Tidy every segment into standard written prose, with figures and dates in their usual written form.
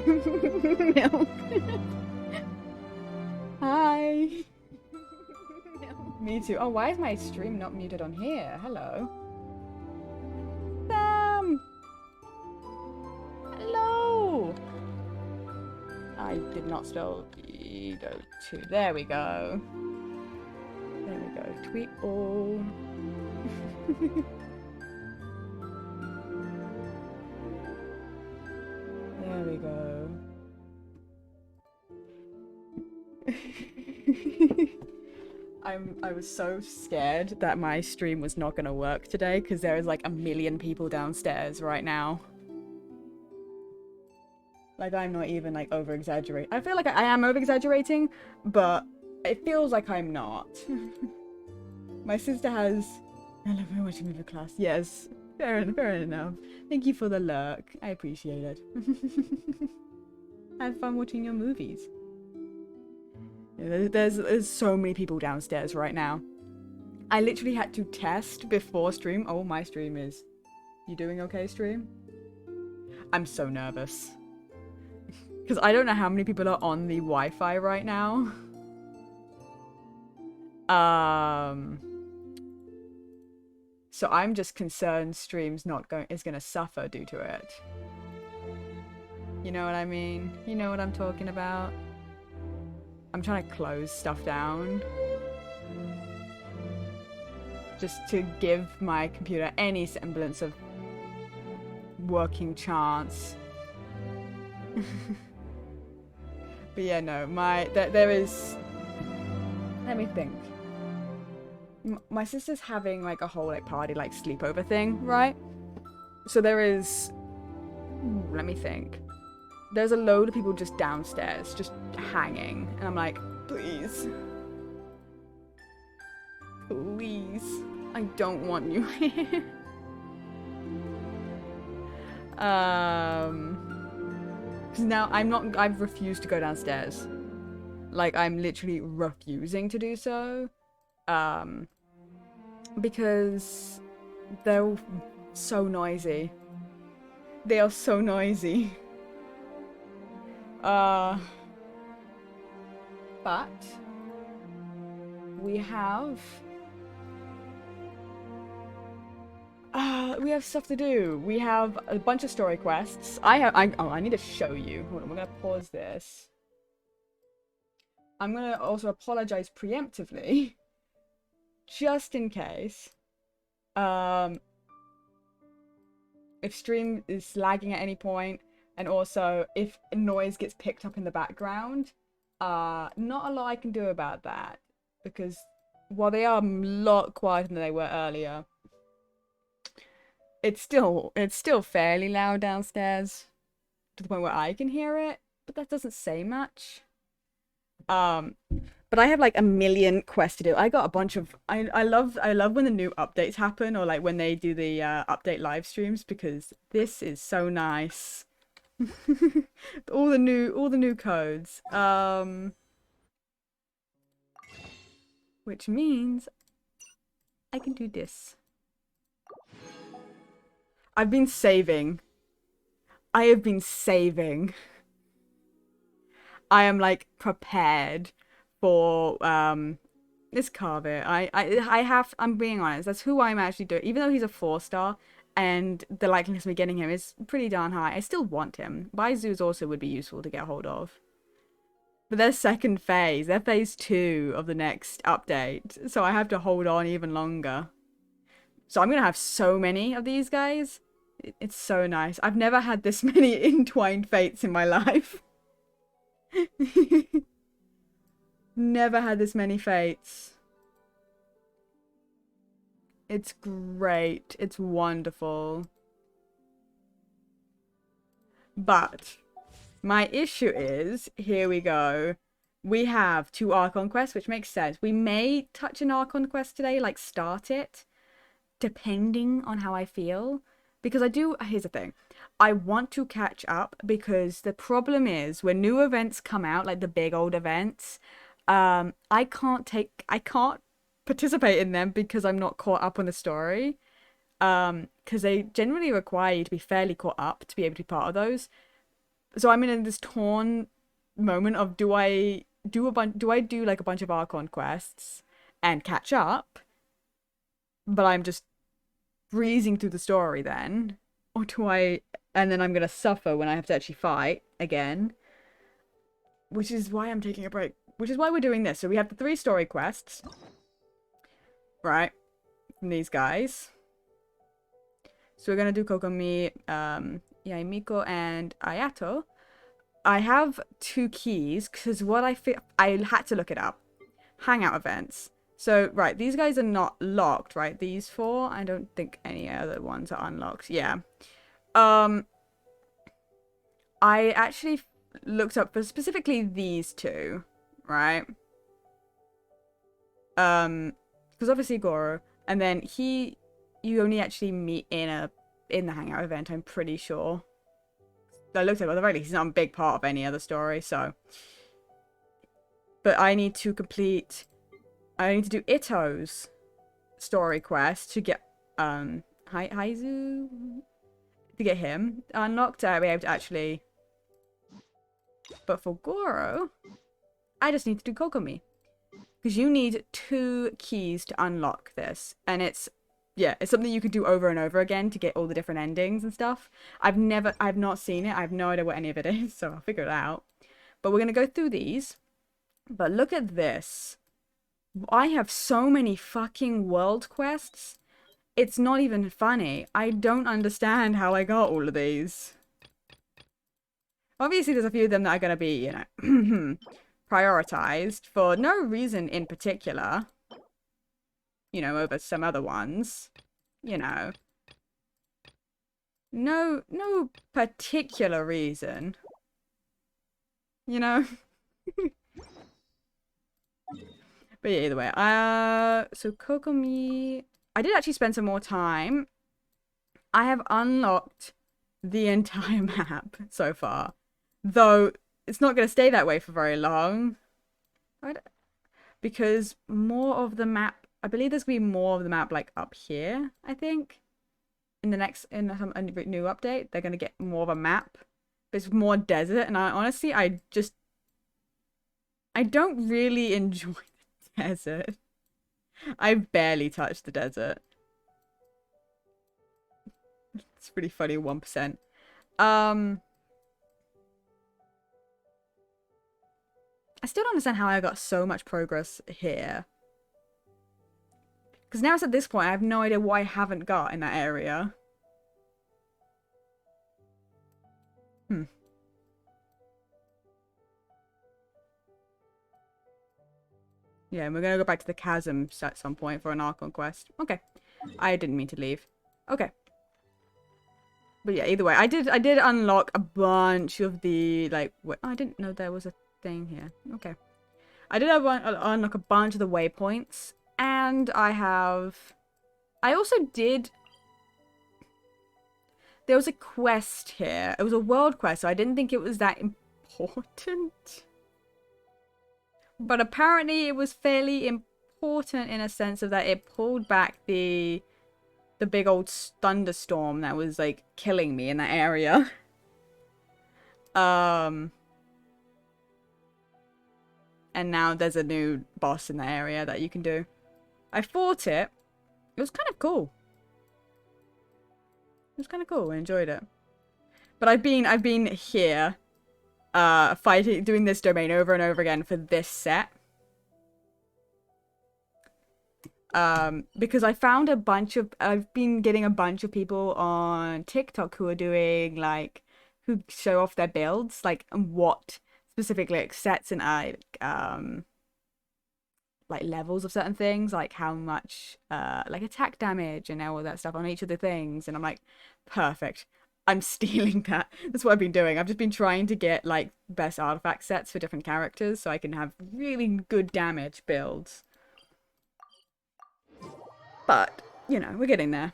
Milk. Hi. Me too. Oh, why is my stream not muted on here? Hello. Sam! Hello! I did not spell Edo2. There we go. There we go. Tweet all. There we go. I was so scared that my stream was not gonna work today because there is like a million people downstairs right now. Like, I'm not even like over exaggerating. I feel like I am over exaggerating, but it feels like I'm not. My sister has. I love her watching movie class. Yes, fair enough. Thank you for the lurk. I appreciate it. Had fun watching your movies. There's so many people downstairs right now. I literally had to test before stream. Oh, my stream is. You doing okay, stream? I'm so nervous. Because I don't know how many people are on the Wi-Fi right now. So I'm just concerned stream's is gonna suffer due to it. You know what I mean? You know what I'm talking about? I'm trying to close stuff down. Just to give my computer any semblance of working chance. But yeah, no, there is. Let me think. My sister's having like a whole like party like sleepover thing, right? So there is. Let me think. There's a load of people just downstairs, just hanging, and I'm like, please, please, I don't want you here. Because now I've refused to go downstairs. Like, I'm literally refusing to do so. Because they're so noisy. They are so noisy. But we have stuff to do. We have a bunch of story quests. I need to show you. Hold on, we're gonna pause this. I'm gonna also apologize preemptively, just in case. If stream is lagging at any point, and also if noise gets picked up in the background, not a lot I can do about that, because while they are a lot quieter than they were earlier, it's still fairly loud downstairs to the point where I can hear it, but that doesn't say much. But I have like a million quests to do. I got a bunch of I love when the new updates happen, or like when they do the update live streams, because this is so nice. all the new codes. Which means I can do this. I've been saving. I have been saving. I am like prepared for this Carver. I'm being honest, that's who I'm actually doing. Even though he's a 4-star and the likeliness of me getting him is pretty darn high, I still want him. Baizu's also would be useful to get hold of. But they're second phase. They're phase 2 of the next update. So I have to hold on even longer. So I'm gonna have so many of these guys. It's so nice. I've never had this many entwined fates in my life. Never had this many fates. It's great. It's wonderful. But my issue is, here we go. We have 2 Archon quests, which makes sense. We may touch an Archon quest today, like start it, depending on how I feel. Because here's the thing. I want to catch up, because the problem is when new events come out, like the big old events, I can't participate in them because I'm not caught up on the story. Because they generally require you to be fairly caught up to be able to be part of those. So I'm in this torn moment of do I do like a bunch of Archon quests and catch up, but I'm just breezing through the story then, or do I and then I'm gonna suffer when I have to actually fight again, which is why I'm taking a break. Which is why we're doing this. So we have the 3 story quests, right? From these guys. So we're gonna do Kokomi, Yaimiko, and Ayato. I have 2 keys because what I had to look it up. Hangout events. So right, these guys are not locked, right? These 4. I don't think any other ones are unlocked. Yeah. Um, I actually looked up for specifically these 2, right? Because obviously Goro, and then you only actually meet in the hangout event. I'm pretty sure. I looked at it, at the very least, he's not a big part of any other story, so. But I need to do Ito's story quest to get, Haizu? To get him unlocked to be able to actually. But for Goro, I just need to do Kokomi. Because you need 2 keys to unlock this. And it's something you can do over and over again to get all the different endings and stuff. I've not seen it. I have no idea what any of it is, so I'll figure it out. But we're going to go through these. But look at this. I have so many fucking world quests. It's not even funny. I don't understand how I got all of these. Obviously, there's a few of them that are going to be, prioritized for no reason in particular. Over some other ones. No particular reason. But yeah, either way. So Kokomi, I did actually spend some more time. I have unlocked the entire map so far, though it's not going to stay that way for very long. Because more of the map, I believe there's going to be more of the map like up here, I think. In a new update, they're going to get more of a map. But it's more desert, and I don't really enjoy the desert. I've barely touched the desert. It's pretty funny, 1%. I still don't understand how I got so much progress here. Because now it's at this point, I have no idea what I haven't got in that area. Yeah, and we're gonna go back to the chasm at some point for an Archon quest. Okay. I didn't mean to leave. Okay. But yeah, either way, I did unlock a bunch of the, like, I didn't know there was a thing here. Okay. I did unlock a bunch of the waypoints, and I also did, there was a quest here. It was a world quest, so I didn't think it was that important. But apparently it was fairly important in a sense of that it pulled back the big old thunderstorm that was like killing me in that area. And now there's a new boss in the area that you can do. I fought it. It was kind of cool. It was kind of cool. I enjoyed it. But I've been here doing this domain over and over again for this set. Because I've been getting a bunch of people on TikTok who are doing who show off their builds, like what specifically sets and levels of certain things, like how much attack damage and all that stuff on each of the things, and I'm like, perfect. I'm stealing that. That's what I've been doing. I've just been trying to get best artifact sets for different characters so I can have really good damage builds. But, we're getting there.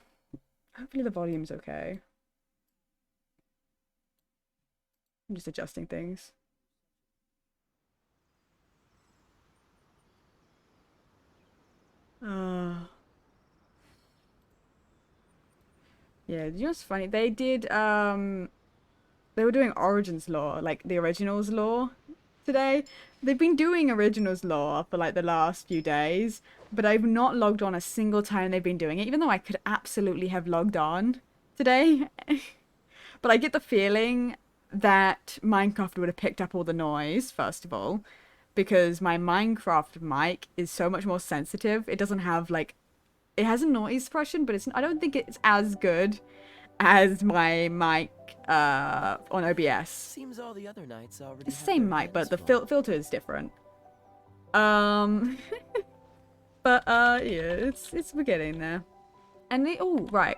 Hopefully the volume's okay. I'm just adjusting things. Yeah, you know what's funny? They did, they were doing Origins lore, like the Originals lore today. They've been doing Originals lore for like the last few days, but I've not logged on a single time they've been doing it, even though I could absolutely have logged on today. But I get the feeling that Minecraft would have picked up all the noise, first of all, because my Minecraft mic is so much more sensitive. It doesn't have like, it has a noise suppression, but I don't think it's as good as my mic on OBS. Seems all the other nights already It's the same mic, but the filter is different. But yeah, we're getting there. And oh right,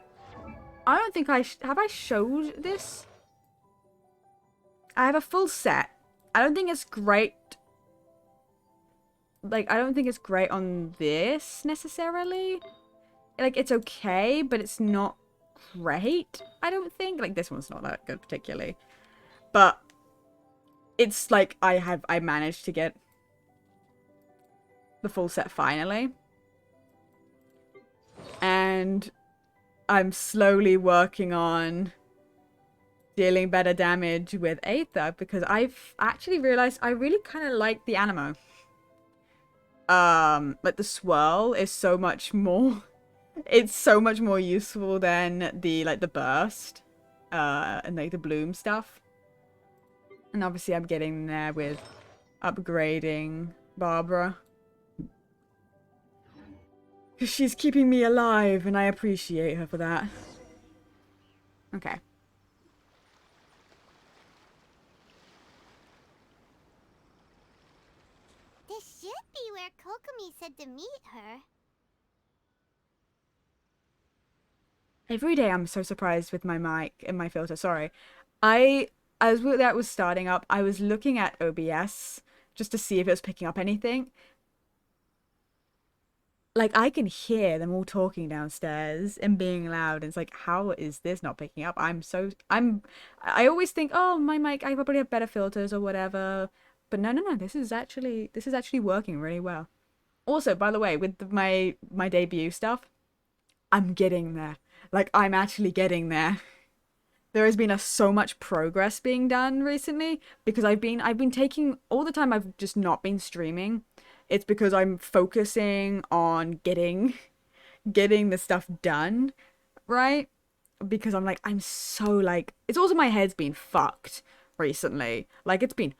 I don't think have I showed this. I have a full set. I don't think it's great. Like, I don't think it's great on this necessarily. Like, it's okay, but it's not great, I don't think. Like, this one's not that good particularly. But it's like I managed to get the full set finally. And I'm slowly working on dealing better damage with Aether because I've actually realized I really kind of like the Anemo. Like the swirl is so much more, it's so much more useful than the like the burst, and like the bloom stuff. And obviously I'm getting there with upgrading Barbara. She's keeping me alive and I appreciate her for that. Okay. This should be where Kokomi said to meet her. Every day I'm so surprised with my mic and my filter. Sorry. As that was starting up, I was looking at OBS just to see if it was picking up anything. Like, I can hear them all talking downstairs and being loud. And it's like, how is this not picking up? I always think, oh, my mic, I probably have better filters or whatever. But no, this is actually working really well. Also, by the way, with my debut stuff, I'm getting there. Like, I'm actually getting there. There has been so much progress being done recently because I've been taking all the time I've just not been streaming. It's because I'm focusing on getting the stuff done, right? Because I'm so like, it's also my head's been fucked recently. Like, it's been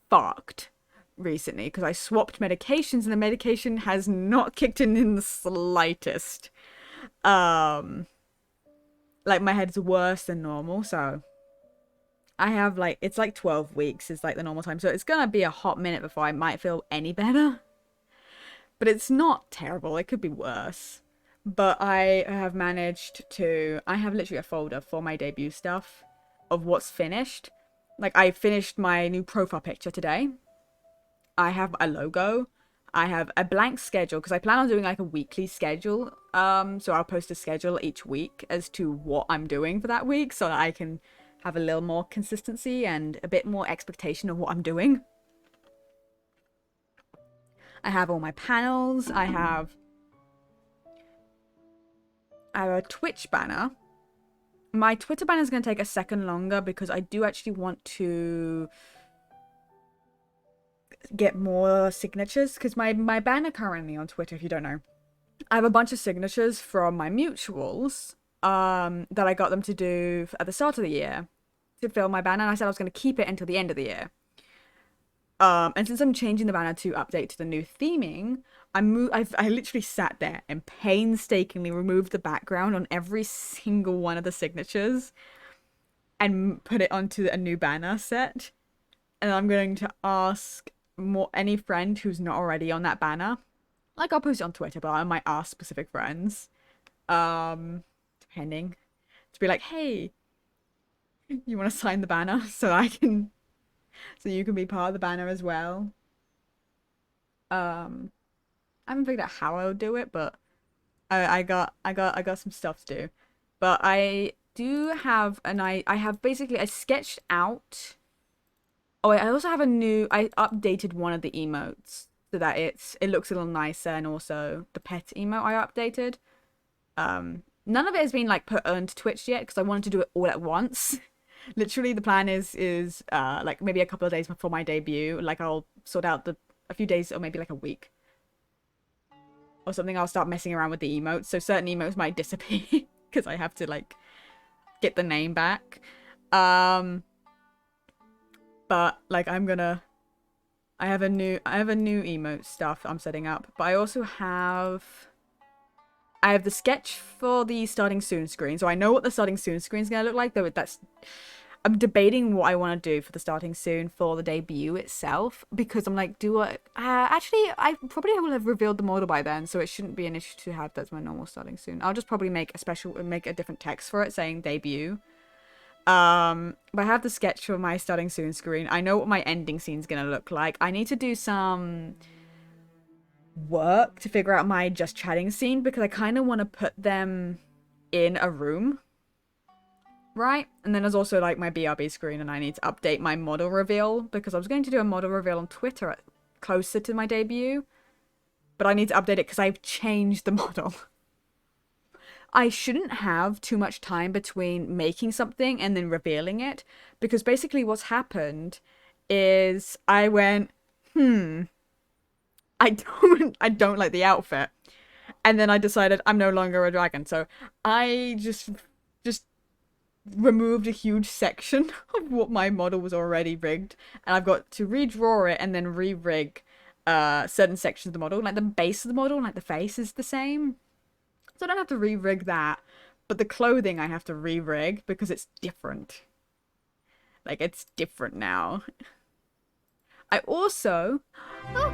fucked recently because I swapped medications and the medication has not kicked in the slightest. Like, my head's worse than normal, so I have like, it's like 12 weeks is like the normal time, so it's gonna be a hot minute before I might feel any better. But it's not terrible, it could be worse. But I have managed to, I have literally a folder for my debut stuff of what's finished. Like, I finished my new profile picture today. I have a logo. I have a blank schedule because I plan on doing like a weekly schedule. So I'll post a schedule each week as to what I'm doing for that week so that I can have a little more consistency and a bit more expectation of what I'm doing. I have all my panels. I have a Twitch banner. My Twitter banner is going to take a second longer because I do actually want to get more signatures because my banner currently on Twitter, if you don't know, I have a bunch of signatures from my mutuals that I got them to do at the start of the year to fill my banner, and I said I was going to keep it until the end of the year. And since I'm changing the banner to update to the new theming, I literally sat there and painstakingly removed the background on every single one of the signatures and put it onto a new banner set. And I'm going to ask any friend who's not already on that banner. Like, I'll post it on Twitter, but I might ask specific friends, depending, to be like, hey, you want to sign the banner so you can be part of the banner as well. I haven't figured out how I'll do it, but I got some stuff to do. But I do have I have basically, I sketched out. Oh, I also have I updated one of the emotes so that it looks a little nicer, and also the pet emote I updated. None of it has been like put onto Twitch yet because I wanted to do it all at once. Literally, the plan is like maybe a couple of days before my debut. Like I'll sort out a few days or maybe like a week or something. I'll start messing around with the emotes. So certain emotes might disappear because I have to like get the name back. But like I have a new emote stuff I'm setting up, but I have the sketch for the starting soon screen, so I know what the starting soon screen is gonna look like. Though I'm debating what I want to do for the starting soon for the debut itself, because I'm like, actually I probably will have revealed the model by then, so it shouldn't be an issue to have that's my normal starting soon. I'll just probably make a different text for it saying debut. But I have the sketch for my starting soon screen. I know what my ending scene's gonna look like. I need to do some work to figure out my just chatting scene, because I kind of want to put them in a room, right? And then there's also like my BRB screen, and I need to update my model reveal, because I was going to do a model reveal on Twitter closer to my debut, but I need to update it because I've changed the model. I shouldn't have too much time between making something and then revealing it, because basically what's happened is I went, I don't like the outfit. And then I decided I'm no longer a dragon. So I just removed a huge section of what my model was already rigged, and I've got to redraw it and then re-rig certain sections of the model. Like the base of the model, like the face is the same. So I don't have to re-rig that, but the clothing I have to re-rig because it's different. Like, it's different now. I also... Oh!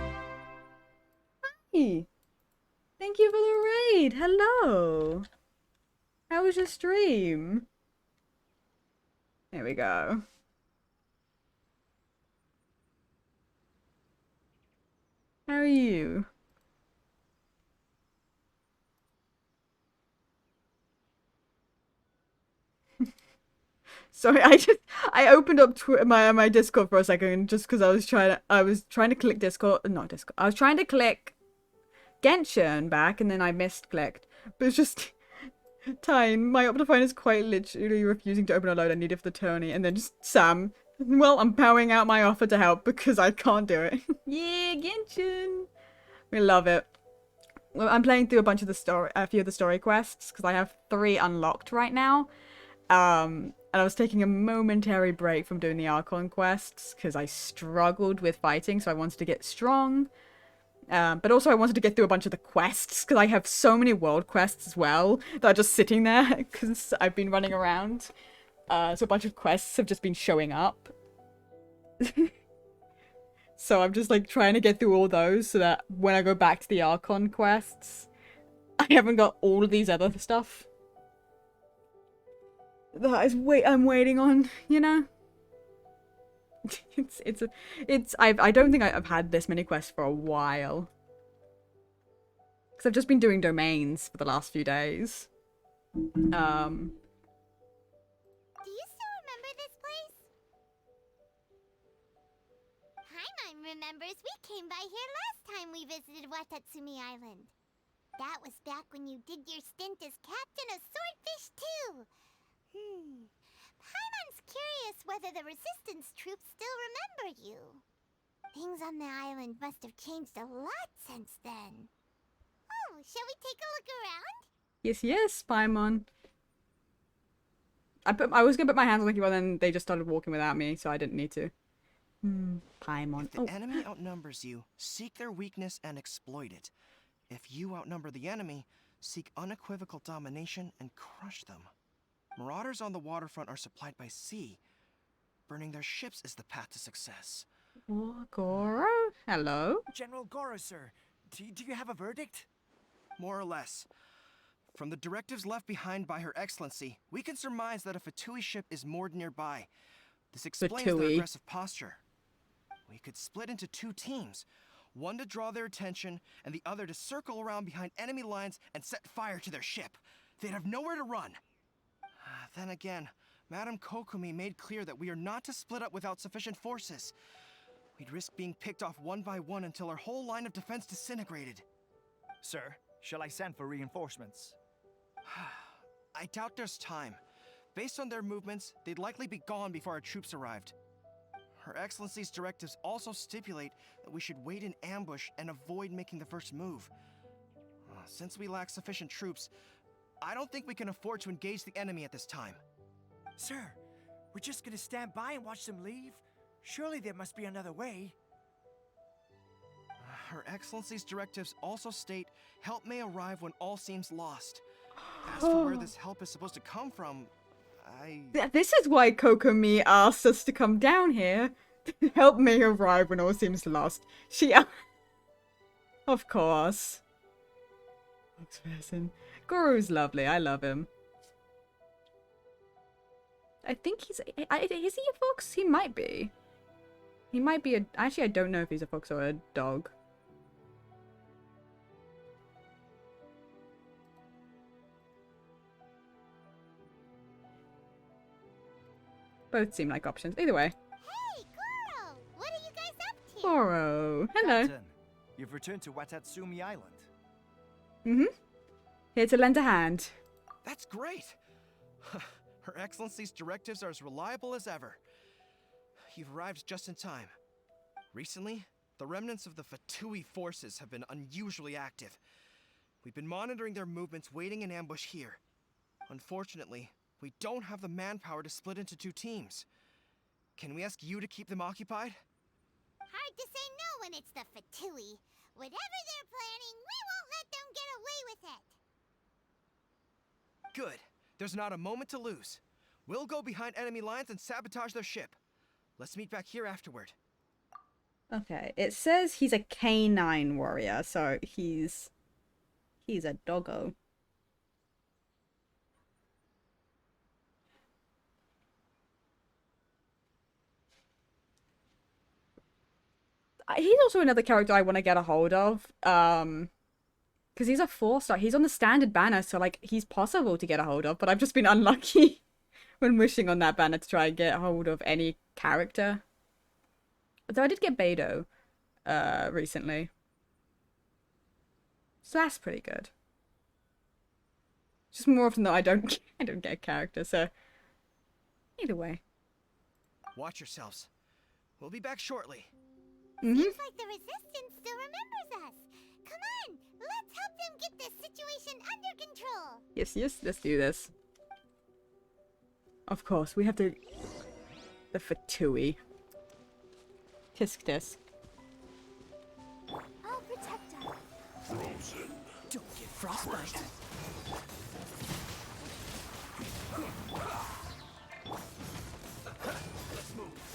Hi! Thank you for the raid! Hello! How was your stream? There we go. How are you? Sorry, I opened up my Discord for a second just because I was trying to click Discord, not Discord. I was trying to click Genshin back, and then I misclicked. But it's just time. My Optifine is quite literally refusing to open a load. I need it for the tourney, and then just Sam. Well, I'm bowing out my offer to help because I can't do it. Yeah, Genshin. We love it. Well, I'm playing through a few of the story quests because I have 3 unlocked right now. And I was taking a momentary break from doing the Archon quests because I struggled with fighting, so I wanted to get strong. But also I wanted to get through a bunch of the quests because I have so many world quests as well that are just sitting there because I've been running around. So a bunch of quests have just been showing up. So I'm just like trying to get through all those so that when I go back to the Archon quests, I haven't got all of these other stuff that I'm waiting on, you know? I don't think I've had this many quests for a while. Because I've just been doing domains for the last few days. Do you still remember this place? Paimon remembers we came by here last time we visited Watatsumi Island. That was back when you did your stint as captain of Swordfish too. Paimon's curious whether the Resistance troops still remember you. Things on the island must have changed a lot since then. Oh, shall we take a look around? Yes, Paimon. I was gonna put my hands on the keyboard, and then they just started walking without me, so I didn't need to. Paimon. If the enemy outnumbers you, seek their weakness and exploit it. If you outnumber the enemy, seek unequivocal domination and crush them. Marauders on the waterfront are supplied by sea. Burning their ships is the path to success. Goro? Hello? General Goro, sir. Do you have a verdict? More or less. From the directives left behind by Her Excellency, we can surmise that a Fatui ship is moored nearby. This explains their Fatui. aggressive posture. We could split into 2 teams. One to draw their attention, and the other to circle around behind enemy lines and set fire to their ship. They'd have nowhere to run. Then again, Madame Kokumi made clear that we are not to split up without sufficient forces. We'd risk being picked off one by one until our whole line of defense disintegrated. Sir, shall I send for reinforcements? I doubt there's time. Based on their movements, they'd likely be gone before our troops arrived. Her Excellency's directives also stipulate that we should wait in ambush and avoid making the first move. Since we lack sufficient troops, I don't think we can afford to engage the enemy at this time. Sir, we're just gonna stand by and watch them leave? Surely there must be another way. Her Excellency's directives also state help may arrive when all seems lost. As for where this help is supposed to come from, This is why Kokomi asked us to come down here. Help may arrive when all seems lost. She... Of course. Guru's lovely. I love him. I think he's... Is he a fox? He might be. He might be a... Actually, I don't know if he's a fox or a dog. Both seem like options. Either way. Hey, Goro! What are you guys up to? Goro. Hello. Captain, you've returned to Watatsumi Island. Mm-hmm. Here to lend a hand. that's great! Her Excellency's directives are as reliable as ever. You've arrived just in time. Recently, the remnants of the Fatui forces have been unusually active. We've been monitoring their movements, waiting in ambush here. Unfortunately, we don't have the manpower to split into 2 teams. Can we ask you to keep them occupied? Hard to say no when it's the Fatui. Whatever they're planning, we won't let them get away with it. Good. There's not a moment to lose. We'll go behind enemy lines and sabotage their ship. Let's meet back here afterward. Okay, it says he's a canine warrior, so he's a doggo. He's also another character I want to get a hold of. Because he's a 4-star. He's on the standard banner, so like he's possible to get a hold of, but I've just been unlucky when wishing on that banner to try and get a hold of any character. Though I did get Beidou recently. So that's pretty good. Just more often than I don't get a character, so either way. Watch yourselves. We'll be back shortly. Mm-hmm. Seems like the Resistance still remembers us. Come on, let's help them get this situation under control. Yes, let's do this. Of course, we have the Fatui. Tisk tisk. I'll protect her. Frozen. Don't get frostbite.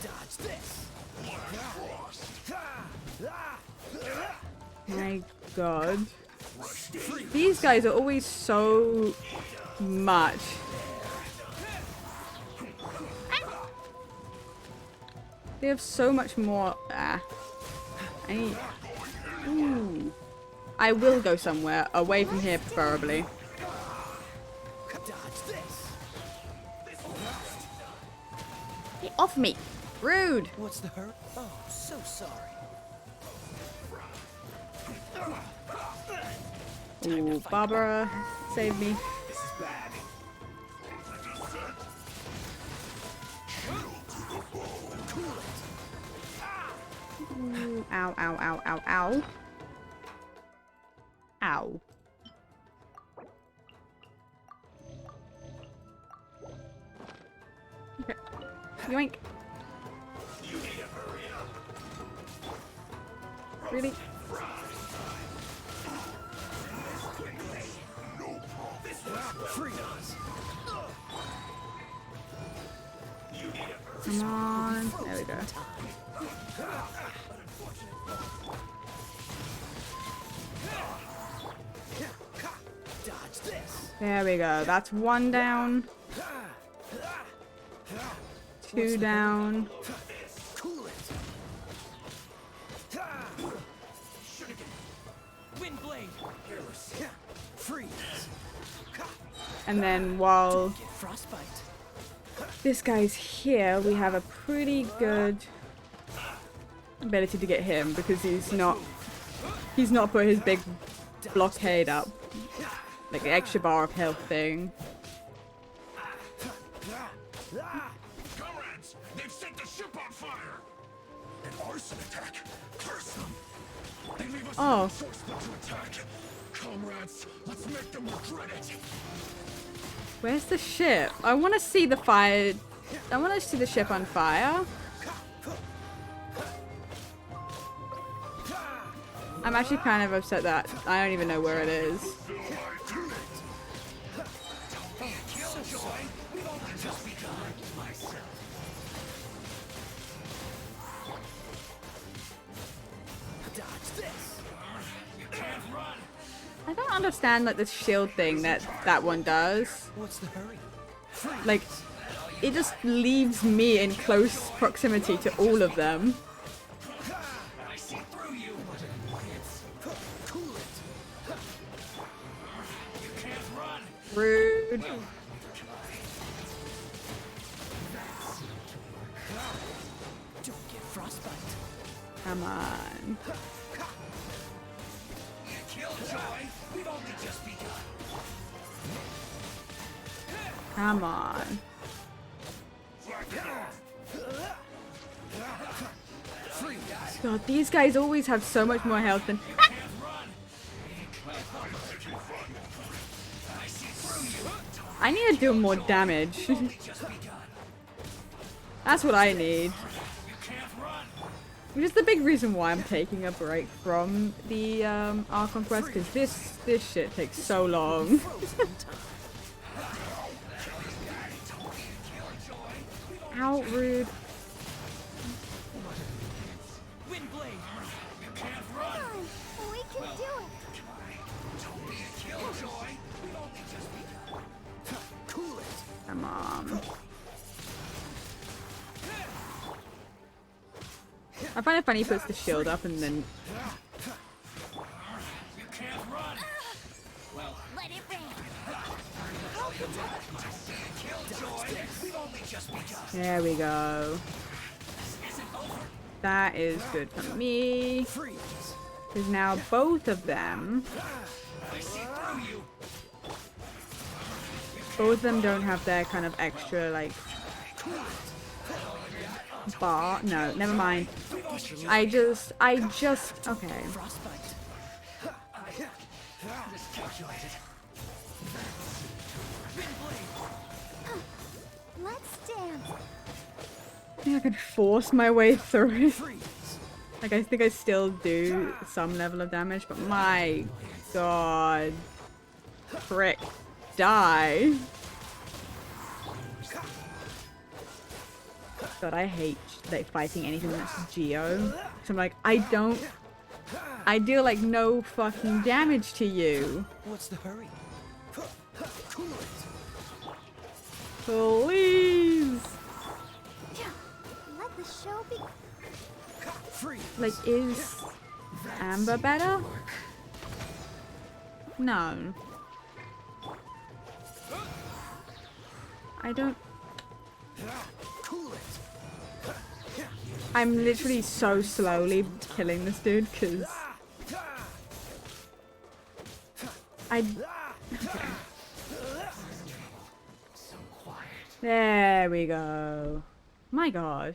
Dodge this. My god. These guys are always so much. They have so much more. Ooh. I will go somewhere away from here, preferably. Dodge this. Get off me! Rude! What's the hurt? Oh, so sorry. Ooh, Barbara, save me. This is bad. Ooh, ow, ow, ow, ow, ow. Ow. Okay. Yoink. Really? Come on. There we go. Dodge this. There we go. That's 1 down. 2 down. Cool it. Wind blade. Freeze. And then while Get frostbite. this guy's here, we have a pretty good ability to get him because he's not put his big blockade up. Like the extra bar of health thing. Listen, attack. Curse them. They leave us Oh. no choice but to attack. Comrades, let's make them regret it. Where's the ship? I want to see the fire. I want to see the ship on fire. I'm actually kind of upset that I don't even know where it is. I don't understand like the shield thing that one does. What's the hurry? Like, it just leaves me in close proximity to all of them. I see through you. Cool it. You can't run. Rude. Don't get frostbite. Come on. Killjoy, we've only just begun. Come on. God, these guys always have so much more health than. I need to do more damage. That's what I need. Which is the big reason why I'm taking a break from the Archon quest, because this shit takes so long. How rude. Windblade. Come on, we can do it. Cool it. Come on. I find it funny he puts the shield up and then. Let it rain. There we go. That is good for me. Because now both of them. Both of them don't have their kind of extra, like. Bar. No, never mind. I just. Okay. Let's dance. I think I could force my way through it. Like, I think I still do some level of damage, but my god. Frick. Die. God, I hate like fighting anything that's Geo. So I'm like, I deal like no fucking damage to you. What's the hurry? Please. Let the show be. Like, is Amber better? No. I don't. I'm literally so slowly killing this dude because I. Okay. There we go. My god.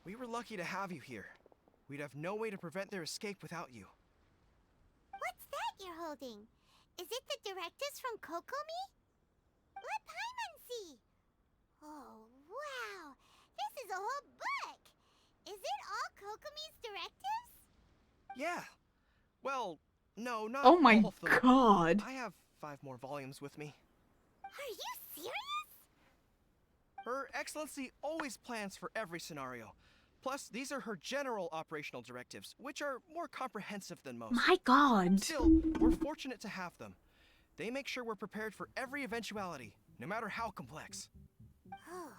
We were lucky to have you here. We'd have no way to prevent their escape without you. What's that you're holding? Is it the directives from Kokomi? Let Paimon see. Oh, wow. This is a whole book. Is it all Kokomi's directives? Yeah. Well, no, not Oh my all of them. god. I have 5 more volumes with me. Are you serious? Her Excellency always plans for every scenario. Plus, these are her general operational directives, which are more comprehensive than most. My god. Still, we're fortunate to have them. They make sure we're prepared for every eventuality, no matter how complex. Oh,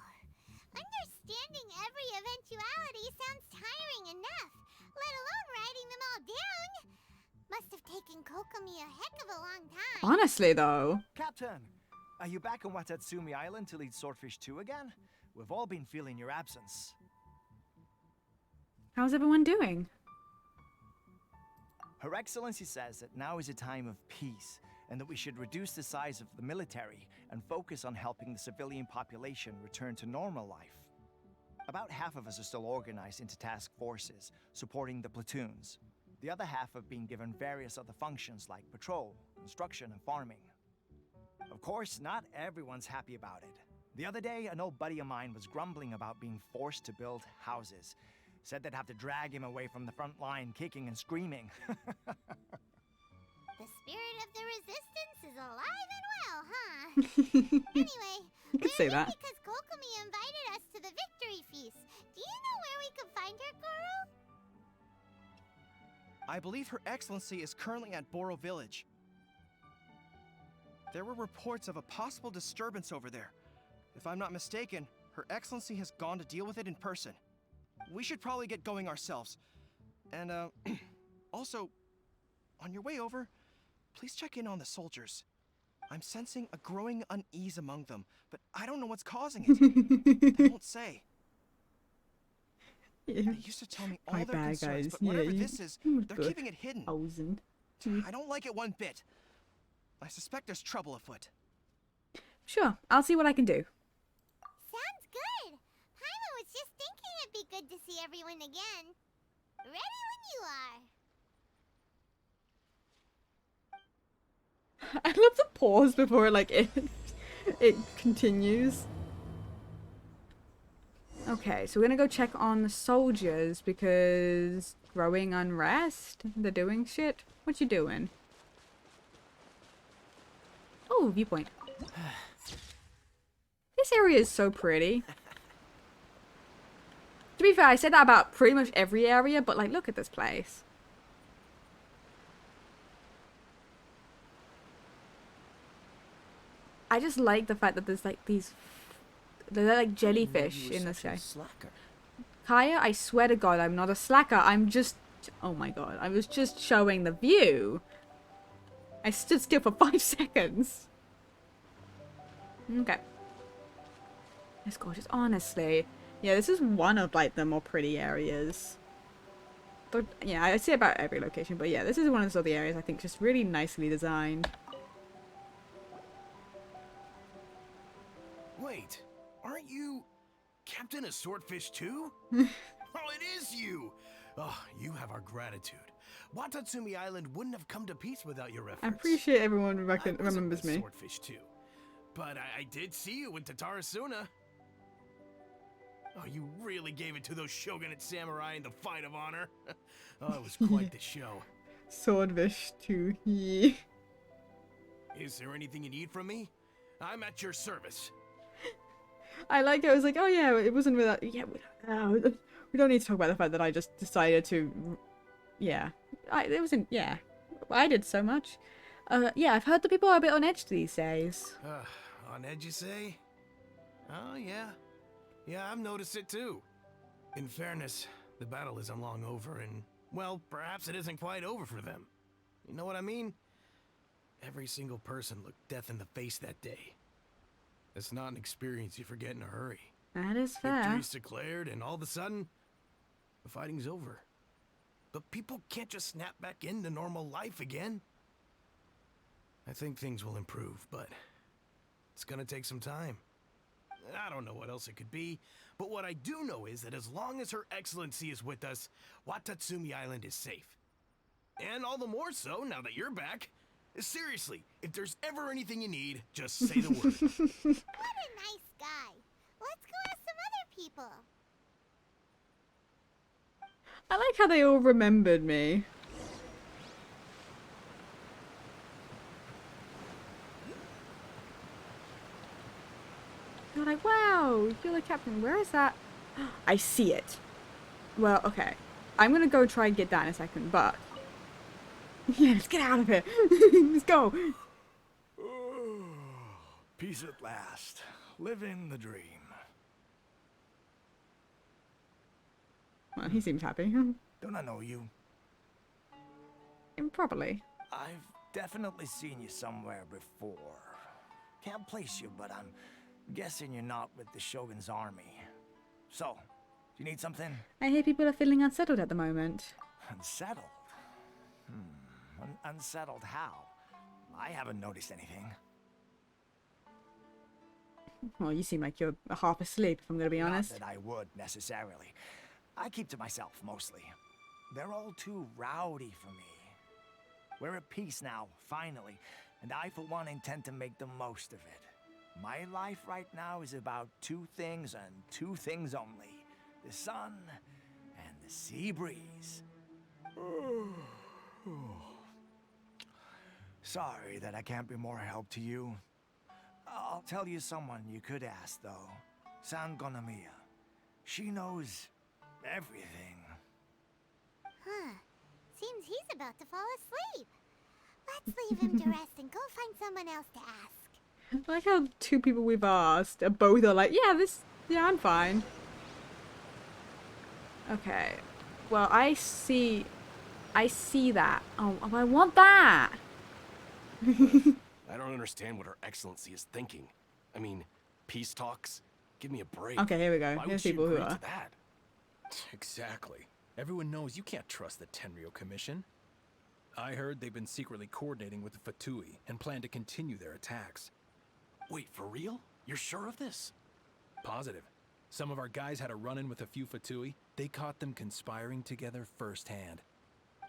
understanding every eventuality sounds tiring enough, let alone writing them all down. Must have taken Kokomi a heck of a long time. Honestly, though. Captain, are you back on Watatsumi Island to lead Swordfish 2 again? We've all been feeling your absence. How's everyone doing? Her Excellency says that now is a time of peace, and that we should reduce the size of the military and focus on helping the civilian population return to normal life. About half of us are still organized into task forces, supporting the platoons. The other half have been given various other functions like patrol, construction, and farming. Of course, not everyone's happy about it. The other day, an old buddy of mine was grumbling about being forced to build houses. Said they'd have to drag him away from the front line, kicking and screaming. The spirit of the resistance is alive and well, huh? Anyway, You could say we're that. here because Kokomi invited us to the victory feast. Do you know where we can find her, Goro? I believe Her Excellency is currently at Boro Village. There were reports of a possible disturbance over there. If I'm not mistaken, Her Excellency has gone to deal with it in person. We should probably get going ourselves. And, also, on your way over, please check in on the soldiers. I'm sensing a growing unease among them, but I don't know what's causing it. They won't say. Yeah. They used to tell me all Quite their bad, concerns, guys. but whatever Yeah, this is, you they're good. keeping it hidden. 1,000. I don't like it one bit. I suspect there's trouble afoot. Sure, I'll see what I can do. Sounds good. Paimon was just thinking it'd be good to see everyone again. Ready when you are. I love the pause before it continues. Okay, so we're gonna go check on the soldiers because growing unrest. They're doing shit. What you doing? Oh, viewpoint. This area is so pretty. To be fair, I said that about pretty much every area, but like, look at this place. I just like the fact that there's like these, they're like jellyfish in the sky. Kaya, I swear to God, I'm not a slacker. I'm just, oh my God, I was just showing the view. I stood still for 5 seconds. Okay. It's gorgeous, honestly. Yeah, this is one of like the more pretty areas. But, yeah, I say about every location, but yeah, this is one of the areas I think just really nicely designed. Wait, aren't you Captain of Swordfish too? Oh, it is you! Oh, you have our gratitude. Watatsumi Island wouldn't have come to peace without your efforts. I appreciate everyone I wasn't remembers with me. Swordfish too, but I did see you in Tatarasuna. Oh, you really gave it to those shogunate samurai in the fight of honor. Oh, it was quite the show. Swordfish too. Yeah. Is there anything you need from me? I'm at your service. I like it. I was like, oh yeah, it wasn't without. Yeah, we don't need to talk about the fact that I just decided to. Yeah, it wasn't. Yeah, I did so much. Yeah, I've heard that people are a bit on edge these days. On edge, you say? Oh, yeah. Yeah, I've noticed it too. In fairness, the battle isn't long over, and, well, perhaps it isn't quite over for them. You know what I mean? Every single person looked death in the face that day. It's not an experience you forget in a hurry. That is fair. Victory's declared, and all of a sudden, the fighting's over. But people can't just snap back into normal life again. I think things will improve, but it's gonna take some time. I don't know what else it could be, but what I do know is that as long as Her Excellency is with us, Watatsumi Island is safe. And all the more so now that you're back. Seriously, if there's ever anything you need, just say the word. What a nice guy. Let's go ask some other people. I like how they all remembered me. They're like, wow, you're the captain. Where is that? I see it. Well, okay. I'm gonna go try and get that in a second, but... Yeah, let's get out of here. Let's go. Peace at last. Living the dream. Well, he seems happy. Don't I know you? Probably. I've definitely seen you somewhere before. Can't place you, but I'm guessing you're not with the Shogun's army. So, do you need something? I hear people are feeling unsettled at the moment. Unsettled? Unsettled how? I haven't noticed anything. Well, you seem like you're half asleep, if I'm gonna be honest. Not that I would, necessarily. I keep to myself, mostly. They're all too rowdy for me. We're at peace now, finally, and I, for one, intend to make the most of it. My life right now is about two things and two things only. The sun and the sea breeze. Sorry that I can't be more help to you. I'll tell you someone you could ask, though. Sangonomiya. She knows everything. Huh. Seems he's about to fall asleep. Let's leave him to rest and go find someone else to ask. I like how two people we've asked are both are like, yeah, I'm fine. Okay. Well, I see that. Oh, I want that. I don't understand what Her Excellency is thinking. I mean, peace talks? Give me a break. Okay, here we go. Why would Here's she people who agree are. to that? Exactly. Everyone knows you can't trust the Tenryo Commission. I heard they've been secretly coordinating with the Fatui and plan to continue their attacks. Wait, for real? You're sure of this? Positive. Some of our guys had a run-in with a few Fatui. They caught them conspiring together firsthand.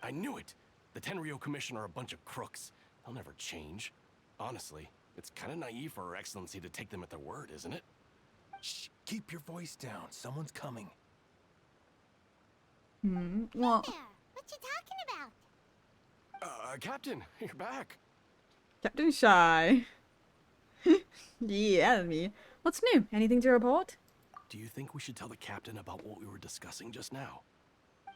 I knew it! The Tenryo Commission are a bunch of crooks. They'll never change. Honestly, it's kind of naive for Her Excellency to take them at their word, isn't it? Shh, keep your voice down. Someone's coming. Well, There. What you talking about? Captain, you're back. Captain Shy. Yeah, me. What's new? Anything to report? Do you think we should tell the captain about what we were discussing just now?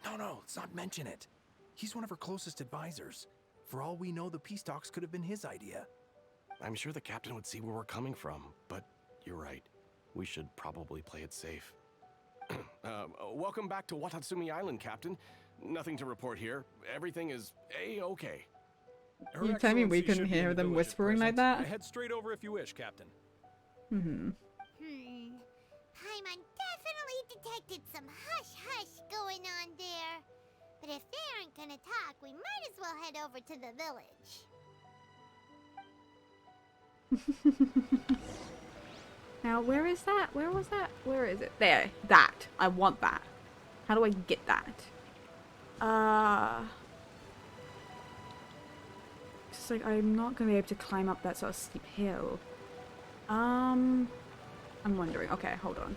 No, let's not mention it. He's one of our closest advisors. For all we know, the peace talks could have been his idea. I'm sure the captain would see where we're coming from, but you're right. We should probably play it safe. Welcome back to Watatsumi Island, Captain. Nothing to report here. Everything is A-okay. Her You telling me we Excellency couldn't should be in hear the them village at whispering like present. that? Head straight over if you wish, Captain. Paimon definitely detected some hush-hush going on there. But if they aren't gonna talk, we might as well head over to the village. Now, where is that? Where was that? Where is it? There. That. I want that. How do I get that? Just like, I'm not going to be able to climb up that sort of steep hill. I'm wondering. Okay, hold on.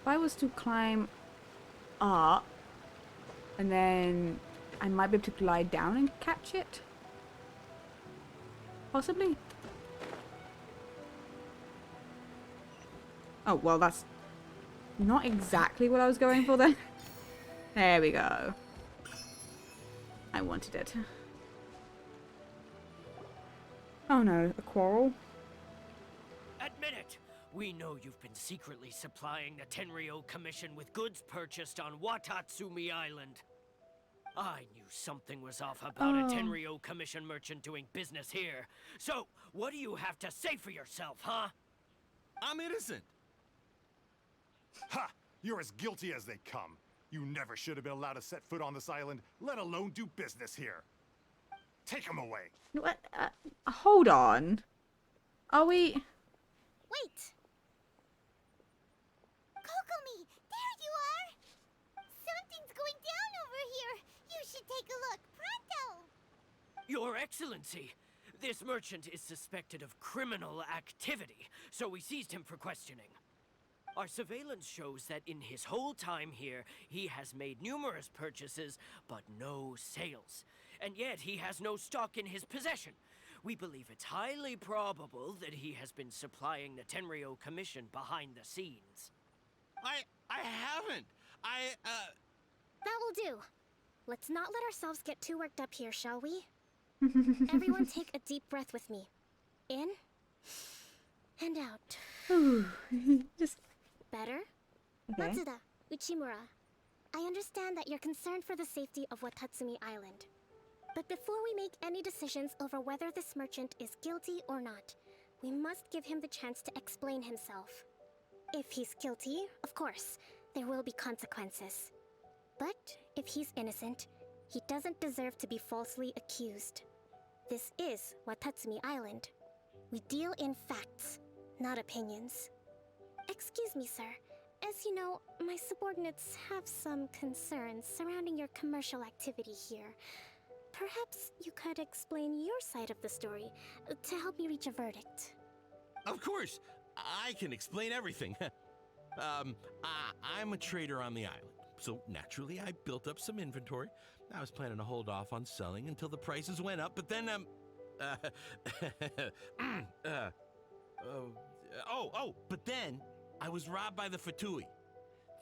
If I was to climb up, and then I might be able to glide down and catch it? Possibly? Oh, well, that's not exactly what I was going for then. There we go. I wanted it. Oh no, a quarrel? Admit it! We know you've been secretly supplying the Tenryo Commission with goods purchased on Watatsumi Island. I knew something was off about a Tenryo Commission merchant doing business here. So, what do you have to say for yourself, huh? I'm innocent. Ha! You're as guilty as they come. You never should have been allowed to set foot on this island, let alone do business here. Take him away. What? Hold on. Are we... Wait! Kokomi, there you are! Something's going down over here. You should take a look, pronto! Your Excellency, this merchant is suspected of criminal activity, so we seized him for questioning. Our surveillance shows that in his whole time here, he has made numerous purchases, but no sales. And yet he has no stock in his possession. We believe it's highly probable that he has been supplying the Tenryo Commission behind the scenes. I haven't. That will do. Let's not let ourselves get too worked up here, shall we? Everyone take a deep breath with me. In and out. Just... Better? Okay. Matsuda, Uchimura, I understand that you're concerned for the safety of Watatsumi Island. But before we make any decisions over whether this merchant is guilty or not, we must give him the chance to explain himself. If he's guilty, of course, there will be consequences. But if he's innocent, he doesn't deserve to be falsely accused. This is Watatsumi Island. We deal in facts, not opinions. Excuse me, sir. As you know, my subordinates have some concerns surrounding your commercial activity here. Perhaps you could explain your side of the story to help me reach a verdict. Of course, I can explain everything. I'm a trader on the island, so naturally I built up some inventory. I was planning to hold off on selling until the prices went up, but then, but then I was robbed by the Fatui.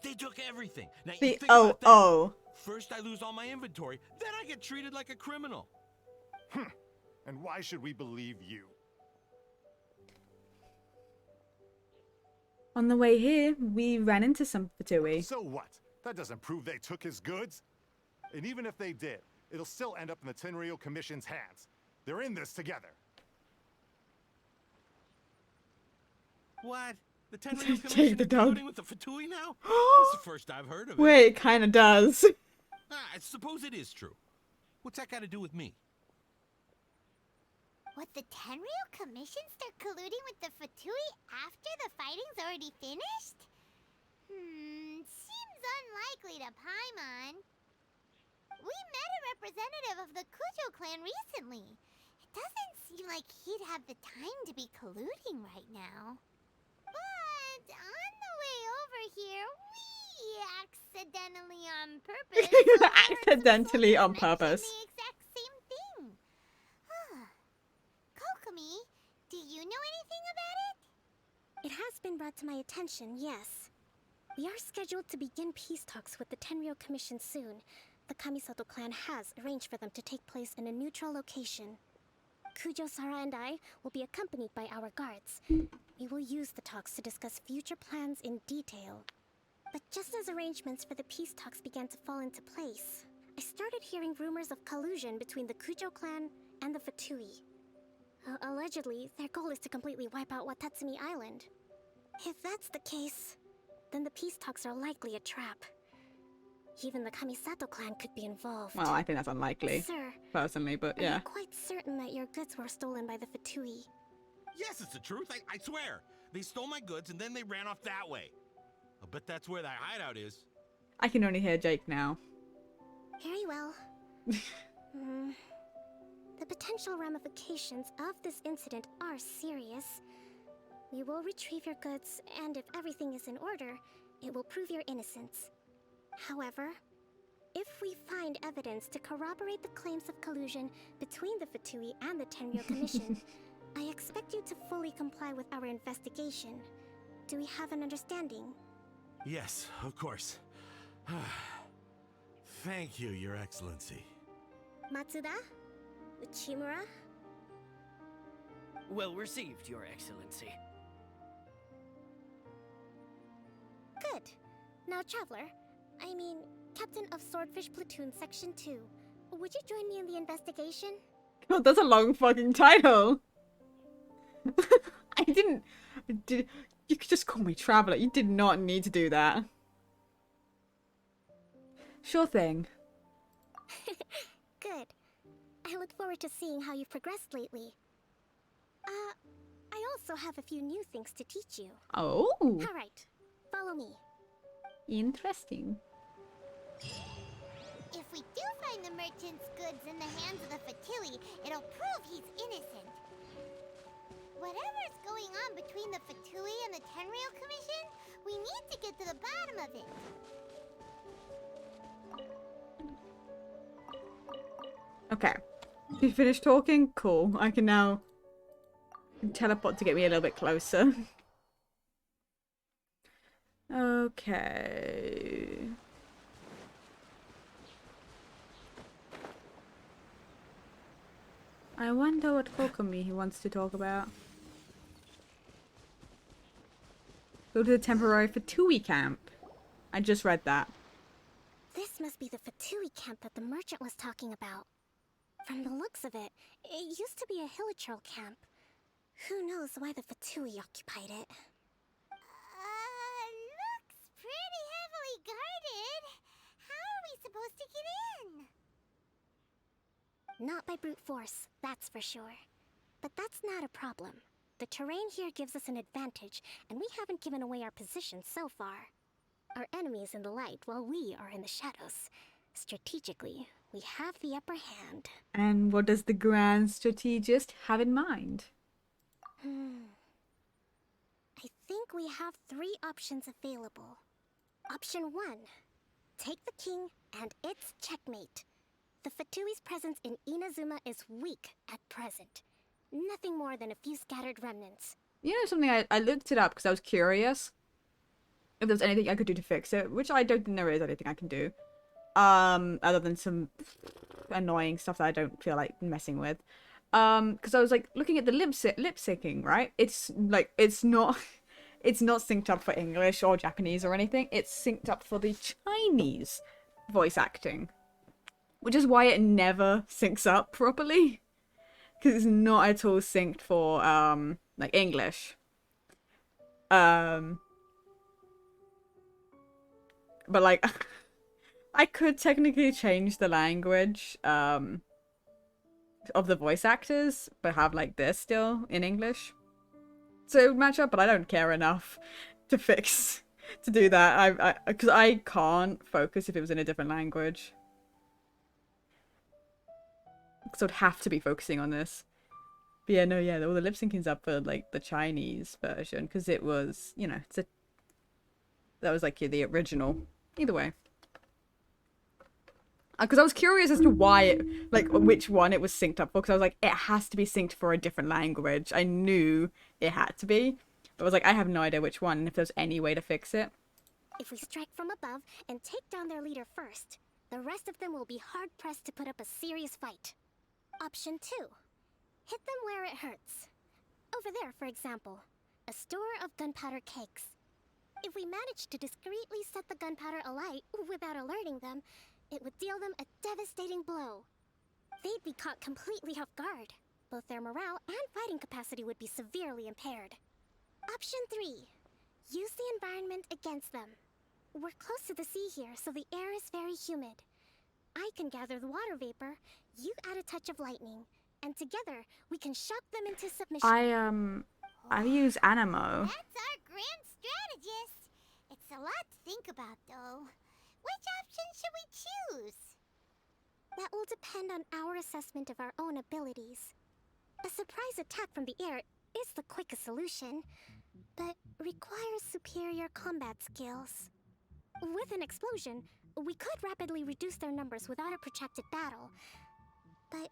They took everything. Now, you The think about that. oh. First I lose all my inventory, then I get treated like a criminal. And why should we believe you? On the way here, we ran into some Fatui. So what? That doesn't prove they took his goods. And even if they did, it'll still end up in the Tenryou Commission's hands. They're in this together. What? The Tenryou Take Commission the is dog. colluding with the Fatui now? That's the first I've heard of it. Wait, it kind of does. I suppose it is true. What's that got to do with me? What, the Tenryou Commission start colluding with the Fatui after the fighting's already finished? Seems unlikely to Paimon. We met a representative of the Kujo clan recently. It doesn't seem like he'd have the time to be colluding right now. But on the way over here, we accidentally on purpose overheard some Accidentally on soldiers mention purpose. the exact same thing. Kokomi, do you know anything about it? It has been brought to my attention, yes. We are scheduled to begin peace talks with the Tenryou Commission soon. The Kamisato clan has arranged for them to take place in a neutral location. Kujo, Sara, and I will be accompanied by our guards. We will use the talks to discuss future plans in detail. But just as arrangements for the peace talks began to fall into place, I started hearing rumors of collusion between the Kujo clan and the Fatui. Allegedly, their goal is to completely wipe out Watatsumi Island. If that's the case, then the peace talks are likely a trap. Even the Kamisato clan could be involved. Well, I think that's unlikely, Sir, personally, but are yeah. you quite certain that your goods were stolen by the Fatui? Yes, it's the truth. I swear. They stole my goods and then they ran off that way. I'll bet that's where that hideout is. I can only hear Jake now. Very well. The potential ramifications of this incident are serious. We will retrieve your goods, and if everything is in order, it will prove your innocence. However, if we find evidence to corroborate the claims of collusion between the Fatui and the Tenryou Commission, I expect you to fully comply with our investigation. Do we have an understanding? Yes, of course. Thank you, Your Excellency. Matsuda? Uchimura? Well received, Your Excellency. Good. Now, Traveler, Captain of Swordfish Platoon Section 2, would you join me in the investigation? God, that's a long fucking title. You could just call me Traveler. You did not need to do that. Sure thing. Good. I look forward to seeing how you've progressed lately. I also have a few new things to teach you. Oh, Alright, follow me. interesting. If we do find the merchant's goods in the hands of the Fatui, it'll prove he's innocent. Whatever's going on between the Fatui and the Tenryou Commission, we need to get to the bottom of it. Okay. You finished talking? Cool. I can now teleport to get me a little bit closer. Okay. I wonder what Kokomi he wants to talk about. Go to the temporary Fatui camp. I just read that. This must be the Fatui camp that the merchant was talking about. From the looks of it, it used to be a Hilichurl camp. Who knows why the Fatui occupied it? Looks pretty heavily guarded. How are we supposed to get in? Not by brute force, that's for sure. But that's not a problem. The terrain here gives us an advantage, and we haven't given away our position so far. Our enemy's in the light while we are in the shadows. Strategically, we have the upper hand. And what does the grand strategist have in mind? I think we have 3 options available. Option 1. Take the king, and it's checkmate. The Fatui's presence in Inazuma is weak at present. Nothing more than a few scattered remnants. You know something, I looked it up because I was curious if there was anything I could do to fix it, which I don't think there is anything I can do. Other than some annoying stuff that I don't feel like messing with. Because I was like looking at the lip syncing, right? It's like it's not synced up for English or Japanese or anything. It's synced up for the Chinese voice acting, which is why it never syncs up properly, because it's not at all synced for like English. But like I could technically change the language of the voice actors, but have like this still in English, so it would match up. But I don't care enough to do that. Because I can't focus if it was in a different language, so I'd have to be focusing on this. But yeah, no, yeah, all the lip syncing's up for like the Chinese version, because it was, you know, that was like the original. Either way. Because I was curious as to why it, like, which one it was synced up for. Because I was like, it has to be synced for a different language. I knew it had to be. But I was like, I have no idea which one, and if there's any way to fix it. If we strike from above and take down their leader first, the rest of them will be hard-pressed to put up a serious fight. Option 2. Hit them where it hurts. Over there, for example. A store of gunpowder cakes. If we manage to discreetly set the gunpowder alight without alerting them, it would deal them a devastating blow. They'd be caught completely off guard. Both their morale and fighting capacity would be severely impaired. Option 3. Use the environment against them. We're close to the sea here, so the air is very humid. I can gather the water vapor, you add a touch of lightning, and together we can shock them into submission. I use Animo. That's our grand strategist. It's a lot to think about, though. Which option should we choose? That will depend on our assessment of our own abilities. A surprise attack from the air is the quickest solution, but requires superior combat skills. With an explosion, we could rapidly reduce their numbers without a protracted battle, but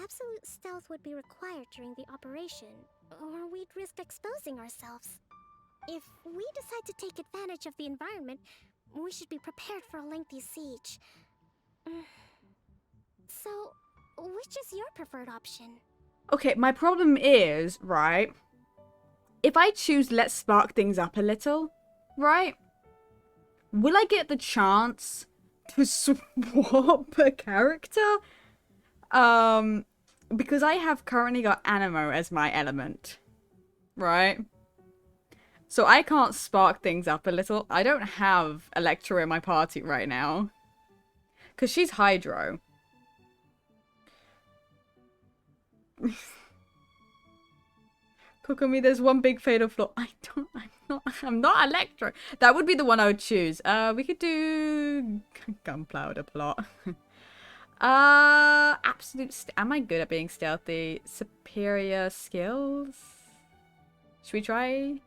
absolute stealth would be required during the operation, or we'd risk exposing ourselves. If we decide to take advantage of the environment, we should be prepared for a lengthy siege. So, which is your preferred option? Okay, my problem is, right, if I choose let's spark things up a little, right, will I get the chance to swap a character? Because I have currently got Animo as my element, right? So I can't spark things up a little. I don't have Electra in my party right now, because she's Hydro. Kokomi, there's one big fatal flaw. I'm not Electra. That would be the one I would choose. We could do Gunpowder Plot. Am I good at being stealthy? Superior skills? Should we try?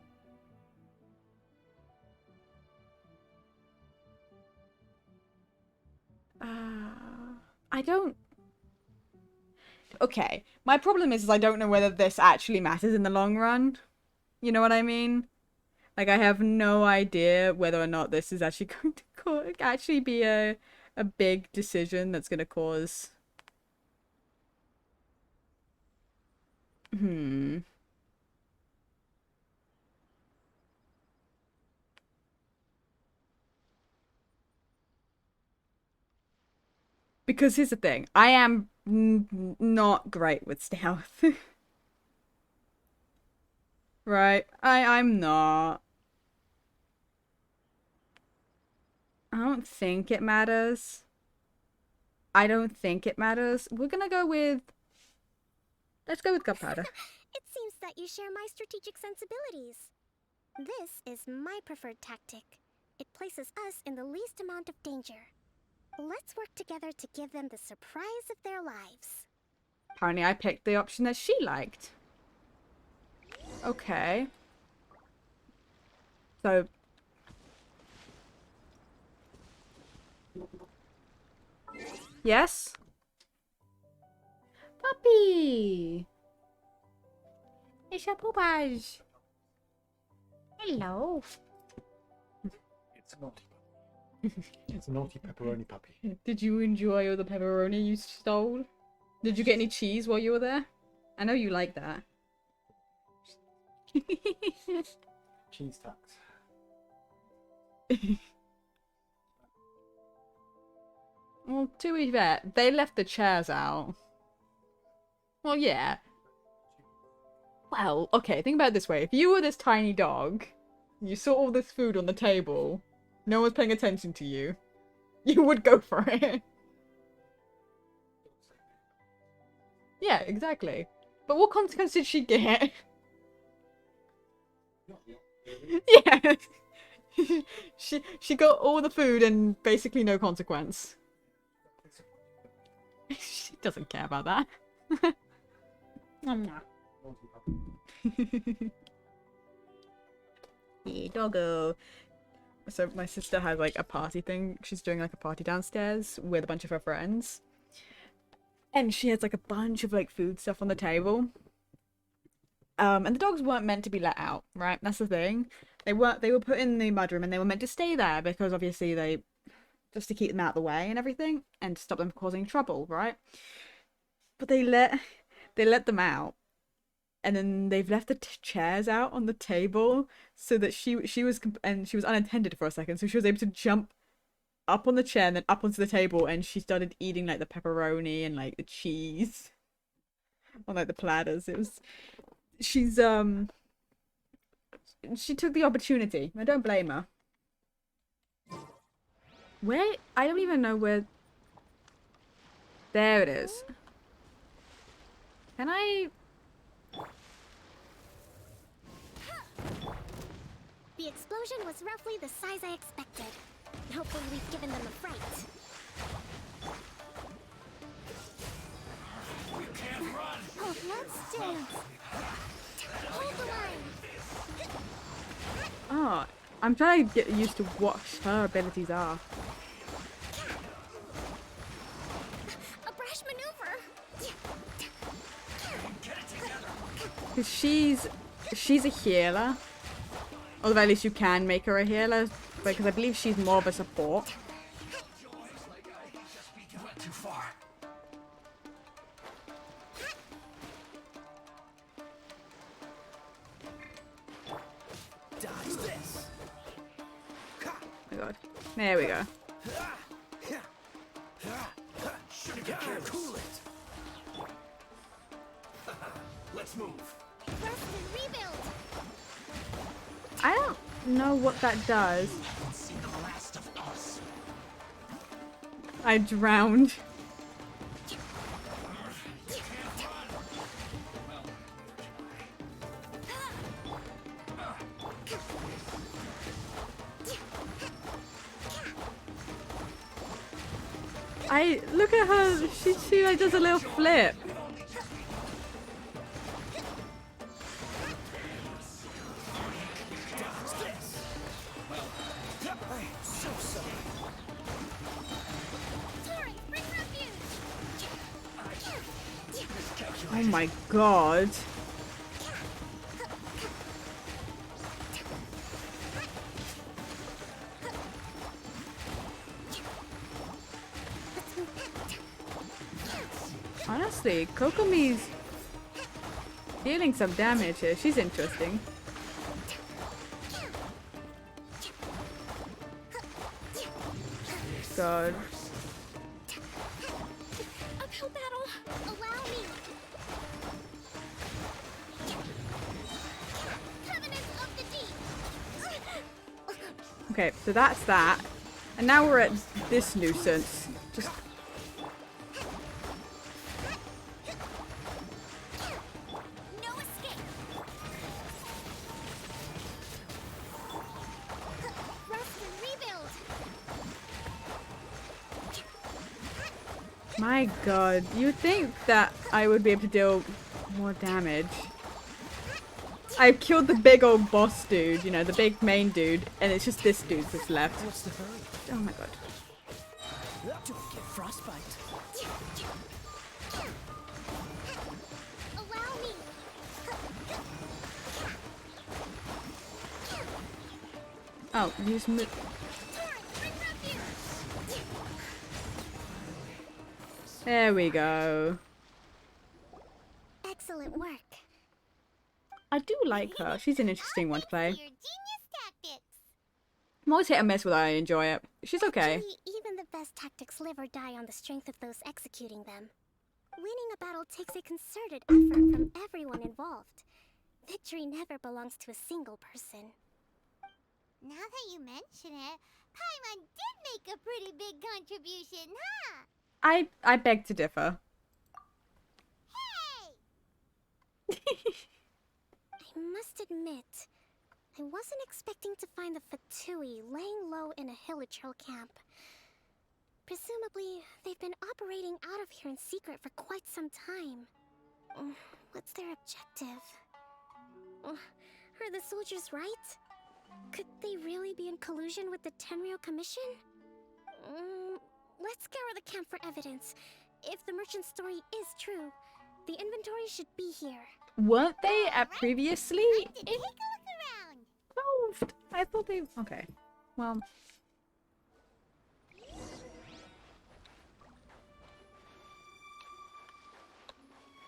I don't... Okay, my problem is I don't know whether this actually matters in the long run. You know what I mean? Like, I have no idea whether or not this is actually going to actually be a big decision that's going to cause... Because here's the thing, I am not great with stealth. Right? I'm not. I don't think it matters. I don't think it matters. We're gonna go with... Let's go with gunpowder. It seems that you share my strategic sensibilities. This is my preferred tactic. It places us in the least amount of danger. Let's work together to give them the surprise of their lives. Apparently I picked the option that she liked. Okay. So... Yes? Puppy! It's a poopage. Hello. It's a naughty puppy. It's a naughty pepperoni puppy. Did you enjoy all the pepperoni you stole? Did you get any cheese while you were there? I know you like that. Cheese tax. Well, to be fair, they left the chairs out. Well, yeah. Well, okay, think about it this way. If you were this tiny dog, you saw all this food on the table, no one's paying attention to you, you would go for it. Yeah, exactly. But what consequence did she get? Yeah. she got all the food and basically no consequence. She doesn't care about that. Hey, doggo. So my sister has like a party thing. She's doing like a party downstairs with a bunch of her friends. And she has like a bunch of like food stuff on the table. And the dogs weren't meant to be let out, right? That's the thing. They were put in the mudroom and they were meant to stay there because obviously they, just to keep them out of the way and everything and to stop them causing trouble, right? But they let them out. And then they've left the chairs out on the table so that she was unattended for a second, so she was able to jump up on the chair and then up onto the table, and she started eating like the pepperoni and like the cheese on like the platters. She took the opportunity. I don't blame her. Where? I don't even know where. There it is. Can I? The explosion was roughly the size I expected. Hopefully we've given them a fright. You can't run! Oh, let's dance! Hold the line! Oh, I'm trying to get used to what her abilities are. A brash maneuver! Because she's a healer. Although at least you can make her a healer, because I believe she's more of a support. Too far. Dodge this. Oh my god. There we go. Cool it. Let's move. Rest and rebuild! I don't know what that does. See the last of us. I drowned. Look at her. She like does a little flip. Oh my god. Honestly, Kokomi's dealing some damage here. She's interesting. God. Uphill battle! Allow me! Covenant of the Deep! Okay, so that's that. And now we're at this nuisance. Just My god, you'd think that I would be able to deal more damage. I've killed the big old boss dude, you know, the big main dude, and it's just this dude that's left. What's the hurry? Oh my god. Don't get frostbite. Allow me. Oh, use me. There we go. Excellent work. I do like her. She's an interesting one to play. Your genius tactics. I'm always hit and miss with her. I enjoy it. She's okay. Actually, even the best tactics live or die on the strength of those executing them. Winning a battle takes a concerted effort from everyone involved. Victory never belongs to a single person. Now that you mention it, Paimon did make a pretty big contribution, huh? I beg to differ. Hey! I must admit, I wasn't expecting to find the Fatui laying low in a Hilichurl camp. Presumably, they've been operating out of here in secret for quite some time. What's their objective? Are the soldiers right? Could they really be in collusion with the Tenryou Commission? Let's scour the camp for evidence. If the merchant's story is true, the inventory should be here. Weren't they previously Time to take a look around. involved? I thought they... Okay. Well...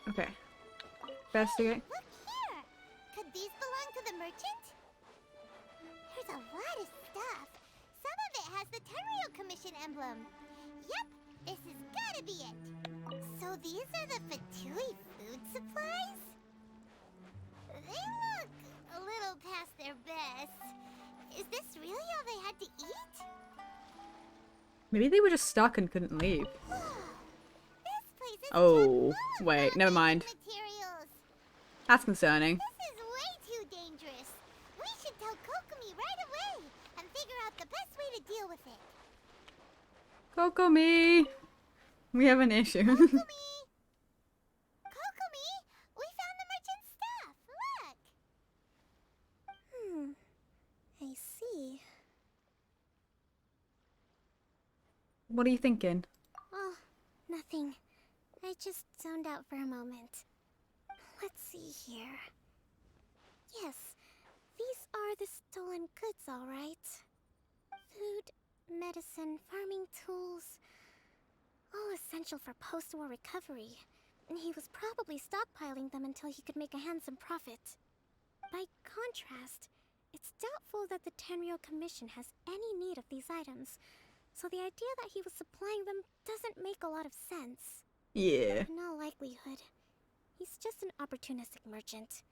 Okay. Investigate. Look here! Could these belong to the merchant? There's a lot of stuff. Some of it has the Tenryou Commission emblem. Yep, this has gotta be it. So these are the Fatui food supplies? They look a little past their best. Is this really all they had to eat? Maybe they were just stuck and couldn't leave. This place is Oh, chock-full of wait, never mind. materials. That's concerning. This is way too dangerous. We should tell Kokomi right away and figure out the best way to deal with it. Kokomi! We have an issue. Kokomi! Kokomi! We found the merchant's stuff. Look! I see. What are you thinking? Oh, nothing. I just zoned out for a moment. Let's see here. Yes, these are the stolen goods, all right. Food, medicine, farming tools. All essential for post-war recovery. And he was probably stockpiling them until he could make a handsome profit. By contrast, it's doubtful that the Tenryou Commission has any need of these items, so the idea that he was supplying them doesn't make a lot of sense. Yeah. In all likelihood, he's just an opportunistic merchant.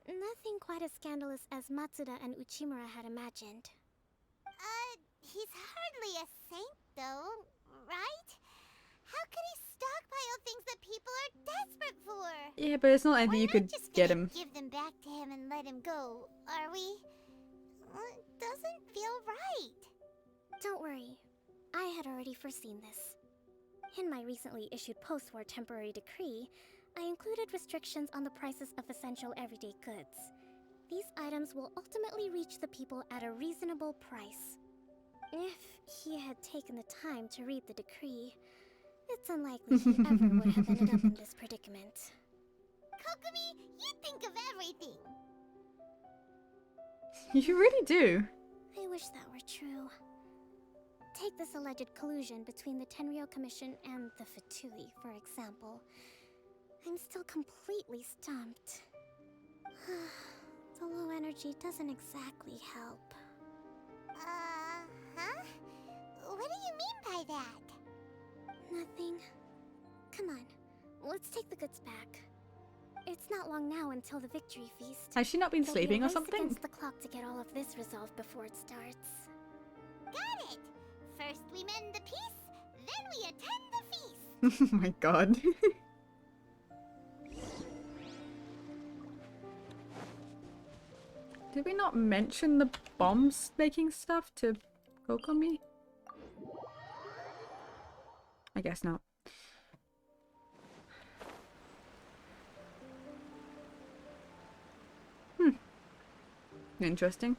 Nothing quite as scandalous as Matsuda and Uchimura had imagined. He's hardly a saint, though, right? How could he stockpile things that people are desperate for? Yeah, but it's not anything We're you could not just get gonna him. give them back to him and let him go, are we? It doesn't feel right. Don't worry, I had already foreseen this. In my recently issued post-war temporary decree, I included restrictions on the prices of essential everyday goods. These items will ultimately reach the people at a reasonable price. If he had taken the time to read the decree, it's unlikely he ever would have ended up in this predicament. Kokomi, you think of everything. You really do. I wish that were true. Take this alleged collusion between the Tenryou Commission and the Fatui, for example. I'm still completely stumped. The low energy doesn't exactly help. Huh? What do you mean by that? Nothing. Come on, let's take the goods back. It's not long now until the victory feast. Has she not been There'll be a sleeping or race something? against the clock to get all of this resolved before it starts. Got it! First we mend the peace, then we attend the feast. Oh my god. Did we not mention the bombs making stuff to Kokomi? I guess not. Interesting.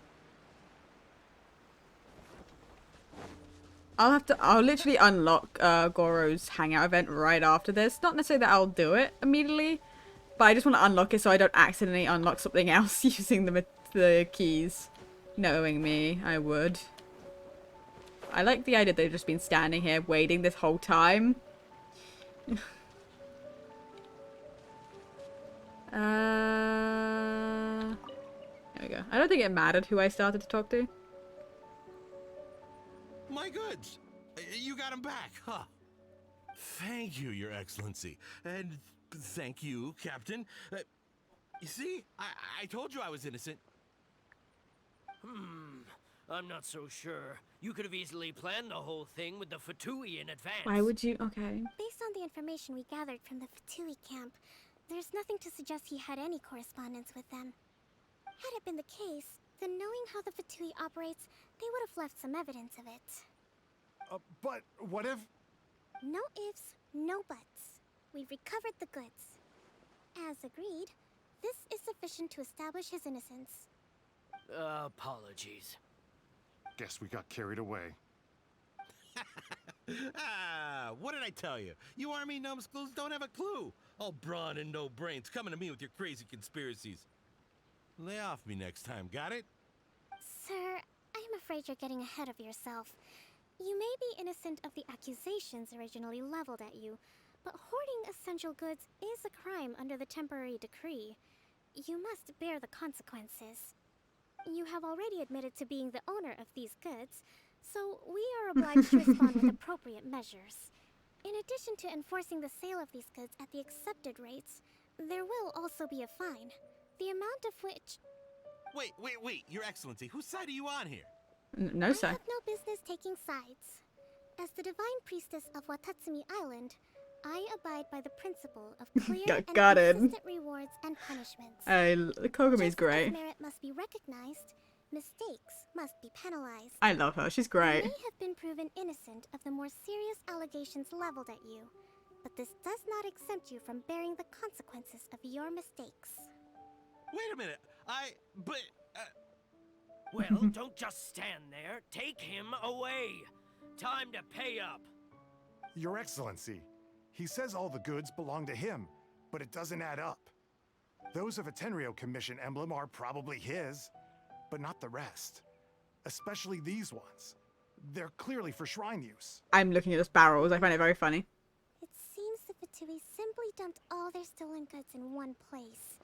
I'll literally unlock Goro's hangout event right after this. Not necessarily that I'll do it immediately, but I just want to unlock it so I don't accidentally unlock something else using the keys. Knowing me, I would. I like the idea that they've just been standing here waiting this whole time. There we go. I don't think it mattered who I started to talk to. My goods! You got him back, huh? Thank you, Your Excellency. And thank you, Captain. You see? I told you I was innocent. I'm not so sure. You could have easily planned the whole thing with the Fatui in advance. Why would you? Okay. Based on the information we gathered from the Fatui camp, there's nothing to suggest he had any correspondence with them. Had it been the case, then knowing how the Fatui operates, they would have left some evidence of it. But what if... No ifs, no buts. We've recovered the goods. As agreed, this is sufficient to establish his innocence. Apologies. Guess we got carried away. What did I tell you? You army numbskulls don't have a clue. All brawn and no brains coming to me with your crazy conspiracies. Lay off me next time, got it? Sir, I'm afraid you're getting ahead of yourself. You may be innocent of the accusations originally leveled at you, but hoarding essential goods is a crime under the temporary decree. You must bear the consequences. You have already admitted to being the owner of these goods, so we are obliged to respond with appropriate measures. In addition to enforcing the sale of these goods at the accepted rates, there will also be a fine, the amount of which... Wait, Your Excellency, whose side are you on here? No, sir. I have no business taking sides. As the divine priestess of Watatsumi Island, I abide by the principle of clear and consistent rewards and punishments. Kogumi's great. Just as merit must be recognized, mistakes must be penalized. I love her. She's great. You may have been proven innocent of the more serious allegations leveled at you, but this does not exempt you from bearing the consequences of your mistakes. Wait a minute. Well, don't just stand there. Take him away. Time to pay up. Your Excellency, he says all the goods belong to him, but it doesn't add up. Those of a Tenryo Commission emblem are probably his, but not the rest. Especially these ones. They're clearly for shrine use. I'm looking at those barrels. I find it very funny. It seems the Fatui simply dumped all their stolen goods in one place.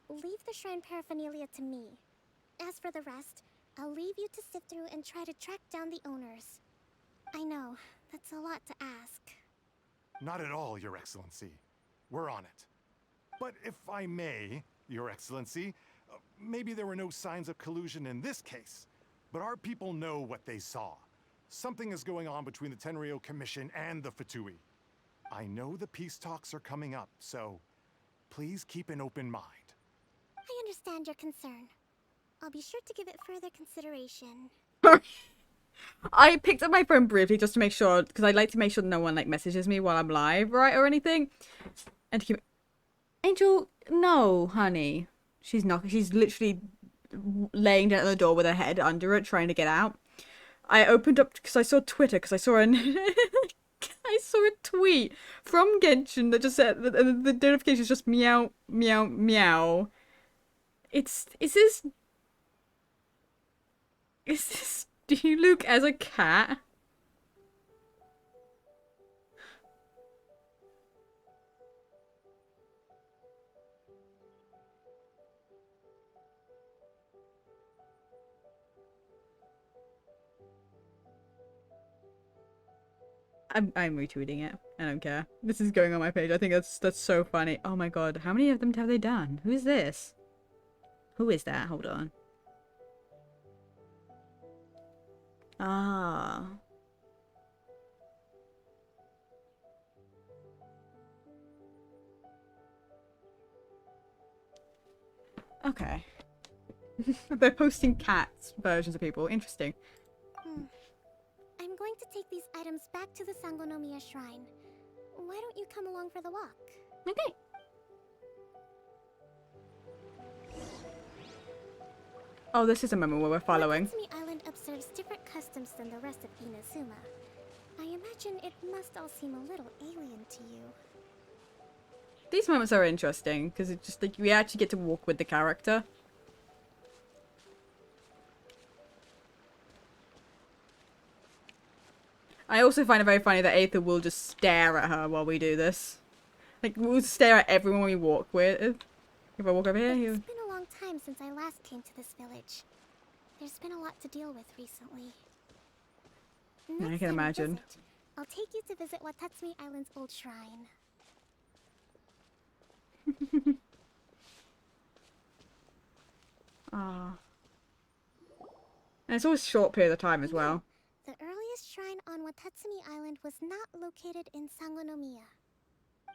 Leave the shrine paraphernalia to me. As for the rest, I'll leave you to sift through and try to track down the owners. I know, that's a lot to ask. Not at all, Your Excellency. We're on it. But if I may, Your Excellency, maybe there were no signs of collusion in this case, but our people know what they saw. Something is going on between the Tenryo Commission and the Fatui. I know the peace talks are coming up, so please keep an open mind. I understand your concern. I'll be sure to give it further consideration. I picked up my phone briefly just to make sure, because I like to make sure no one like messages me while I'm live, right, or anything. And to keep... Angel, no, honey. She's not. She's literally laying down at the door with her head under it, trying to get out. I opened up because I saw Twitter, because I saw I saw a tweet from Genshin that just said the notification is just meow, meow, meow. Is this... Do you look as a cat? I'm retweeting it. I don't care. This is going on my page. I think that's so funny. Oh my god, how many of them have they done? Who is this? Who is that? Hold on. Ah. Okay. They're posting cats versions of people. Interesting. I'm going to take these items back to the Sangonomiya Shrine. Why don't you come along for the walk? Okay. Oh, this is a moment where we're following. Watatsumi Island observes different customs than the rest of Inazuma. I imagine it must all seem a little alien to you. These moments are interesting because it's just like we actually get to walk with the character. I also find it very funny that Aether will just stare at her while we do this. Like, we'll stare at everyone we walk with. If I walk over here, It's been a long time since I last came to this village. There's been a lot to deal with recently. I Next can time we imagine. visit, I'll take you to visit Watatsumi Island's old shrine. Ah. And it's always a short period of time as well. The earliest shrine on Watatsumi Island was not located in Sangonomiya.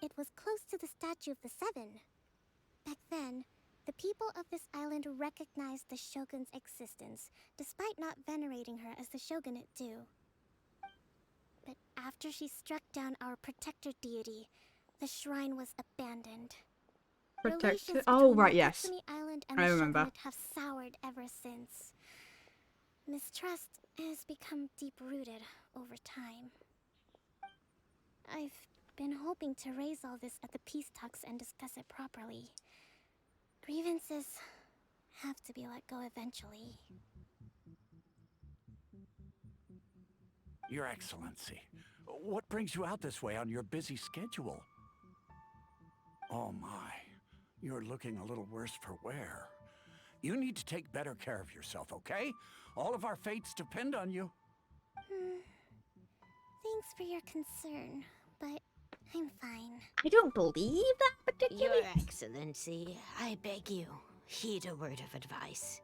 It was close to the Statue of the Seven. Back then, the people of this island recognized the shogun's existence, despite not venerating her as the shogunate do. But after she struck down our protector deity, the shrine was abandoned. Relations Oh, between right, yes. Watatsumi Island and I the remember. shogunate have soured ever since. Mistrust has become deep-rooted over time. I've been hoping to raise all this at the peace talks and discuss it properly. Grievances have to be let go eventually. Your Excellency, what brings you out this way on your busy schedule? Oh my, you're looking a little worse for wear. You need to take better care of yourself, okay? All of our fates depend on you. Thanks for your concern, but I'm fine. I don't believe that particularly. Your Excellency, I beg you, heed a word of advice.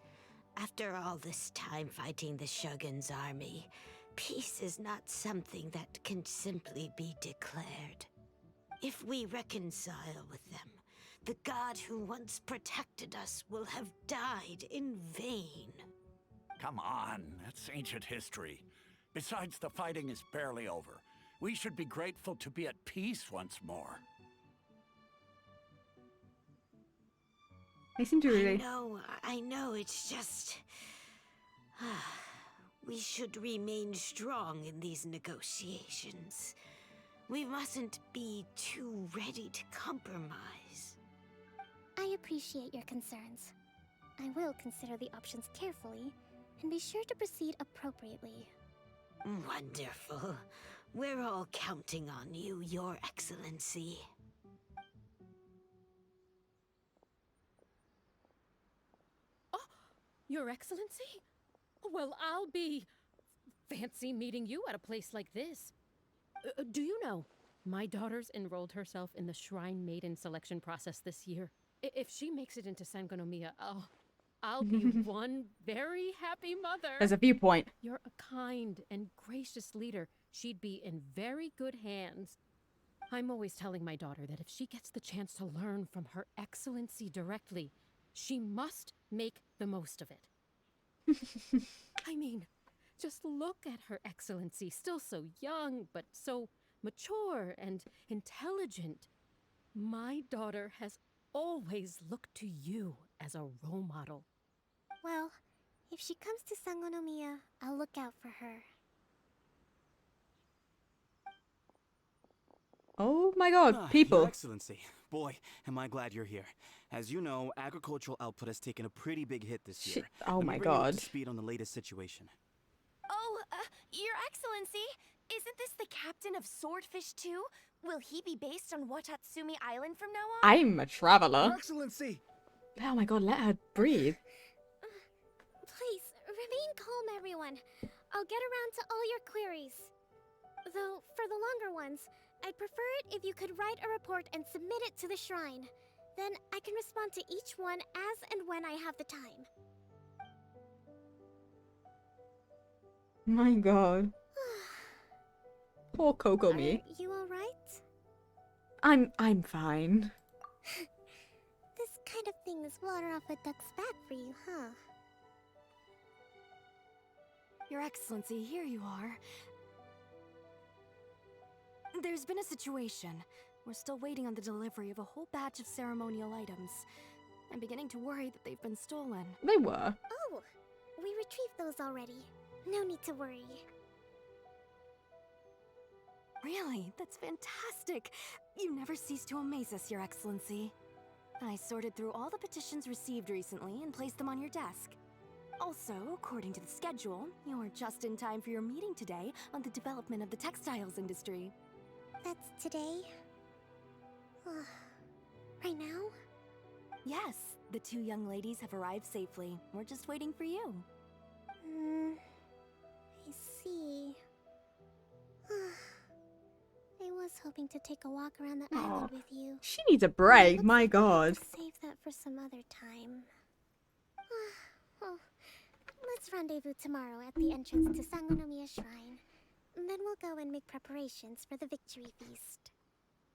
After all this time fighting the Shogun's army, peace is not something that can simply be declared. If we reconcile with them, the god who once protected us will have died in vain. Come on, that's ancient history. Besides, the fighting is barely over. We should be grateful to be at peace once more. They seem to really... I know, it's just... we should remain strong in these negotiations. We mustn't be too ready to compromise. I appreciate your concerns. I will consider the options carefully and be sure to proceed appropriately. Wonderful. We're all counting on you, Your Excellency. Your Excellency? Well, I'll be... fancy meeting you at a place like this. Do you know, my daughter's enrolled herself in the Shrine Maiden selection process this year. If she makes it into Sangonomiya, I'll be one very happy mother. There's a viewpoint. You're a kind and gracious leader. She'd be in very good hands. I'm always telling my daughter that if she gets the chance to learn from Her Excellency directly, she must make the most of it. I mean, just look at Her Excellency, still so young, but so mature and intelligent. My daughter has always looked to you as a role model. Well, if she comes to Sangonomiya, I'll look out for her. Oh my god, people. Your Excellency, boy, am I glad you're here. As you know, agricultural output has taken a pretty big hit this year. Oh my Let me bring you up god. to speed on the latest situation. Oh, Your Excellency, isn't this the captain of Swordfish too? Will he be based on Watatsumi Island from now on? I'm a traveler. Your Excellency! Oh my god, let her breathe. Please, remain calm, everyone. I'll get around to all your queries. Though, for the longer ones, I'd prefer it if you could write a report and submit it to the shrine. Then I can respond to each one as and when I have the time. My god. Poor Kokomi. Are you alright? I'm fine. This kind of thing is water off a duck's back for you, huh? Your Excellency, here you are. There's been a situation. We're still waiting on the delivery of a whole batch of ceremonial items. I'm beginning to worry that they've been stolen. They were. Oh, retrieved those already. No need to worry. Really? That's fantastic. You never cease to amaze us, Your Excellency. I sorted through all the petitions received recently and placed them on your desk. Also, according to the schedule, you're just in time for your meeting today on the development of the textiles industry. That's today? Right now? Yes, the two young ladies have arrived safely. We're just waiting for you. I see. I was hoping to take a walk around the island with you. She needs a break, Looks my like god. I'll have to save that for some other time. Oh, let's rendezvous tomorrow at the entrance to Sangonomiya Shrine. Then we'll go and make preparations for the victory feast.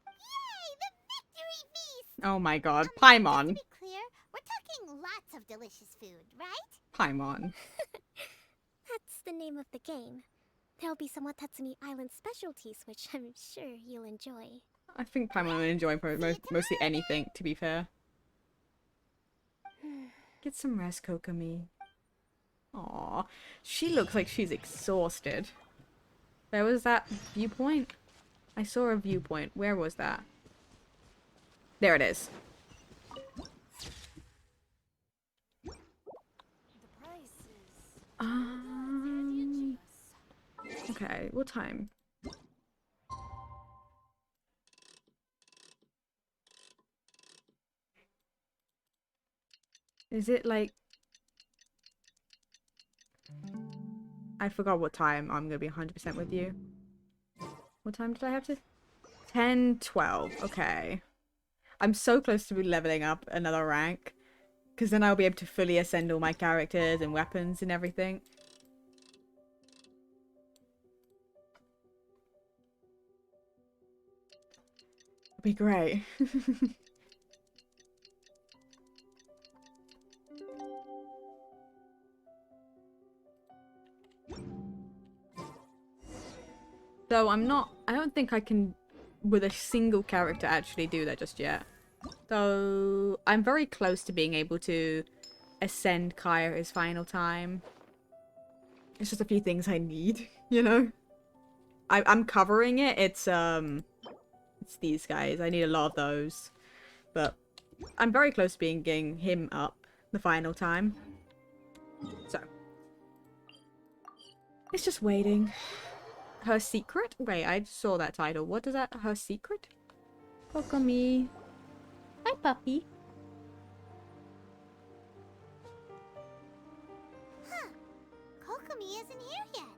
Yay! The victory feast! Oh my god, Just Paimon. to be clear, we're talking lots of delicious food, right? Paimon. That's the name of the game. There'll be some Watatsumi Island specialties, which I'm sure you'll enjoy. I think Paimon will enjoy mostly anything, to be fair. Get some rest, Kokomi. Aw, she looks like she's exhausted. Where was that viewpoint? I saw a viewpoint. Where was that? There it is. Okay, what time? Is it like... I forgot what time I'm gonna be 100% with you. What time did I have to... 10:12. Okay. I'm so close to leveling up another rank. Because then I'll be able to fully ascend all my characters and weapons and everything. It'll be great. Though I don't think I can, with a single character, actually do that just yet. Though I'm very close to being able to ascend Kai at his final time. It's just a few things I need, you know? I'm covering it. It's these guys. I need a lot of those. But I'm very close to getting him up the final time. So. It's just waiting. Her secret? Wait, I saw that title. What is that? Her secret? Kokomi. Hi, puppy. Huh. Kokomi isn't here yet.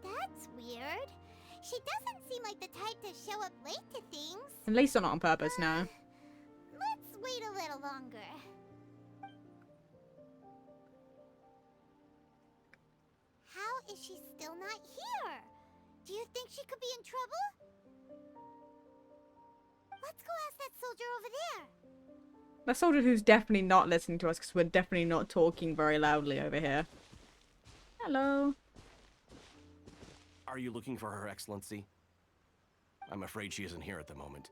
That's weird. She doesn't seem like the type to show up late to things. At least not on purpose, no. Let's wait a little longer. How is she still not here? Do you think she could be in trouble? Let's go ask that soldier over there. The soldier who's definitely not listening to us because we're definitely not talking very loudly over here. Hello. Are you looking for Her Excellency? I'm afraid she isn't here at the moment.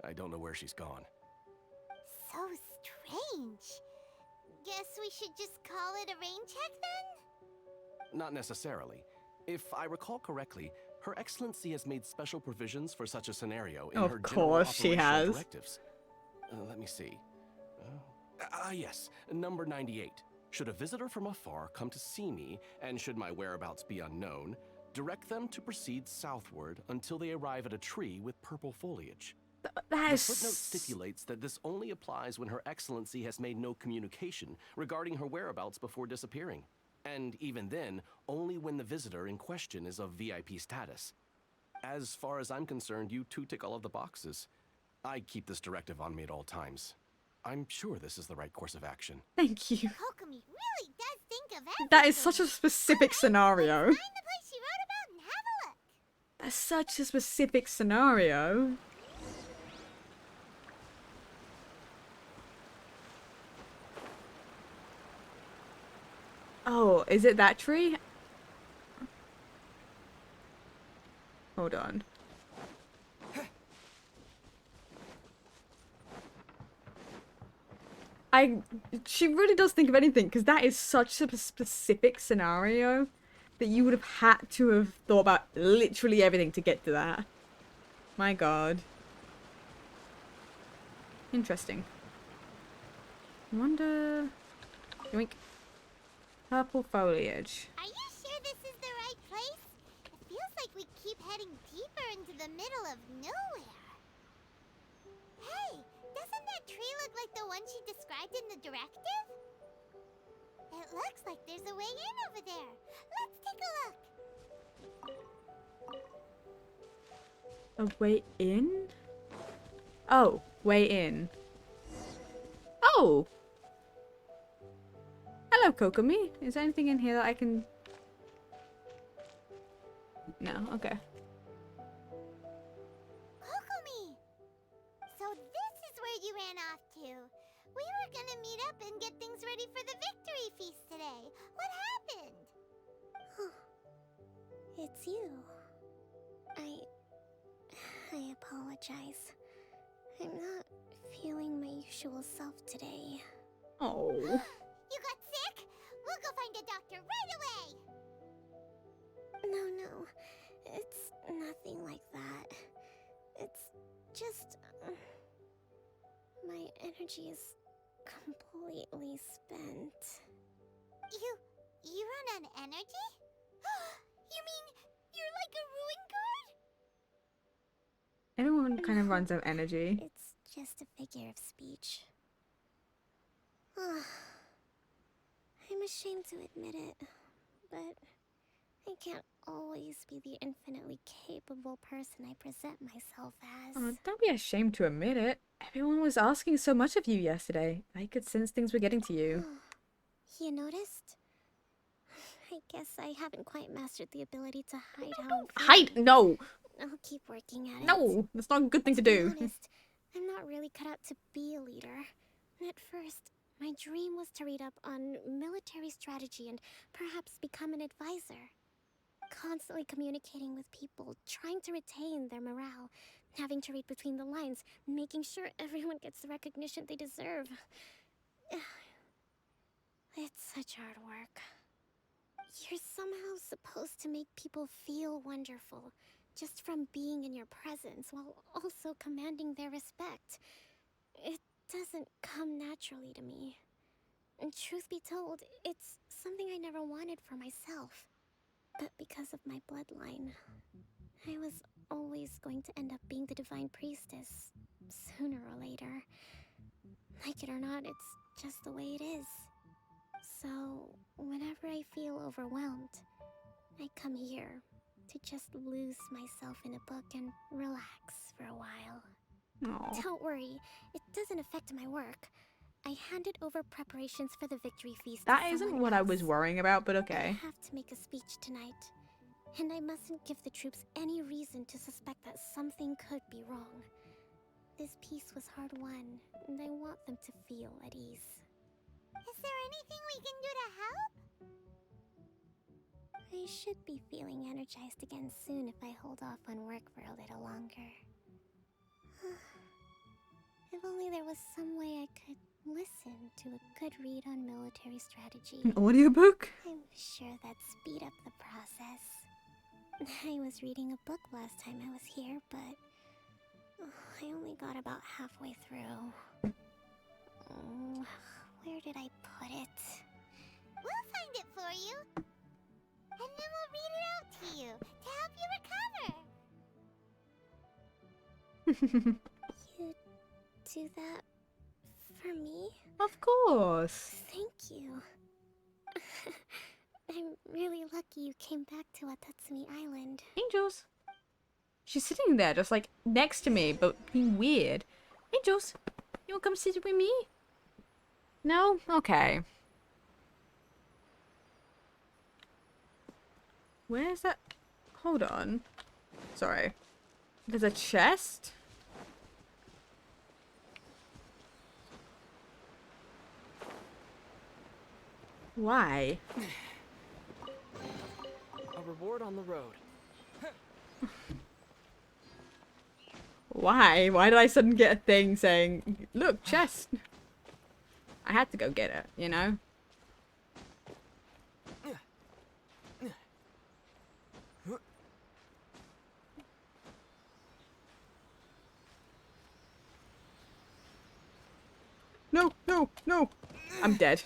I don't know where she's gone. So strange. Guess we should just call it a rain check then? Not necessarily. If I recall correctly, Her Excellency has made special provisions for such a scenario in her general operational directives. Let me see. Yes, number 98. Should a visitor from afar come to see me, and should my whereabouts be unknown, direct them to proceed southward until they arrive at a tree with purple foliage. The footnote stipulates that this only applies when Her Excellency has made no communication regarding her whereabouts before disappearing. And even then, only when the visitor in question is of VIP status. As far as I'm concerned, you two tick all of the boxes. I keep this directive on me at all times. I'm sure this is the right course of action. Thank you. Kokomi really does think of everything. That is such a specific scenario. Find the place she wrote about and have a look. That's such a specific scenario. Oh, is it that tree? Hold on. she really does think of anything, because that is such a specific scenario that you would have had to have thought about literally everything to get to that. My god. Interesting. I wonder... Yoink. Purple foliage. Are you sure this is the right place? It feels like we keep heading deeper into the middle of nowhere. Hey, doesn't that tree look like the one she described in the directive? It looks like there's a way in over there. Let's take a look. A way in? Oh, way in. Oh! Hello, Kokomi. Is there anything in here that I can... No, okay. Kokomi! So this is where you ran off to. We were gonna meet up and get things ready for the victory feast today. What happened? It's you. I apologize. I'm not feeling my usual self today. Oh. You got sick? We'll go find a doctor right away! No. It's nothing like that. It's just... my energy is completely spent. You run on energy? You mean you're like a ruin guard? Everyone kind of runs out of energy. It's just a figure of speech. I'm ashamed to admit it, but I can't always be the infinitely capable person I present myself as. Oh, don't be ashamed to admit it. Everyone was asking so much of you yesterday. I could sense things were getting to you. You noticed? I guess I haven't quite mastered the ability to hide how I'm Hide! feeling. No! I'll keep working at it. No! That's not a good thing to be do. honest, I'm not really cut out to be a leader. At first, my dream was to read up on military strategy and perhaps become an advisor. Constantly communicating with people, trying to retain their morale, having to read between the lines, making sure everyone gets the recognition they deserve. It's such hard work. You're somehow supposed to make people feel wonderful, just from being in your presence, while also commanding their respect. It doesn't come naturally to me. And truth be told, it's something I never wanted for myself. But because of my bloodline, I was always going to end up being the Divine Priestess, sooner or later. Like it or not, it's just the way it is. So, whenever I feel overwhelmed, I come here to just lose myself in a book and relax for a while. Aww. Don't worry, it doesn't affect my work. I handed over preparations for the victory feast. That isn't what I was worrying about, but okay. I have to make a speech tonight, and I mustn't give the troops any reason to suspect that something could be wrong. This peace was hard won, and I want them to feel at ease. Is there anything we can do to help? I should be feeling energized again soon if I hold off on work for a little longer. If only there was some way I could listen to a good read on military strategy. An audiobook? I'm sure that'd speed up the process. I was reading a book last time I was here, but I only got about halfway through. Where did I put it? We'll find it for you. And then we'll read it out to you to help you recover. You do that for me? Of course. Thank you. I'm really lucky you came back to Watatsumi Island. Angels. She's sitting there just like next to me, but being weird. Angels, you wanna come sit with me? No? Okay. Where's that? Hold on. Sorry. There's a chest? Why? A reward on the road. Why? Why did I suddenly get a thing saying, look, chest? I had to go get it, you know? No, no, no! I'm dead.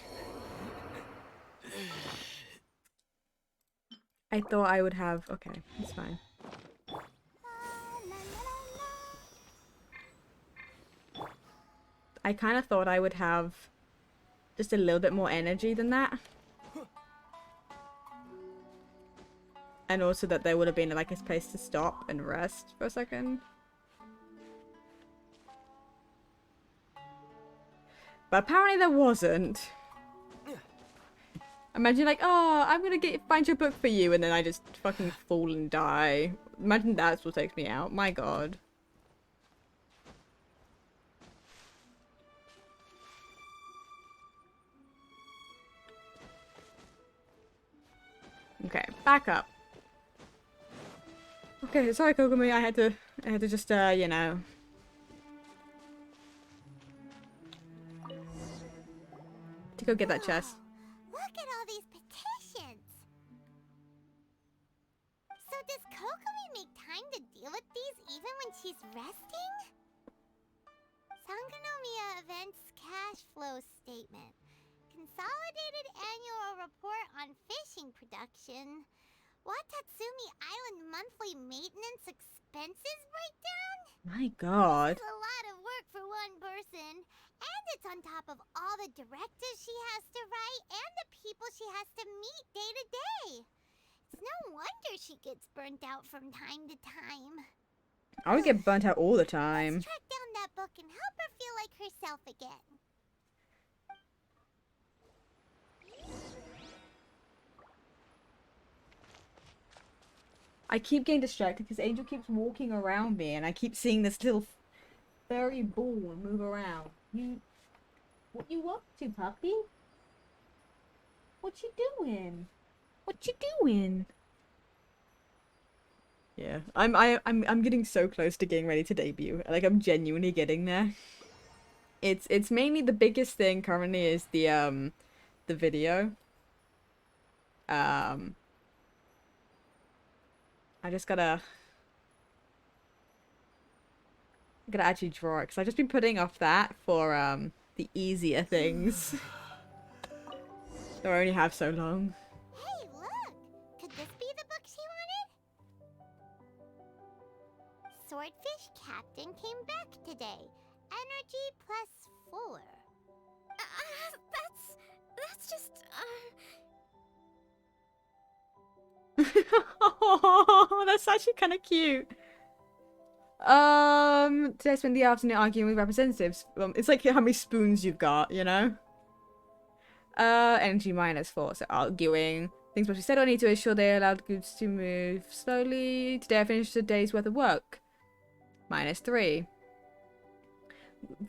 I thought I would have... Okay, it's fine. I kind of thought I would have just a little bit more energy than that. And also that there would have been like a place to stop and rest for a second. But apparently there wasn't. Imagine like, oh, I'm gonna find your book for you, and then I just fucking fall and die. Imagine that's what takes me out. My god. Okay, back up. Okay, sorry Kogami, I had to just you know. To go get that chest. Look at all these petitions. So does Kokomi make time to deal with these even when she's resting? Sangonomiya Events Cash Flow Statement. Consolidated Annual Report on Fishing Production. Watatsumi Island Monthly Maintenance Expenses Breakdown? My god. This is a lot of work for one person. And it's on top of all the directives she has to write and the people she has to meet day to day. It's no wonder she gets burnt out from time to time. I would get burnt out all the time. Let's track down that book and help her feel like herself again. I keep getting distracted because Angel keeps walking around me and I keep seeing this little furry ball move around. What you up to, puppy? What you doing? What you doing? Yeah, I'm getting so close to getting ready to debut. Like I'm genuinely getting there. It's mainly the biggest thing currently is the video. I just gotta actually draw it because I've just been putting off that for the easier things. So I only have so long. Hey, look! Could this be the book she wanted? Swordfish Captain came back today. Energy +4. That's just, Oh, that's actually kind of cute. Today I spent the afternoon arguing with representatives. It's like how many spoons you've got, you know? Energy -4, so arguing. Things must be said. I need to ensure they allowed goods to move slowly. Today I finished a day's worth of work. -3.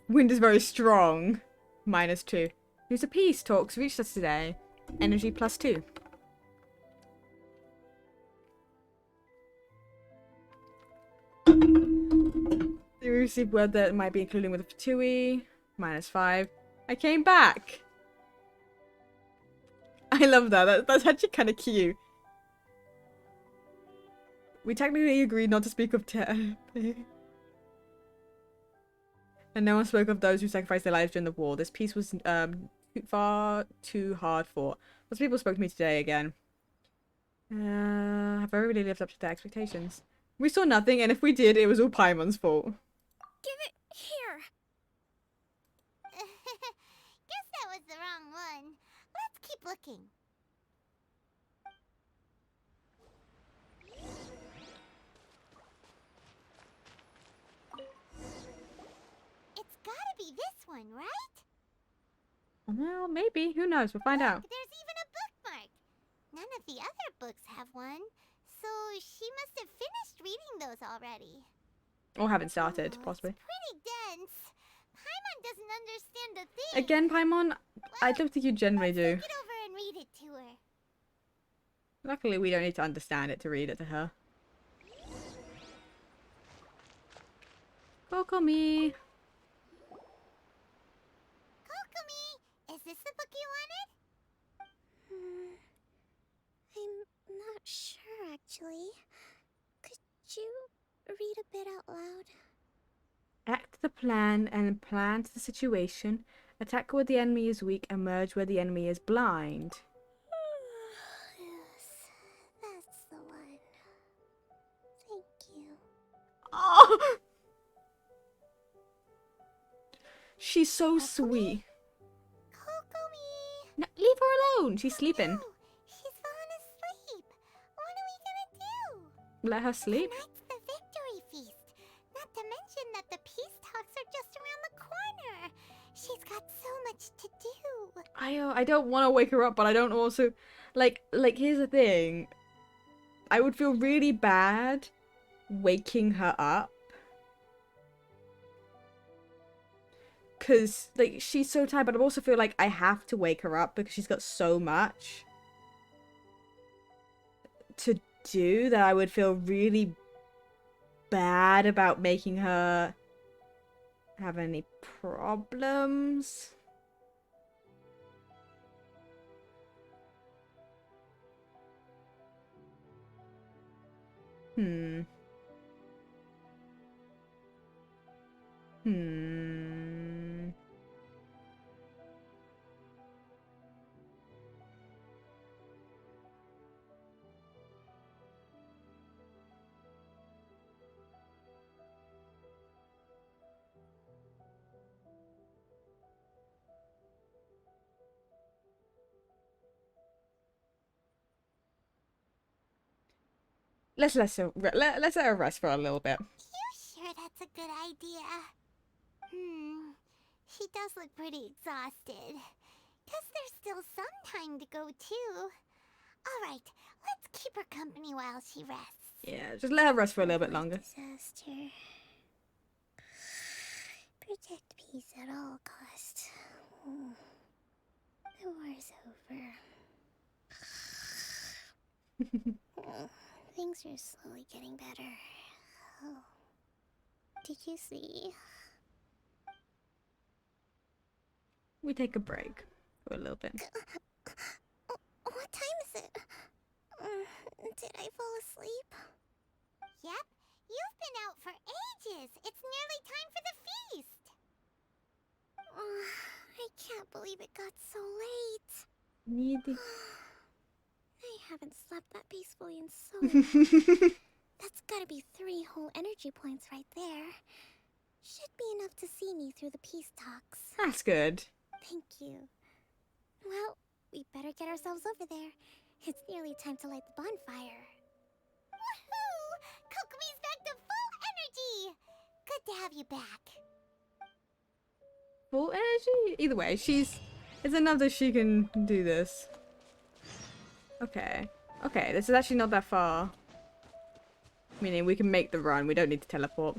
Wind is very strong. -2. News of peace talks reached us today. Energy +2. We received word that it might be including with a Fatui. -5. I came back. I love that. That's actually kind of cute. We technically agreed not to speak of therapy. And no one spoke of those who sacrificed their lives during the war. This peace was far too hard fought. Lots of people spoke to me today again. Have I really lived up to their expectations? We saw nothing, and if we did, it was all Paimon's fault. Give it here. Guess that was the wrong one. Let's keep looking. It's gotta be this one, right? Well, maybe. Who knows? We'll find out. There's even a bookmark. None of the other books have one. So she must have finished reading those already. Or haven't started, possibly. It's pretty dense. Paimon doesn't understand a thing. Again, Paimon, I don't think you generally do. Take it over and read it to her. Luckily, we don't need to understand it to read it to her. Kokomi! Kokomi, Sure, actually. Could you read a bit out loud? Act the plan and plan to the situation. Attack where the enemy is weak and merge where the enemy is blind. Yes, that's the one. Thank you. Oh! She's so sweet. Kokomi! No, leave her alone. She's sleeping. No, she's fallen asleep. What are we gonna do? Let her sleep. Tonight's the victory feast. Not to mention that the peace talks are just around the corner. She's got so much to do. I don't want to wake her up, but I don't also like here's the thing. I would feel really bad waking her up. Cause like she's so tired, but I also feel like I have to wake her up because she's got so much to do that I would feel really bad about making her have any problems. Hmm. Let's let her rest for a little bit. You sure that's a good idea? She does look pretty exhausted. Guess there's still some time to go too. Alright, let's keep her company while she rests. Yeah, just let her rest for a little bit longer. Disaster. Protect peace at all costs. The war's over. Things are slowly getting better. Oh. Did you see? We take a break for a little bit. What time is it? Did I fall asleep? Yep, you've been out for ages. It's nearly time for the feast. I can't believe it got so late. Neither. I haven't slept that peacefully in so long. That's gotta be 3 whole energy points right there. Should be enough to see me through the peace talks. That's good. Thank you. Well, we better get ourselves over there. It's nearly time to light the bonfire. Woohoo! Kokomi's back to full energy! Good to have you back. Full energy? Either way, it's enough that she can do this. Okay. Okay, this is actually not that far. Meaning we can make the run, we don't need to teleport.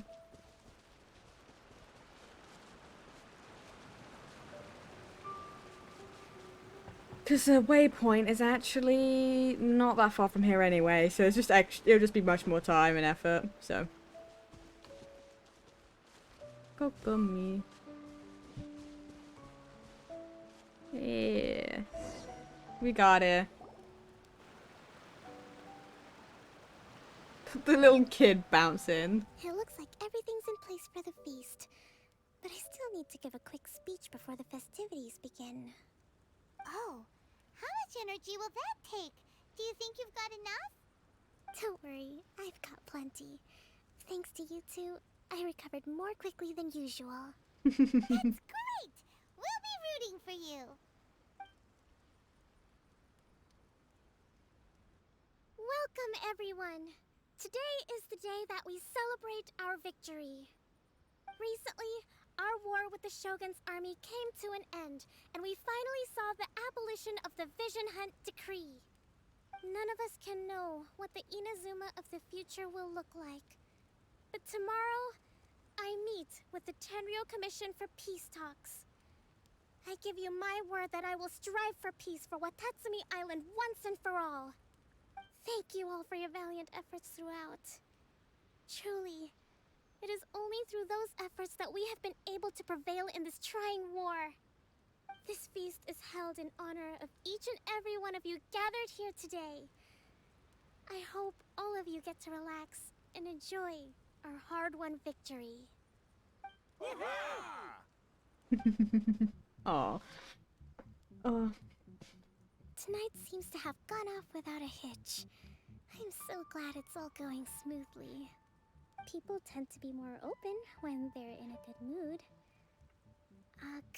Because the waypoint is actually not that far from here anyway, so it's just it'll just be much more time and effort, so. Kokomi. Yeah. We got it. The little kid bouncing. It looks like everything's in place for the feast. But I still need to give a quick speech before the festivities begin. Oh, how much energy will that take? Do you think you've got enough? Don't worry, I've got plenty. Thanks to you two, I recovered more quickly than usual. That's great! We'll be rooting for you. Welcome, everyone. Today is the day that we celebrate our victory. Recently, our war with the Shogun's army came to an end, and we finally saw the abolition of the Vision Hunt Decree. None of us can know what the Inazuma of the future will look like. But tomorrow, I meet with the Tenryo Commission for Peace Talks. I give you my word that I will strive for peace for Watatsumi Island once and for all. Thank you all for your valiant efforts throughout. Truly, it is only through those efforts that we have been able to prevail in this trying war. This feast is held in honor of each and every one of you gathered here today. I hope all of you get to relax and enjoy our hard-won victory. Oh. Oh. Tonight seems to have gone off without a hitch. I'm so glad it's all going smoothly. People tend to be more open when they're in a good mood.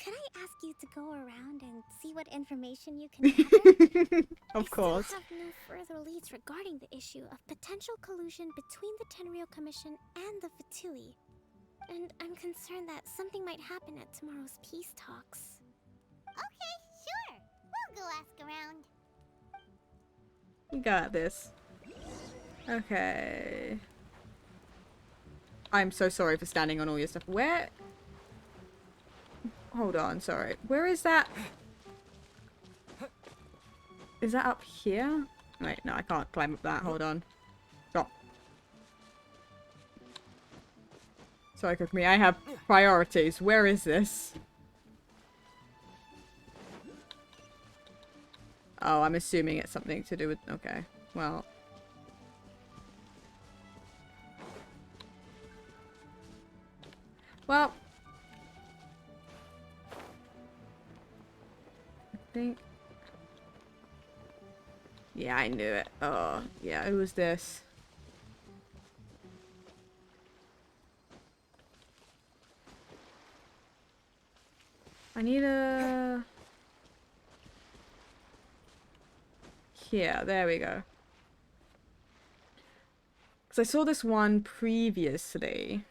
Could I ask you to go around and see what information you can gather? Of course. I still have no further leads regarding the issue of potential collusion between the Tenryou Commission and the Fatui. And I'm concerned that something might happen at tomorrow's peace talks. Okay, sure. We'll go ask around. You got this. Okay. I'm so sorry for standing on all your stuff. Where? Hold on, sorry. Where is that? Is that up here? Wait, no, I can't climb up that. Hold on. Stop. Sorry, Cook Me. I have priorities. Where is this? Oh, I'm assuming it's something to do with... Okay, well... Well... I think... Yeah, I knew it. Oh, yeah, it was this. I need a... Here, there we go. Because I saw this one previously.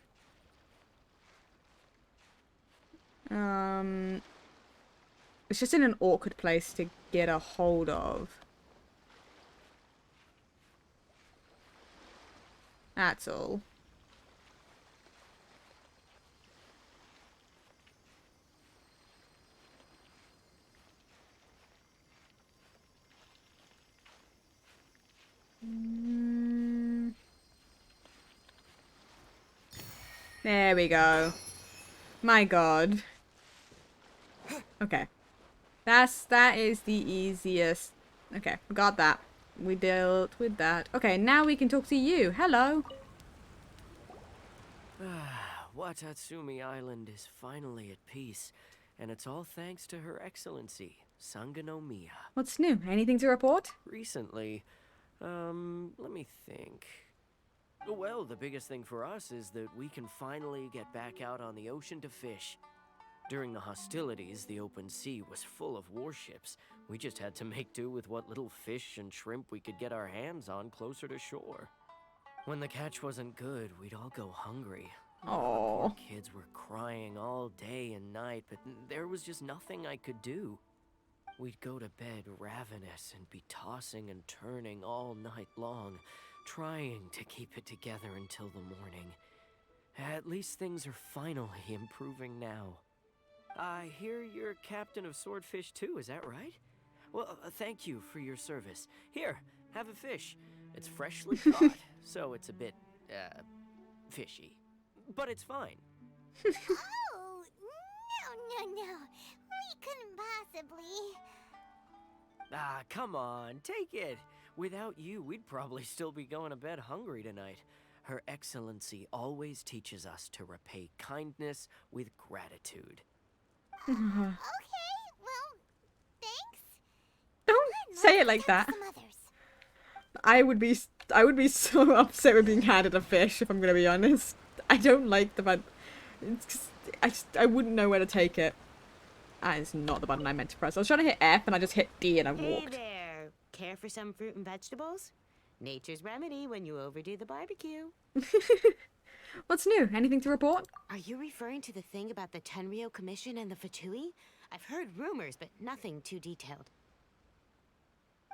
It's just in an awkward place to get a hold of. That's all. There we go. My god. Okay. That is the easiest. Okay, got that. We dealt with that. Okay, now we can talk to you. Hello. Watatsumi Island is finally at peace, and it's all thanks to Her Excellency, Sangonomiya. What's new? Anything to report? Recently, let me think. Well, the biggest thing for us is that we can finally get back out on the ocean to fish. During the hostilities, the open sea was full of warships. We just had to make do with what little fish and shrimp we could get our hands on closer to shore. When the catch wasn't good, we'd all go hungry. Oh. Poor kids were crying all day and night, but there was just nothing I could do. We'd go to bed ravenous and be tossing and turning all night long, trying to keep it together until the morning. At least things are finally improving now. I hear you're captain of Swordfish too, is that right? Well, thank you for your service. Here, have a fish. It's freshly caught, so it's a bit, fishy. But it's fine. Oh, no. We couldn't possibly. Ah, come on, take it. Without you, we'd probably still be going to bed hungry tonight. Her Excellency always teaches us to repay kindness with gratitude. Okay, well, thanks. Don't say it like that. I would be so upset with being handed a fish, if I'm gonna be honest. I don't like the button. I wouldn't know where to take it. That is not the button I meant to press. I was trying to hit F and I just hit D and I walked. Hey there! Care for some fruit and vegetables? Nature's remedy when you overdo the barbecue. What's new? Anything to report? Are you referring to the thing about the Tenryou Commission and the Fatui? I've heard rumors, but nothing too detailed.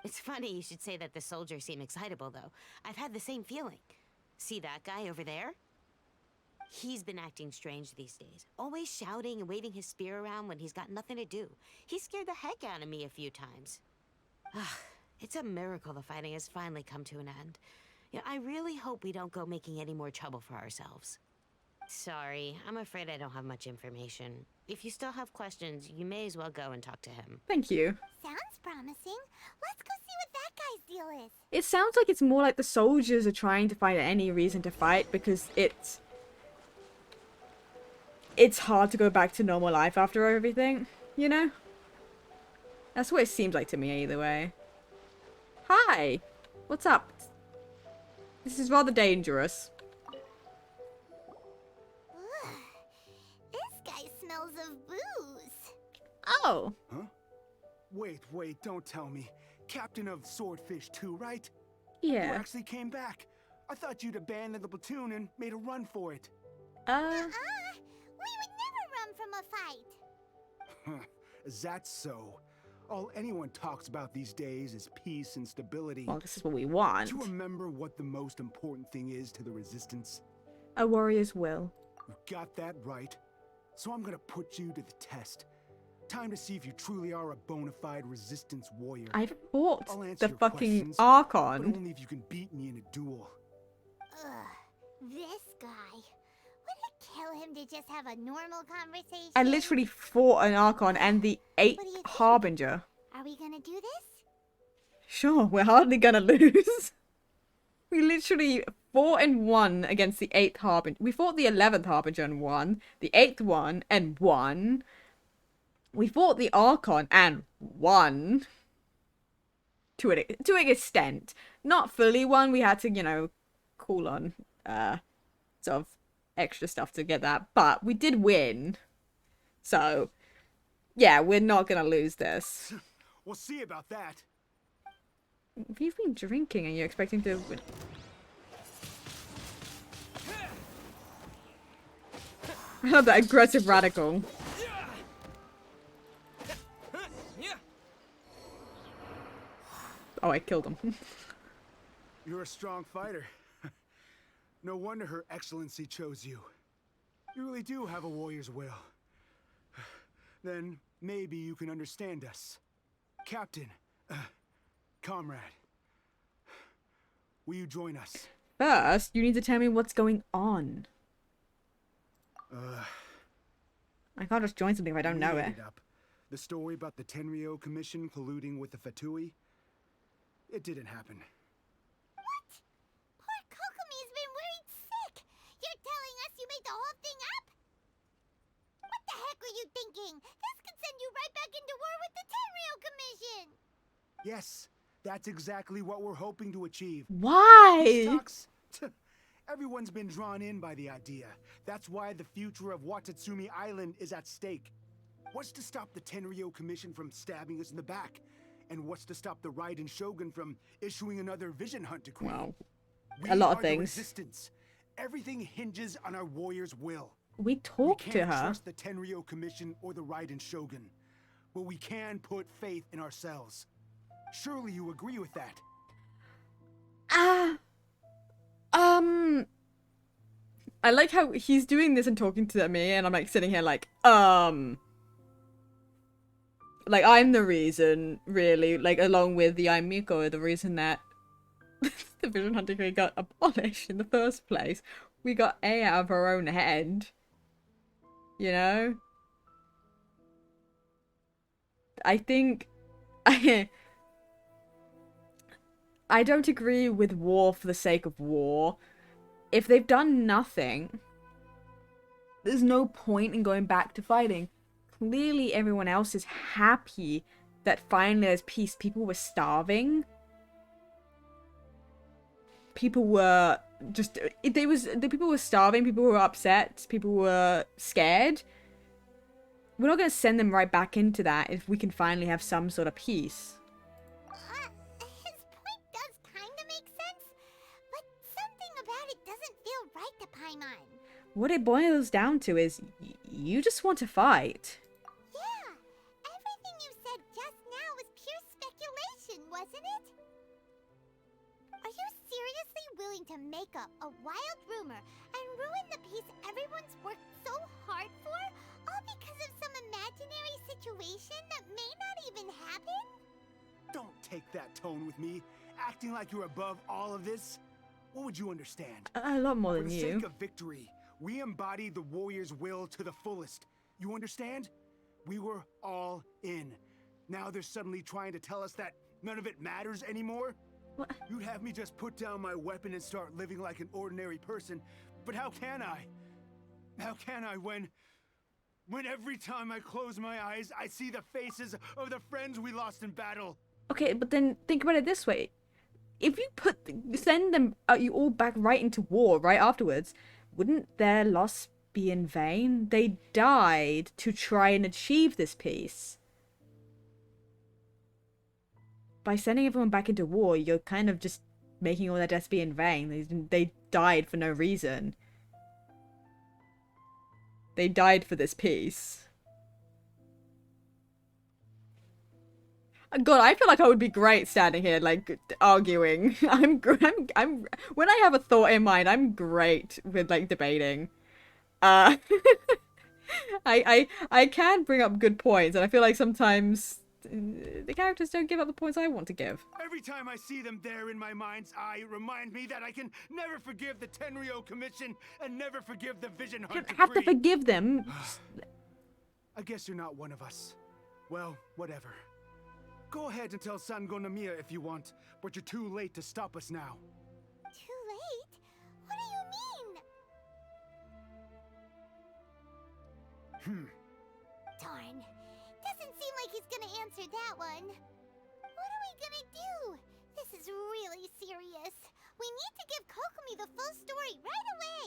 It's funny you should say that the soldiers seem excitable, though. I've had the same feeling. See that guy over there? He's been acting strange these days. Always shouting and waving his spear around when he's got nothing to do. He scared the heck out of me a few times. It's a miracle the fighting has finally come to an end. Yeah, I really hope we don't go making any more trouble for ourselves. Sorry, I'm afraid I don't have much information. If you still have questions, you may as well go and talk to him. Thank you. Sounds promising. Let's go see what that guy's deal is. It sounds like it's more like the soldiers are trying to find any reason to fight because it's hard to go back to normal life after everything, you know? That's what it seems like to me either way. Hi! What's up? This is rather dangerous. Ugh. This guy smells of booze. Oh! Huh? Wait, don't tell me. Captain of Swordfish 2, right? Yeah. You actually came back. I thought you'd abandoned the platoon and made a run for it. We would never run from a fight. Is that so? All anyone talks about these days is peace and stability. Well, this is what we want. Do you remember what the most important thing is to the Resistance? A warrior's will. You got that right. So I'm gonna put you to the test. Time to see if you truly are a bona fide Resistance warrior. I fought I'll answer the your fucking questions, Archon. but only if you can beat me in a duel. Ugh, this guy. Would it kill him to just have a normal conversation? I literally fought an Archon and the 8th What do you think? Harbinger. Are we gonna do this? Sure, we're hardly gonna lose. We literally fought and won against the 8th Harbinger. We fought the 11th Harbinger and won. The 8th one and won. We fought the Archon and won. To an extent. Not fully won. We had to, you know, call on sort of extra stuff to get that. But we did win. So, yeah, we're not gonna lose this. We'll see about that. If you've been drinking and you're expecting to win. I love that aggressive radical. Oh, I killed him. You're a strong fighter. No wonder Her Excellency chose you. You really do have a warrior's will. Then maybe you can understand us. Captain, comrade, will you join us? First, you need to tell me what's going on. I can't just join something if I don't know it. Up. The story about the Tenryo Commission colluding with the Fatui? It didn't happen. What? Poor Kokomi's been worried sick. You're telling us you made the whole thing up? What the heck were you thinking? This could send you right back into war with the Tenryo Commission. Yes, that's exactly what we're hoping to achieve. Why? Sucks. Everyone's been drawn in by the idea. That's why the future of Watatsumi Island is at stake. What's to stop the Tenryo Commission from stabbing us in the back? And what's to stop the Raiden Shogun from issuing another Vision Hunt decree? Wow. We A lot of are the things. Resistance. Everything hinges on our warrior's will. We talked We to can't her. trust the Tenryo Commission or the Raiden Shogun, but we can put faith in ourselves. Surely you agree with that? I like how he's doing this and talking to me, and I'm like sitting here like, like I'm the reason, really, like along with the Aimiko, the reason that the Vision Hunter Decree got abolished in the first place. We got A out of our own head, you know. I think I don't agree with war for the sake of war. If they've done nothing, there's no point in going back to fighting. Clearly everyone else is happy that finally there's peace. People were starving. People were just... the people were starving, people were upset, people were scared. We're not going to send them right back into that if we can finally have some sort of peace. His point does kind of make sense, but something about it doesn't feel right to Paimon. What it boils down to is you just want to fight. Yeah, everything you said just now was pure speculation, wasn't it? Are you seriously willing to make up a wild rumor and ruin the peace everyone's worked so hard for, all because of some imaginary situation that may not even happen? Don't take that tone with me, acting like you're above all of this. What would you understand? A lot more For than the you. sake of victory, We embodied the warrior's will to the fullest. You understand? We were all in. Now they're suddenly trying to tell us that none of it matters anymore? What? You'd have me just put down my weapon and start living like an ordinary person, but how can I? How can I when every time I close my eyes, I see the faces of the friends we lost in battle? Okay, but then think about it this way. If you send them you all back right into war right afterwards, wouldn't their loss be in vain? They died to try and achieve this peace. By sending everyone back into war, you're kind of just making all their deaths be in vain. They died for no reason. They died for this peace. God, I feel like I would be great standing here, like, arguing. I'm when I have a thought in mind, I'm great with, like, debating. I can bring up good points, and I feel like sometimes the characters don't give up the points I want to give. Every time I see them there in my mind's eye, it reminds me that I can never forgive the Tenryo Commission and never forgive the Vision Hunt You don't have to Decree. forgive them. I guess you're not one of us. Well, whatever. Go ahead and tell Sango Nomiya if you want, but you're too late to stop us now. Too late? What do you mean? Darn. Doesn't seem like he's gonna answer that one. What are we gonna do? This is really serious. We need to give Kokomi the full story right away.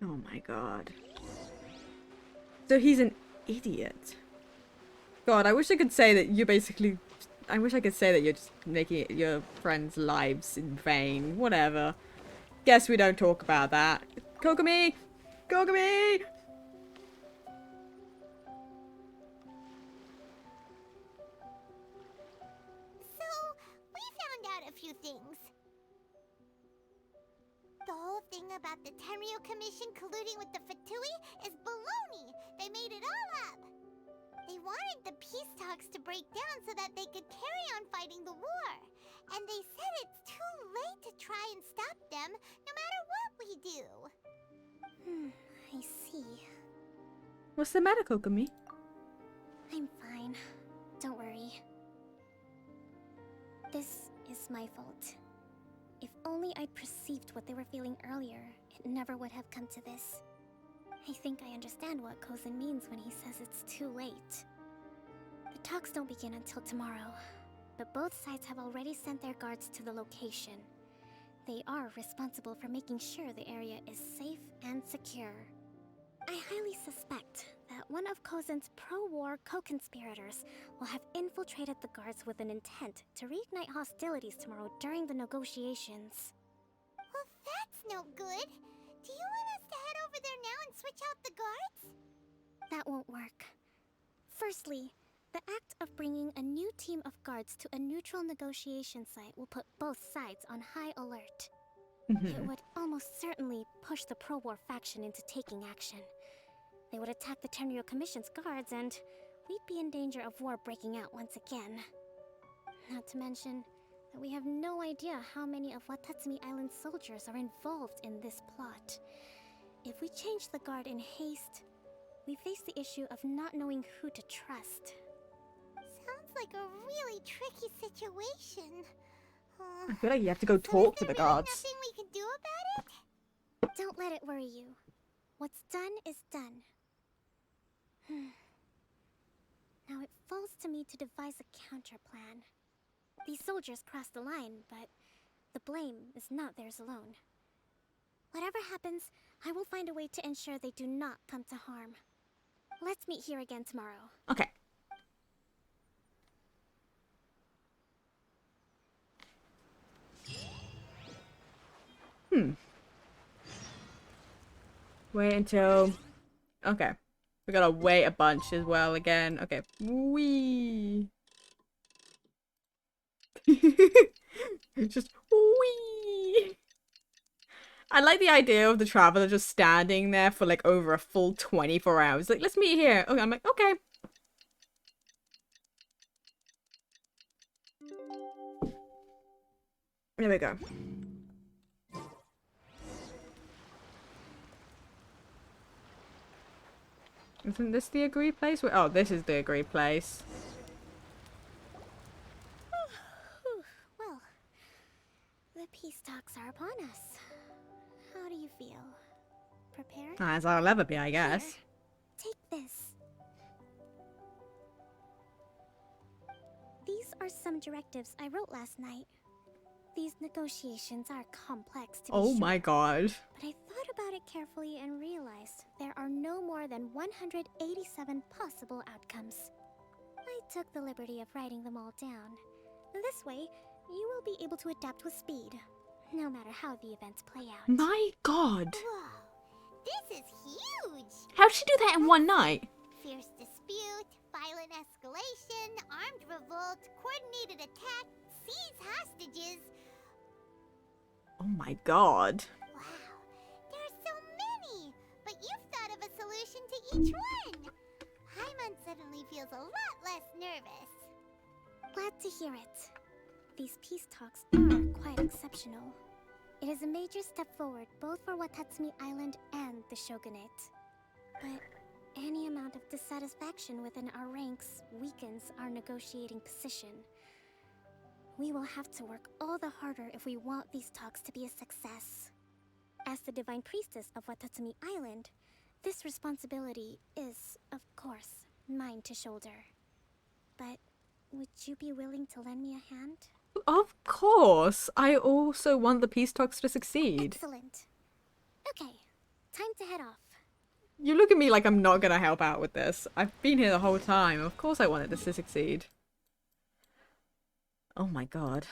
Oh my god. So he's an idiot. God, I wish I could say that you're basically... I wish I could say that you're just making your friends' lives in vain. Whatever. Guess we don't talk about that. Kokomi! Kokomi! So, we found out a few things. The whole thing about the Tenryo Commission colluding with the Fatui is baloney. They made it all up. They wanted the peace talks to break down so that they could carry on fighting the war. And they said it's too late to try and stop them, no matter what we do. I see. What's the matter, Kokomi? I'm fine. Don't worry. This is my fault. If only I'd perceived what they were feeling earlier, it never would have come to this. I think I understand what Kozan means when he says it's too late. The talks don't begin until tomorrow, but both sides have already sent their guards to the location. They are responsible for making sure the area is safe and secure. I highly suspect that one of Kozan's pro-war co-conspirators will have infiltrated the guards with an intent to reignite hostilities tomorrow during the negotiations. Well, that's no good. Do you want us to head over there now and switch out the guards? That won't work. Firstly, the act of bringing a new team of guards to a neutral negotiation site will put both sides on high alert. It would almost certainly push the pro-war faction into taking action. They would attack the Tenryo Commission's guards, and we'd be in danger of war breaking out once again. Not to mention that we have no idea how many of Watatsumi Island's soldiers are involved in this plot. If we change the guard in haste, we face the issue of not knowing who to trust. Sounds like a really tricky situation. I feel like you have to go talk to the guards. Nothing we can do about it? Don't let it worry you. What's done is done. Now it falls to me to devise a counter plan. These soldiers crossed the line, but the blame is not theirs alone. Whatever happens, I will find a way to ensure they do not come to harm. Let's meet here again tomorrow. Okay. Wait until... Okay. We gotta wait a bunch as well again. Okay. Wee. Just wee. I like the idea of the traveler just standing there for like over a full 24 hours. Like, let's meet here. Okay, I'm like, okay. There we go. Isn't this the agreed place? Oh, this is the agreed place. Well, the peace talks are upon us. How do you feel? Prepared? As I'll ever be, I guess. Here, take this. These are some directives I wrote last night. These negotiations are complex to be Oh sure, my god. but I thought about it carefully and realized there are no more than 187 possible outcomes. I took the liberty of writing them all down. This way, you will be able to adapt with speed, no matter how the events play out. My god. Whoa, this is huge! How'd she do that in one night? Fierce dispute, violent escalation, armed revolt, coordinated attack, seize hostages. Oh my god. Wow, there are so many! But you've thought of a solution to each one! Hyman suddenly feels a lot less nervous. Glad to hear it. These peace talks are quite exceptional. It is a major step forward both for Watatsumi Island and the Shogunate. But any amount of dissatisfaction within our ranks weakens our negotiating position. We will have to work all the harder if we want these talks to be a success. As the Divine Priestess of Watatsumi Island, this responsibility is, of course, mine to shoulder. But would you be willing to lend me a hand? Of course. I also want the peace talks to succeed. Excellent. Okay, time to head off. You look at me like I'm not gonna help out with this. I've been here the whole time. Of course I wanted this to succeed. Oh my god.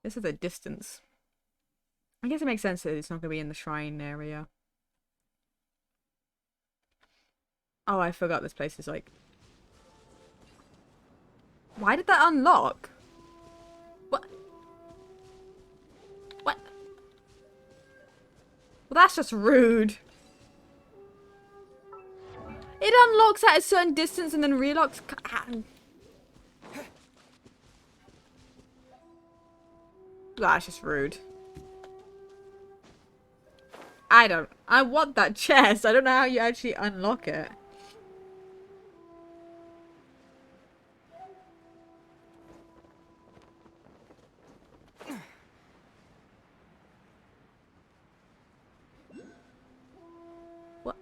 This is a distance. I guess it makes sense that it's not gonna be in the shrine area. Oh, I forgot this place is like... Why did that unlock? What? What? Well, that's just rude. It unlocks at a certain distance and then relocks. That's just rude. I want that chest. I don't know how you actually unlock it. What?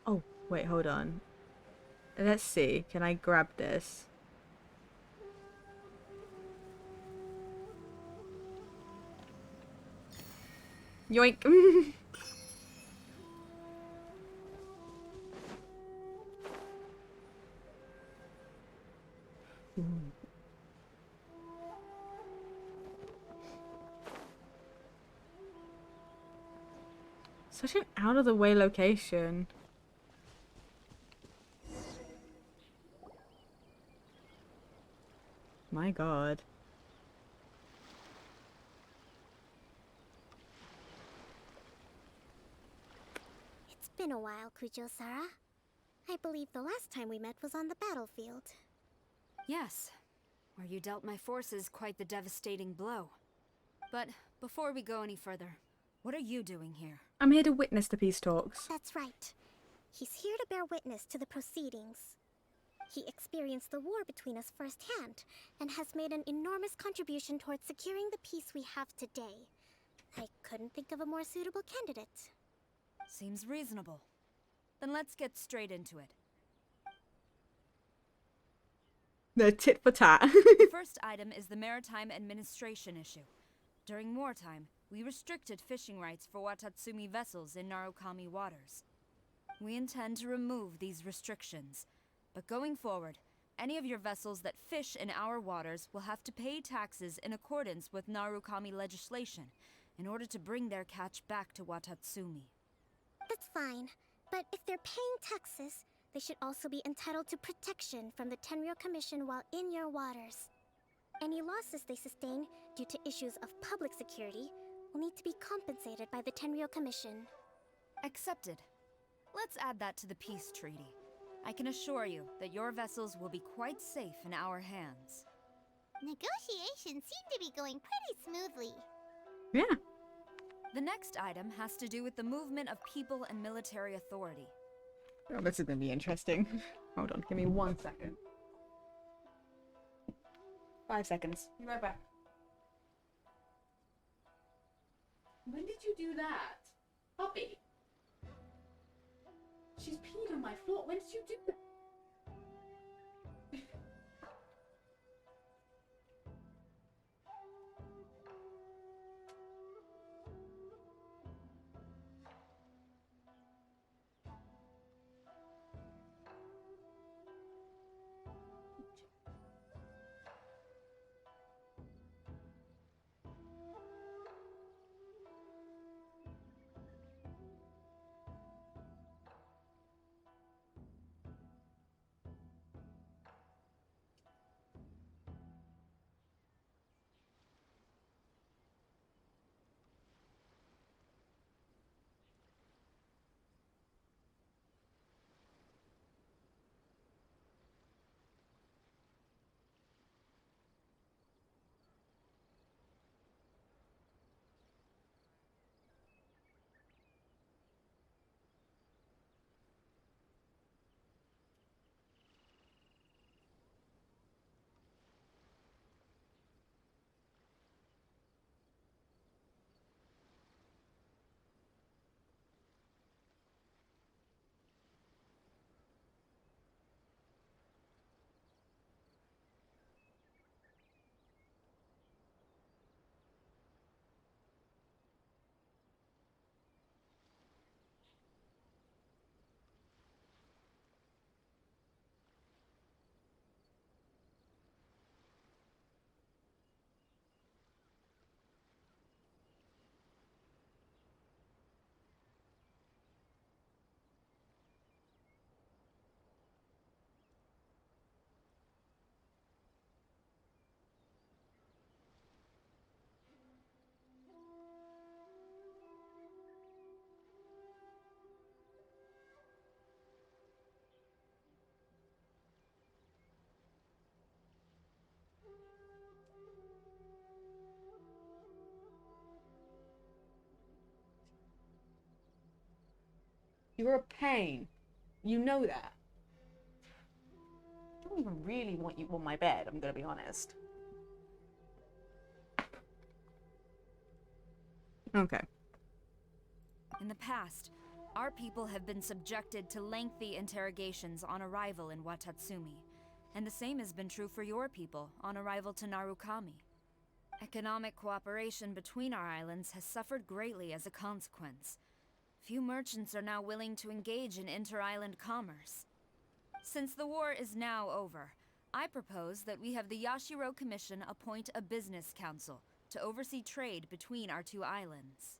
Oh, wait, hold on. Let's see. Can I grab this? Yoink. Such an out of the way location. My god. It's been a while, Kujo-Sara. I believe the last time we met was on the battlefield. Yes, where you dealt my forces quite the devastating blow. But before we go any further, what are you doing here? I'm here to witness the peace talks. That's right. He's here to bear witness to the proceedings. He experienced the war between us firsthand, and has made an enormous contribution towards securing the peace we have today. I couldn't think of a more suitable candidate. Seems reasonable. Then let's get straight into it. The tit for tat. The first item is the maritime administration issue. During wartime, we restricted fishing rights for Watatsumi vessels in Narukami waters. We intend to remove these restrictions, but going forward, any of your vessels that fish in our waters will have to pay taxes in accordance with Narukami legislation in order to bring their catch back to Watatsumi. That's fine, but if they're paying taxes, they should also be entitled to protection from the Tenryou Commission while in your waters. Any losses they sustain due to issues of public security will need to be compensated by the Tenryou Commission. Accepted. Let's add that to the peace treaty. I can assure you that your vessels will be quite safe in our hands. Negotiations seem to be going pretty smoothly. Yeah. The next item has to do with the movement of people and military authority. Oh, this is gonna be interesting. Hold on, give me 1 second. 5 seconds. Be right back. When did you do that? Puppy. She's peed on my floor. When did you do that? You're a pain. You know that. I don't even really want you on my bed, I'm gonna be honest. Okay. In the past, our people have been subjected to lengthy interrogations on arrival in Watatsumi, and the same has been true for your people on arrival to Narukami. Economic cooperation between our islands has suffered greatly as a consequence. Few merchants are now willing to engage in inter-island commerce. Since the war is now over, I propose that we have the Yashiro Commission appoint a business council to oversee trade between our two islands.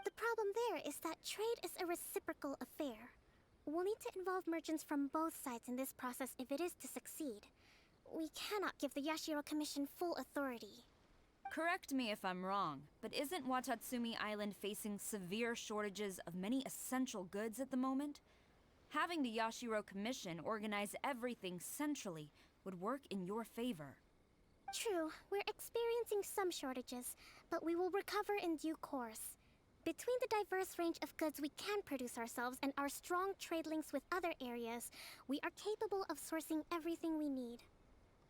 The problem there is that trade is a reciprocal affair. We'll need to involve merchants from both sides in this process if it is to succeed. We cannot give the Yashiro Commission full authority. Correct me if I'm wrong, but isn't Watatsumi Island facing severe shortages of many essential goods at the moment? Having the Yashiro Commission organize everything centrally would work in your favor. True, we're experiencing some shortages, but we will recover in due course. Between the diverse range of goods we can produce ourselves and our strong trade links with other areas, we are capable of sourcing everything we need.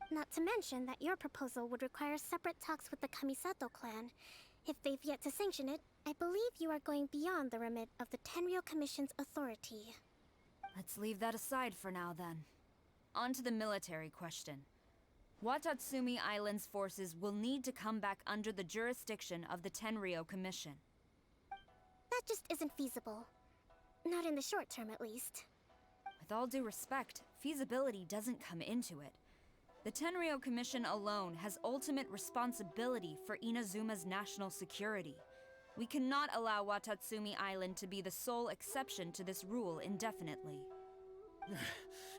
Not to mention that your proposal would require separate talks with the Kamisato clan. If they've yet to sanction it, I believe you are going beyond the remit of the Tenryou Commission's authority. Let's leave that aside for now then. On to the military question. Watatsumi Island's forces will need to come back under the jurisdiction of the Tenryou Commission. That just isn't feasible. Not in the short term, at least. With all due respect, feasibility doesn't come into it. The Tenryou Commission alone has ultimate responsibility for Inazuma's national security. We cannot allow Watatsumi Island to be the sole exception to this rule indefinitely.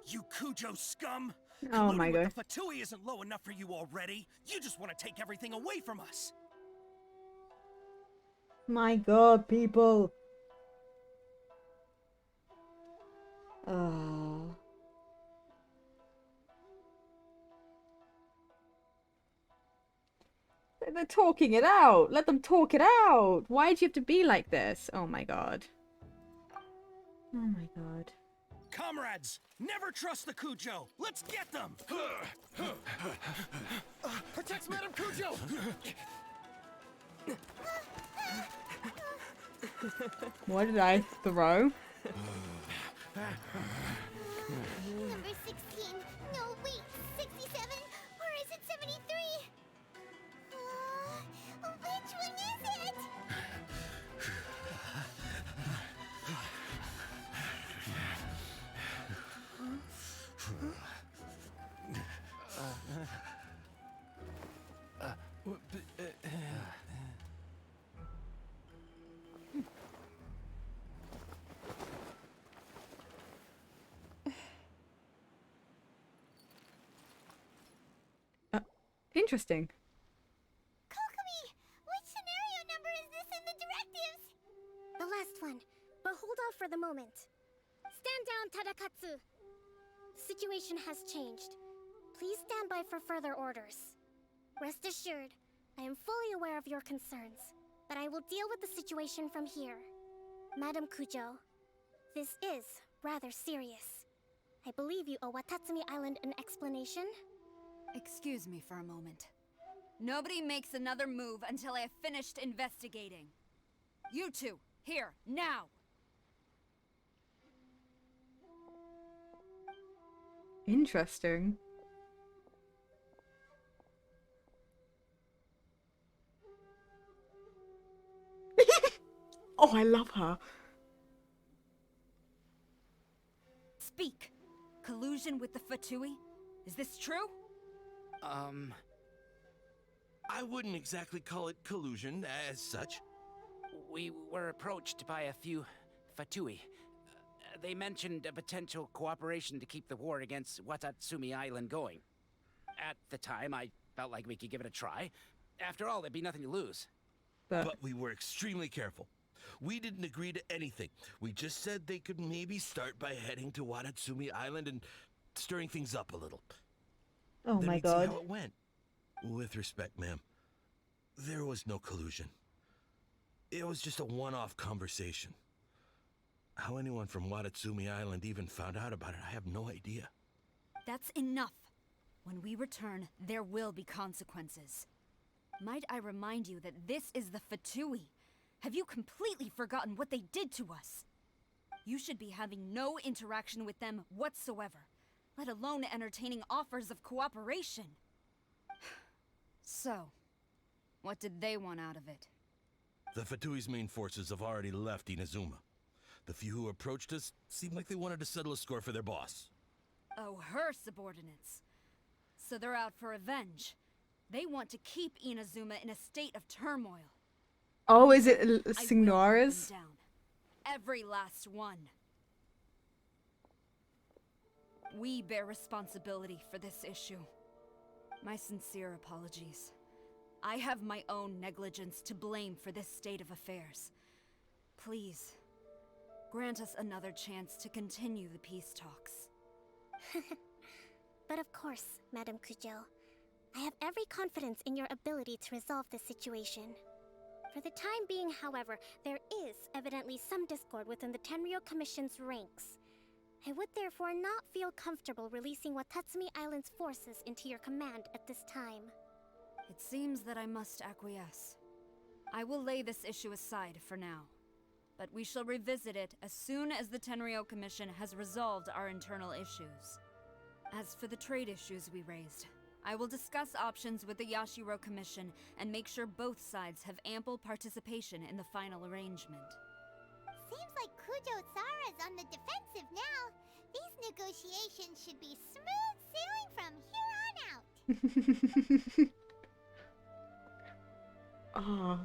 You Kujo scum! Oh my Colluding god. with the Fatui isn't low enough for you already. You just want to take everything away from us. My god, people. Oh. They're talking it out. Let them talk it out. Why do you have to be like this? Oh my god. Oh my god. Comrades, never trust the Cujo. Let's get them. Protect Madame Cujo! What did I throw? Number 16. No, wait. 67? Or is it 73? Which one is it? Interesting. Kokomi! Which scenario number is this in the directives? The last one, but hold off for the moment. Stand down, Tadakatsu. The situation has changed. Please stand by for further orders. Rest assured, I am fully aware of your concerns, but I will deal with the situation from here. Madam Kujo, this is rather serious. I believe you owe Watatsumi Island an explanation? Excuse me for a moment. Nobody makes another move until I have finished investigating. You two, here, now! Interesting. Oh, I love her. Speak! Collusion with the Fatui? Is this true? I wouldn't exactly call it collusion as such. We were approached by a few Fatui. They mentioned a potential cooperation to keep the war against Watatsumi Island going. At the time, I felt like we could give it a try. After all, there'd be nothing to lose. But we were extremely careful. We didn't agree to anything. We just said they could maybe start by heading to Watatsumi Island and stirring things up a little. Oh Then my we'd god. see how it went. With respect, ma'am, there was no collusion. It was just a one-off conversation. How anyone from Watatsumi Island even found out about it, I have no idea. That's enough. When we return, there will be consequences. Might I remind you that this is the Fatui? Have you completely forgotten what they did to us? You should be having no interaction with them whatsoever, let alone entertaining offers of cooperation. So, what did they want out of it? The Fatui's main forces have already left Inazuma. The few who approached us seemed like they wanted to settle a score for their boss. Oh, her subordinates. So they're out for revenge. They want to keep Inazuma in a state of turmoil. Oh, is it I will hunt Signora's? them down. Every last one. We bear responsibility for this issue. My sincere apologies. I have my own negligence to blame for this state of affairs. Please, grant us another chance to continue the peace talks. But of course, Madam Kujo. I have every confidence in your ability to resolve this situation. For the time being, however, there is evidently some discord within the Tenryou Commission's ranks. I would therefore not feel comfortable releasing Watatsumi Island's forces into your command at this time. It seems that I must acquiesce. I will lay this issue aside for now, but we shall revisit it as soon as the Tenryou Commission has resolved our internal issues. As for the trade issues we raised, I will discuss options with the Yashiro Commission and make sure both sides have ample participation in the final arrangement. Seems like Kujo-Sara's on the defensive now. These negotiations should be smooth sailing from here on out. Oh.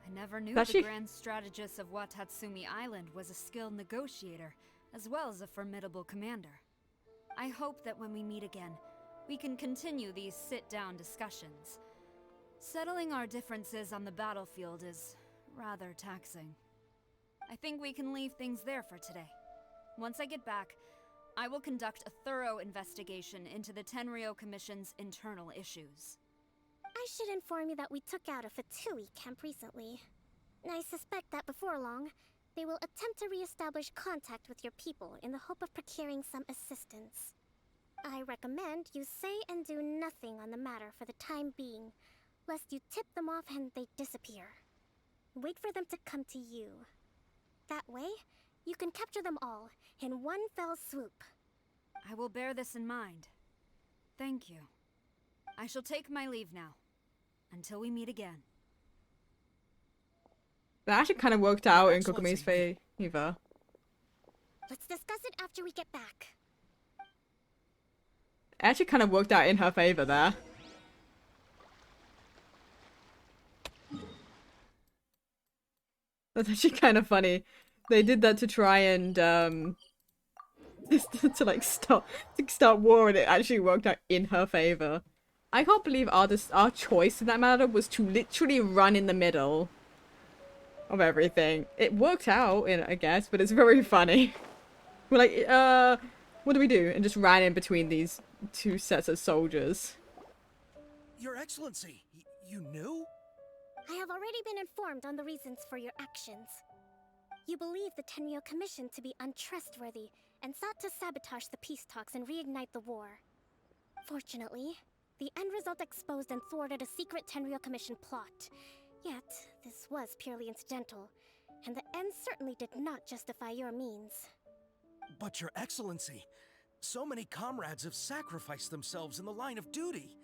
I never knew Does the she? grand strategist of Watatsumi Island was a skilled negotiator, as well as a formidable commander. I hope that when we meet again, we can continue these sit-down discussions. Settling our differences on the battlefield is rather taxing. I think we can leave things there for today. Once I get back, I will conduct a thorough investigation into the Tenryou Commission's internal issues. I should inform you that we took out a Fatui camp recently. I suspect that before long, they will attempt to re-establish contact with your people in the hope of procuring some assistance. I recommend you say and do nothing on the matter for the time being, lest you tip them off and they disappear. Wait for them to come to you. That way, you can capture them all in one fell swoop. I will bear this in mind. Thank you. I shall take my leave now. Until we meet again. That actually kind of worked out in Kokomi's favor. Let's discuss it after we get back. It actually kind of worked out in her favor there. That's actually kind of funny. They did that to try and to like start war, and it actually worked out in her favor. I can't believe our choice in that matter was to literally run in the middle of everything. It worked out, I guess, but it's very funny. We're like, what do we do? And just ran in between these two sets of soldiers. Your Excellency, you knew? I have already been informed on the reasons for your actions. You believe the Tenryou Commission to be untrustworthy and sought to sabotage the peace talks and reignite the war. Fortunately, the end result exposed and thwarted a secret Tenryou Commission plot. Yet, this was purely incidental, and the end certainly did not justify your means. But Your Excellency, so many comrades have sacrificed themselves in the line of duty.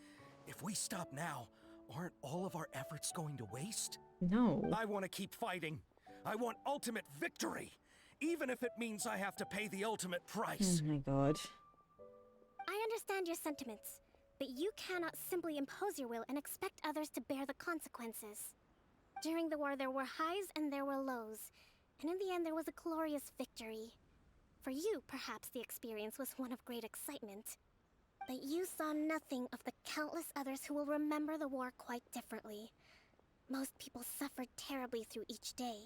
If we stop now, aren't all of our efforts going to waste? No. I want to keep fighting. I want ultimate victory, even if it means I have to pay the ultimate price. Oh my god. I understand your sentiments, but you cannot simply impose your will and expect others to bear the consequences. During the war, there were highs and there were lows, and in the end, there was a glorious victory. For you, perhaps the experience was one of great excitement. But you saw nothing of the countless others who will remember the war quite differently. Most people suffered terribly through each day.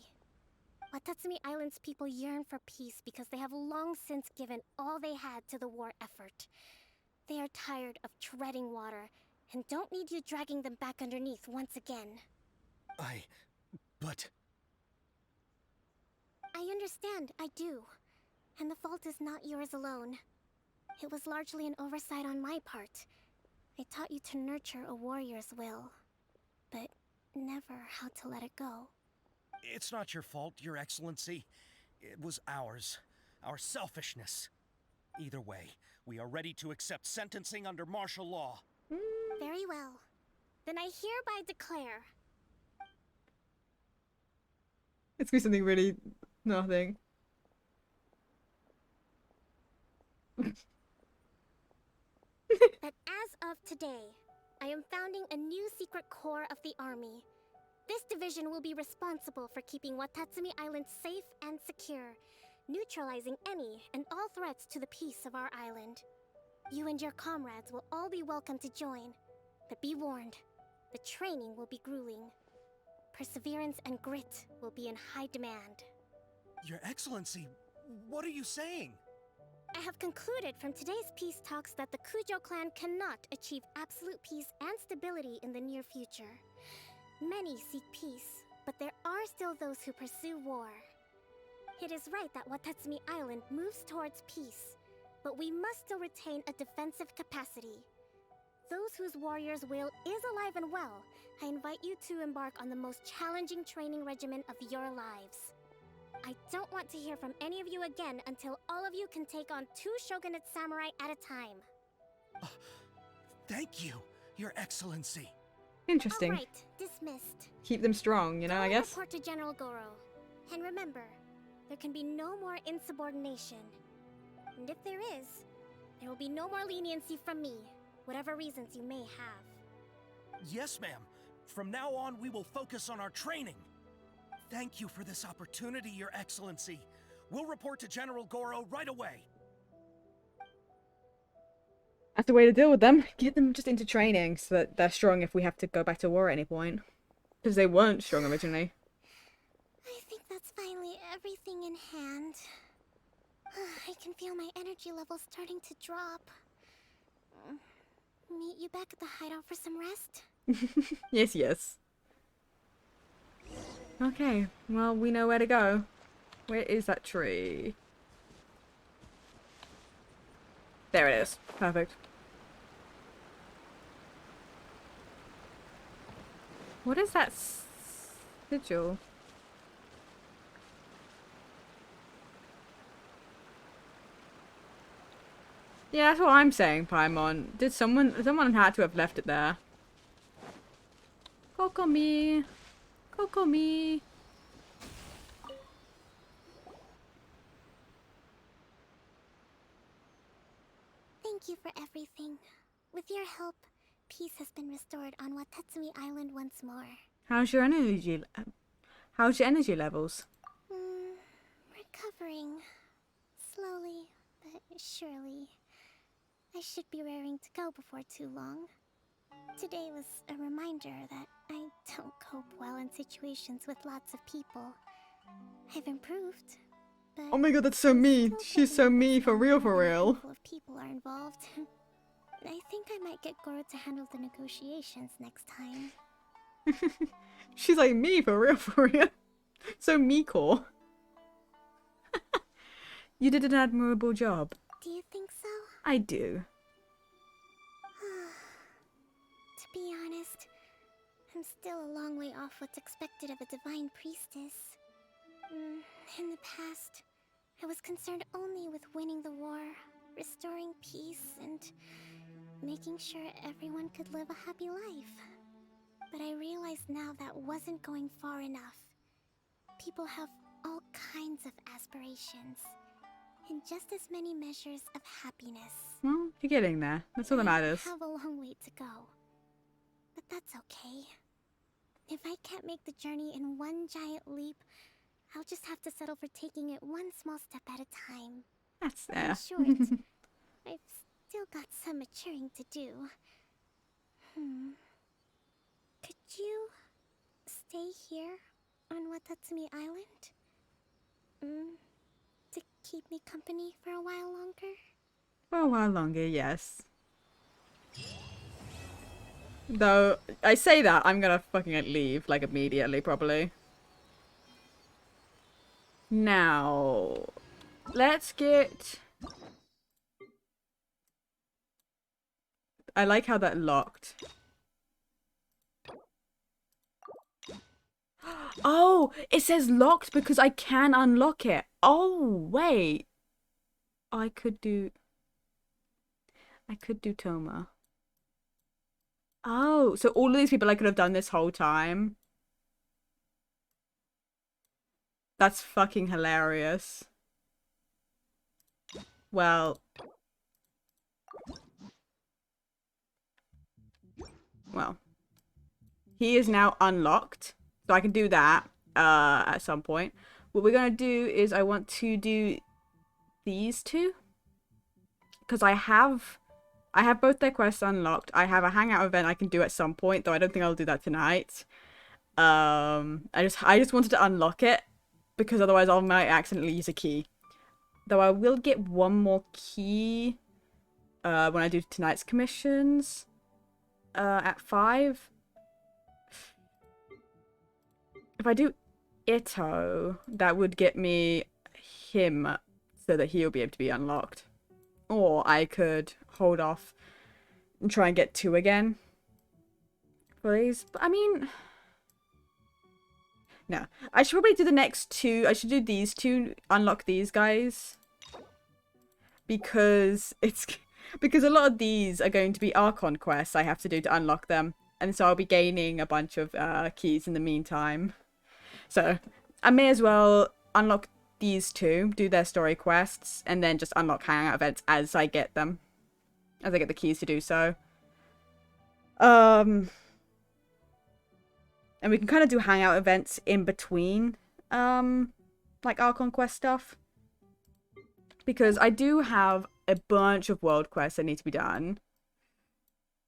Watatsumi Island's people yearn for peace because they have long since given all they had to the war effort. They are tired of treading water, and don't need you dragging them back underneath once again. But... I understand, I do. And the fault is not yours alone. It was largely an oversight on my part. I taught you to nurture a warrior's will, but never how to let it go. It's not your fault, Your Excellency. It was ours. Our selfishness. Either way, we are ready to accept sentencing under martial law. Very well. Then I hereby declare... It's gonna be something really... nothing. that as of today, I am founding a new secret corps of the army. This division will be responsible for keeping Watatsumi Island safe and secure, neutralizing any and all threats to the peace of our island. You and your comrades will all be welcome to join, but be warned, the training will be grueling. Perseverance and grit will be in high demand. Your Excellency, what are you saying? I have concluded from today's peace talks that the Kujo clan cannot achieve absolute peace and stability in the near future. Many seek peace, but there are still those who pursue war. It is right that Watatsumi Island moves towards peace, but we must still retain a defensive capacity. Those whose warrior's will is alive and well, I invite you to embark on the most challenging training regimen of your lives. I don't want to hear from any of you again until all of you can take on 2 shogunate samurai at a time. Thank you, Your Excellency. Interesting. Alright, dismissed. Keep them strong, you know, I guess. Report to General Goro. And remember, there can be no more insubordination. And if there is, there will be no more leniency from me, whatever reasons you may have. Yes, ma'am. From now on, we will focus on our training. Thank you for this opportunity, Your Excellency. We'll report to General Goro right away. That's the way to deal with them. Get them just into training so that they're strong if we have to go back to war at any point. Because they weren't strong originally. I think that's finally everything in hand. I can feel my energy levels starting to drop. Meet you back at the hideout for some rest? Yes, yes. Okay, well, we know where to go. Where is that tree? There it is. Perfect. What is that sigil? Yeah, that's what I'm saying, Paimon. Did someone had to have left it there. Kokomi. Kokomi. Thank you for everything. With your help, peace has been restored on Watatsumi Island once more. How's your energy levels? Recovering. Slowly, but surely. I should be raring to go before too long. Today was a reminder that I don't cope well in situations with lots of people. I've improved, but Oh my god, that's so me. She's so me, for real, for real. handful of people are involved. I think I might get Goro to handle the negotiations next time. She's like me, for real, for real. So me-core. You did an admirable job. Do you think so? I do. To be honest, I'm still a long way off what's expected of a divine priestess. In the past, I was concerned only with winning the war, restoring peace, and making sure everyone could live a happy life. But I realize now that wasn't going far enough. People have all kinds of aspirations, and just as many measures of happiness. Well, you're getting there. That's all that matters. I have a long way to go. But that's okay. If I can't make the journey in one giant leap, I'll just have to settle for taking it one small step at a time. That's In there. short, I've still got some maturing to do. Could you stay here on Watatsumi Island? To keep me company for a while longer? For a while longer, yes. Though, I say that, I'm gonna fucking leave, like, immediately, probably. Now, let's get... I like how that locked. Oh, it says locked because I can unlock it. Oh, wait. I could do Toma. Oh, so all of these people I could have done this whole time. That's fucking hilarious. Well, he is now unlocked, so I can do that at some point. What we're gonna do is I want to do these two because I have both their quests unlocked. I have a hangout event I can do at some point, though I don't think I'll do that tonight. I just wanted to unlock it because otherwise I might accidentally use a key. Though I will get one more key when I do tonight's commissions at 5. If I do Ito, that would get me him so that he'll be able to be unlocked. Or I could hold off and try and get 2 again. Please. But I mean... No. I should probably do the next 2. I should do these 2, unlock these guys. Because it's... Because a lot of these are going to be Archon quests I have to do to unlock them. And so I'll be gaining a bunch of keys in the meantime. So I may as well unlock these 2, do their story quests, and then just unlock hangout events as I get them. As I get the keys to do so. And we can kind of do hangout events in between, like Archon quest stuff. Because I do have a bunch of world quests that need to be done.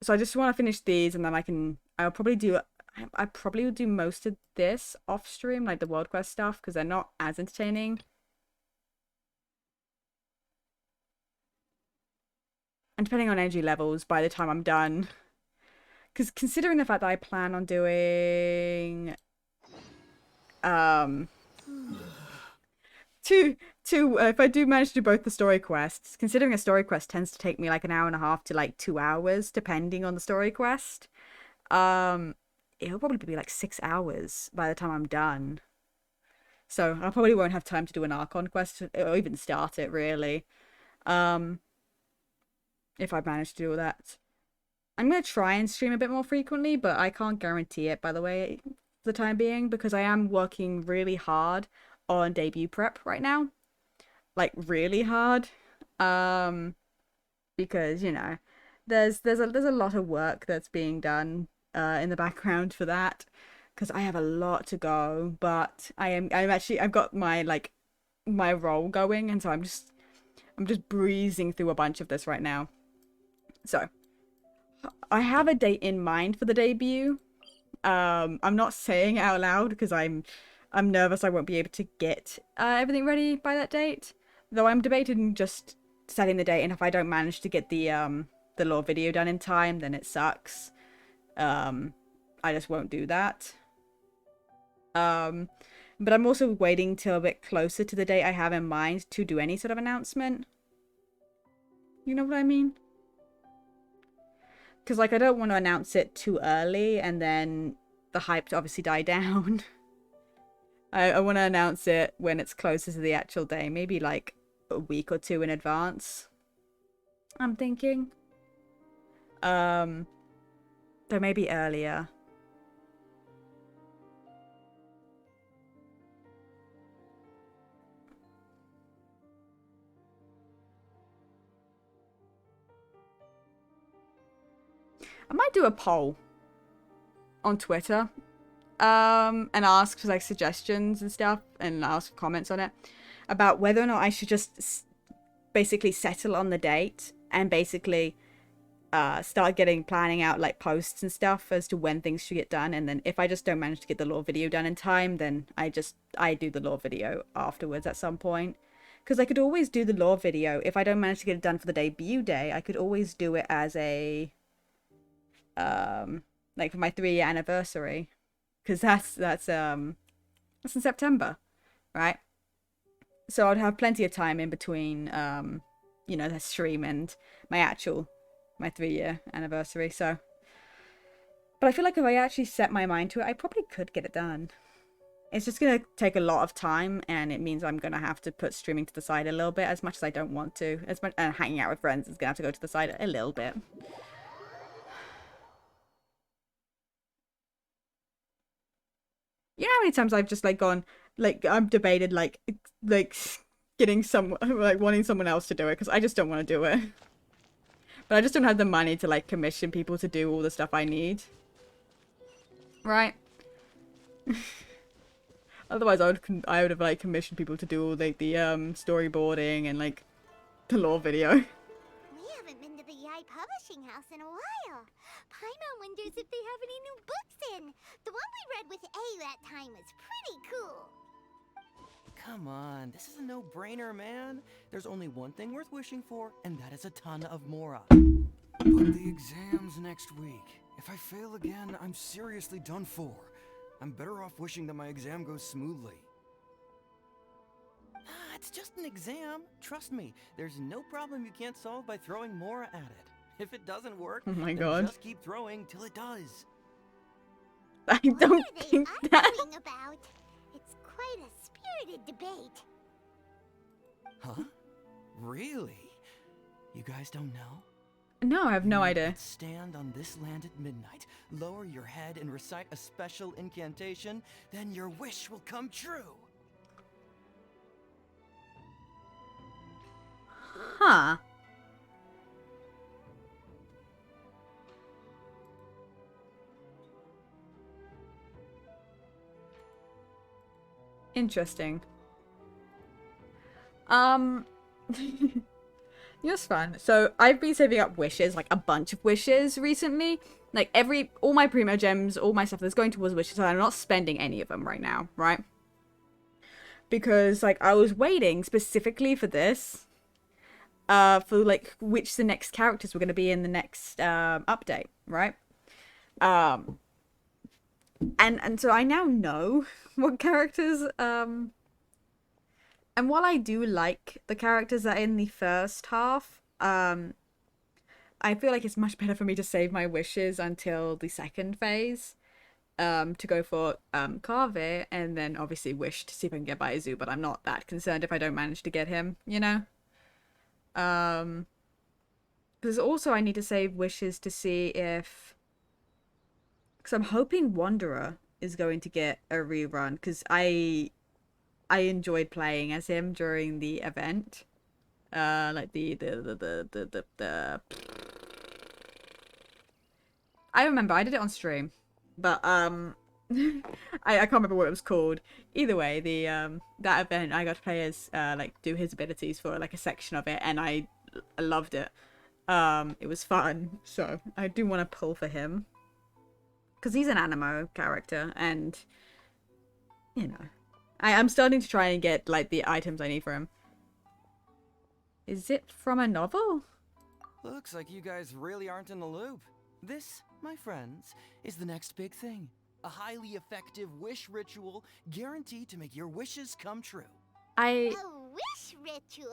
So I just want to finish these and then I probably will do most of this off stream, like the world quest stuff, because they're not as entertaining. And depending on energy levels, by the time I'm done because considering the fact that I plan on doing two if I do manage to do both the story quests, considering a story quest tends to take me like an hour and a half to like 2 hours depending on the story quest, it'll probably be like 6 hours by the time I'm done. So I probably won't have time to do an Archon quest or even start it really. If I manage to do that. I'm going to try and stream a bit more frequently, but I can't guarantee it, by the way, for the time being, because I am working really hard on debut prep right now. Like, really hard. Because, you know, there's a lot of work that's being done in the background for that, because I have a lot to go, but I've got my role going, and so I'm just breezing through a bunch of this right now. So I have a date in mind for the debut. I'm not saying it out loud because I'm nervous I won't be able to get everything ready by that date. Though I'm debating just setting the date, and if I don't manage to get the lore video done in time, then it sucks. I just won't do that. But I'm also waiting till a bit closer to the date I have in mind to do any sort of announcement. You know what I mean? Because, like, I don't want to announce it too early and then the hype to obviously die down. I want to announce it when it's closer to the actual day. Maybe, like, a week or two in advance. I'm thinking. Though maybe earlier. I might do a poll on Twitter, and ask for like suggestions and stuff, and ask for comments on it about whether or not I should just basically settle on the date and basically start planning out like posts and stuff as to when things should get done, and then if I just don't manage to get the lore video done in time, then I do the lore video afterwards at some point. Because I could always do the lore video if I don't manage to get it done for the debut day. I could always do it as a like for my 3-year anniversary, because that's in September, right? So I'd have plenty of time in between you know, the stream and my 3-year anniversary. So, but I feel like if I actually set my mind to it, I probably could get it done. It's just gonna take a lot of time, and it means I'm gonna have to put streaming to the side a little bit, as much as I don't want to. As much, and hanging out with friends is gonna have to go to the side a little bit. You know how many times I've just like gone, like I've debated like getting wanting someone else to do it because I just don't want to do it. But I just don't have the money to like commission people to do all the stuff I need. Right? Otherwise I would have like commissioned people to do all like the storyboarding and like the lore video. We haven't been to the Yai Publishing House in a while. Paimon wonders if they have any new books in. The one we read with A that time was pretty cool. Come on, this is a no-brainer, man. There's only one thing worth wishing for, and that is a ton of Mora. But the exam's next week. If I fail again, I'm seriously done for. I'm better off wishing that my exam goes smoothly. It's just an exam. Trust me, there's no problem you can't solve by throwing Mora at it. If it doesn't work, oh my then God, just keep throwing till it does. I don't think that. About? It's quite a spirited debate. Huh? Really? You guys don't know? No, I have no idea. Stand on this land at midnight, lower your head and recite a special incantation, then your wish will come true. Huh. Interesting. It's fun. So I've been saving up wishes, like a bunch of wishes recently. Like all my primo gems, all my stuff that's going towards wishes, so I'm not spending any of them right now, right? Because like I was waiting specifically for this, for like which the next characters were going to be in the next update, right? Um, and so I now know what characters and while I do like the characters that are in the first half, I feel like it's much better for me to save my wishes until the second phase. To go for Carve and then obviously wish to see if I can get Baizu, but I'm not that concerned if I don't manage to get him, you know? Because also I need to save wishes to see if, because I'm hoping Wanderer is going to get a rerun, because I enjoyed playing as him during the event. Like the I remember I did it on stream, but I can't remember what it was called. Either way, the that event I got to play as like do his abilities for like a section of it, and I loved it. It was fun, so I do want to pull for him because he's an animo character, and you know, I'm starting to try and get like the items I need for him. Is it from a novel? Looks like you guys really aren't in the loop. This, my friends, is the next big thing. A highly effective wish ritual guaranteed to make your wishes come true. A wish ritual?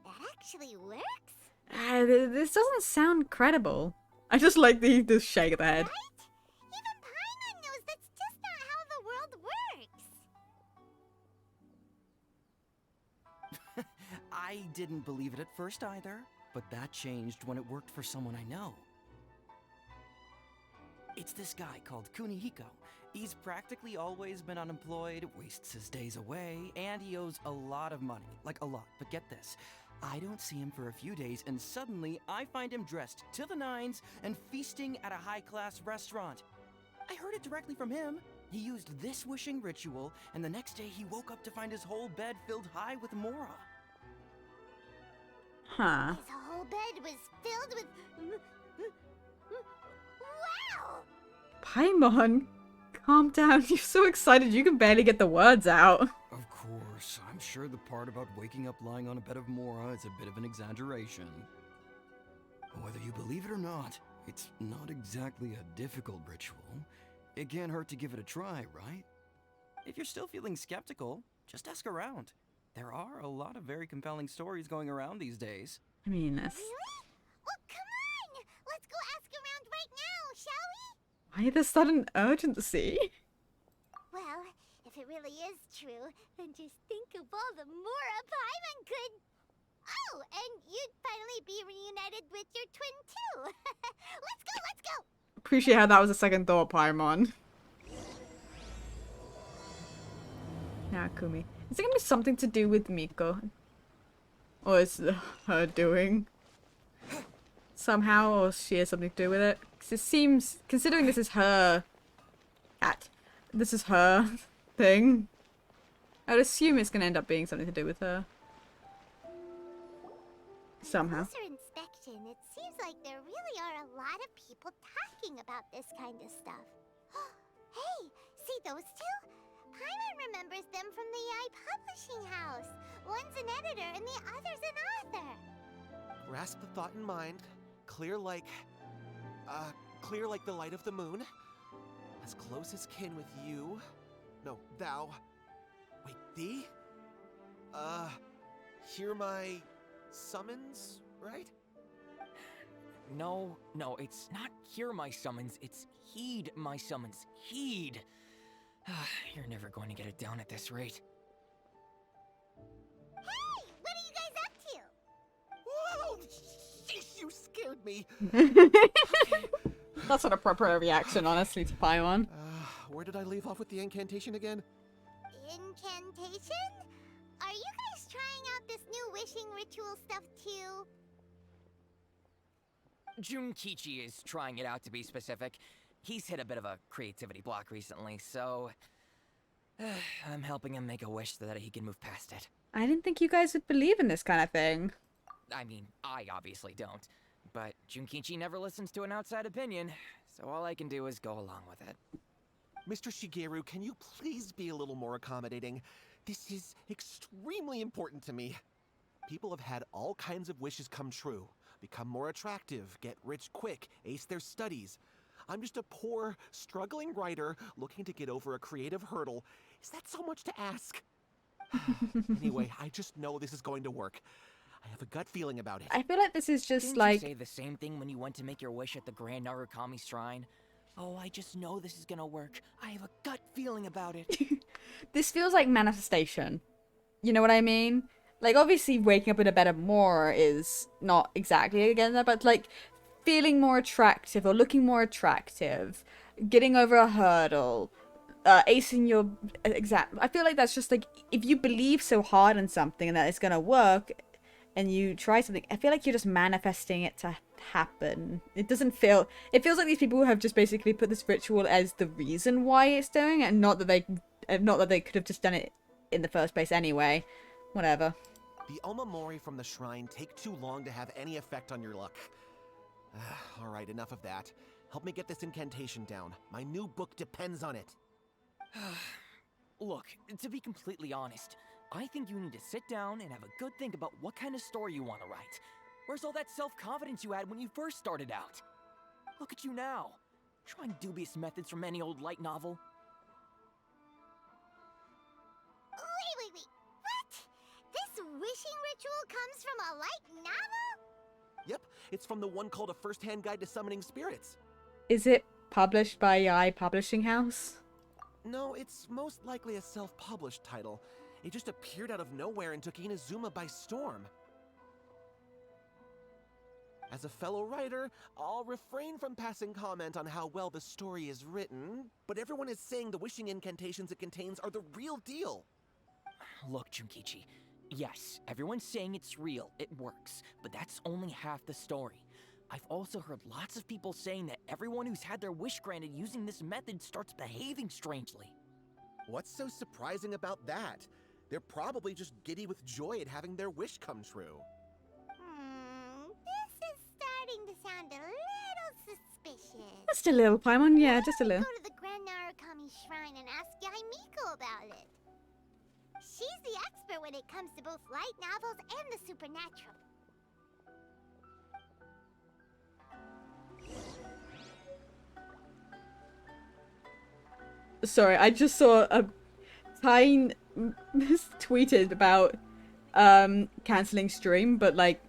That actually works? This doesn't sound credible. I just like the shake of the head. Right? Even Paimon knows that's just not how the world works. I didn't believe it at first either, but that changed when it worked for someone I know. It's this guy called Kunihiko. He's practically always been unemployed, wastes his days away, and he owes a lot of money. Like a lot. But get this. I don't see him for a few days, and suddenly I find him dressed to the nines and feasting at a high-class restaurant. I heard it directly from him. He used this wishing ritual, and the next day he woke up to find his whole bed filled high with Mora. Huh. His whole bed was filled with... Wow! Paimon, calm down. You're so excited you can barely get the words out. Of course, I'm sure the part about waking up lying on a bed of Mora is a bit of an exaggeration. Whether you believe it or not, it's not exactly a difficult ritual. It can't hurt to give it a try, right? If you're still feeling skeptical, just ask around. There are a lot of very compelling stories going around these days. I mean, that's... Really? Well, come on! Let's go ask around right now, shall we? Why the sudden urgency? Well, if it really is true, then just think of all the Mora Paimon could... Oh, and you'd finally be reunited with your twin too. Let's go, let's go! Appreciate how that was a second thought, Paimon. Now, Kumi. Is it gonna be something to do with Miko? Or is it her doing? Somehow, or she has something to do with it? Because it seems, considering this is her cat, this is her thing, I would assume it's gonna end up being something to do with her. Somehow. Closer inspection, it seems like there really are a lot of people talking about this kind of stuff. Hey, see those two? Paimon remembers them from the AI publishing house. One's an editor and the other's an author. Grasp the thought in mind. Clear like the light of the moon. As close as kin with you. No, thou. Wait, thee? Hear my summons, right? No, it's not hear my summons, it's heed my summons. Heed! You're never going to get it down at this rate. Hey, what are you guys up to? Whoa! Sheesh, you scared me. That's not a proper reaction, honestly, to Paimon. Where did I leave off with the incantation again? Incantation? Are you guys trying out this new wishing ritual stuff too? Junkichi is trying it out, to be specific. He's hit a bit of a creativity block recently, so... I'm helping him make a wish so that he can move past it. I didn't think you guys would believe in this kind of thing. I mean, I obviously don't. But Junkichi never listens to an outside opinion, so all I can do is go along with it. Mr. Shigeru, can you please be a little more accommodating? This is extremely important to me. People have had all kinds of wishes come true. Become more attractive, get rich quick, ace their studies. I'm just a poor, struggling writer looking to get over a creative hurdle. Is that so much to ask? Anyway, I just know this is going to work. I have a gut feeling about it. I feel like this is just Didn't like... you say the same thing when you went to make your wish at the Grand Narukami Shrine? Oh, I just know this is gonna work. I have a gut feeling about it. This feels like manifestation. You know what I mean? Like, obviously, waking up in a bed more is not exactly again that, but like feeling more attractive or looking more attractive, getting over a hurdle, acing your exam. I feel like that's just like, if you believe so hard in something and that it's gonna work and you try something, I feel like you're just manifesting it to happen. It doesn't feel, it feels like these people have just basically put this ritual as the reason why it's doing it, and not that they could have just done it in the first place anyway. Whatever. The Omamori from the shrine take too long to have any effect on your luck. Alright, enough of that. Help me get this incantation down. My new book depends on it. Look, to be completely honest, I think you need to sit down and have a good think about what kind of story you want to write. Where's all that self-confidence you had when you first started out? Look at you now, trying dubious methods from any old light novel. Wait. What? This wishing ritual comes from a light novel? Yep, it's from the one called A First-Hand Guide to Summoning Spirits. Is it published by Yai Publishing House? No, it's most likely a self-published title. It just appeared out of nowhere and took Inazuma by storm. As a fellow writer, I'll refrain from passing comment on how well the story is written, but everyone is saying the wishing incantations it contains are the real deal. Look, Junkichi, yes, everyone's saying it's real, it works, but that's only half the story. I've also heard lots of people saying that everyone who's had their wish granted using this method starts behaving strangely. What's so surprising about that? They're probably just giddy with joy at having their wish come true. This is starting to sound a little suspicious. Just a little, Paimon. Yeah, just a little. Go to the Grand Narukami Shrine and ask Yai Miko about it. She's the expert when it comes to both light novels and the supernatural. Sorry, I just saw a Tyne tweeted about cancelling stream, but like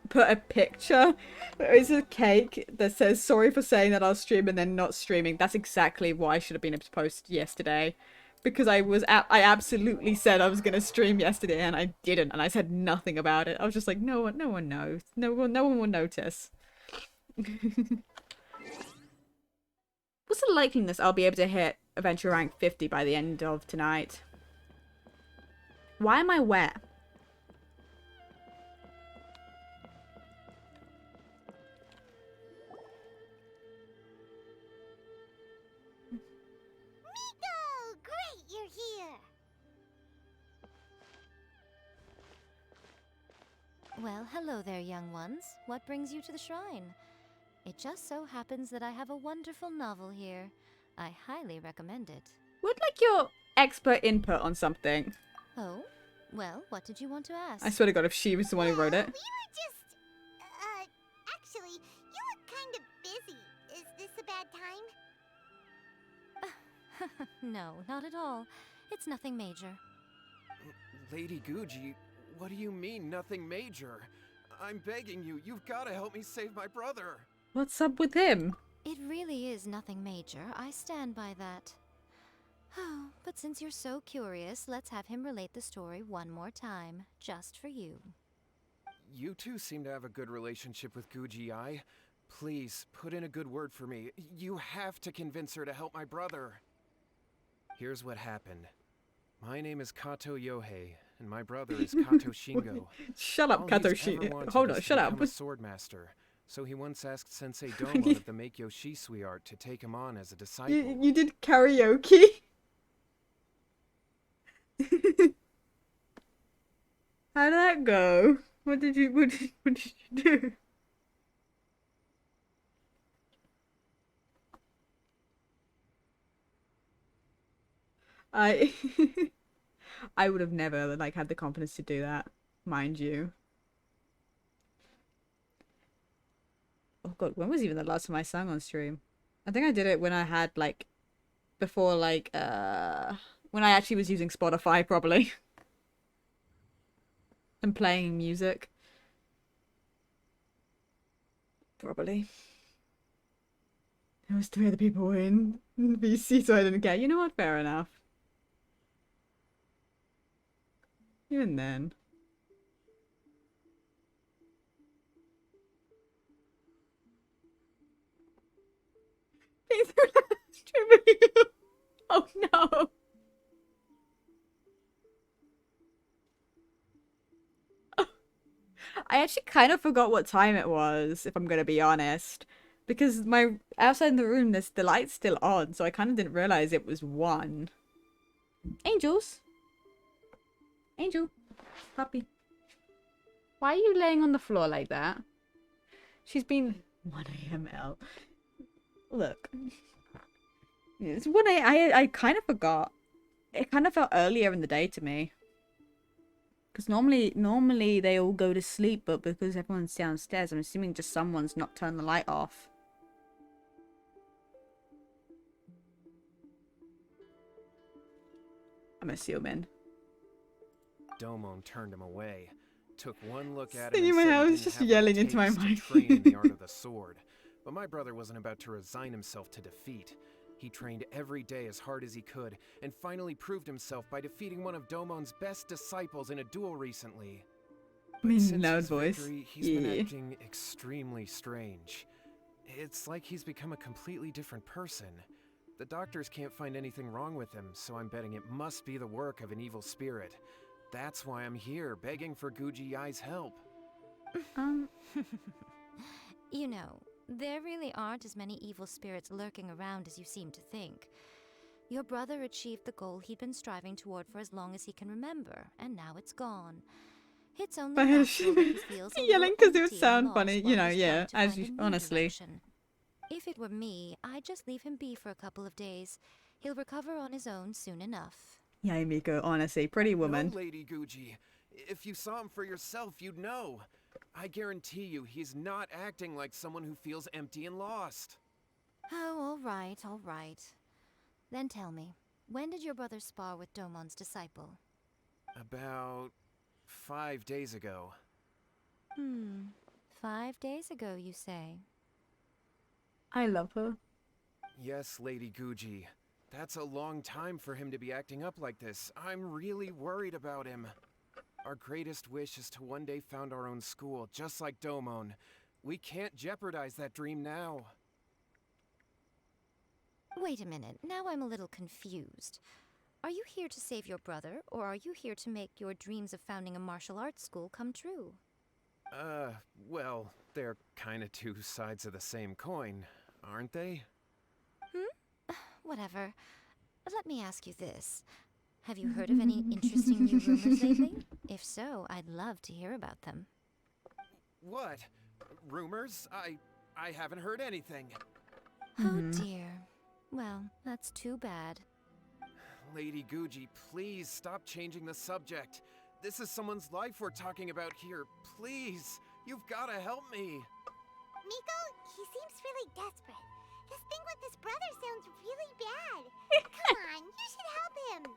put a picture. It's a cake that says sorry for saying that I'll stream and then not streaming. That's exactly what I should have been able to post yesterday, because I absolutely said I was gonna stream yesterday and I didn't, and I said nothing about it. I was just like, no one knows, no one will notice. What's the likeliness I'll be able to hit Adventure Rank 50 by the end of tonight? Why am I wet? Miko! Great, you're here! Well, hello there, young ones. What brings you to the shrine? It just so happens that I have a wonderful novel here. I highly recommend it. Would like your expert input on something. Oh? Well, what did you want to ask? I swear to God, if she was the one who wrote it. We were just... actually, you look kind of busy. Is this a bad time? No, not at all. It's nothing major. Lady Guji, what do you mean, nothing major? I'm begging you, you've got to help me save my brother. What's up with him? It really is nothing major. I stand by that. Oh, but since you're so curious, let's have him relate the story one more time, just for you. You two seem to have a good relationship with Guji-ai. Please, put in a good word for me. You have to convince her to help my brother. Here's what happened. My name is Kato Yohei, and my brother is Kato Shingo. Shut up, Kato Shingo. Hold on, shut up. I'm a swordmaster. So he once asked Sensei Domo of the Meikyo Shisui art to take him on as a disciple. You did karaoke? How did that go? What did you do? I would have never like had the confidence to do that, mind you. Oh God, when was even the last time I sang on stream? I think I did it when I had like before like when I actually was using Spotify probably and playing music. Probably. There was 3 other people in VC, so I didn't care. You know what? Fair enough. Even then. Oh no. I actually kind of forgot what time it was, if I'm gonna be honest. Because my outside in the room, the light's still on, so I kind of didn't realize it was 1. Angels. Angel. Puppy. Why are you laying on the floor like that? She's been 1 a.m. L. Look. It's 1 a.m. I kind of forgot. It kind of felt earlier in the day to me. Because normally they all go to sleep, but because everyone's downstairs, I'm assuming just someone's not turned the light off. I'm assuming. Domon turned him away, took one look at him Singing and my said house, he didn't just have yelling what it into my takes to mic. train in the art of the sword. But my brother wasn't about to resign himself to defeat. He trained every day as hard as he could, and finally proved himself by defeating one of Domon's best disciples in a duel recently. But In since loud his voice. victory, he's been Yeah. acting extremely strange. It's like he's become a completely different person. The doctors can't find anything wrong with him, so I'm betting it must be the work of an evil spirit. That's why I'm here, begging for Guji Yai's help. You know, there really aren't as many evil spirits lurking around as you seem to think. Your brother achieved the goal he'd been striving toward for as long as he can remember, and now it's gone. It's only But natural that he feels a little yelling because it would empty and sound lost funny, while you know, he's yeah, trying to as find you, a new honestly. direction. If it were me, I'd just leave him be for a couple of days. He'll recover on his own soon enough. Yeah, Miko, honestly, pretty woman. No, Lady Guji. If you saw him for yourself, you'd know. I guarantee you, he's not acting like someone who feels empty and lost. Oh, all right, all right. Then tell me, when did your brother spar with Domon's disciple? About 5 days ago. 5 days ago, you say? I love her. Yes, Lady Guji. That's a long time for him to be acting up like this. I'm really worried about him. Our greatest wish is to one day found our own school, just like Domon. We can't jeopardize that dream now. Wait a minute, now I'm a little confused. Are you here to save your brother, or are you here to make your dreams of founding a martial arts school come true? Well, they're kinda 2 sides of the same coin, aren't they? Whatever. Let me ask you this. Have you heard of any interesting new rumors lately? If so, I'd love to hear about them. What? Rumors? I haven't heard anything. Oh dear. Well, that's too bad. Lady Guji, please stop changing the subject. This is someone's life we're talking about here. Please, you've got to help me. Miko, he seems really desperate. This thing with his brother sounds really bad. Come on, you should help him.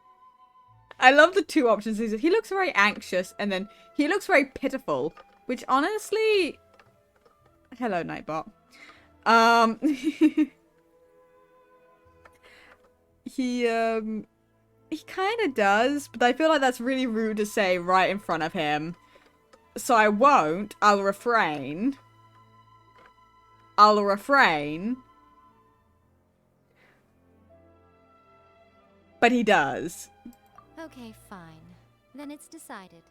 I love the 2 options. He looks very anxious, and then he looks very pitiful, which honestly... Hello, Nightbot. He kind of does, but I feel like that's really rude to say right in front of him. So I won't. I'll refrain. But he does. Okay, fine. Then it's decided.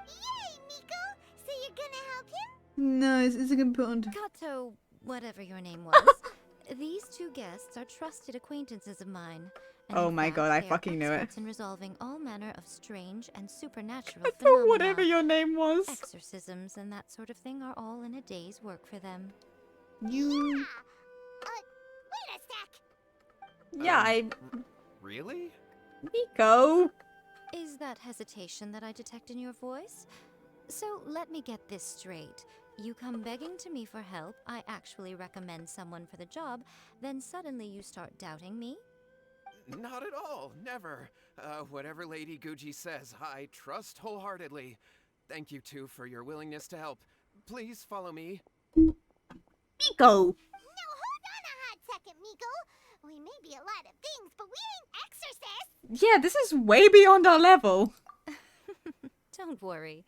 Yay, Miko! So you're gonna help him? No, it's important. Kato, whatever your name was. These 2 guests are trusted acquaintances of mine. And Oh in my fact, god, I they are fucking knew it. experts in resolving all manner of strange and supernatural I phenomena. thought whatever your name was. Exorcisms and that sort of thing are all in a day's work for them. You... Wait a sec. Yeah, Really? Miko! Is that hesitation that I detect in your voice? So let me get this straight. You come begging to me for help, I actually recommend someone for the job, then suddenly you start doubting me? Not at all, never. Whatever Lady Guji says, I trust wholeheartedly. Thank you two for your willingness to help. Please follow me. Miko! Now hold on a hot second, Miko. We may be a lot of things, but we ain't exorcists. Yeah, this is way beyond our level. Don't worry.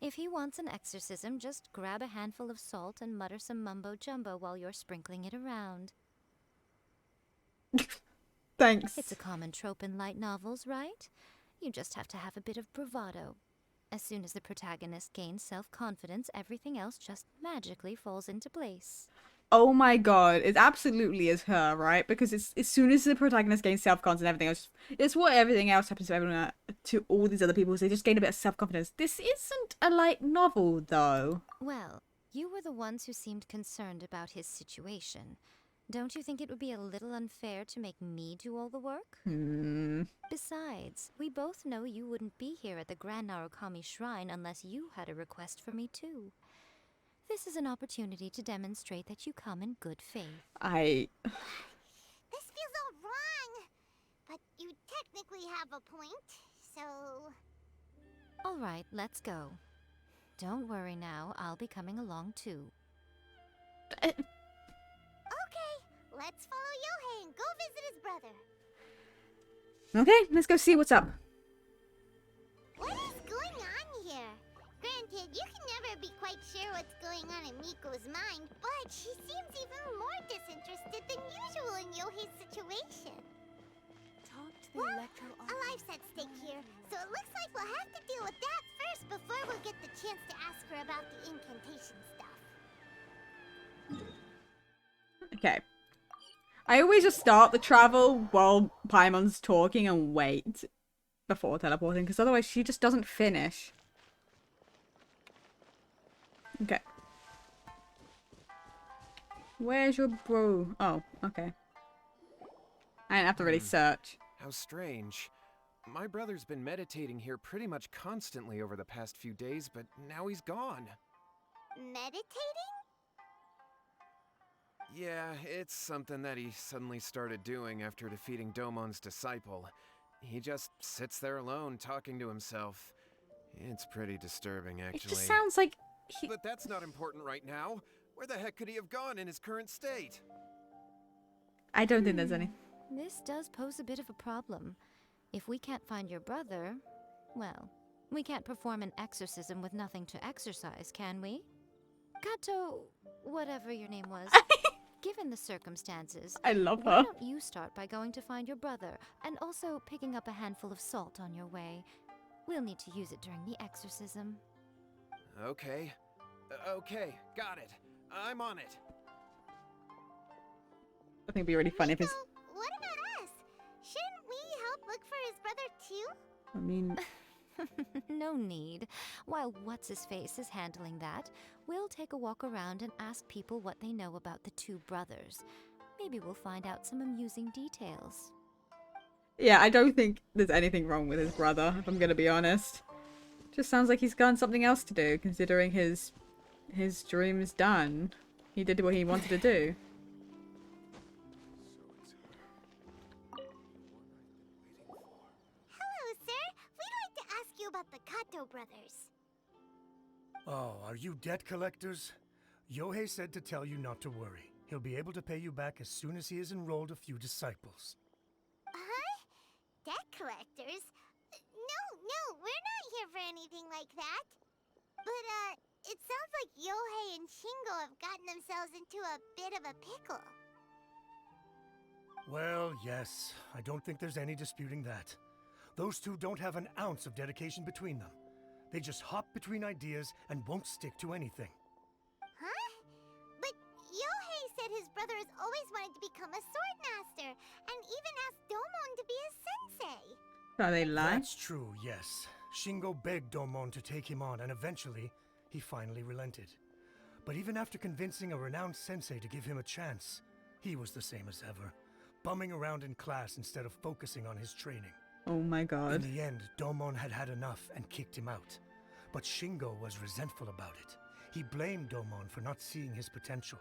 If he wants an exorcism, just grab a handful of salt and mutter some mumbo-jumbo while you're sprinkling it around. Thanks. It's a common trope in light novels, right? You just have to have a bit of bravado. As soon as the protagonist gains self-confidence, everything else just magically falls into place. Oh my god, it absolutely is her, right? Because it's as soon as the protagonist gains self-confidence and everything else, it's what everything else happens to everyone, to all these other people, so they just gain a bit of self-confidence. This isn't a light novel, though. Well, you were the ones who seemed concerned about his situation. Don't you think it would be a little unfair to make me do all the work? Besides, we both know you wouldn't be here at the Grand Narukami Shrine unless you had a request for me too. This is an opportunity to demonstrate that you come in good faith. This feels all wrong. But you technically have a point, so... All right, let's go. Don't worry now, I'll be coming along too. Okay, let's follow Yohei and go visit his brother. Okay, let's go see what's up. What is going on here? Granted, you can never be quite sure what's going on in Miko's mind, but she seems even more disinterested than usual in Yohei's situation. A life's at stake here, so it looks like we'll have to deal with that first before we'll get the chance to ask her about the incantation stuff. Okay. I always just start the travel while Paimon's talking and wait before teleporting, because otherwise she just doesn't finish. Okay. Where's your bro? Oh, okay. I didn't have to really search. How strange. My brother's been meditating here pretty much constantly over the past few days, but now he's gone. Meditating? Yeah, it's something that he suddenly started doing after defeating Domon's disciple. He just sits there alone, talking to himself. It's pretty disturbing, actually. It just sounds like he... But that's not important right now. Where the heck could he have gone in his current state? I don't think there's any. This does pose a bit of a problem. If we can't find your brother, well, we can't perform an exorcism with nothing to exorcise, can we? Kato, whatever your name was, given the circumstances, I love her. Why don't you start by going to find your brother, and also picking up a handful of salt on your way? We'll need to use it during the exorcism. Okay. Okay, got it. I'm on it. I think it'd be really funny if his... What about us? Shouldn't we help look for his brother too? I mean... No need. While What's-His-Face is handling that, we'll take a walk around and ask people what they know about the two brothers. Maybe we'll find out some amusing details. Yeah, I don't think there's anything wrong with his brother, if I'm gonna be honest. Just sounds like he's got something else to do, considering his dream is done. He did what he wanted to do. Hello, sir. We'd like to ask you about the Kato brothers. Oh, are you debt collectors? Yohei said to tell you not to worry. He'll be able to pay you back as soon as he has enrolled a few disciples. Huh? Debt collectors? No, we're not here for anything like that. But, it sounds like Yohei and Shingo have gotten themselves into a bit of a pickle. Well, yes. I don't think there's any disputing that. Those two don't have an ounce of dedication between them. They just hop between ideas and won't stick to anything. Huh? But Yohei said his brother has always wanted to become a sword master, and even asked Domon to be his sensei. Are they lying? That's true, yes. Shingo begged Domon to take him on, and eventually, he finally relented. But even after convincing a renowned sensei to give him a chance, he was the same as ever, bumming around in class instead of focusing on his training. Oh my god. In the end, Domon had had enough and kicked him out. But Shingo was resentful about it. He blamed Domon for not seeing his potential,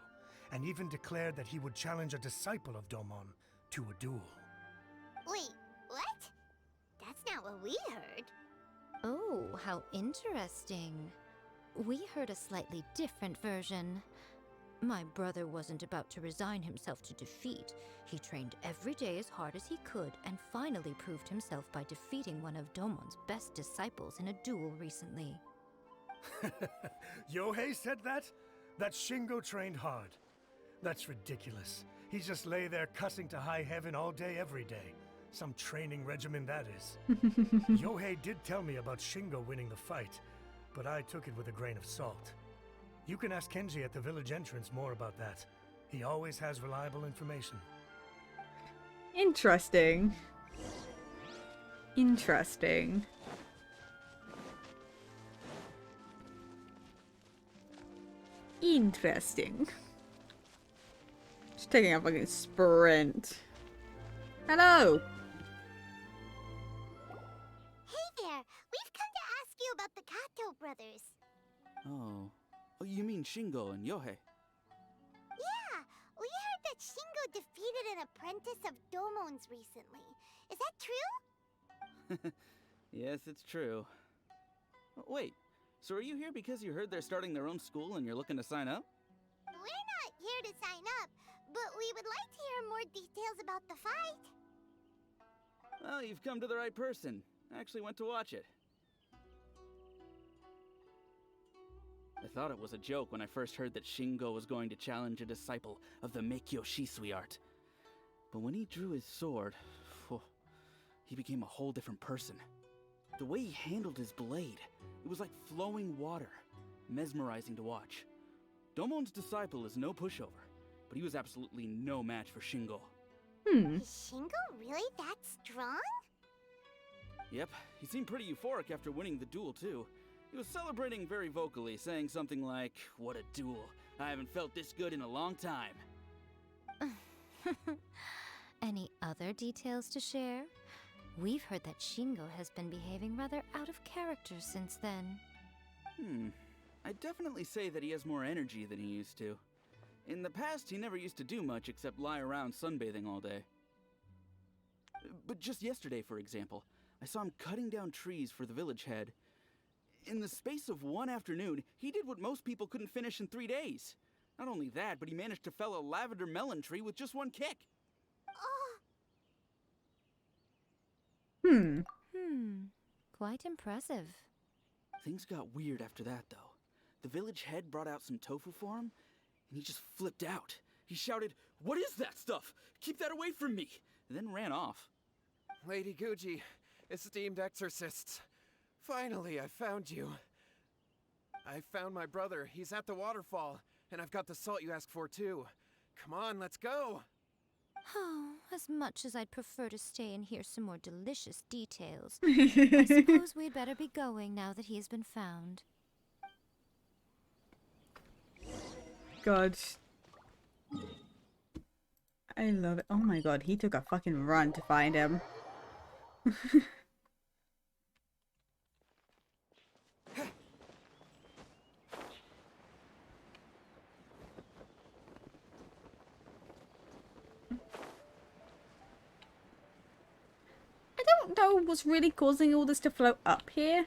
and even declared that he would challenge a disciple of Domon to a duel. Wait, what? That's not what we heard. Oh, how interesting. We heard a slightly different version. My brother wasn't about to resign himself to defeat. He trained every day as hard as he could and finally proved himself by defeating one of Domon's best disciples in a duel recently. Yohei said that? That Shingo trained hard. That's ridiculous. He just lay there cussing to high heaven all day every day. Some training regimen that is. Yohei did tell me about Shingo winning the fight, but I took it with a grain of salt. You can ask Kenji at the village entrance more about that. He always has reliable information. Interesting. Interesting. Interesting. Just taking a fucking sprint. Hello! Hey there! We've come to ask you about the Kato brothers. Oh. Oh, you mean Shingo and Yohei? Yeah! We heard that Shingo defeated an apprentice of Domon's recently. Is that true? Yes, it's true. Wait, so are you here because you heard they're starting their own school and you're looking to sign up? We're not here to sign up, but we would like to hear more details about the fight. Well, you've come to the right person. I actually went to watch it. I thought it was a joke when I first heard that Shingo was going to challenge a disciple of the Meikyo Shisui art. But when he drew his sword, he became a whole different person. The way he handled his blade, it was like flowing water, mesmerizing to watch. Domon's disciple is no pushover, but he was absolutely no match for Shingo. Is Shingo really that strong? Yep, he seemed pretty euphoric after winning the duel too. He was celebrating very vocally, saying something like, "What a duel. I haven't felt this good in a long time." Any other details to share? We've heard that Shingo has been behaving rather out of character since then. I'd definitely say that he has more energy than he used to. In the past, he never used to do much except lie around sunbathing all day. But just yesterday, for example, I saw him cutting down trees for the village head. In the space of one afternoon, he did what most people couldn't finish in 3 days. Not only that, but he managed to fell a lavender melon tree with just one kick. Quite impressive. Things got weird after that, though. The village head brought out some tofu for him, and he just flipped out. He shouted, "What is that stuff? Keep that away from me!" and then ran off. Lady Guji, esteemed exorcists. Finally, I found you. I found my brother. He's at the waterfall, and I've got the salt you asked for, too. Come on, let's go! Oh, as much as I'd prefer to stay and hear some more delicious details, I suppose we'd better be going now that he has been found. God. I love it. Oh my god, he took a fucking run to find him. I don't know what's really causing all this to float up here.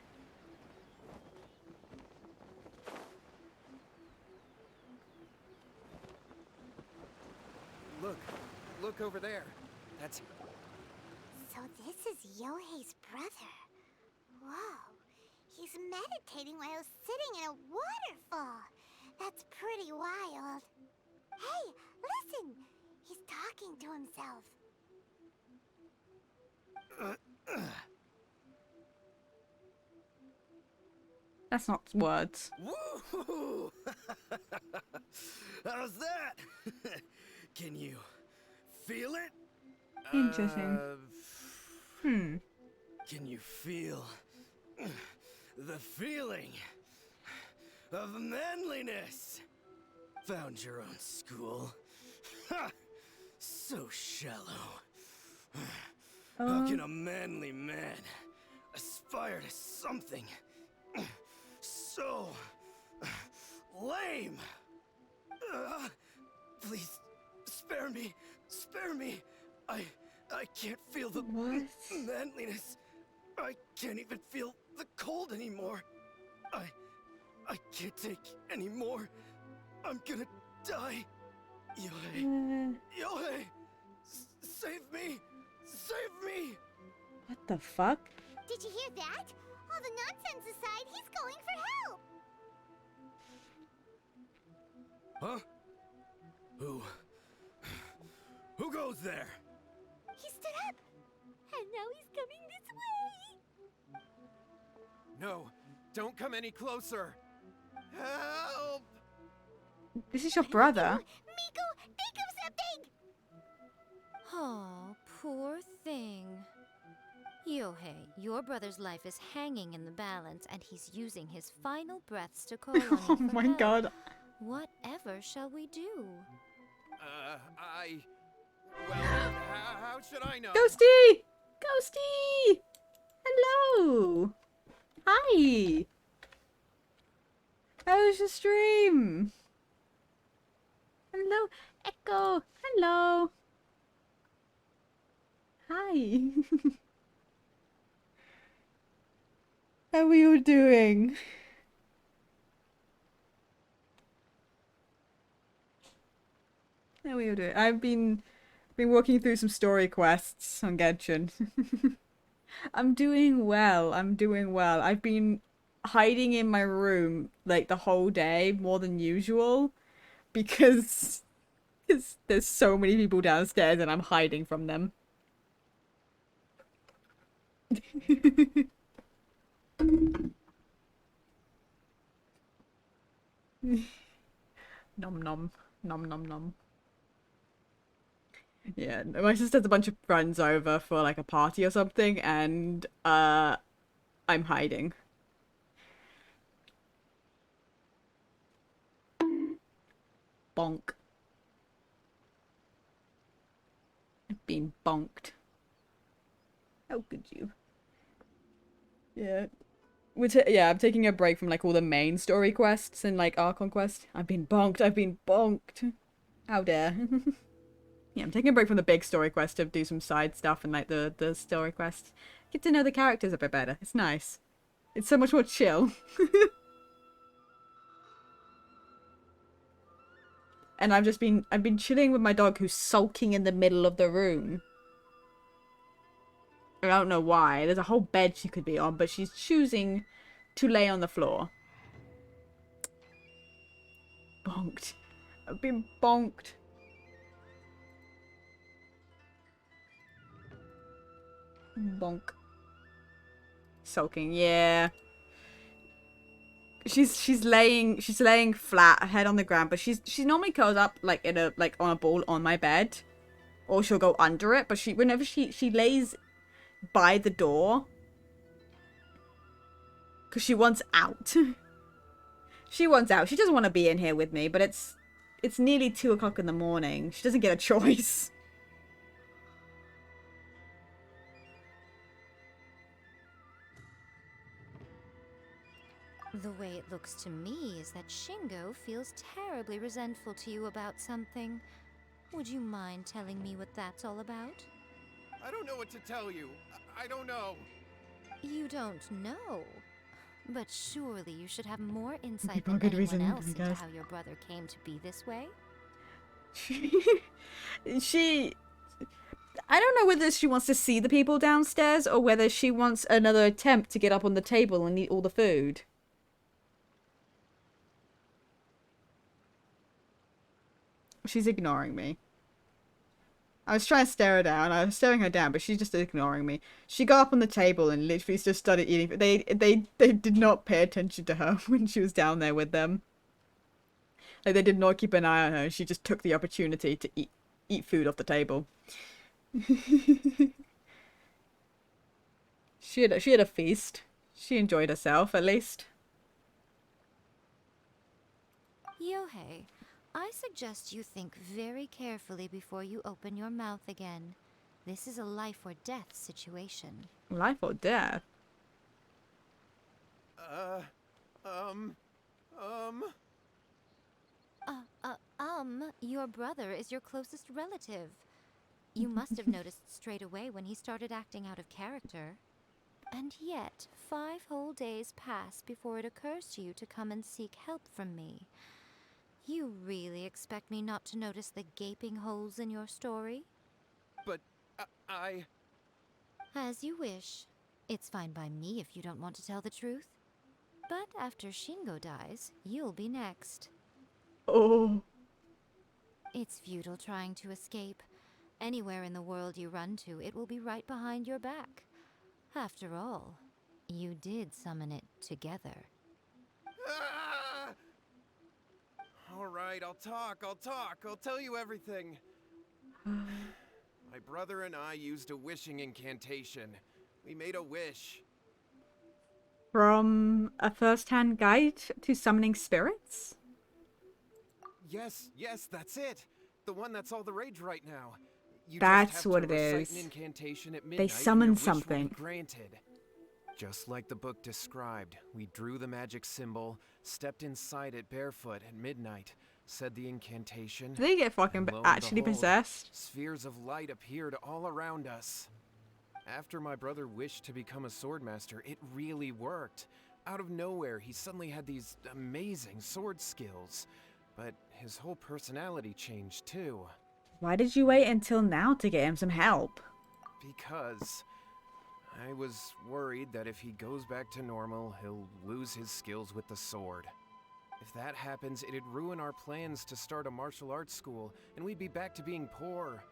Look over there. That's... So this is Yohei's brother. Whoa. He's meditating while sitting in a waterfall. That's pretty wild. Hey, listen! He's talking to himself. That's not words. Woo! How's that? Can you feel it? Interesting. Can you feel the feeling of manliness? Found your own school. Ha! So shallow. How can a manly man aspire to something so lame! Please, spare me! Spare me! I can't feel the manliness. I can't even feel the cold anymore. I can't take any more. I'm gonna die. Yohei! Yohei! Save me! Save me! What the fuck? Did you hear that? All the nonsense aside, he's going for help! Huh? Who goes there? He stood up! And now he's coming this way! No, don't come any closer. Help! This is your brother. Miko, think of something! Oh, poor thing. Yohei, your brother's life is hanging in the balance, and he's using his final breaths to call on you Oh for my help. god. Whatever shall we do? Well, how should I know? Ghosty! Ghosty! Hello! Hi! How was your stream? Hello, Echo! Hello! Hi! How are you doing? How are you doing? I've been working through some story quests on Genshin. I'm doing well. I'm doing well. I've been hiding in my room like the whole day more than usual because there's so many people downstairs and I'm hiding from them. Nom nom. Nom nom nom. Yeah, my sister has a bunch of friends over for like a party or something, and I'm hiding. Bonk. I've been bonked. How could you? Yeah. Yeah, I'm taking a break from like all the main story quests and like Archon quests. I've been bonked. I've been bonked. How dare. Yeah, I'm taking a break from the big story quest to do some side stuff and like the story quests. Get to know the characters a bit better. It's nice. It's so much more chill. And I've been chilling with my dog who's sulking in the middle of the room. I don't know why. There's a whole bed she could be on, but she's choosing to lay on the floor. Bonked. I've been bonked. Bonk. Sulking, yeah. She's laying flat, head on the ground, but she normally curls up like on a ball on my bed, or she'll go under it. But whenever she lays by the door, because she wants out. She wants out. She doesn't want to be in here with me, but it's nearly 2 o'clock in the morning. She doesn't get a choice. The way it looks to me is that Shingo feels terribly resentful to you about something. Would you mind telling me what that's all about? I don't know what to tell you. I don't know. You don't know? But surely you should have more insight People than good anyone reason, else I into guess. how your brother came to be this way. I don't know whether she wants to see the people downstairs or whether she wants another attempt to get up on the table and eat all the food. She's ignoring me. I was trying to stare her down. I was staring her down, but she's just ignoring me. She got up on the table and literally just started eating. They did not pay attention to her when she was down there with them. Like, they did not keep an eye on her. She just took the opportunity to eat food off the table. She had a feast. She enjoyed herself, at least. Yohei, I suggest you think very carefully before you open your mouth again. This is a life or death situation. Life or death? Your brother is your closest relative. You must have noticed straight away when he started acting out of character. And yet, 5 whole days pass before it occurs to you to come and seek help from me. You really expect me not to notice the gaping holes in your story? But I... As you wish. It's fine by me if you don't want to tell the truth. But after Shingo dies, you'll be next. Oh. It's futile trying to escape. Anywhere in the world you run to, it will be right behind your back. After all, you did summon it together. Ah! All right, I'll talk. I'll tell you everything. My brother and I used a wishing incantation. We made a wish. From a first-hand guide to summoning spirits? Yes, that's it. The one that's all the rage right now. You That's just have what to it recite is. an incantation at They midnight and summon your wish will something. be granted. Just like the book described, we drew the magic symbol, stepped inside it barefoot at midnight, said the incantation. Do they get fucking and lo and actually behold, possessed? spheres of light appeared all around us. After my brother wished to become a swordmaster, it really worked. Out of nowhere, he suddenly had these amazing sword skills. But his whole personality changed too. Why did you wait until now to get him some help? Because I was worried that if he goes back to normal, he'll lose his skills with the sword. If that happens, it'd ruin our plans to start a martial arts school, and we'd be back to being poor.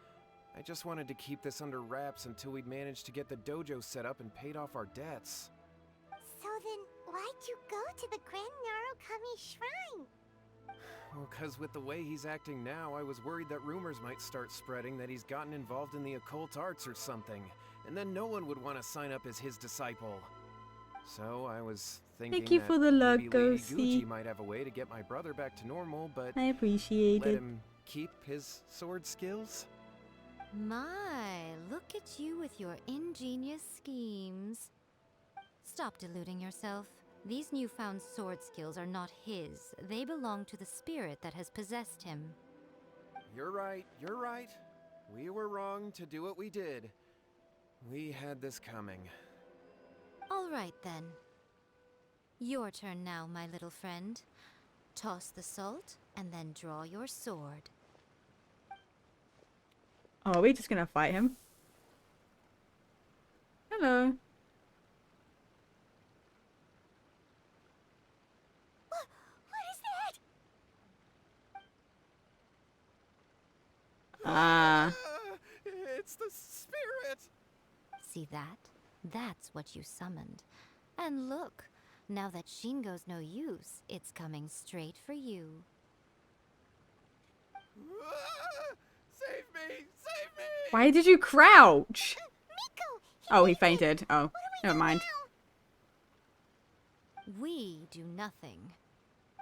I just wanted to keep this under wraps until we'd managed to get the dojo set up and paid off our debts. So then, why'd you go to the Grand Narukami Shrine? Well, cause with the way he's acting now, I was worried that rumors might start spreading that he's gotten involved in the occult arts or something, and then no one would want to sign up as his disciple. So I was thinking Thank you that for the love, maybe Lady Ghosty. Gucci might have a way to get my brother back to normal, but I appreciate let it. him keep his sword skills? My, look at you with your ingenious schemes. Stop deluding yourself. These newfound sword skills are not his. They belong to the spirit that has possessed him. You're right. We were wrong to do what we did. We had this coming. All right, then. Your turn now, my little friend. Toss the salt, and then draw your sword. Oh, are we just gonna fight him? Hello. What is that? It's the spirit! See that? That's what you summoned. And look, now that Shingo's no use, it's coming straight for you. Save me! Why did you crouch? Oh, he fainted. Oh, never mind. We do nothing.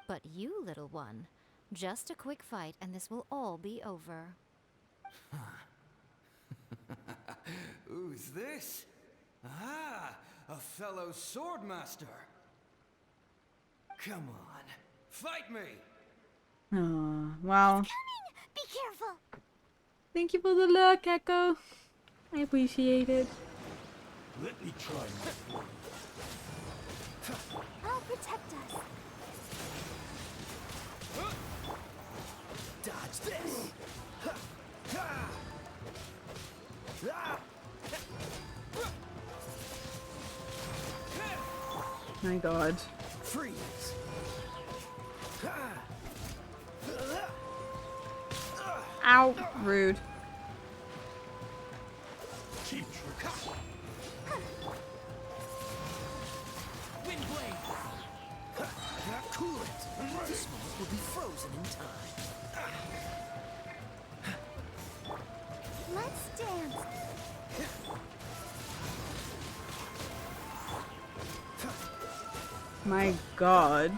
But you, little one, just a quick fight and this will all be over. Who's this? Ah, a fellow swordmaster. Come on, fight me! Oh, well. Be careful. Thank you for the luck, Echo. I appreciate it. Let me try my I'll protect us. Dodge this! My God. Freeze! Ow, rude. cheap tricks. Wind blade! Cool it! This moment will be frozen in time. Let's dance. My God.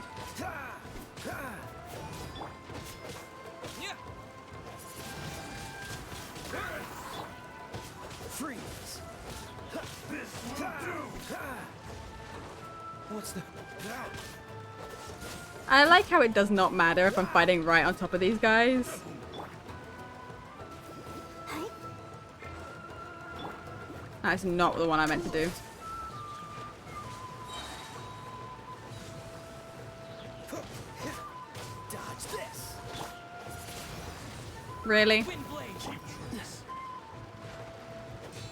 Freeze! This will do. What's the... I like how it does not matter if I'm fighting right on top of these guys. That's not the one I meant to do. Dodge this. Really?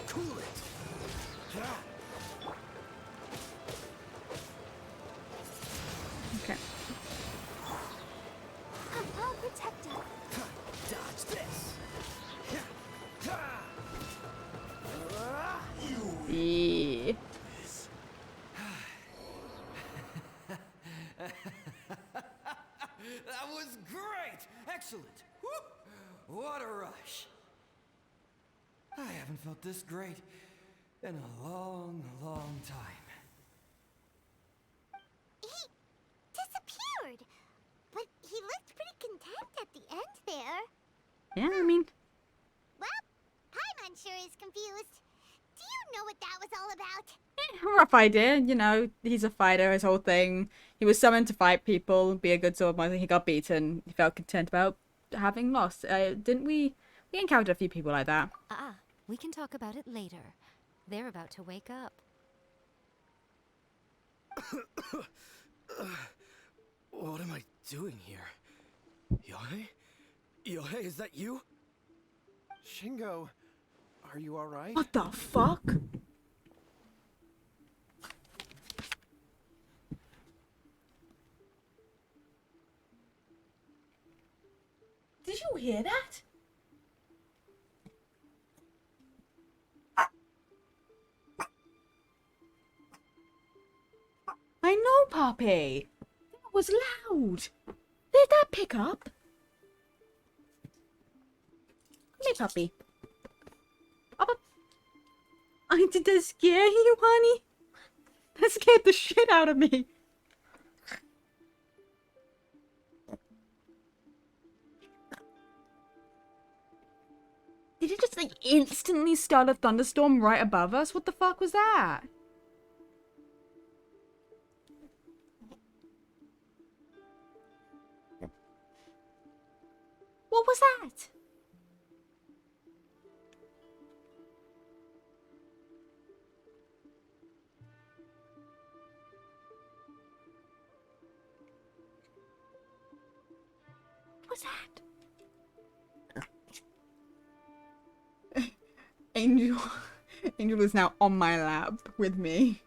Cool it. Okay. I'm all protected. Dodge this. Yeah. That was great! Excellent! Whoop. What a rush! I haven't felt this great in a long, long time. He disappeared, but he looked pretty content at the end there. Yeah, I mean, Well, Paimon sure is confused. Do you know what that was all about? rough idea. You know, he's a fighter, his whole thing. He was summoned to fight people, be a good swordmaster. He got beaten. He felt content about having lost. Didn't we? We encountered a few people like that. We can talk about it later. They're about to wake up. What am I doing here? Yohei? Yohei, is that you? Shingo, are you alright? What the fuck? Did you hear that? I know, Poppy. That was loud. Did that pick up? Come here, Puppy. Up, up. Did that scare you, honey? That scared the shit out of me. Did it just like instantly start a thunderstorm right above us? What the fuck was that? What was that? What was that? Angel. Angel is now on my lap with me.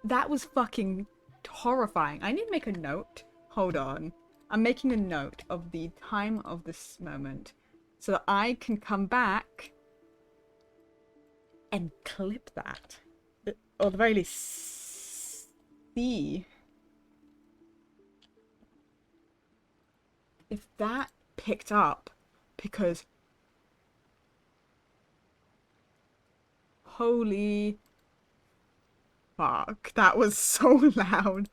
That was fucking horrifying. I need to make a note. Hold on. I'm making a note of the time of this moment so that I can come back and clip that. Or at the very least see if that picked up, because holy fuck, that was so loud.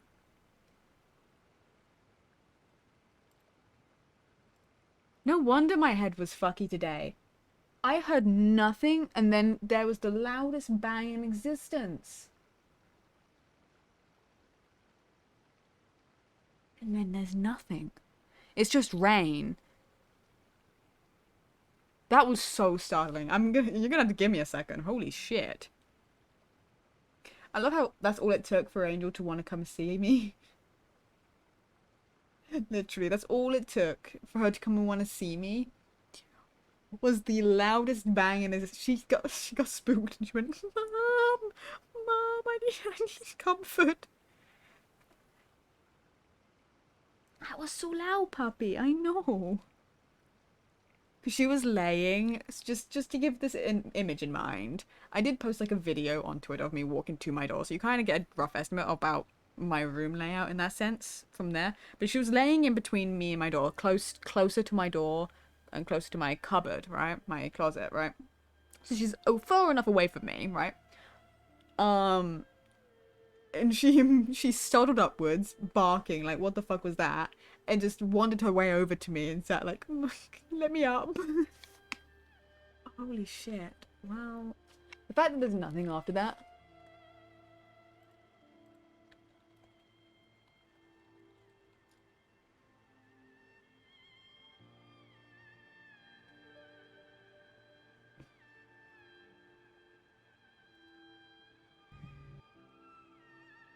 No wonder my head was fucky today. I heard nothing, and then there was the loudest bang in existence. And then there's nothing. It's just rain. That was so startling. You're gonna have to give me a second. Holy shit. I love how that's all it took for Angel to want to come see me. Literally, that's all it took for her to come and want to see me. Was the loudest bang in his. She got spooked and she went, Mom, I need comfort. That was so loud, puppy. I know. Because she was laying, just to give this image in mind, I did post like a video on Twitter of me walking to my door, so you kind of get a rough estimate about my room layout in that sense from there. But she was laying in between me and my door, closer to my door and closer to my cupboard, right? My closet, right? So she's far enough away from me, right? And she startled upwards, barking like, what the fuck was that? And just wandered her way over to me and sat like, let me up. Holy shit. Wow. The fact that there's nothing after that.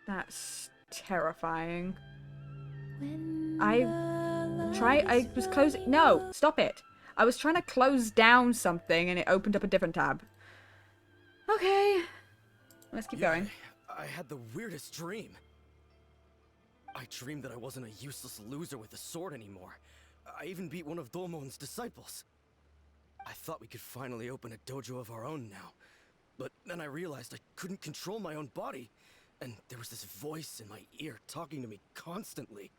That's terrifying. I was closing. No, stop it. I was trying to close down something and it opened up a different tab. Okay. Let's keep going. I had the weirdest dream. I dreamed that I wasn't a useless loser with a sword anymore. I even beat one of Dolmon's disciples. I thought we could finally open a dojo of our own now. But then I realized I couldn't control my own body. And there was this voice in my ear talking to me constantly.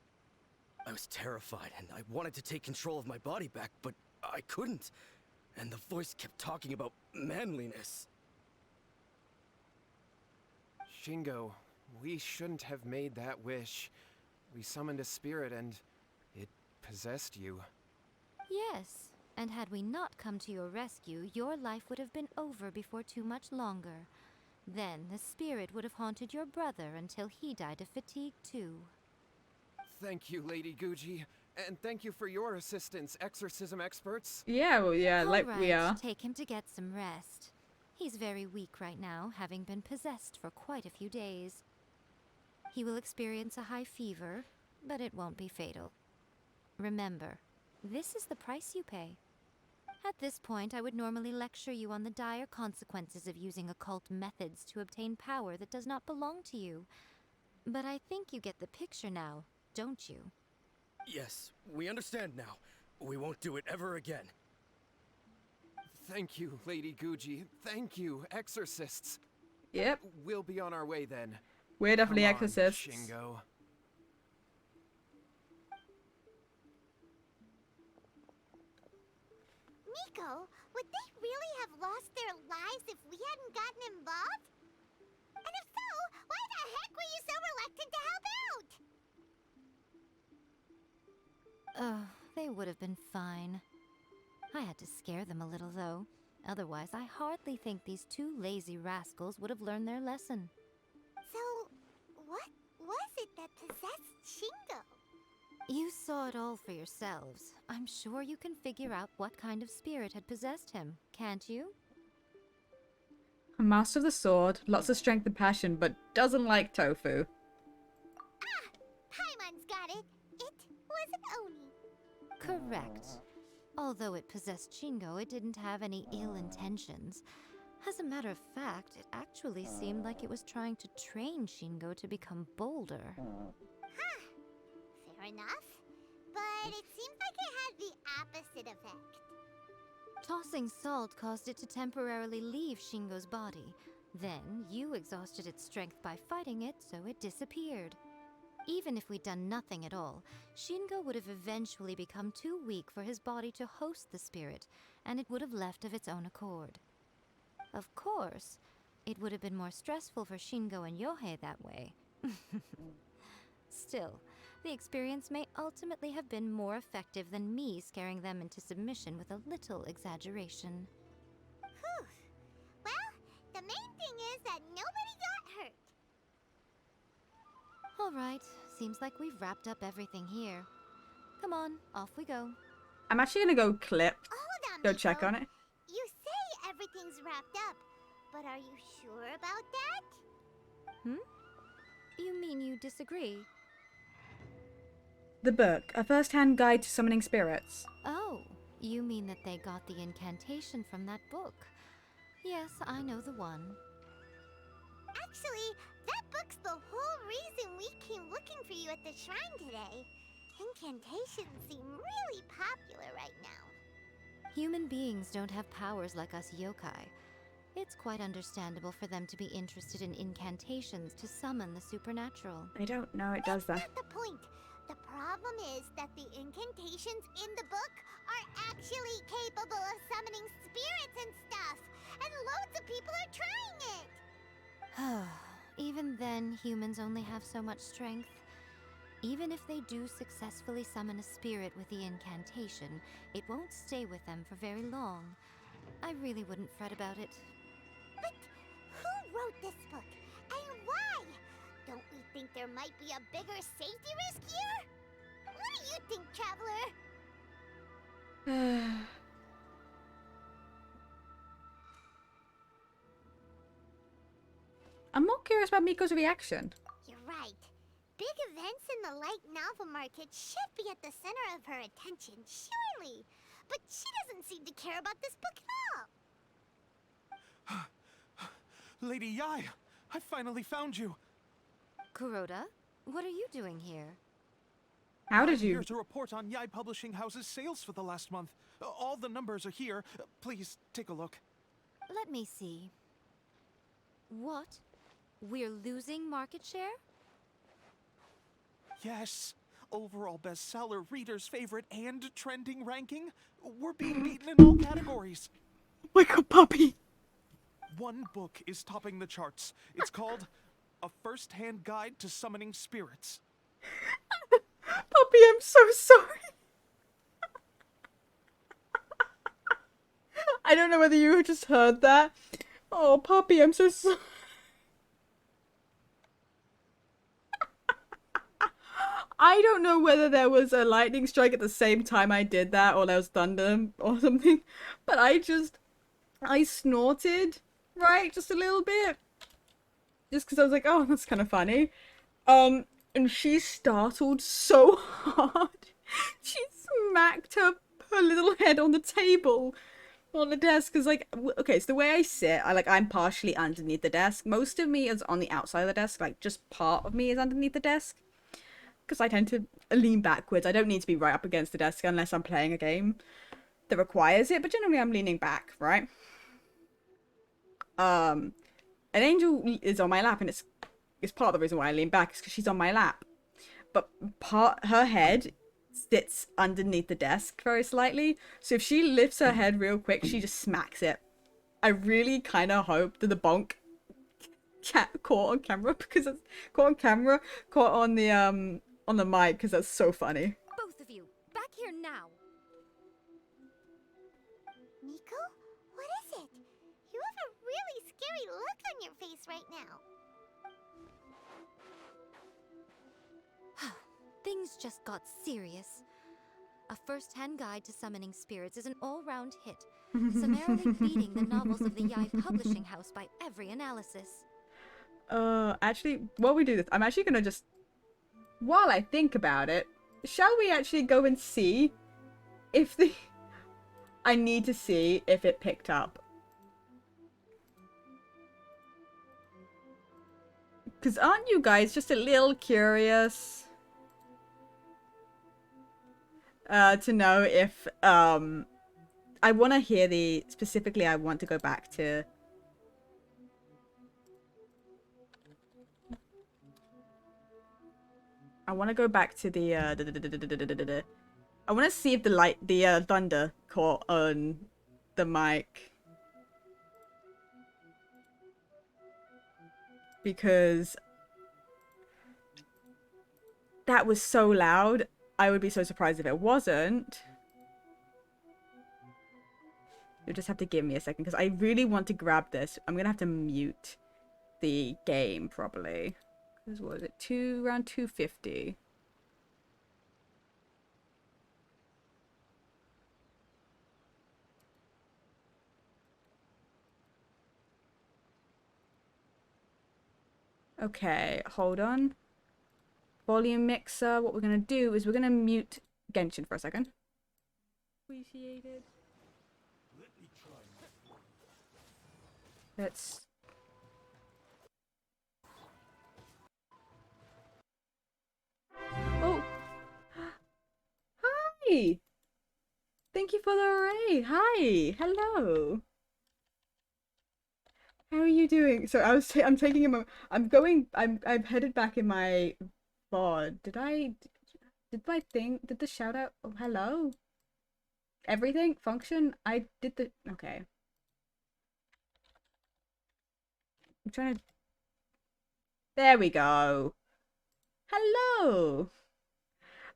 I was terrified and I wanted to take control of my body back, but I couldn't. And the voice kept talking about manliness. Shingo, we shouldn't have made that wish. We summoned a spirit and it possessed you. Yes, and had we not come to your rescue, your life would have been over before too much longer. Then the spirit would have haunted your brother until he died of fatigue too. Thank you, Lady Guji. And thank you for your assistance, exorcism experts. Yeah, well, yeah, like All we right, are. take him to get some rest. He's very weak right now, having been possessed for quite a few days. He will experience a high fever, but it won't be fatal. Remember, this is the price you pay. At this point, I would normally lecture you on the dire consequences of using occult methods to obtain power that does not belong to you. But I think you get the picture now, don't you? Yes, we understand now. We won't do it ever again. Thank you, Lady Guji. Thank you, exorcists. Yep. We'll be on our way then. We're definitely Come on, exorcists. Shingo. Miko, would they really have lost their lives if we hadn't gotten involved? And if so, why the heck were you so reluctant to help out? Oh, they would have been fine. I had to scare them a little, though. Otherwise, I hardly think these two lazy rascals would have learned their lesson. So, what was it that possessed Shingo? You saw it all for yourselves. I'm sure you can figure out what kind of spirit had possessed him, can't you? A master of the sword, lots of strength and passion, but doesn't like tofu. Paimon's got it. It was Oni. Correct. Although it possessed Shingo, it didn't have any ill intentions. As a matter of fact, it actually seemed like it was trying to train Shingo to become bolder. Huh. Fair enough. But it seems like it had the opposite effect. Tossing salt caused it to temporarily leave Shingo's body. Then, you exhausted its strength by fighting it, so it disappeared. Even if we'd done nothing at all, Shingo would have eventually become too weak for his body to host the spirit, and it would have left of its own accord. Of course, it would have been more stressful for Shingo and Yohei that way. Still, the experience may ultimately have been more effective than me scaring them into submission with a little exaggeration. Whew. Well, the main thing is that nobody got hurt. All right, seems like we've wrapped up everything here. Come on, off we go. I'm actually gonna go clip. Hold on, Go Miko. check on it. You say everything's wrapped up, but are you sure about that? You mean you disagree? The book, a first-hand guide to summoning spirits. Oh, you mean that they got the incantation from that book? Yes, I know the one. Actually, that book's the whole reason we came looking for you at the shrine today. Incantations seem really popular right now. Human beings don't have powers like us yokai. It's quite understandable for them to be interested in incantations to summon the supernatural. I don't know it does that. That's not the point. The problem is that the incantations in the book are actually capable of summoning spirits and stuff. And loads of people are trying it. Even then, humans only have so much strength. Even if they do successfully summon a spirit with the incantation, it won't stay with them for very long. I really wouldn't fret about it. But who wrote this book? And why? Don't we think there might be a bigger safety risk here? What do you think, Traveler? I'm more curious about Miko's reaction. You right. Big events in the light novel market should be at the center of her attention, surely. But she doesn't seem to care about this book at all. Lady Yai, I finally found you. Kuroda, what are you doing here? How did I'm you? here to report on Yai Publishing House's sales for the last month. All the numbers are here. Please take a look. Let me see. What? We're losing market share? Yes. Overall bestseller, readers' favorite, and trending ranking. We're being beaten in all categories. Wake up, puppy. One book is topping the charts. It's called A First-Hand Guide to Summoning Spirits. Puppy, I'm so sorry. I don't know whether you just heard that. Oh, puppy, I'm so sorry. I don't know whether there was a lightning strike at the same time I did that or there was thunder or something, but I snorted, right? Just a little bit. Just because I was like, oh, that's kind of funny. And she startled so hard. She smacked her little head on the table, on the desk. Because, like, okay, so the way I sit, I'm partially underneath the desk. Most of me is on the outside of the desk. Like, just part of me is underneath the desk. Because I tend to lean backwards. I don't need to be right up against the desk unless I'm playing a game that requires it. But generally, I'm leaning back, right? An angel is on my lap, and it's part of the reason why I lean back is because she's on my lap. But her head sits underneath the desk very slightly. So if she lifts her head real quick, she just smacks it. I really kind of hope that the bonk caught on camera because it's caught on the mic because that's so funny. Both of you, back here now. Nico? What is it? You have a really scary look on your face right now. Things just got serious. A first-hand guide to summoning spirits is an all-round hit, summarily beating the novels of the Yai Publishing House by every analysis. Actually, while we do this, I'm actually gonna just, while I think about it, shall we actually go and see if I need to see if it picked up. Because aren't you guys just a little curious? To know if, I want to hear specifically I want to go back to... I want to go back to the, I want to see if the thunder caught on the mic. Because that was so loud. I would be so surprised if it wasn't. You'll just have to give me a second because I really want to grab this. I'm gonna have to mute the game probably. Because what was it? Around 250. Okay, hold on. Volume mixer. What we're gonna do is we're gonna mute Genshin for a second. Appreciated. Let's. Oh. Hi. Thank you for the array. Hi. Hello. How are you doing? So I'm taking a moment. I'm headed back in my VOD. Did the shout out? Oh, hello. Everything function? I did the okay. I'm trying to. There we go. Hello.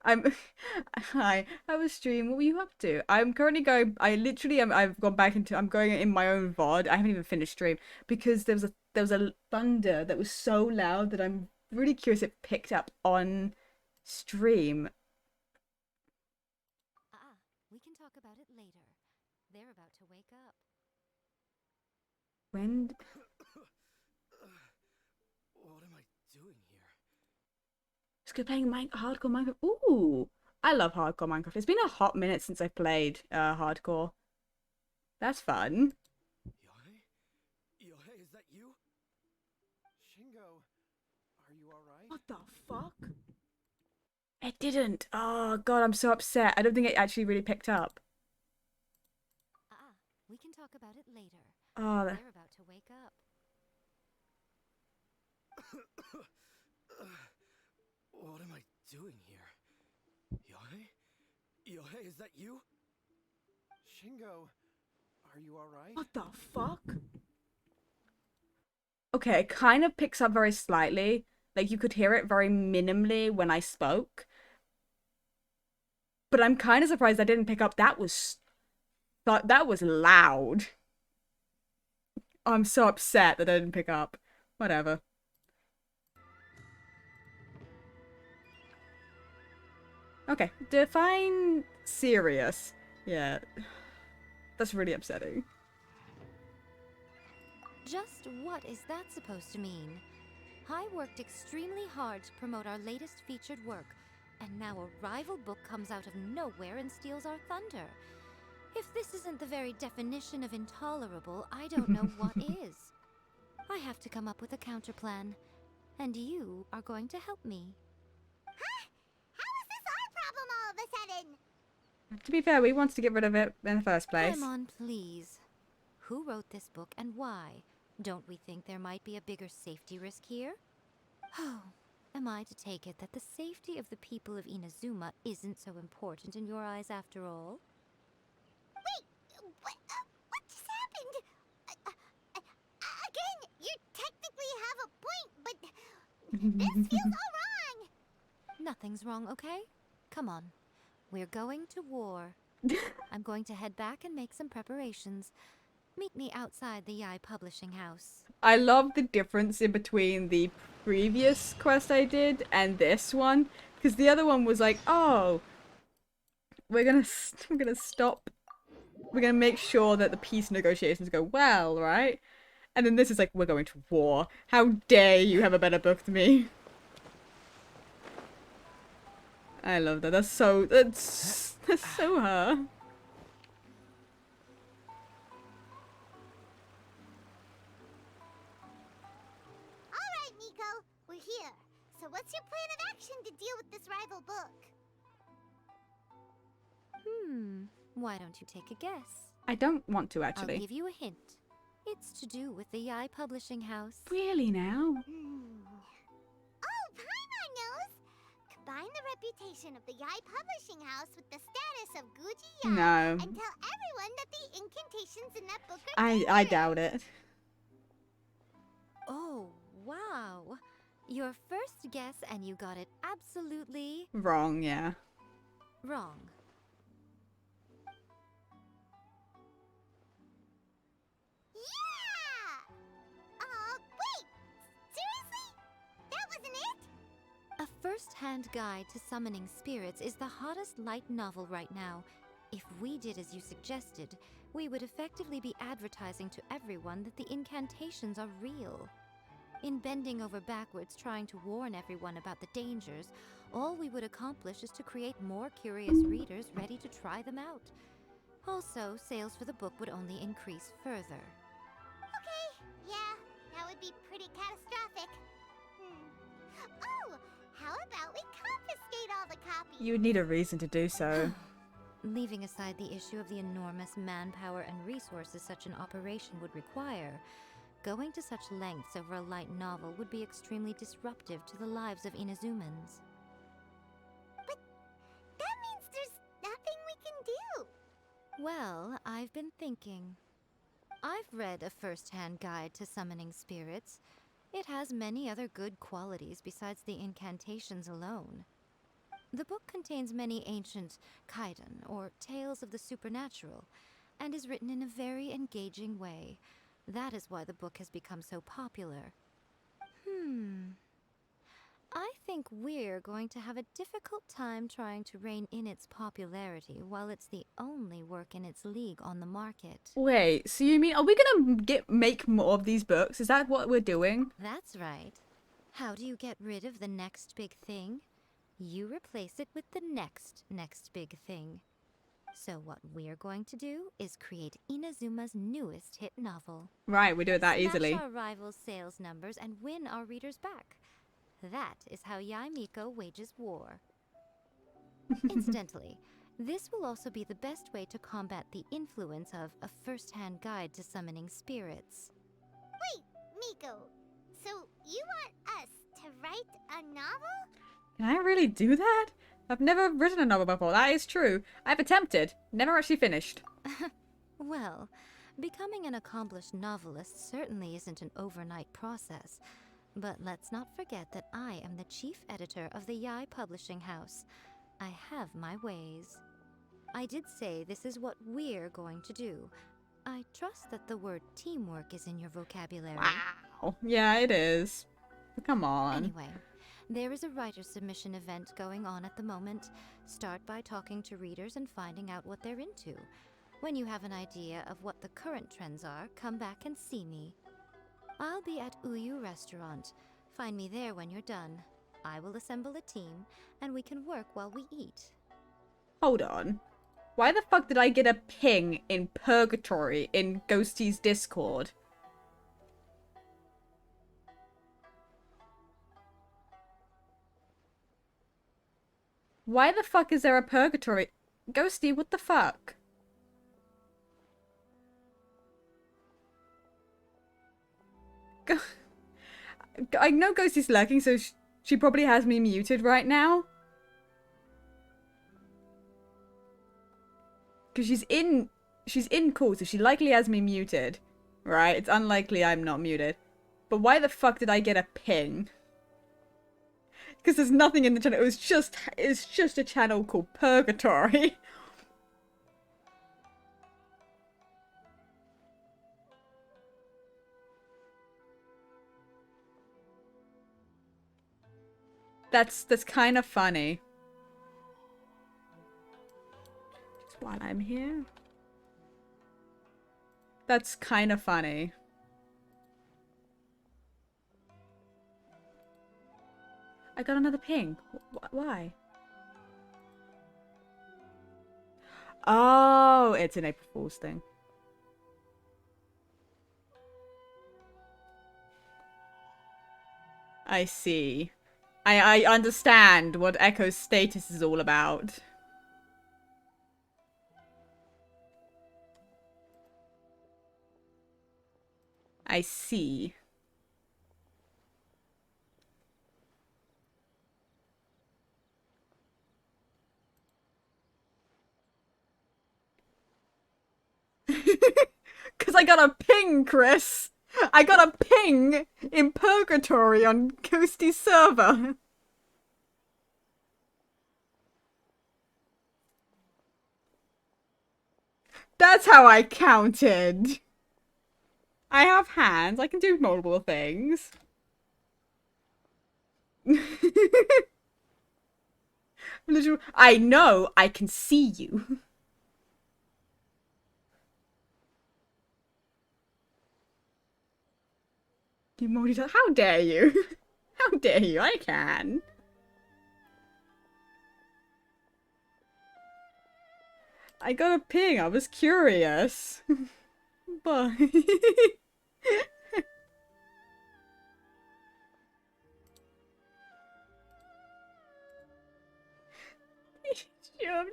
Hi. How was stream? What were you up to? I'm currently going. I've gone back into. I'm going in my own VOD. I haven't even finished stream because there was a thunder that was so loud that I'm really curious it picked up on stream. We can talk about it later. They're about to wake up. When? What am I doing here? Just go playing hardcore Minecraft. Ooh, I love hardcore Minecraft. It's been a hot minute since I've played hardcore. That's fun. Yohei, is that you? Shingo, are you alright? What the fuck? It didn't. Oh god, I'm so upset. I don't think it actually really picked up. We can talk about it later. Oh, They're about to wake up. What am I doing here? Yohei? Yohei, is that you? Shingo, are you alright? What the fuck? Okay, it kind of picks up very slightly. Like, you could hear it very minimally when I spoke. But I'm kind of surprised I didn't pick up. That was loud. I'm so upset that I didn't pick up. Whatever. Okay, define serious. Yeah, that's really upsetting. Just what is that supposed to mean? I worked extremely hard to promote our latest featured work, and now a rival book comes out of nowhere and steals our thunder. If this isn't the very definition of intolerable, I don't know what is. I have to come up with a counterplan, and you are going to help me. Huh? How is this our problem all of a sudden? To be fair, we wanted to get rid of it in the first place. Come on, please. Who wrote this book and why? Don't we think there might be a bigger safety risk here? Oh, am I to take it that the safety of the people of Inazuma isn't so important in your eyes after all? Wait, what just happened? Again, you technically have a point, but this feels all wrong. Nothing's wrong, okay? Come on. We're going to war. I'm going to head back and make some preparations. Meet me outside the Yai Publishing House. I love the difference in between the previous quest I did and this one, because the other one was like, oh, we're gonna stop. We're gonna make sure that the peace negotiations go well, right? And then this is like, we're going to war. How dare you have a better book than me? I love that. That's so her. Alright, Nico, we're here. So what's your plan of action to deal with this rival book? Why don't you take a guess? I don't want to, actually. I'll give you a hint. It's to do with the Yai Publishing House. Really now? Oh, Paimon knows! Combine the reputation of the Yai Publishing House with the status of Guji Yai No. and tell everyone that the incantations in that book are I doubt it. Oh, wow. Your first guess and you got it absolutely Wrong, yeah. wrong. Yeah! Wait! Seriously? That wasn't it? A first-hand guide to summoning spirits is the hottest light novel right now. If we did as you suggested, we would effectively be advertising to everyone that the incantations are real. In bending over backwards trying to warn everyone about the dangers, all we would accomplish is to create more curious readers ready to try them out. Also, sales for the book would only increase further. Okay, yeah, that would be pretty catastrophic. Oh, how about we confiscate all the copies? You would need a reason to do so. Leaving aside the issue of the enormous manpower and resources such an operation would require, going to such lengths over a light novel would be extremely disruptive to the lives of Inazumans. But that means there's nothing we can do. Well, I've been thinking. I've read a first-hand guide to summoning spirits. It has many other good qualities besides the incantations alone. The book contains many ancient kaiden, or tales of the supernatural, and is written in a very engaging way. That is why the book has become so popular. I think we're going to have a difficult time trying to rein in its popularity while it's the only work in its league on the market. Wait, so you mean, are we gonna make more of these books? Is that what we're doing? That's right. How do you get rid of the next big thing? You replace it with the next big thing. So what we're going to do is create Inazuma's newest hit novel. Right, we do it that Smash easily. our rivals' sales numbers and win our readers back. That is how Yaimiko wages war. Incidentally, this will also be the best way to combat the influence of a first-hand guide to summoning spirits. Wait, Miko. So you want us to write a novel? Can I really do that? I've never written a novel before, that is true. I've attempted, never actually finished. Well, becoming an accomplished novelist certainly isn't an overnight process. But let's not forget that I am the chief editor of the Yai Publishing House. I have my ways. I did say this is what we're going to do. I trust that the word teamwork is in your vocabulary. Wow. Yeah, it is. But come on. Anyway, there is a writer submission event going on at the moment. Start by talking to readers and finding out what they're into. When you have an idea of what the current trends are, come back and see me. I'll be at Uyu Restaurant. Find me there when you're done. I will assemble a team, and we can work while we eat. Hold on. Why the fuck did I get a ping in Purgatory in Ghosty's Discord? Why the fuck is there a Purgatory? Ghosty, what the fuck? I know Ghosty's lurking, so she probably has me muted right now. Because she's in call, so she likely has me muted. Right? It's unlikely I'm not muted. But why the fuck did I get a ping? Because there's nothing in the channel. It's just a channel called Purgatory. That's kind of funny. Just while I'm here. That's kind of funny. I got another ping. Why? Oh, it's an April Fool's thing. I see. I understand what Echo's status is all about. I see. Because I got a ping, Chris. I got a ping in Purgatory on Ghosty's server. That's how I counted. I have hands. I can do multiple things. I know. I can see you. You multitask. How dare you? How dare you? I can. I got a ping. I was curious. Bye.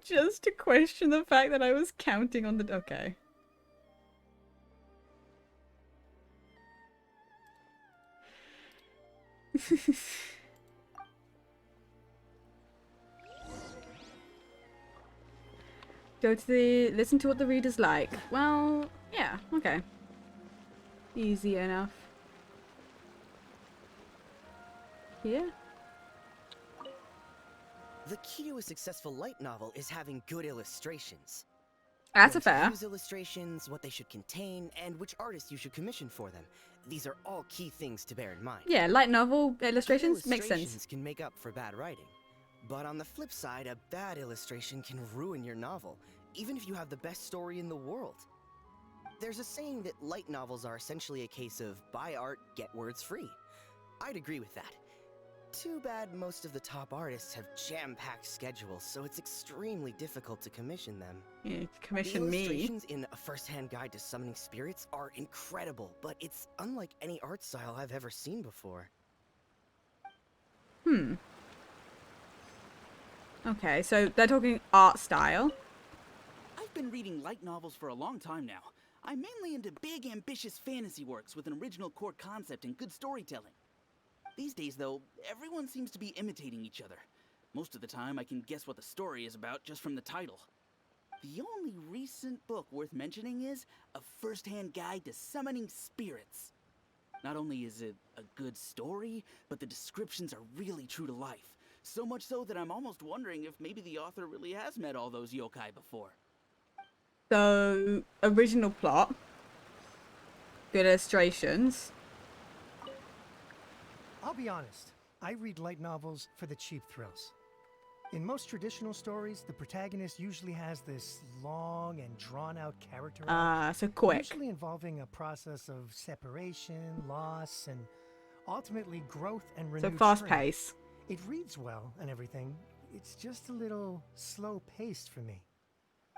Just to question the fact that I was counting on the... Okay. Go to the... Listen to what the reader's like. Well, yeah, okay. Easy enough. Here? The key to a successful light novel is having good illustrations. That's When a fair. to use illustrations, what they should contain, and which artist you should commission for them. These are all key things to bear in mind. Yeah, light novel illustrations Good makes sense. illustrations can make up for bad writing. But on the flip side, a bad illustration can ruin your novel, even if you have the best story in the world. There's a saying that light novels are essentially a case of buy art, get words free. I'd agree with that. Too bad most of the top artists have jam-packed schedules, so it's extremely difficult to commission them. Yeah, The commission me. illustrations in A First-Hand Guide to Summoning Spirits are incredible, but it's unlike any art style I've ever seen before. Hmm. Okay, so they're talking art style. I've been reading light novels for a long time now. I'm mainly into big, ambitious fantasy works with an original core concept and good storytelling. These days, though, everyone seems to be imitating each other. Most of the time, I can guess what the story is about just from the title. The only recent book worth mentioning is A First-Hand Guide to Summoning Spirits. Not only is it a good story, but the descriptions are really true to life. So much so that I'm almost wondering if maybe the author really has met all those yokai before. So, original plot. Good illustrations. I'll be honest, I read light novels for the cheap thrills. In most traditional stories, the protagonist usually has this long and drawn-out character arc, so quick. usually involving a process of separation, loss, and ultimately growth and renewed So fast strength. pace. It reads well and everything, it's just a little slow-paced for me.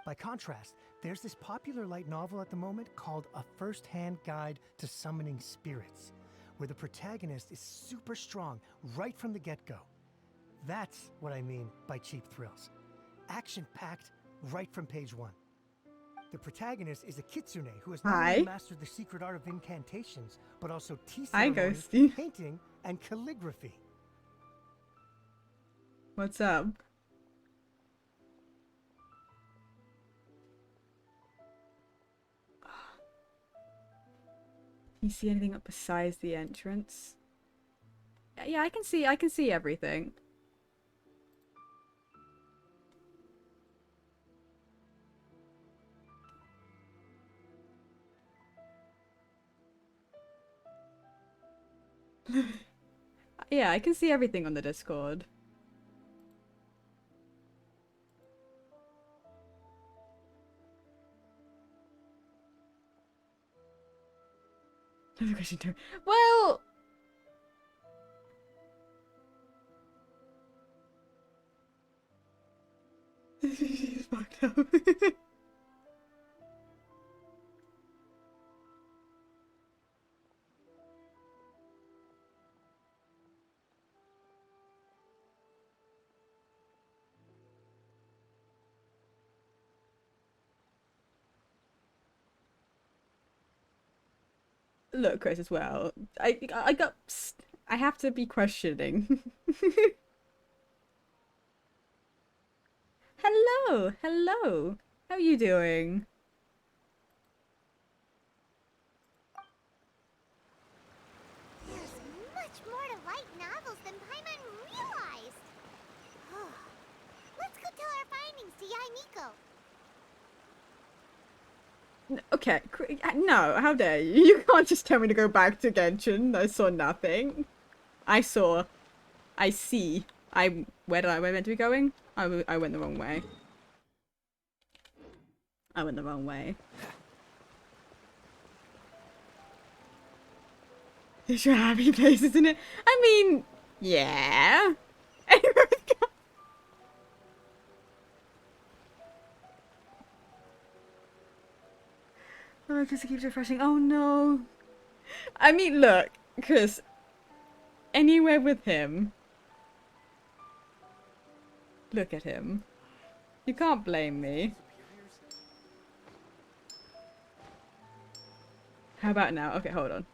By contrast, there's this popular light novel at the moment called A First-Hand Guide to Summoning Spirits, where the protagonist is super strong right from the get-go. That's what I mean by cheap thrills. Action-packed right from page 1. The protagonist is a kitsune who has not Hi. only mastered the secret art of incantations, but also tea Hi, ceremony, Ghosty. painting, and calligraphy. What's up? Can you see anything up besides the entrance? Yeah, I can see everything. Yeah, I can see everything on the Discord. Another question too. Well, she's fucked up. Look, Chris, as well. I have to be questioning. Hello, hello. How are you doing? There's much more to light novels than Paimon realized. Let's go tell our findings to Yae Miko. Okay, no, how dare you? You can't just tell me to go back to Genshin. I saw nothing. I see. Where am I meant to be going? I went the wrong way. I went the wrong way. It's your happy place, isn't it? I mean, yeah. Oh, because it keeps refreshing. Oh no. I mean, look, Chris. Anywhere with him. Look at him. You can't blame me. How about now? Okay, hold on.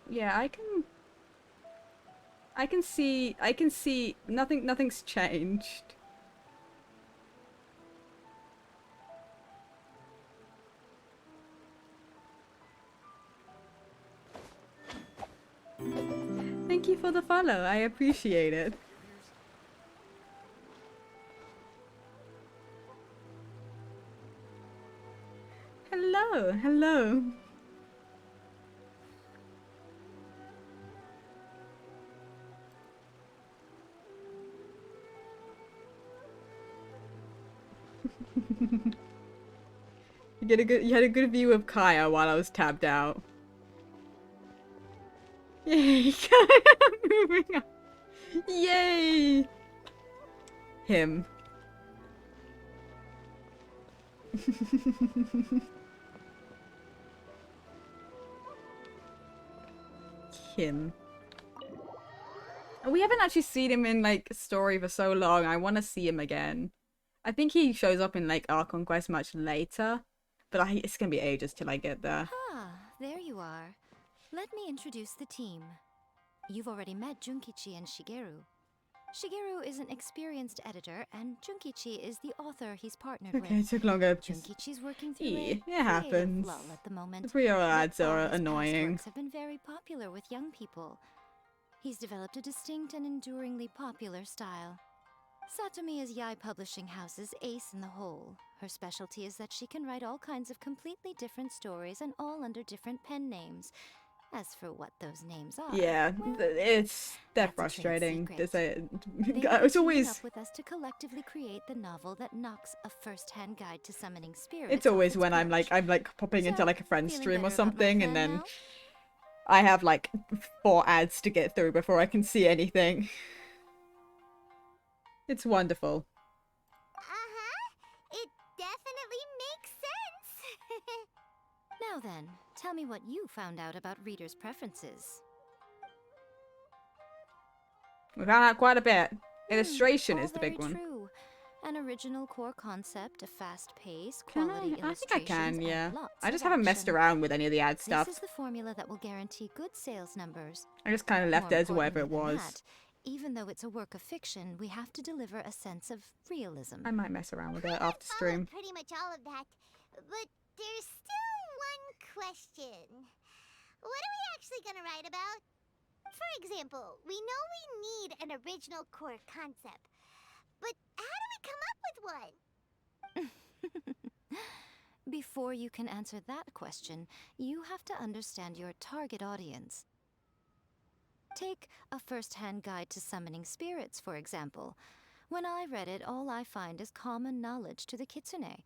Yeah, I can see nothing's changed. Thank you for the follow. I appreciate it. Hello, hello. You had a good view of Kaya while I was tabbed out. Yay! Moving on. Yay! Him. Him. We haven't actually seen him in like story for so long. I want to see him again. I think he shows up in like our Conquest much later, but it's gonna be ages till I get there. Ah, there you are. Let me introduce the team. You've already met Junkichi and Shigeru. Shigeru is an experienced editor, and Junkichi is the author he's partnered Okay, with. it took longer. Junkichi's working through It a happens. lull at the moment. The 3-year but ads all are his past annoying. works have been very popular with young people. He's developed a distinct and enduringly popular style. Satomi is Yai Publishing House's ace in the hole. Her specialty is that she can write all kinds of completely different stories and all under different pen names. As for what those names are, Yeah, well, they're that's a trade frustrating. secret. It's They it's always up with us to collectively create the novel that knocks a first-hand guide to summoning spirits. it's always off when its I'm like popping into So, like a friend's feeling stream or better about my something, and plan then now? I have like 4 ads to get through before I can see anything. It's wonderful. It definitely makes sense. Now then, tell me what you found out about readers' preferences. We found out quite a bit. Illustration all is the very big one. true. An original core concept, a fast pace, Can quality I think I can, illustrations, yeah. and lots I just of haven't messed action. around with any of the ad stuff. This is the formula that will guarantee good sales numbers. I just kind of left it More as whatever it importantly than was. that, even though it's a work of fiction, we have to deliver a sense of realism. I might mess around with it after stream. Pretty much all of that. But there's still one question. What are we actually gonna write about? For example, we know we need an original core concept. But how do we come up with one? Before you can answer that question, you have to understand your target audience. Take a first-hand guide to summoning spirits, for example. When I read it, all I find is common knowledge to the kitsune.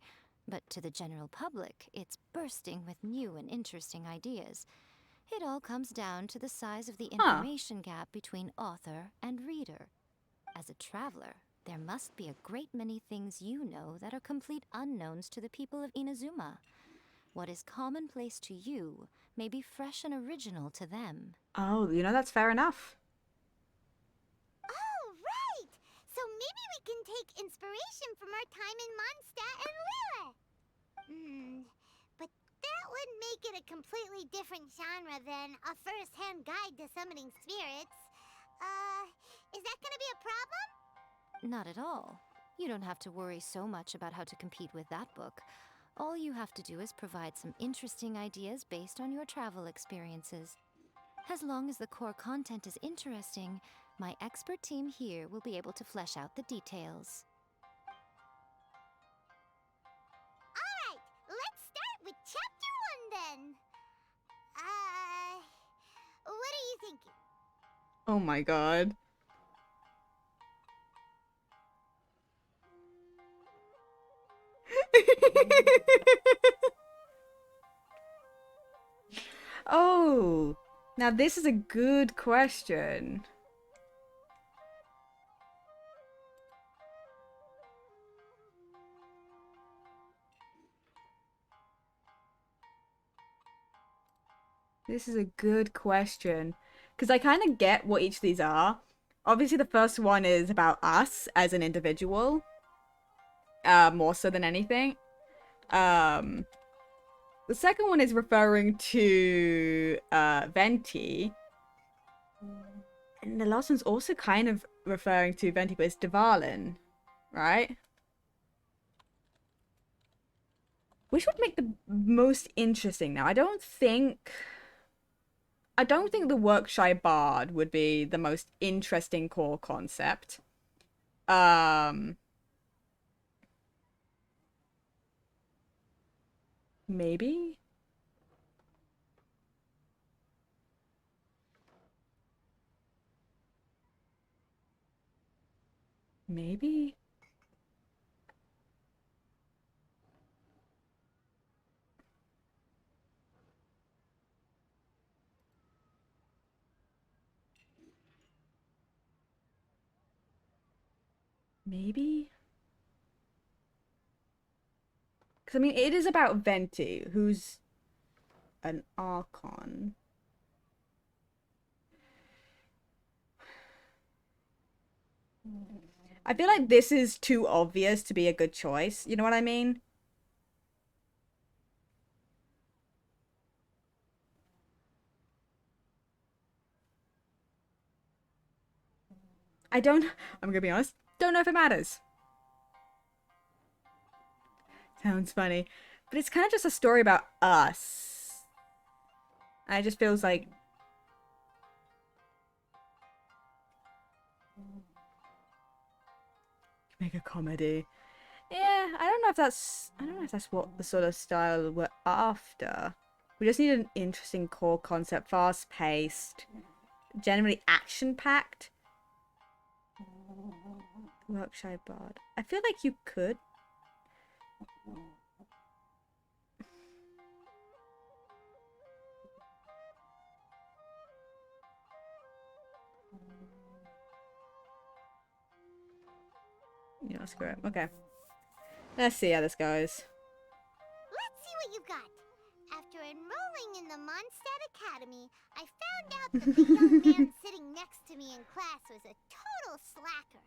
But to the general public, it's bursting with new and interesting ideas. It all comes down to the size of the information gap between author and reader. As a traveler, there must be a great many things you know that are complete unknowns to the people of Inazuma. What is commonplace to you may be fresh and original to them. Oh, that's fair enough. Oh, right! So maybe we can take inspiration from our time in Mondstadt and Lille. But that would make it a completely different genre than a first-hand guide to summoning spirits. Is that gonna be a problem? Not at all. You don't have to worry so much about how to compete with that book. All you have to do is provide some interesting ideas based on your travel experiences. As long as the core content is interesting, my expert team here will be able to flesh out the details. Alright, let's start with Chapter 1 then. What are you thinking? Oh my god. Oh, now this is a good question. This is a good question. Because I kind of get what each of these are. Obviously, the first one is about us as an individual. More so than anything. The second one is referring to Venti. And the last one's also kind of referring to Venti, but it's Dvalin, right? Which would make the most interesting now? I don't think the Workshy Bard would be the most interesting core concept. Maybe? Maybe? Maybe? Because, I mean, it is about Venti, who's an Archon. I feel like this is too obvious to be a good choice. You know what I mean? I'm gonna be honest, don't know if it matters. Sounds funny. But it's kind of just a story about us. And it just feels like... Make a comedy. Yeah, I don't know if that's what the sort of style we're after. We just need an interesting core concept, fast-paced, generally action-packed. Workshy Bard. I feel like you could. Yeah, screw it. Okay. Let's see how this goes. Let's see what you got. After enrolling in the Mondstadt Academy, I found out that the young man sitting next to me in class was a total slacker.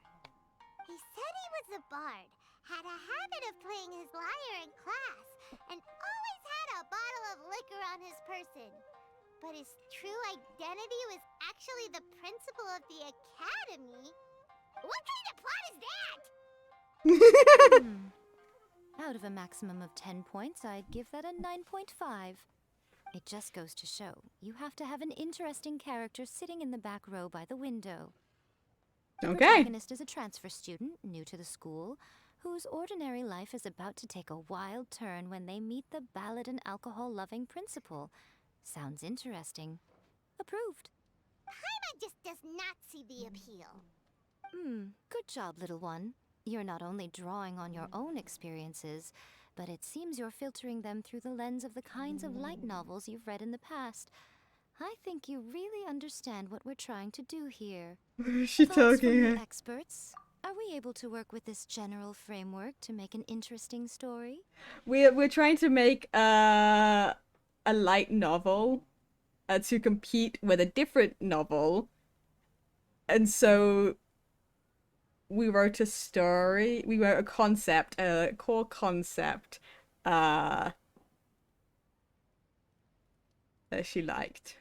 He said he was a bard, had a habit of playing his lyre in class, and always had a bottle of liquor on his person. But his true identity was actually the principal of the academy? What kind of plot is that? Out of a maximum of 10 points, I'd give that a 9.5. It just goes to show, you have to have an interesting character sitting in the back row by the window. The protagonist is a transfer student, new to the school, whose ordinary life is about to take a wild turn when they meet the ballad and alcohol-loving principal. Sounds interesting. Approved. Paimon just does not see the appeal. Good job, little one. You're not only drawing on your own experiences, but it seems you're filtering them through the lens of the kinds of light novels you've read in the past. I think you really understand what we're trying to do here. She's Thoughts talking. from the experts? Are we able to work with this general framework to make an interesting story? We're trying to make a light novel to compete with a different novel, and so we wrote a story. We wrote a concept, a core concept that she liked.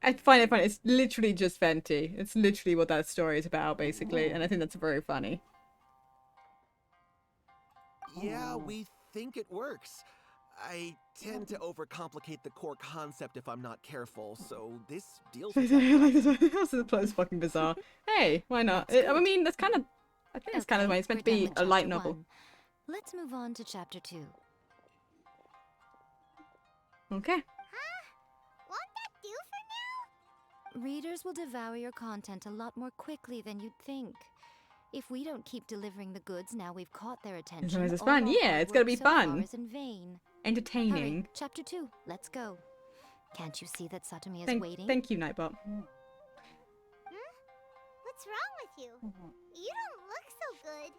I find it funny. It's literally just Venti. It's literally what that story is about, basically, and I think that's very funny. Yeah, we think it works. I tend to overcomplicate the core concept if I'm not careful, so this deals with that. This is fucking bizarre. Hey, why not? I mean, that's kind of... I think it's kind of the way it's meant to be a light novel. Let's move on to chapter 2. Okay. Won't that do for now? Readers will devour your content a lot more quickly than you'd think. If we don't keep delivering the goods now we've caught their attention, Sometimes it's fun. Yeah, it's gonna be fun. Is in vain. Entertaining. Hurry, chapter 2. Let's go. Can't you see that Satomi is waiting? Thank you, Nightbot. What's wrong with you? You don't look so good.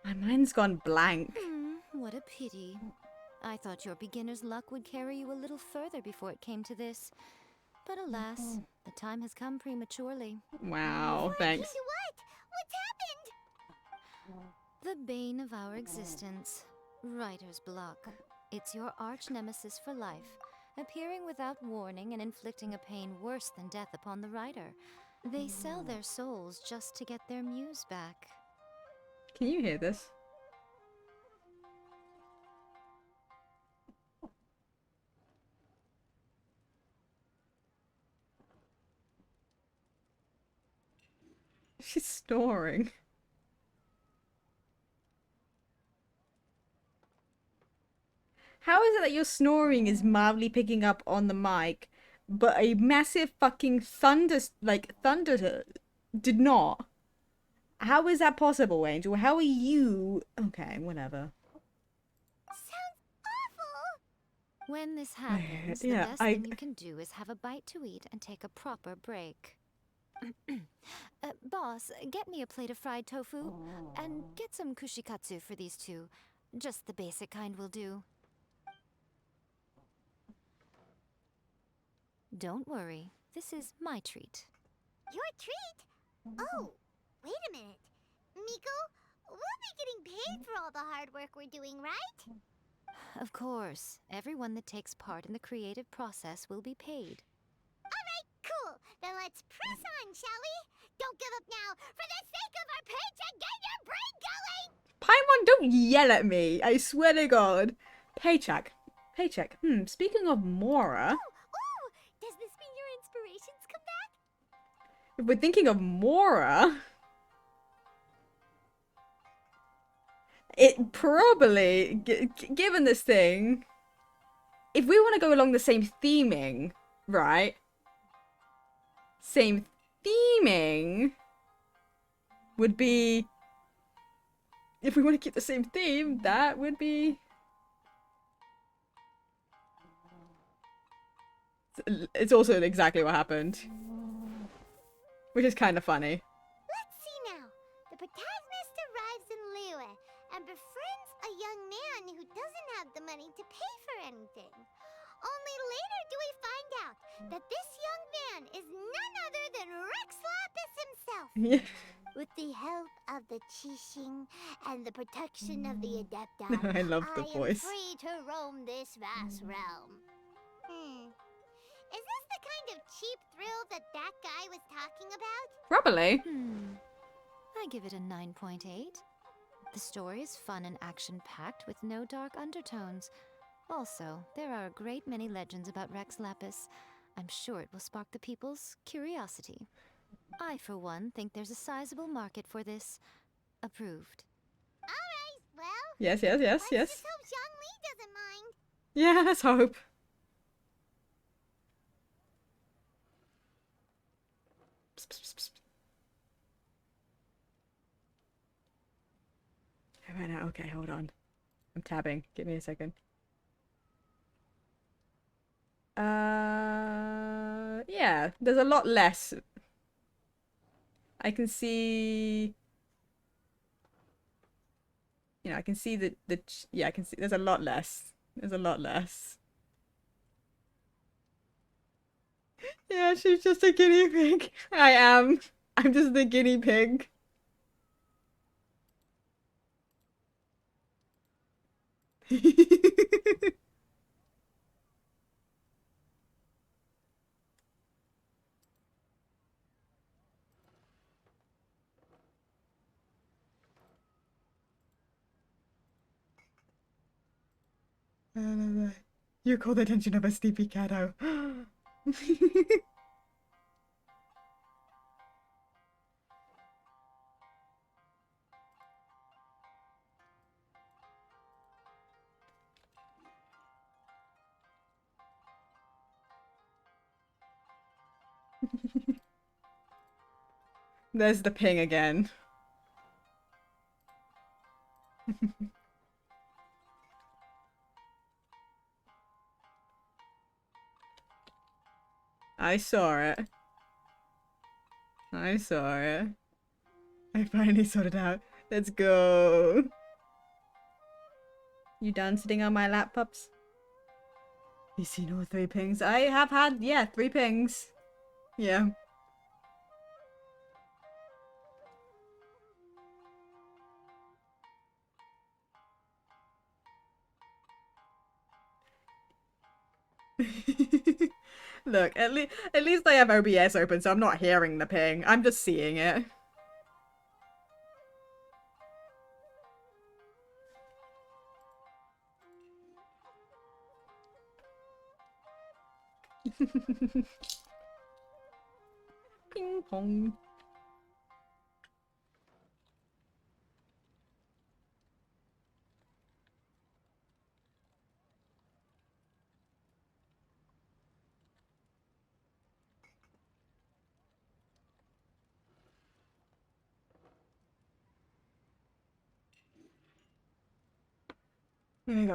My mind's gone blank. What a pity. I thought your beginner's luck would carry you a little further before it came to this. But alas, the time has come prematurely. Wow, thanks. What? What's happened? The bane of our existence. Writer's block. It's your arch nemesis for life, appearing without warning and inflicting a pain worse than death upon the writer. They sell their souls just to get their muse back. Can you hear this? She's snoring. How is it that your snoring is mildly picking up on the mic, but a massive fucking thunder did not? How is that possible, Angel? How are you? Okay, whatever. Sounds awful. When this happens, the best thing you can do is have a bite to eat and take a proper break. Boss, get me a plate of fried tofu, and get some kushikatsu for these two. Just the basic kind will do. Don't worry, this is my treat. Your treat? Oh, wait a minute. Miko, we'll be getting paid for all the hard work we're doing, right? Of course, everyone that takes part in the creative process will be paid. Alright, cool. Then let's press on, shall we? Don't give up now, for the sake of our paycheck, get your brain going! Paimon, don't yell at me. I swear to God. Paycheck. Paycheck. Speaking of Mora. Oh, does this mean your inspirations come back? If we're thinking of Mora. It probably, given this thing, if we want to go along the same theming, right? Same theming would be, if we want to keep the same theme, that would be, it's also exactly what happened, which is kind of funny. Let's see now. The protagonist arrives in Liyue and befriends a young man who doesn't have the money to pay for anything. Only later do we find out that this young man is none other than Rex Lapis himself. Yeah. With the help of the Qixing and the protection of the Adepti, I love the voice. am free to roam this vast realm. Is this the kind of cheap thrill that guy was talking about? Probably. I give it a 9.8. The story is fun and action-packed with no dark undertones. Also, there are a great many legends about Rex Lapis. I'm sure it will spark the people's curiosity. I, for one, think there's a sizable market for this. Approved. Alright, well... Yes. Let's just hope Zhongli doesn't mind. Yeah, let's hope. Psst, psst, psst, psst. Right now, okay, hold on. I'm tabbing. Give me a second. Yeah, there's a lot less. I can see, you know, I can see yeah, I can see there's a lot less. There's a lot less. Yeah, she's just a guinea pig. I am. I'm just the guinea pig. You call the attention of a sleepy catto. There's the ping again. I saw it. I saw it. I finally sorted it out. Let's go. You done sitting on my lap, pups? You seen all 3 pings? I have had, yeah, 3 pings. Yeah. Look, at least I have OBS open, so I'm not hearing the ping. I'm just seeing it. Ping pong.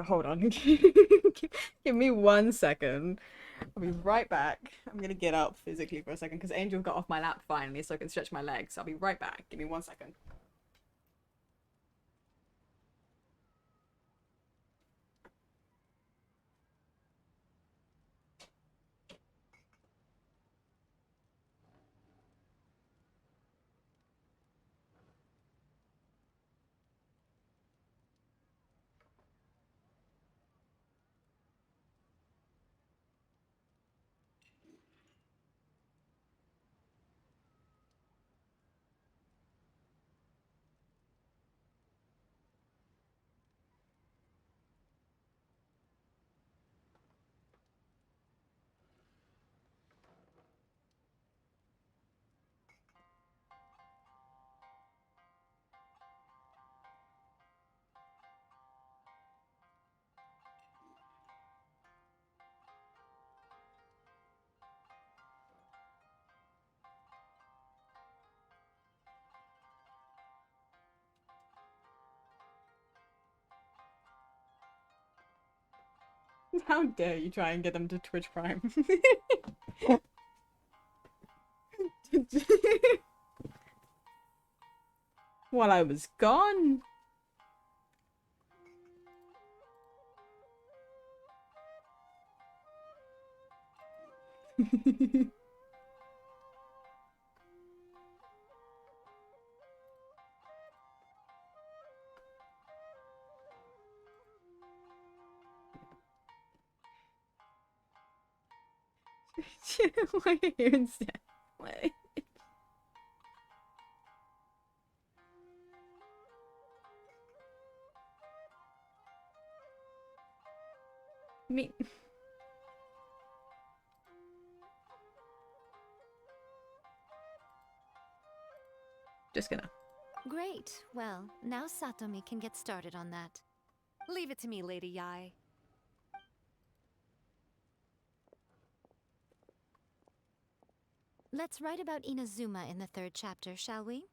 Hold on. Give me 1 second. I'll be right back. I'm gonna get up physically for a second because Angel got off my lap finally so I can stretch my legs. I'll be right back. Give me 1 second. How dare you try and get them to Twitch Prime? While I was gone. Why are you instead? Why? Me. Just gonna. Great. Well, now Satomi can get started on that. Leave it to me, Lady Yai. Let's write about Inazuma in the 3rd chapter, shall we?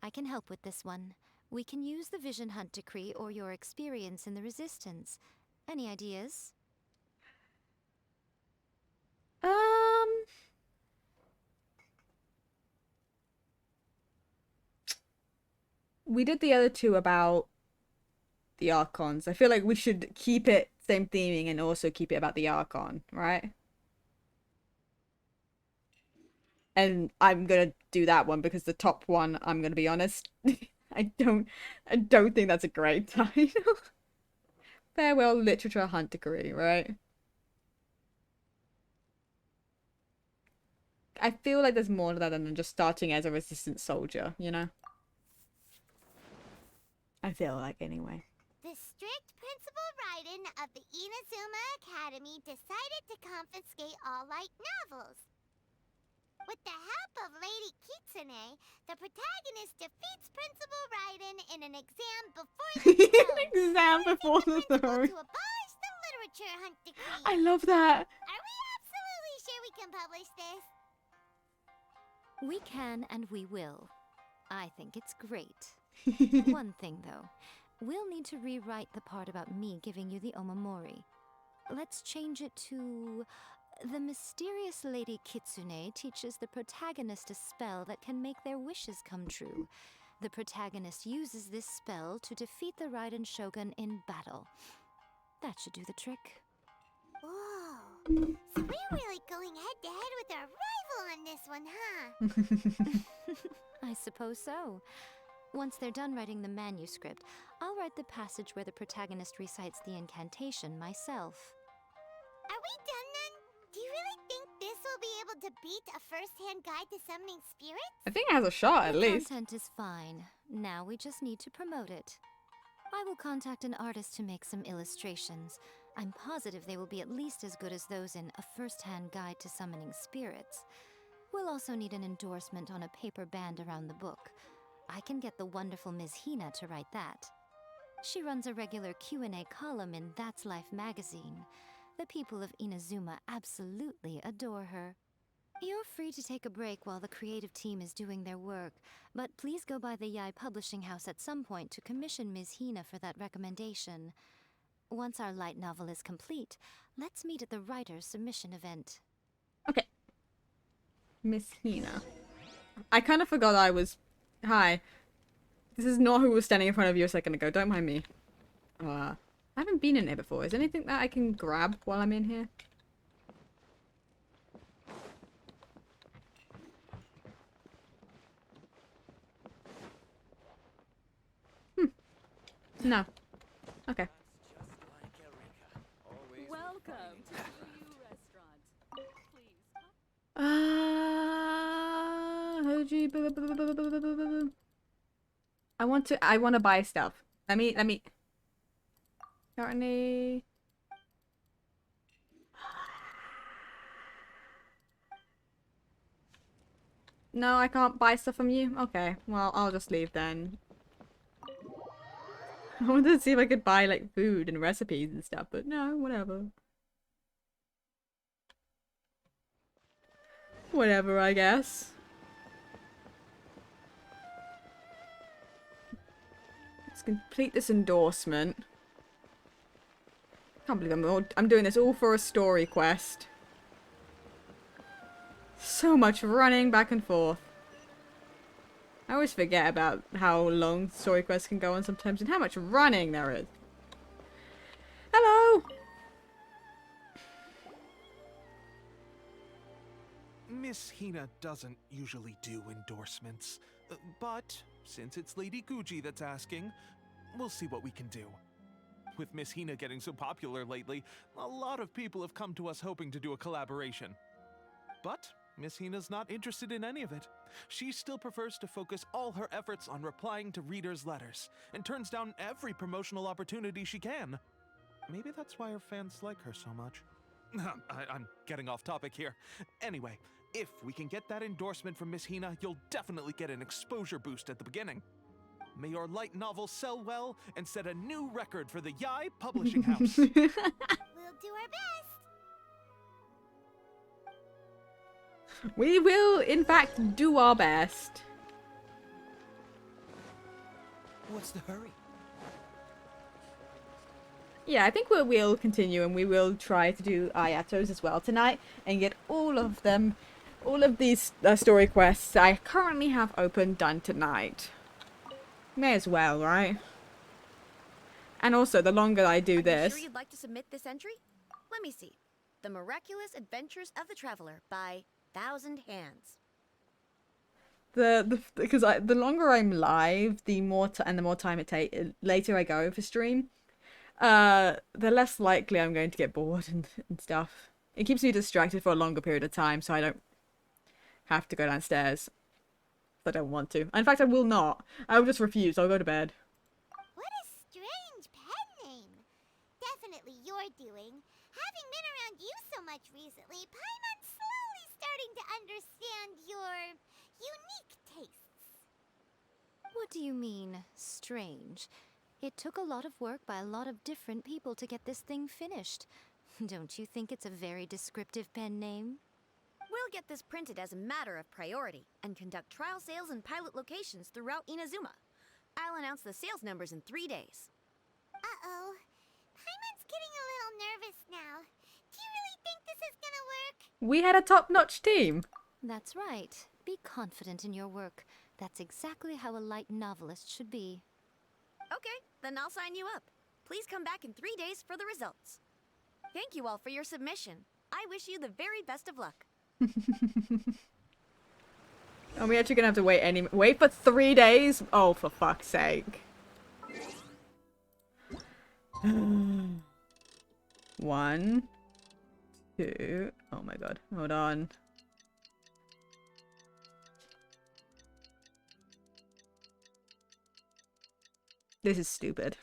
I can help with this one. We can use the Vision Hunt Decree or your experience in the Resistance. Any ideas? We did the other two about the Archons. I feel like we should keep it same theming and also keep it about the Archon, right? And I'm gonna do that one because the top one, I'm gonna be honest, I don't think that's a great title. Farewell Literature Hunt Degree, right? I feel like there's more to that than just starting as a resistance soldier, you know? I feel like anyway. The strict Principal Raiden of the Inazuma Academy decided to confiscate all light novels. With the help of Lady Kitsune, the protagonist defeats Principal Raiden in an exam before the throne. Exam before the throne. To abolish the literature hunt decree. I love that. Are we absolutely sure we can publish this? We can and we will. I think it's great. One thing though, we'll need to rewrite the part about me giving you the Omamori. Let's change it to... The mysterious Lady Kitsune teaches the protagonist a spell that can make their wishes come true. The protagonist uses this spell to defeat the Raiden Shogun in battle. That should do the trick. Whoa. So we're really going head-to-head with our rival on this one, huh? I suppose so. Once they're done writing the manuscript, I'll write the passage where the protagonist recites the incantation myself. Are we done then? Do you really think this will be able to beat a first-hand guide to summoning spirits? I think it has a shot at the least. Content is fine. Now we just need to promote it. I will contact an artist to make some illustrations. I'm positive they will be at least as good as those in A First-Hand Guide to Summoning Spirits. We'll also need an endorsement on a paper band around the book. I can get the wonderful Ms. Hina to write that. She runs a regular Q&A column in That's Life magazine. The people of Inazuma absolutely adore her. You're free to take a break while the creative team is doing their work, but please go by the Yai Publishing House at some point to commission Ms. Hina for that recommendation. Once our light novel is complete, let's meet at the writer's submission event. Okay. Miss Hina. I kind of forgot I was... Hi. This is not who was standing in front of you a second ago. Don't mind me. I haven't been in here before. Is there anything that I can grab while I'm in here? No. Okay. Welcome to the new restaurant. I want to buy stuff. Let me. Currently. No, I can't buy stuff from you? Okay, well, I'll just leave then. I wanted to see if I could buy, like, food and recipes and stuff, but no, whatever. Whatever, I guess. Let's complete this endorsement. Can't believe I'm doing this all for a story quest. So much running back and forth. I always forget about how long story quests can go on sometimes and how much running there is. Hello! Miss Hina doesn't usually do endorsements, but since it's Lady Guji that's asking, we'll see what we can do. With Miss Hina getting so popular lately, a lot of people have come to us hoping to do a collaboration. But Miss Hina's not interested in any of it. She still prefers to focus all her efforts on replying to readers' letters, and turns down every promotional opportunity she can. Maybe that's why her fans like her so much. I'm getting off topic here. Anyway, if we can get that endorsement from Miss Hina, you'll definitely get an exposure boost at the beginning. May your light novel sell well and set a new record for the Yai Publishing House. We'll do our best. We will, in fact, do our best. What's the hurry? Yeah, I think we'll continue and we will try to do Ayatos as well tonight and get all of them, all of these story quests I currently have open done tonight. May as well, right? And also, the longer I do this... Sure you'd like to submit this entry? Let me see. The Miraculous Adventures of the Traveler by Thousand Hands. Because the longer I'm live, the more time it takes, later I go for stream, the less likely I'm going to get bored and stuff. It keeps me distracted for a longer period of time, so I don't have to go downstairs. I don't want to. In fact, I will not. I will just refuse. I'll go to bed. What a strange pen name. Definitely your doing. Having been around you so much recently, Paimon's slowly starting to understand your unique tastes. What do you mean, strange? It took a lot of work by a lot of different people to get this thing finished. Don't you think it's a very descriptive pen name? We'll get this printed as a matter of priority and conduct trial sales in pilot locations throughout Inazuma. I'll announce the sales numbers in 3 days. Uh-oh. Paimon's getting a little nervous now. Do you really think this is gonna work? We had a top-notch team. That's right. Be confident in your work. That's exactly how a light novelist should be. Okay, then I'll sign you up. Please come back in 3 days for the results. Thank you all for your submission. I wish you the very best of luck. Are we actually gonna have to wait for 3 days? Oh, for fuck's sake. 1, 2. Oh my god. Hold on. This is stupid.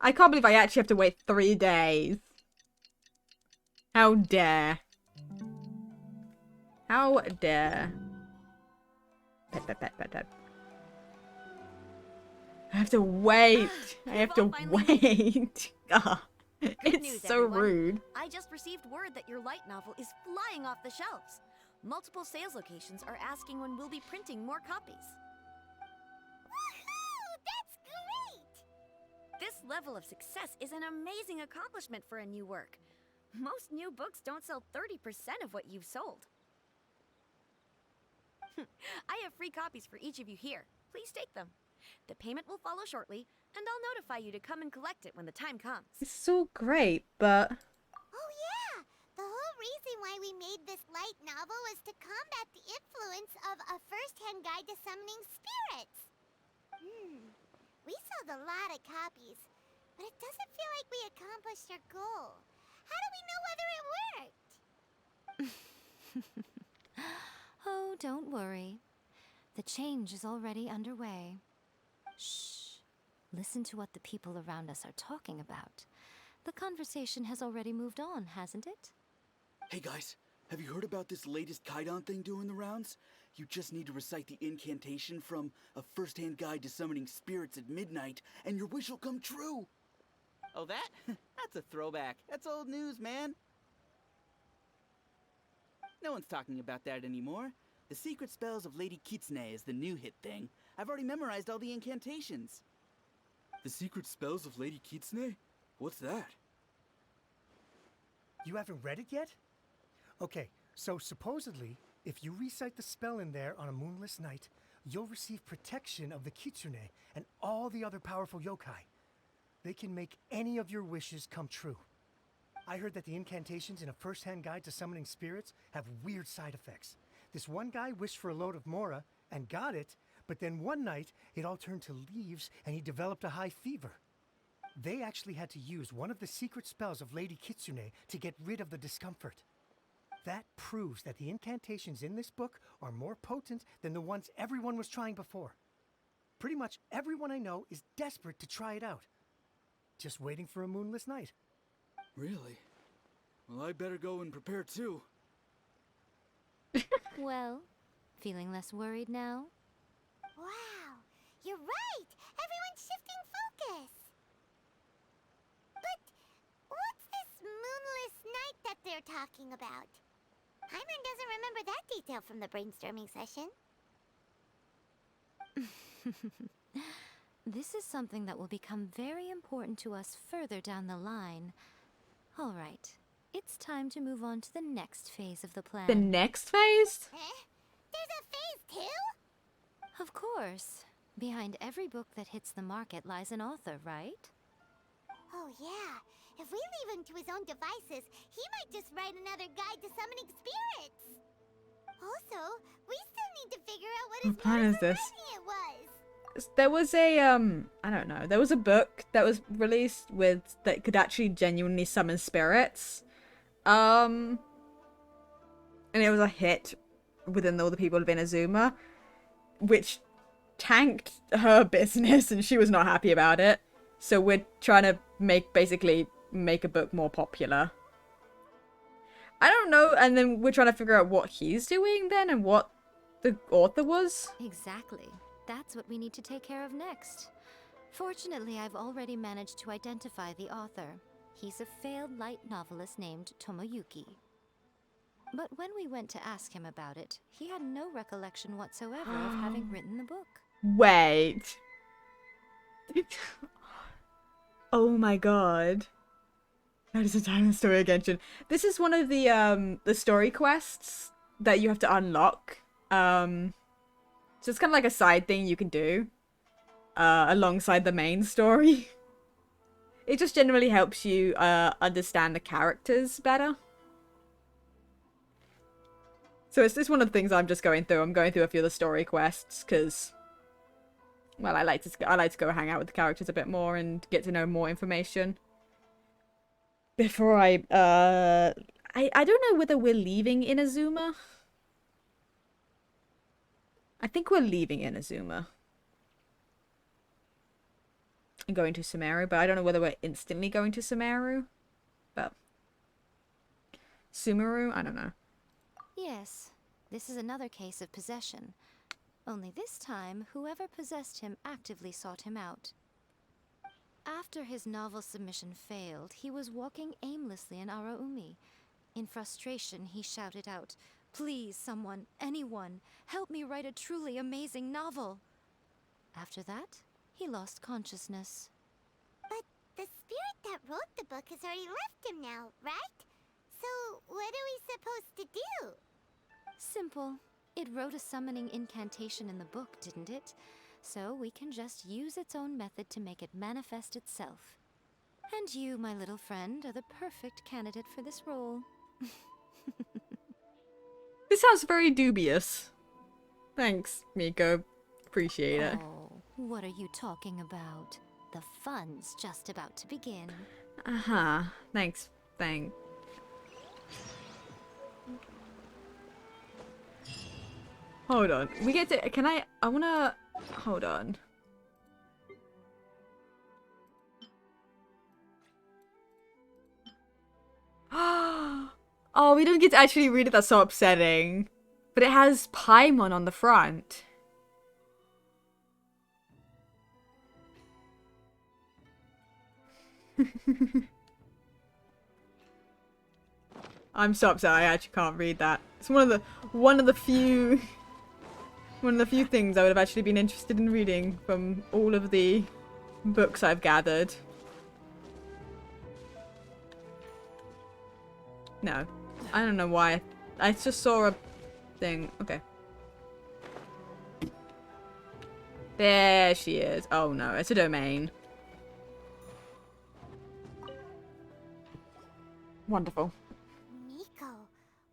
I can't believe I actually have to wait 3 days. How dare. How dare. Pet, pet, pet, pet, pet. I have to wait. I have to wait. Ah, Good it's news, so everyone. rude. I just received word that your light novel is flying off the shelves. Multiple sales locations are asking when we'll be printing more copies. Woohoo! That's great! This level of success is an amazing accomplishment for a new work. Most new books don't sell 30% of what you've sold. I have free copies for each of you here. Please take them. The payment will follow shortly, and I'll notify you to come and collect it when the time comes. It's all great, but Oh yeah! The whole reason why we made this light novel was to combat the influence of a first-hand guide to summoning spirits. We sold a lot of copies, but it doesn't feel like we accomplished our goal. How do we know whether it worked? Oh, don't worry. The change is already underway. Shh. Listen to what the people around us are talking about. The conversation has already moved on, hasn't it? Hey guys, have you heard about this latest Kaidan thing doing the rounds? You just need to recite the incantation from A First-Hand Guide to Summoning Spirits at Midnight, and your wish will come true! Oh, that? That's a throwback. That's old news, man. No one's talking about that anymore. The Secret Spells of Lady Kitsune is the new hit thing. I've already memorized all the incantations. The Secret Spells of Lady Kitsune? What's that? You haven't read it yet? Okay, so supposedly, if you recite the spell in there on a moonless night, you'll receive protection of the Kitsune and all the other powerful yokai. They can make any of your wishes come true. I heard that the incantations in A First-Hand Guide to Summoning Spirits have weird side effects. This one guy wished for a load of Mora and got it, but then one night it all turned to leaves and he developed a high fever. They actually had to use one of the secret spells of Lady Kitsune to get rid of the discomfort. That proves that the incantations in this book are more potent than the ones everyone was trying before. Pretty much everyone I know is desperate to try it out. Just waiting for a moonless night. Really? Well, I better go and prepare too. Well, feeling less worried now? Wow, you're right! Everyone's shifting focus! But what's this moonless night that they're talking about? Hyman doesn't remember that detail from the brainstorming session. This is something that will become very important to us further down the line. All right, it's time to move on to the next phase of the plan. the next phase? There's a phase 2? Of course. Behind every book that hits the market lies an author, right? Oh yeah, if we leave him to his own devices, he might just write another guide to summoning spirits. Also, we still need to figure out what his What plan is this? it was. There was a I don't know, there was a book that was released with that could actually genuinely summon spirits. And it was a hit within all the people of Inazuma, which tanked her business and she was not happy about it. So we're trying to basically make a book more popular. I don't know, and then we're trying to figure out what he's doing then and what the author was. Exactly. That's what we need to take care of next. Fortunately, I've already managed to identify the author. He's a failed light novelist named Tomoyuki. But when we went to ask him about it, he had no recollection whatsoever of having written the book. Wait. Oh my god. That is a time story of Genshin. This is one of the story quests that you have to unlock. So it's kind of like a side thing you can do alongside the main story. It just generally helps you understand the characters better. So it's just one of the things I'm just going through. I'm going through a few of the story quests because, well, I like to go hang out with the characters a bit more and get to know more information. Before I don't know whether we're leaving Inazuma. I think we're leaving Inazuma. going to Sumeru, but I don't know whether we're instantly going to Sumeru. But Sumeru, I don't know. Yes, this is another case of possession. Only this time, whoever possessed him actively sought him out. After his novel submission failed, he was walking aimlessly in Araumi. In frustration, he shouted out, "Please, someone, anyone, help me write a truly amazing novel." After that, he lost consciousness. But the spirit that wrote the book has already left him now, right? So what are we supposed to do? Simple. It wrote a summoning incantation in the book, didn't it? So we can just use its own method to make it manifest itself. And you, my little friend, are the perfect candidate for this role. This sounds very dubious. Thanks, Miko. Appreciate it. Oh, what are you talking about? The fun's just about to begin. Uh-huh. Thanks. Hold on. We get to... Can I wanna... Hold on. Oh, we didn't get to actually read it. That's so upsetting. But it has Paimon on the front. I'm so upset. I actually can't read that. It's one of the few things I would have actually been interested in reading from all of the books I've gathered. No. I don't know why. I just saw a thing. Okay. There she is. Oh no, it's a domain. Wonderful. Miko,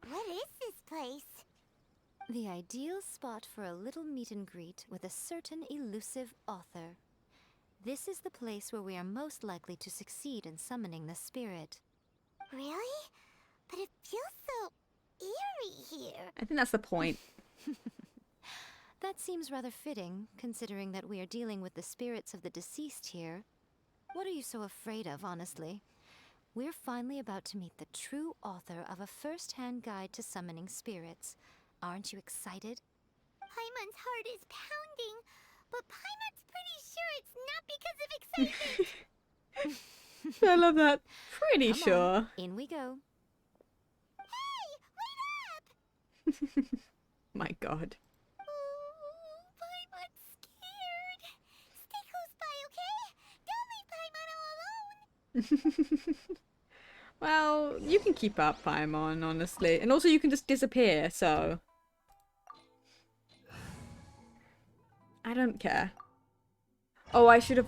what is this place? The ideal spot for a little meet and greet with a certain elusive author. This is the place where we are most likely to succeed in summoning the spirit. Really? But it feels so eerie here. I think that's the point. That seems rather fitting, considering that we are dealing with the spirits of the deceased here. What are you so afraid of, honestly? We're finally about to meet the true author of a first-hand guide to summoning spirits. Aren't you excited? Paimon's heart is pounding, but Paimon's pretty sure it's not because of excitement. I love that. Pretty Come sure. on, in we go. Hey, wait up! My god. Paimon's scared. Stay close by, okay? Don't leave Paimon all alone. Well, you can keep up, Paimon, honestly. And also you can just disappear, so... I don't care. Oh, I should have...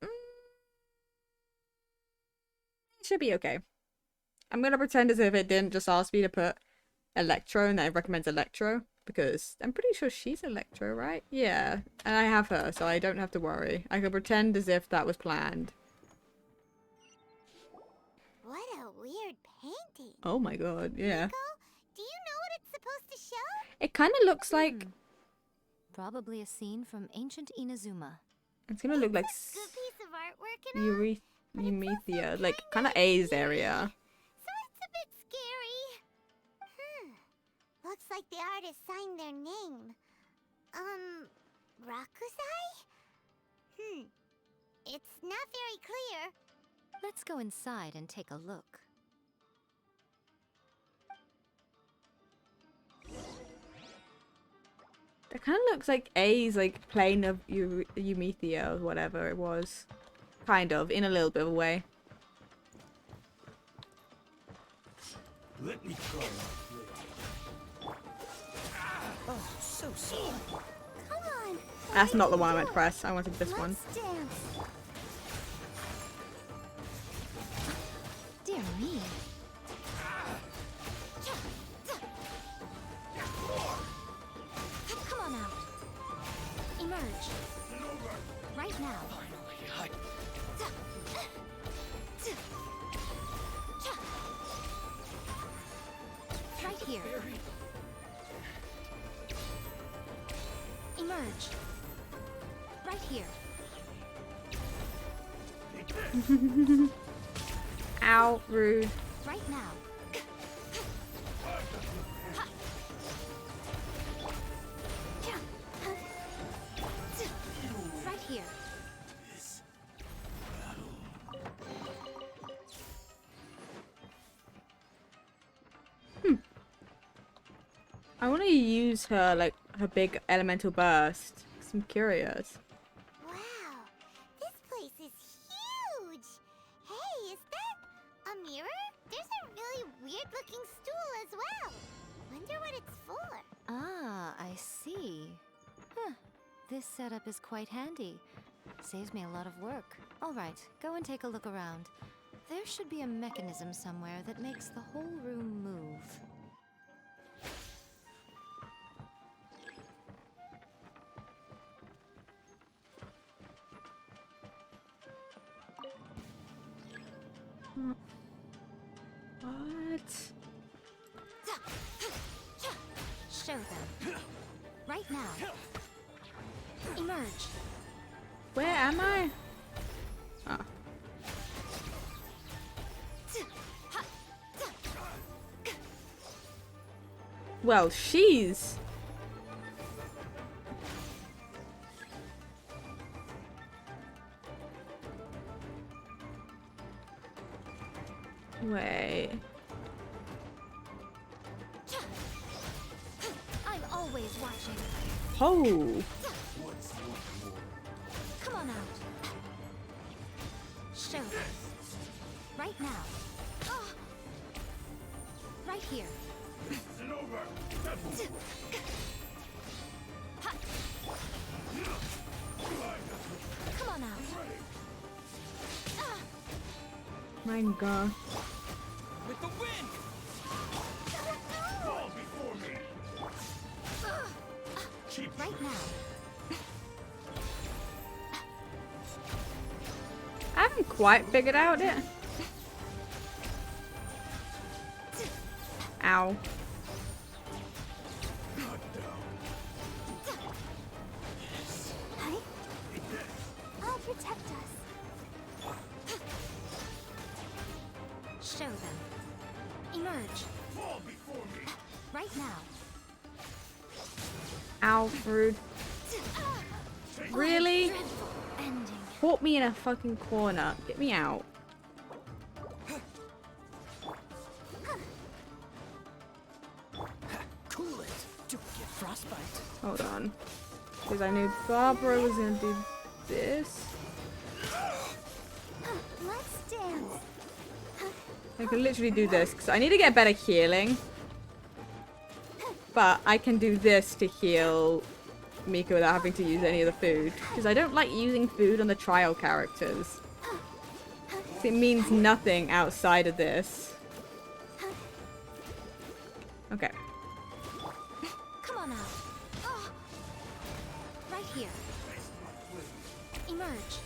It should be okay. I'm gonna pretend as if it didn't just ask me to put Electro and that it recommends Electro. Because I'm pretty sure she's Electro, right? Yeah. And I have her, so I don't have to worry. I can pretend as if that was planned. What a weird painting. Oh my god, yeah. Miko, do you know what it's supposed to show? It kind of looks like... Probably a scene from ancient Inazuma. It's gonna look like Good piece of artwork and all. Eumetia, like kind of A's area. So it's a bit scary. Looks like the artist signed their name. Rakusai? It's not very clear. Let's go inside and take a look. It kind of looks like A's like plane of Eumetia or whatever it was. Kind of, in a little bit of a way. Let me try my blade. Oh, so sorry. Come on. That's not the one I meant to press. I wanted this one. Let's dance. Dear me. Come on out. Emerge. Right now. Right here. Emerge. Right here. Ow, rude. Right now. Right here. I want to use her, like, her big elemental burst. 'Cause I'm curious. Wow, this place is huge. Hey, is that a mirror? There's a really weird-looking stool as well. Wonder what it's for. Ah, I see. Huh. This setup is quite handy. Saves me a lot of work. All right, go and take a look around. There should be a mechanism somewhere that makes the whole room move. What? Show them. Right now. Emerge. Where am I? Oh. Well, she's... Wait. I'm always watching. Oh. Come on out. Show them. Right now. Right here. Come on out. My God. With the wind! Fall before me. Right now. I haven't quite figured out it. Ow. Hey? I'll protect us. Show them. Emerge. Fall before me. Right now. Ow, rude. Really? Dreadful ending. Put me in a fucking corner. Get me out. Cool it. Don't get frostbite. Hold on. Because I knew Barbara was gonna do this. Let's dance. I can literally do this because I need to get better healing. But I can do this to heal Mika without having to use any of the food. Because I don't like using food on the trial characters. It means nothing outside of this. Okay. Come on out. Right here. Emerge.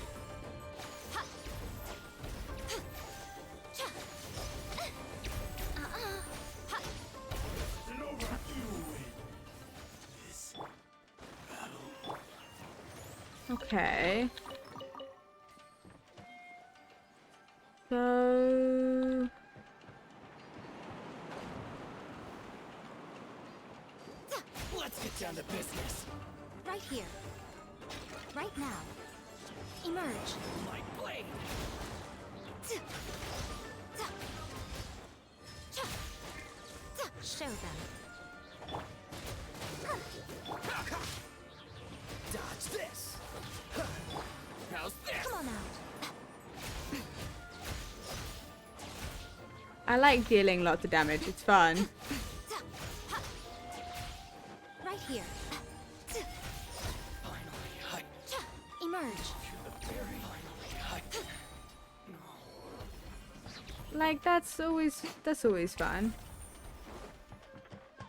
Okay. So... Let's get down to business. Right here. Right now. Emerge. My blade. Show them. Dodge this. How's this? Come on out. I like dealing lots of damage. It's fun. Right here. Emerge. Like, that's always fun.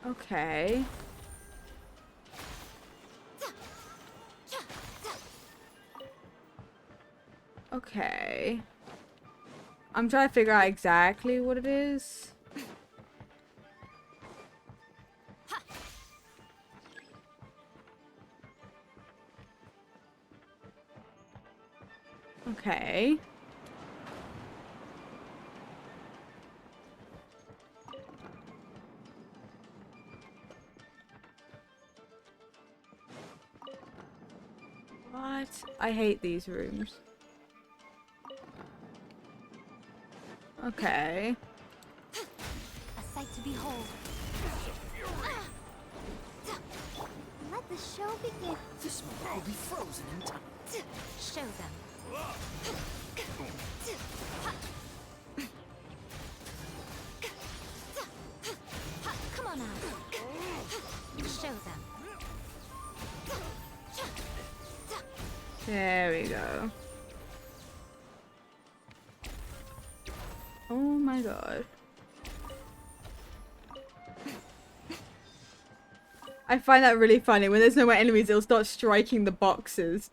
Okay. Okay. I'm trying to figure out exactly what it is. Okay. What? I hate these rooms. Okay. A sight to behold. Let the show begin. This moment will be frozen in time. Show them. Come on out. Show them. There we go. Oh my god. I find that really funny. When there's no more enemies, it'll start striking the boxes.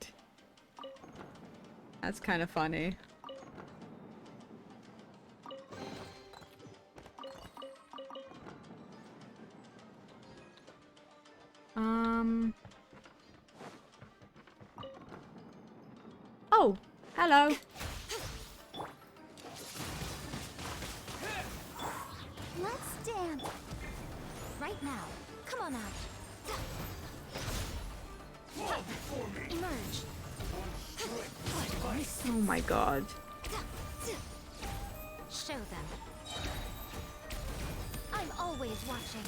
That's kind of funny. Oh, hello. Let's dance. Right now. Come on out. Emerge. Oh my god. Show them. I'm always watching.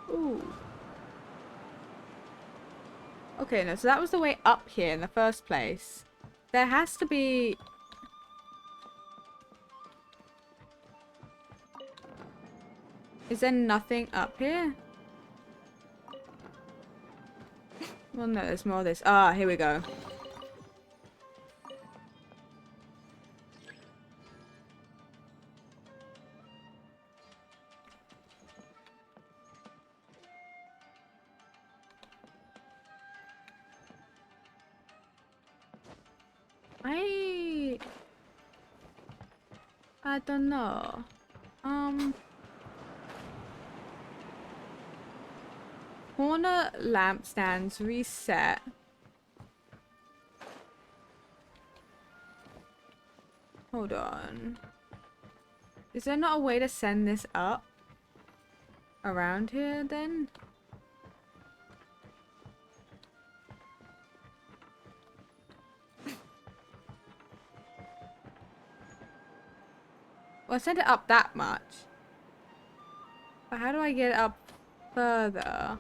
Ooh. Okay, no, so that was the way up here in the first place. There has to be... Is there nothing up here? Well, no, there's more of this. Ah, here we go. I don't know. Corner lampstands reset. Hold on. Is there not a way to send this up? Around here then? Well, I sent it up that much. But how do I get it up further?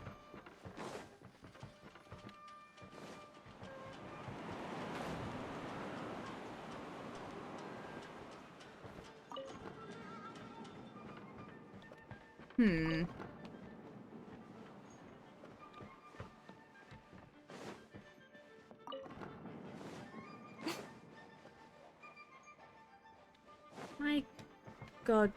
My God.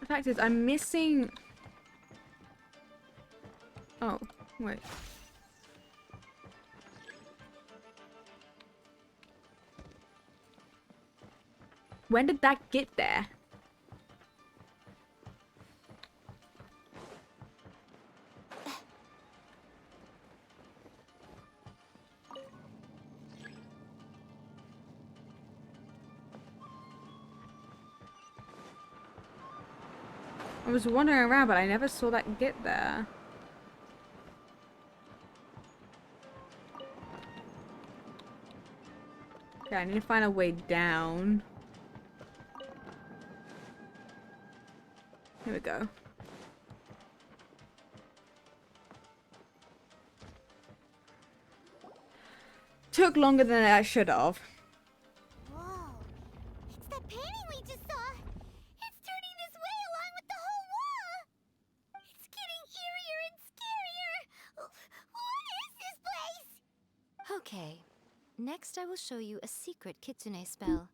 The fact is, I'm missing... Oh, wait. When did that get there? I was wandering around, but I never saw that get there. Okay, I need to find a way down. Here we go. Took longer than I should have. Whoa. It's that painting we just saw. It's turning this way along with the whole wall. It's getting eerier and scarier. What is this place? Okay. Next I will show you a secret kitsune spell.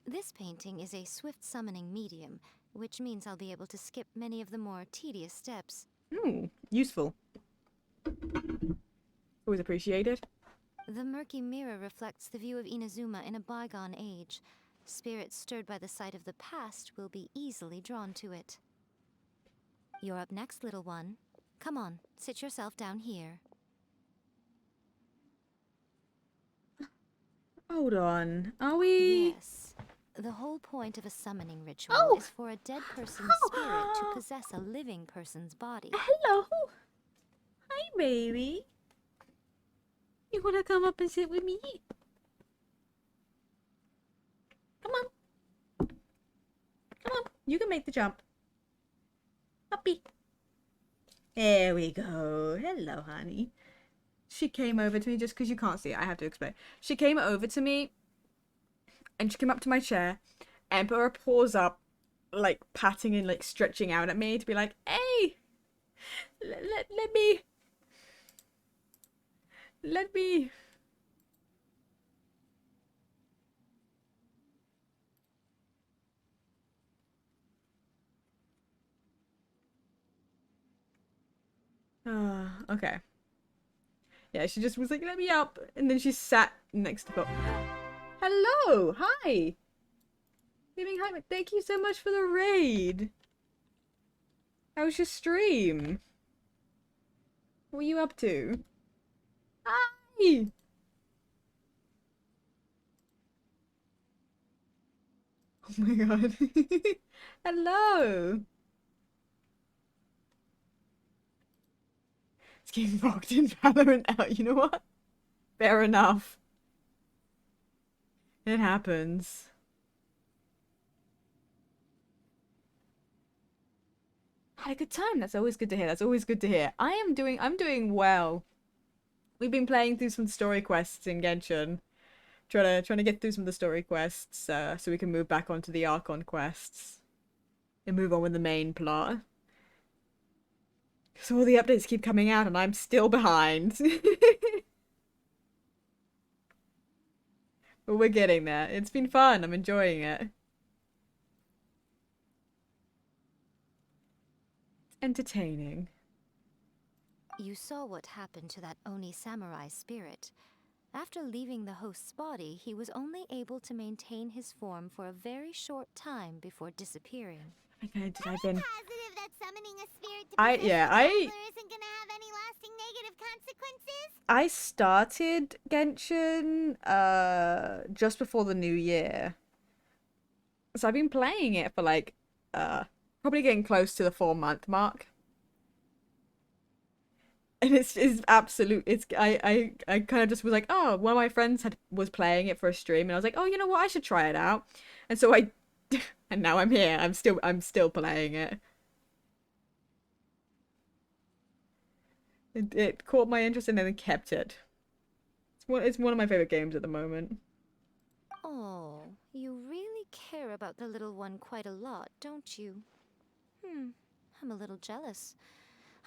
This painting is a swift summoning medium, which means I'll be able to skip many of the more tedious steps. Useful. Always appreciated. The murky mirror reflects the view of Inazuma in a bygone age, Spirits stirred by the sight of the past will be easily drawn to it. You're up next, little one. Come on, sit yourself down here. Hold on. Are we? Yes. The whole point of a summoning ritual is for a dead person's spirit to possess a living person's body. Hello. Hi, baby. You wanna come up and sit with me? Come on. Come on. You can make the jump. Puppy. There we go. Hello, honey. She came over to me just because you can't see it. I have to explain. She came over to me and she came up to my chair and put her paws up, like patting and like stretching out at me to be like, hey, let me. Okay. Yeah, she just was like, let me up. And then she sat next to Bob. Hello! Hi! Giving hi. Thank you so much for the raid. How was your stream? What were you up to? Hi! Oh my god. Hello! It's getting rocked in Valorant out. You know what? Fair enough. It happens. Had a good time. That's always good to hear. That's always good to hear. I'm doing well. We've been playing through some story quests in Genshin. Trying to get through some of the story quests so we can move back onto the Archon quests. And move on with the main plot. Because all the updates keep coming out and I'm still behind. But we're getting there. It's been fun. I'm enjoying it. It's entertaining. You saw what happened to that Oni samurai spirit. After leaving the host's body, he was only able to maintain his form for a very short time before disappearing. Okay, Are you positive that summoning a spirit to I possess a traveler isn't gonna have any lasting negative consequences? I started Genshin just before the new year. So I've been playing it for like probably getting close to the 4-month mark. And it's absolute. I kind of just was like, oh, one of my friends was playing it for a stream, and I was like, oh, you know what, I should try it out. And so I, and now I'm here. I'm still playing it. It caught my interest and then kept it. It's one of my favorite games at the moment. Oh, you really care about the little one quite a lot, don't you? I'm a little jealous.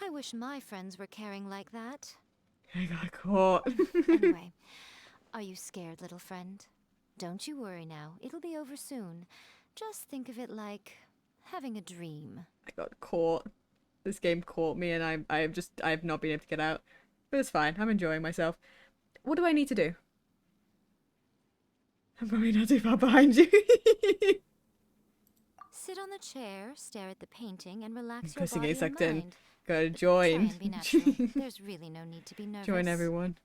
I wish my friends were caring like that. I got caught. Anyway, are you scared, little friend? Don't you worry now. It'll be over soon. Just think of it like having a dream. I got caught. This game caught me and I've not been able to get out. But it's fine. I'm enjoying myself. What do I need to do? I'm probably not too far behind you. Sit on the chair, stare at the painting, and relax your Cussing body it sucked and in. mind. Gotta Try join. and be natural. There's really no need to be nervous. Join everyone.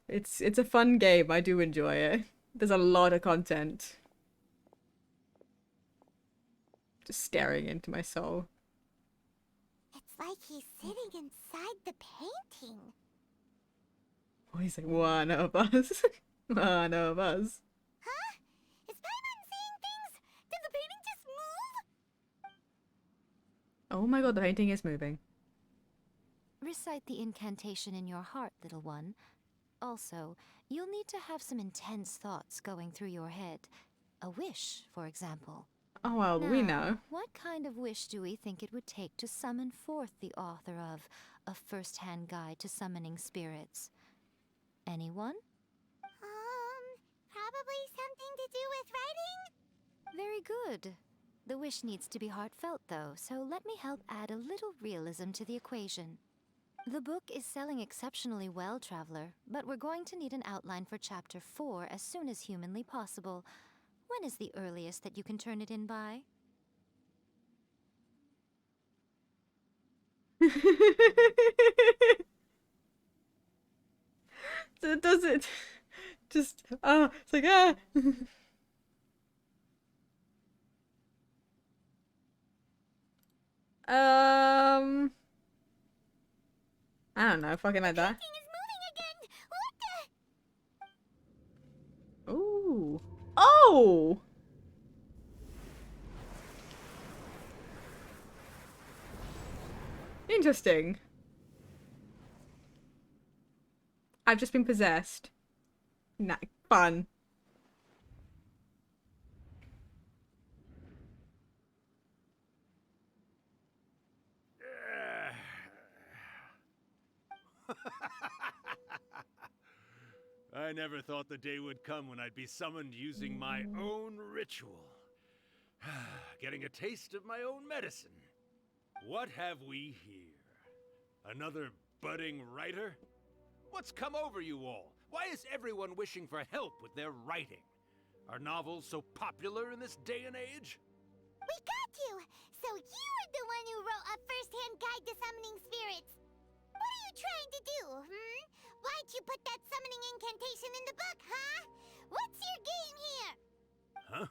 It's a fun game. I do enjoy it. There's a lot of content. Just staring into my soul. It's like he's sitting inside the painting. Oh, he's like, one of us. One of us. Huh? Is Paimon seeing things? Did the painting just move? Oh my god, the painting is moving. Recite the incantation in your heart, little one. Also, you'll need to have some intense thoughts going through your head. A wish, for example. Oh, well, we know. What kind of wish do we think it would take to summon forth the author of A First-Hand Guide to Summoning Spirits? Anyone? Probably something to do with writing? Very good. The wish needs to be heartfelt, though, so let me help add a little realism to the equation. The book is selling exceptionally well, Traveler, but we're going to need an outline for Chapter 4 as soon as humanly possible. When is the earliest that you can turn it in by? So does it just it's like ah. I don't know, fucking like that. Ooh. Oh! Interesting. I've just been possessed. Nah, fun. I never thought the day would come when I'd be summoned using my own ritual. Getting a taste of my own medicine. What have we here? Another budding writer? What's come over you all? Why is everyone wishing for help with their writing? Are novels so popular in this day and age? We got you! So you are the one who wrote a first-hand guide to summoning spirits. What are you trying to do, Why'd you put that summoning incantation in the book, huh? What's your game here? Huh?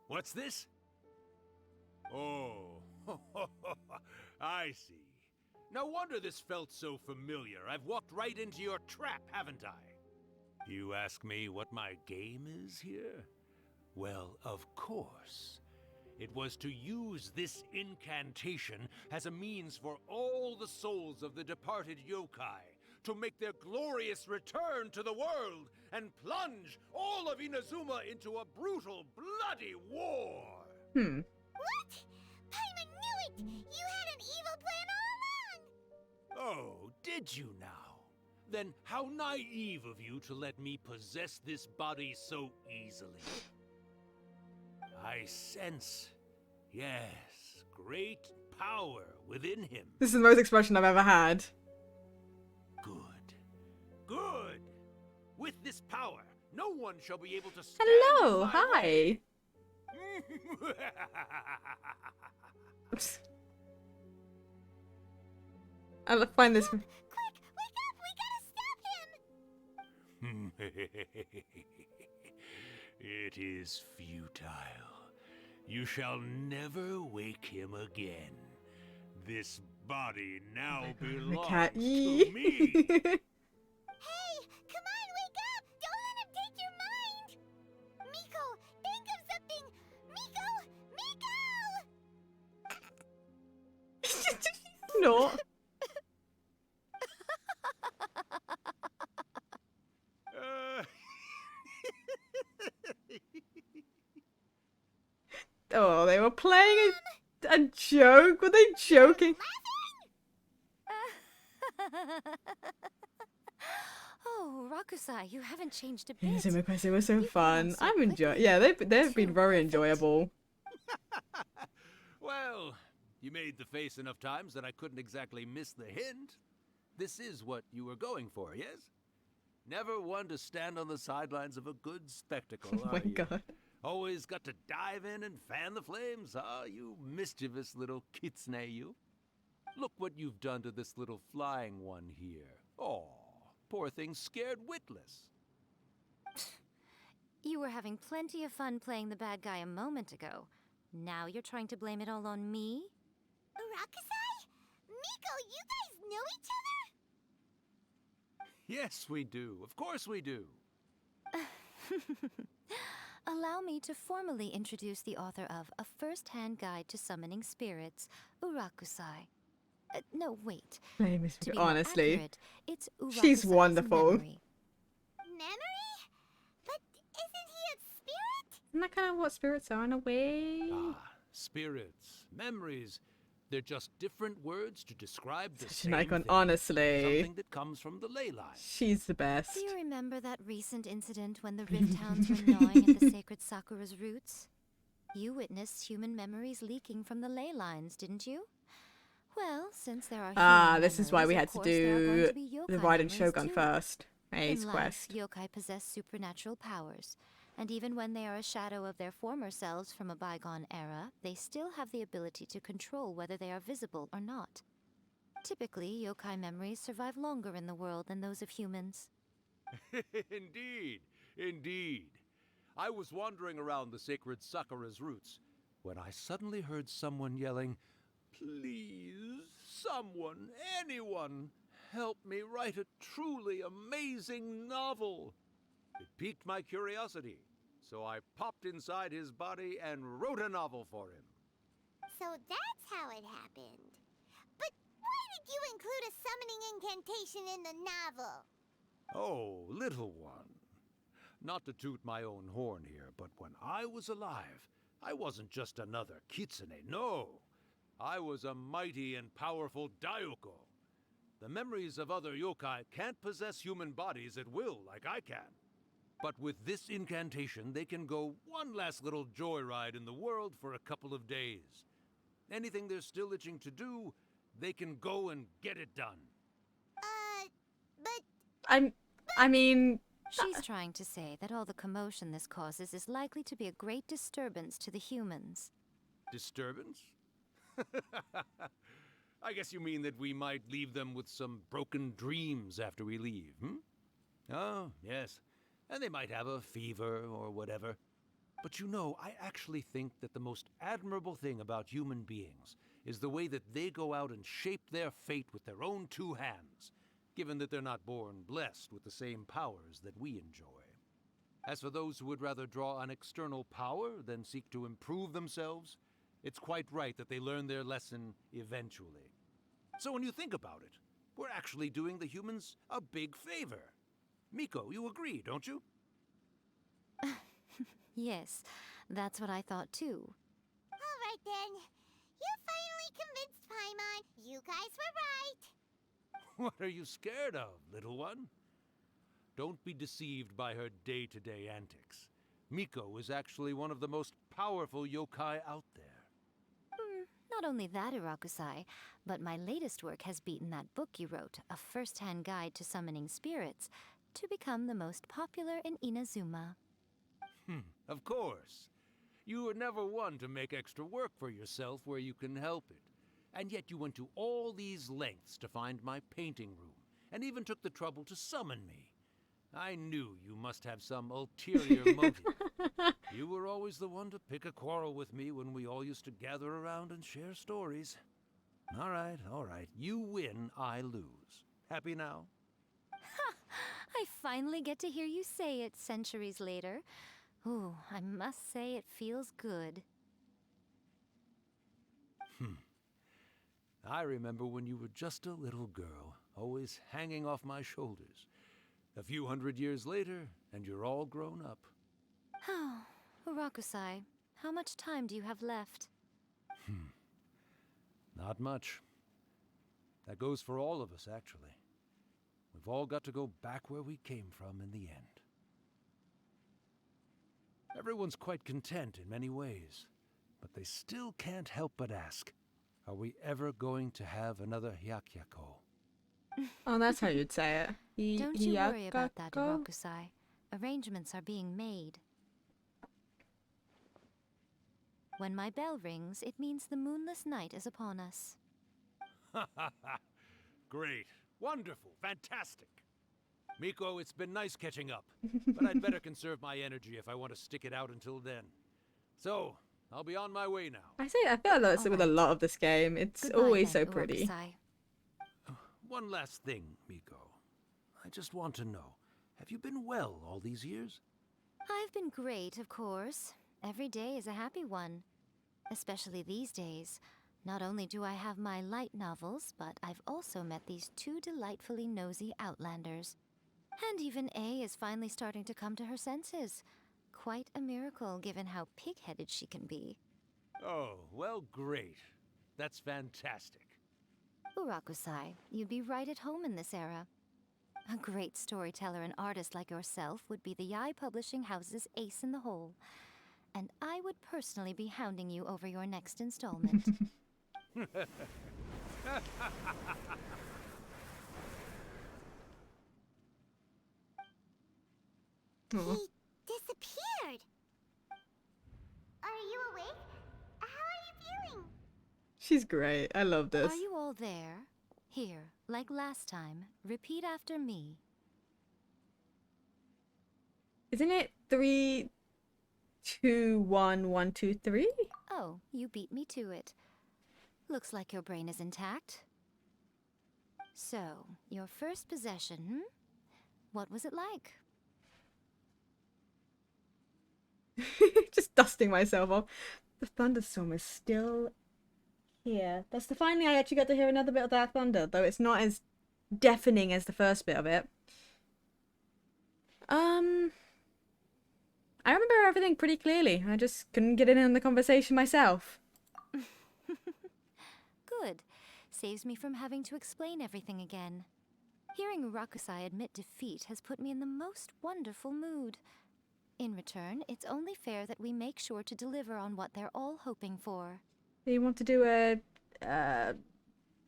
What's this? Oh, I see. No wonder this felt so familiar. I've walked right into your trap, haven't I? You ask me what my game is here? Well, of course. It was to use this incantation as a means for all the souls of the departed yokai to make their glorious return to the world and plunge all of Inazuma into a brutal, bloody war. What? Paimon knew it! You had an evil plan all along! Oh, did you now? Then how naive of you to let me possess this body so easily. I sense, yes, great power within him. This is the most expression I've ever had. Good. With this power, no one shall be able to stand Hello, in my hi. way. I'll find this. Quick, wake up! We gotta stop him! It is futile. You shall never wake him again. This body now belongs cat. to me. Hey, come on, wake up! Don't let him take your mind! Miko, think of something! Miko! Miko! No. Oh, they were playing a joke? Were they joking? Oh, Rakusai, you haven't changed a bit. Inazuma Quest, it was so fun. I'm enjoying. Yeah, they've been very enjoyable. Well, you made the face enough times that I couldn't exactly miss the hint. This is what you were going for, yes? Never one to stand on the sidelines of a good spectacle, Oh my are you? god. Always got to dive in and fan the flames, huh? You mischievous little kitsune, you. Look what you've done to this little flying one here. Oh, poor thing scared witless. You were having plenty of fun playing the bad guy a moment ago. Now you're trying to blame it all on me? Rakusai? Miko, you guys know each other? Yes, we do. Of course we do. Allow me to formally introduce the author of A First-Hand Guide to Summoning Spirits, Urakusai. No, wait. To be more Honestly, accurate, it's she's Urakusai's wonderful. memory. Memory? But isn't he a spirit? Isn't that kind of what spirits are in a way? Spirits, memories, they're just different words to describe the Such same an icon, thing. honestly. Something that comes from the ley line. She's the best. Do you remember that recent incident when the Rift Hounds were gnawing at the sacred Sakura's roots? You witnessed human memories leaking from the ley lines, didn't you? Well, since there are human This is why we memories, had of to course there are going do to be the yokai Raiden memories Shogun too. first. Ace In life, Quest. yokai possess supernatural powers, And even when they are a shadow of their former selves from a bygone era, they still have the ability to control whether they are visible or not. Typically, yokai memories survive longer in the world than those of humans. Indeed, indeed. I was wandering around the sacred Sakura's roots when I suddenly heard someone yelling, "Please, someone, anyone, help me write a truly amazing novel." It piqued my curiosity, so I popped inside his body and wrote a novel for him. So that's how it happened. But why did you include a summoning incantation in the novel? Oh, little one. Not to toot my own horn here, but when I was alive, I wasn't just another kitsune, no. I was a mighty and powerful Daiuko. The memories of other yokai can't possess human bodies at will like I can. But with this incantation, they can go one last little joyride in the world for a couple of days. Anything they're still itching to do, they can go and get it done. But... I mean... She's trying to say that all the commotion this causes is likely to be a great disturbance to the humans. Disturbance? I guess you mean that we might leave them with some broken dreams after we leave, hmm? Oh, yes. And they might have a fever or whatever. But you know, I actually think that the most admirable thing about human beings is the way that they go out and shape their fate with their own two hands, given that they're not born blessed with the same powers that we enjoy. As for those who would rather draw on external power than seek to improve themselves, it's quite right that they learn their lesson eventually. So when you think about it, we're actually doing the humans a big favor. Miko, you agree, don't you? Yes, that's what I thought too. Alright then. You finally convinced Paimon. You guys were right. What are you scared of, little one? Don't be deceived by her day-to-day antics. Miko is actually one of the most powerful yokai out there. Not only that, Irakusai, but my latest work has beaten that book you wrote, A First-Hand Guide to Summoning Spirits, to become the most popular in Inazuma. Of course. You were never one to make extra work for yourself where you can help it. And yet you went to all these lengths to find my painting room, and even took the trouble to summon me. I knew you must have some ulterior motive. You were always the one to pick a quarrel with me when we all used to gather around and share stories. All right. You win, I lose. Happy now? Ha! I finally get to hear you say it centuries later. Ooh, I must say it feels good. I remember when you were just a little girl, always hanging off my shoulders. A few hundred years later, and you're all grown up. Oh, Irakusai, how much time do you have left? Not much. That goes for all of us, actually. We've all got to go back where we came from in the end. Everyone's quite content in many ways, but they still can't help but ask, are we ever going to have another Hyakyako? Oh, that's how you'd say it. Don't you worry about that, Irakusai. Arrangements are being made. When my bell rings, it means the moonless night is upon us. Great. Wonderful. Fantastic. Miko, it's been nice catching up, but I'd better conserve my energy if I want to stick it out until then. So, I'll be on my way now. I feel like that's with a lot of this game. It's Goodbye, always then, so pretty. Irakusai. One last thing, Miko. I just want to know, have you been well all these years? I've been great, of course. Every day is a happy one. Especially these days. Not only do I have my light novels, but I've also met these two delightfully nosy outlanders. And even A is finally starting to come to her senses. Quite a miracle, given how pig-headed she can be. Oh, well, great. That's fantastic. Urakusai, you'd be right at home in this era. A great storyteller and artist like yourself would be the Yae Publishing House's ace in the hole. And I would personally be hounding you over your next installment. He disappeared. She's great. I love this. Are you all there? Here, like last time, repeat after me. Isn't it 3, 2, 1, 1, 2, 3? Oh, you beat me to it. Looks like your brain is intact. So, your first possession, What was it like? Just dusting myself off. The thunderstorm is still here. That's the finally I actually got to hear another bit of that thunder, though it's not as deafening as the first bit of it. I remember everything pretty clearly. I just couldn't get in on the conversation myself. Good. Saves me from having to explain everything again. Hearing Rakusai admit defeat has put me in the most wonderful mood. In return, it's only fair that we make sure to deliver on what they're all hoping for. Do you want to do a,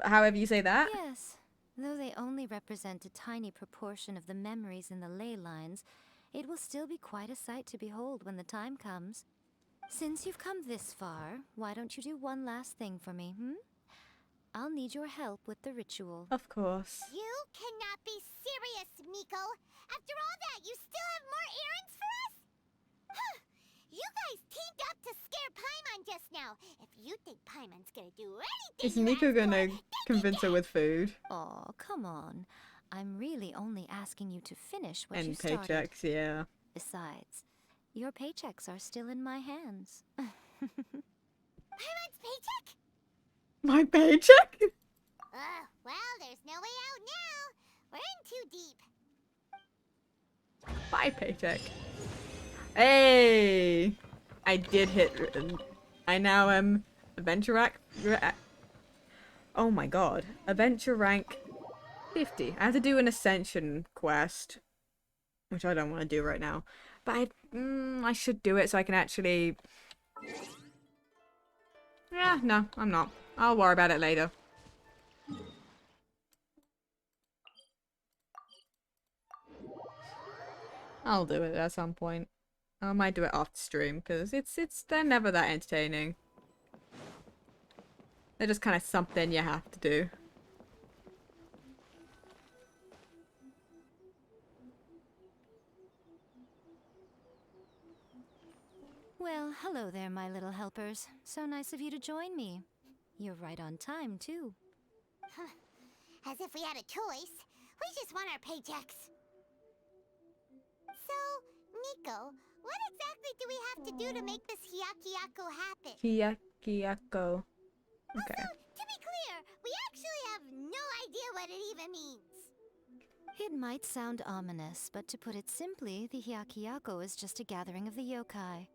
however you say that? Yes. Though they only represent a tiny proportion of the memories in the ley lines, it will still be quite a sight to behold when the time comes. Since you've come this far, why don't you do one last thing for me, I'll need your help with the ritual. Of course. You cannot be serious, Miko. After all that, you still have more errands for us? Huh. You guys teamed up to scare Paimon just now. If you think Paimon's gonna do anything Is Miko gonna convince her with food? Oh, come on. I'm really only asking you to finish what you And started. paychecks, yeah. Besides, your paychecks are still in my hands. Paimon's paycheck? My paycheck? Well, there's no way out now. We're in too deep. My paycheck. Hey! I did hit... I now am adventure rank... Oh my god. Adventure rank 50. I have to do an ascension quest, which I don't want to do right now. But I should do it so I can actually... Yeah, no, I'm not. I'll worry about it later. I'll do it at some point. I might do it off stream because they're never that entertaining. They're just kind of something you have to do. Well, hello there, my little helpers. So nice of you to join me. You're right on time, too. As if we had a choice. We just want our paychecks. So, Miko, what exactly do we have to do to make this Hyakyako happen? Hyakyako. Okay. Also, to be clear, we actually have no idea what it even means. It might sound ominous, but to put it simply, the Hyakyako is just a gathering of the yokai.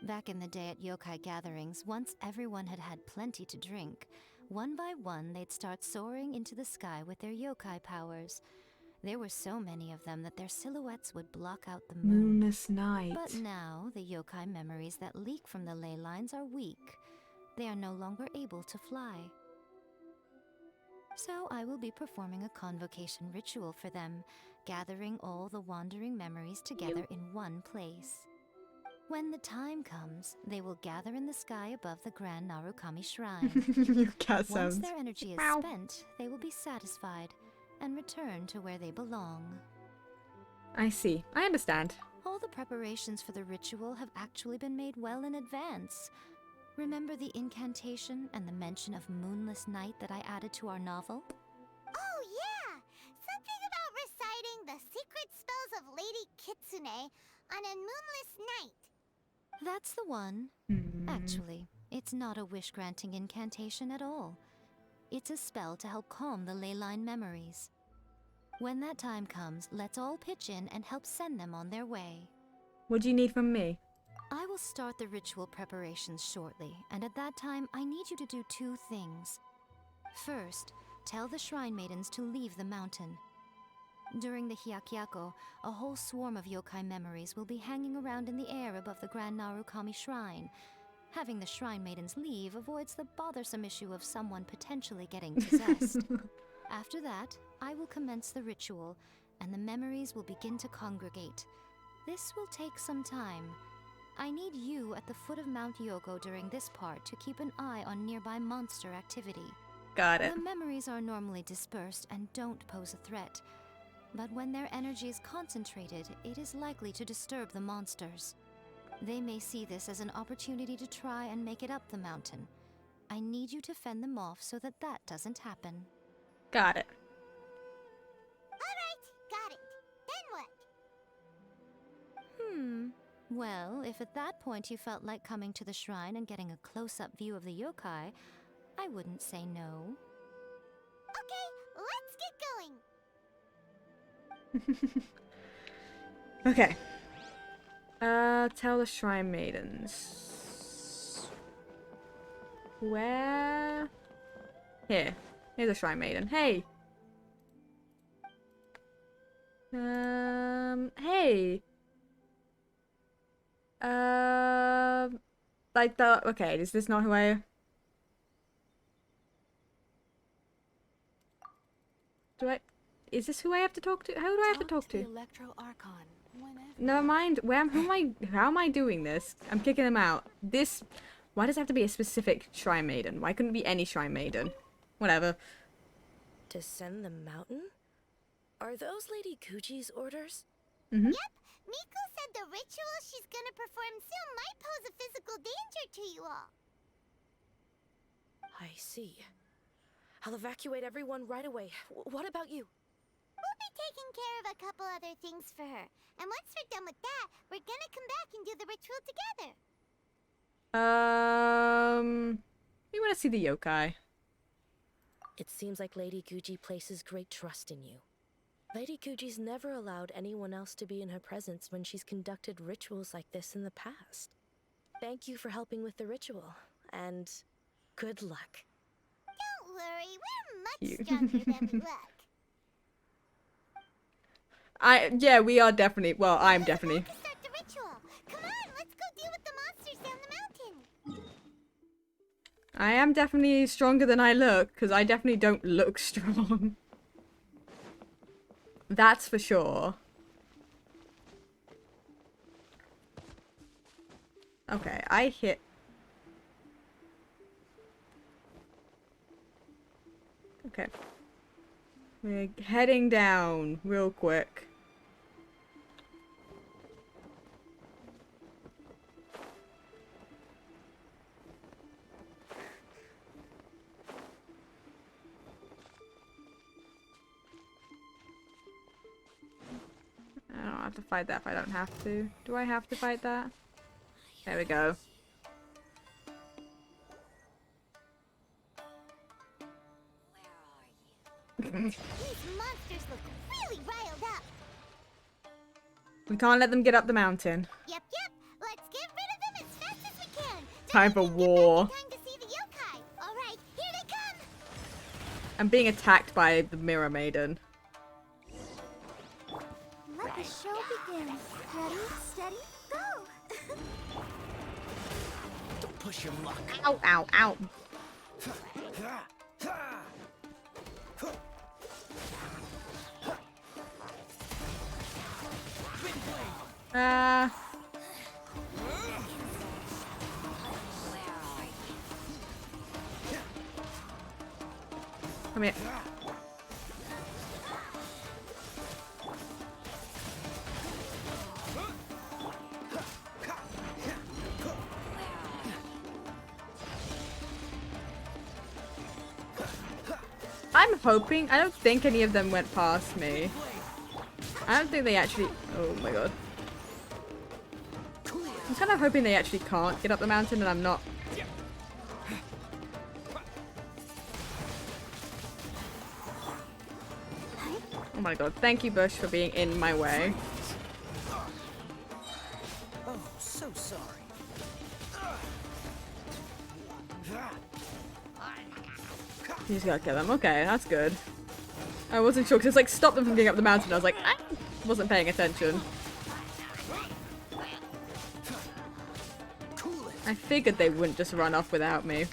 Back in the day at yokai gatherings, once everyone had had plenty to drink, one by one they'd start soaring into the sky with their yokai powers. There were so many of them that their silhouettes would block out the moon. Moonless night. But now, the yokai memories that leak from the ley lines are weak. They are no longer able to fly. So I will be performing a convocation ritual for them, gathering all the wandering memories together in one place. When the time comes, they will gather in the sky above the Grand Narukami Shrine. Your cat Once sounds. their energy is Meow. spent, they will be satisfied and return to where they belong. I see. I understand. All the preparations for the ritual have actually been made well in advance. Remember the incantation and the mention of moonless night that I added to our novel? Oh, yeah! Something about reciting the secret spells of Lady Kitsune on a moonless night. That's the one. Actually, it's not a wish-granting incantation at all. It's a spell to help calm the ley line memories. When that time comes, let's all pitch in and help send them on their way. What do you need from me? I will start the ritual preparations shortly, and at that time, I need you to do two things. First, tell the Shrine Maidens to leave the mountain. During the Hyakyako, a whole swarm of yokai memories will be hanging around in the air above the Grand Narukami Shrine. Having the Shrine Maidens leave avoids the bothersome issue of someone potentially getting possessed. After that, I will commence the ritual, and the memories will begin to congregate. This will take some time, I need you at the foot of Mount Yoko during this part to keep an eye on nearby monster activity. Got it. The memories are normally dispersed and don't pose a threat, but when their energy is concentrated, it is likely to disturb the monsters. They may see this as an opportunity to try and make it up the mountain. I need you to fend them off so that that doesn't happen. Got it. Alright, got it. Then what? Well, if at that point you felt like coming to the shrine and getting a close-up view of the yokai, I wouldn't say no. Okay, let's get going. Okay. Tell the shrine maidens. Where? Here. Here's a shrine maiden. Hey! Hey! Like the... Okay, is this not who I... Is this who I have to talk to? Who do I have to talk to? Electro Archon. Never mind. How am I doing this? I'm kicking them out. Why does it have to be a specific shrine maiden? Why couldn't it be any shrine maiden? Whatever. Descend the mountain? Are those Lady Gucci's orders? Mm-hmm. Yep, Miko said the ritual she's gonna perform soon might pose a physical danger to you all. I see. I'll evacuate everyone right away. What about you? We'll be taking care of a couple other things for her. And once we're done with that, we're gonna come back and do the ritual together. We want to see the yokai. It seems like Lady Gucci places great trust in you. Lady Gucci's never allowed anyone else to be in her presence when she's conducted rituals like this in the past. Thank you for helping with the ritual, and good luck. Don't worry, we're much stronger than we look. Yeah, we are definitely, well, I'm definitely. Start the ritual. Come on, let's go deal with the monsters down the mountain. I am definitely stronger than I look, because I definitely don't look strong. That's for sure. Okay, I hit. Okay. We're heading down real quick. I don't have to fight that if I don't have to. Do I have to fight that? There we go. These monsters look really riled up. We can't let them get up the mountain. Yep. Let's get rid of them as fast as we can. Time for war. Time to see the yokai. All right, here they come. I'm being attacked by the Mirror Maiden. Let the show begin. Ready, steady, go! Don't push your luck. Ow, ow, ow. Come here. I'm hoping, I don't think any of them went past me. I don't think they actually, oh my god. I'm kind of hoping they actually can't get up the mountain and I'm not. Oh my god, thank you Bush for being in my way. Oh, so sorry. You just gotta kill them. Okay, that's good. I wasn't sure because it's like stop them from getting up the mountain. I was like, I wasn't paying attention. I figured they wouldn't just run off without me.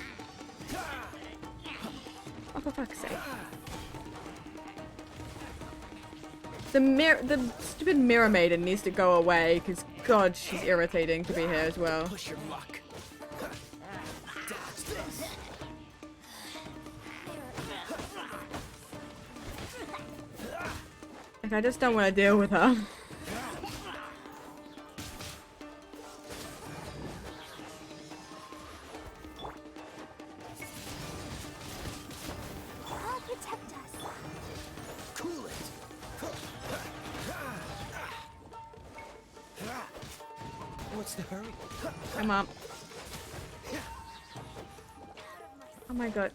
Oh, for fuck's sake. The stupid Mirror Maiden needs to go away because god, she's irritating to be here as well. Push your luck. Dodge this. Like, I just don't want to deal with her. I'll protect us. Cool it. What's the hurry? Come on. Oh my god.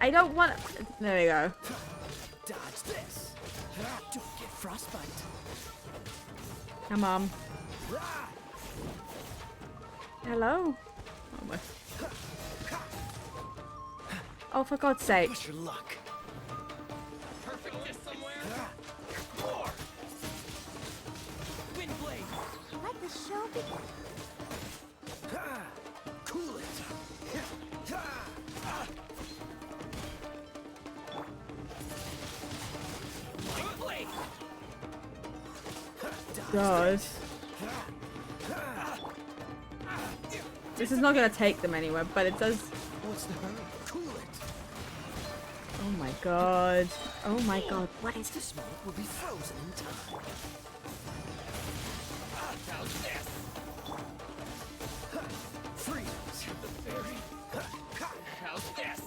I don't want. There we go. Dodge this. Don't get frostbite. Come on. Hello? Oh, my. Oh, for God's sake. Push your luck. Perfect somewhere. Wind blade. Let the show begin. Cool it. Wind blade. God. This is not gonna take them anywhere, but it does. What's the hurry? Cool it. Oh my god. Oh my god. What is The this? smoke will be frozen in time. How's this? Freeze. The berry. How's this?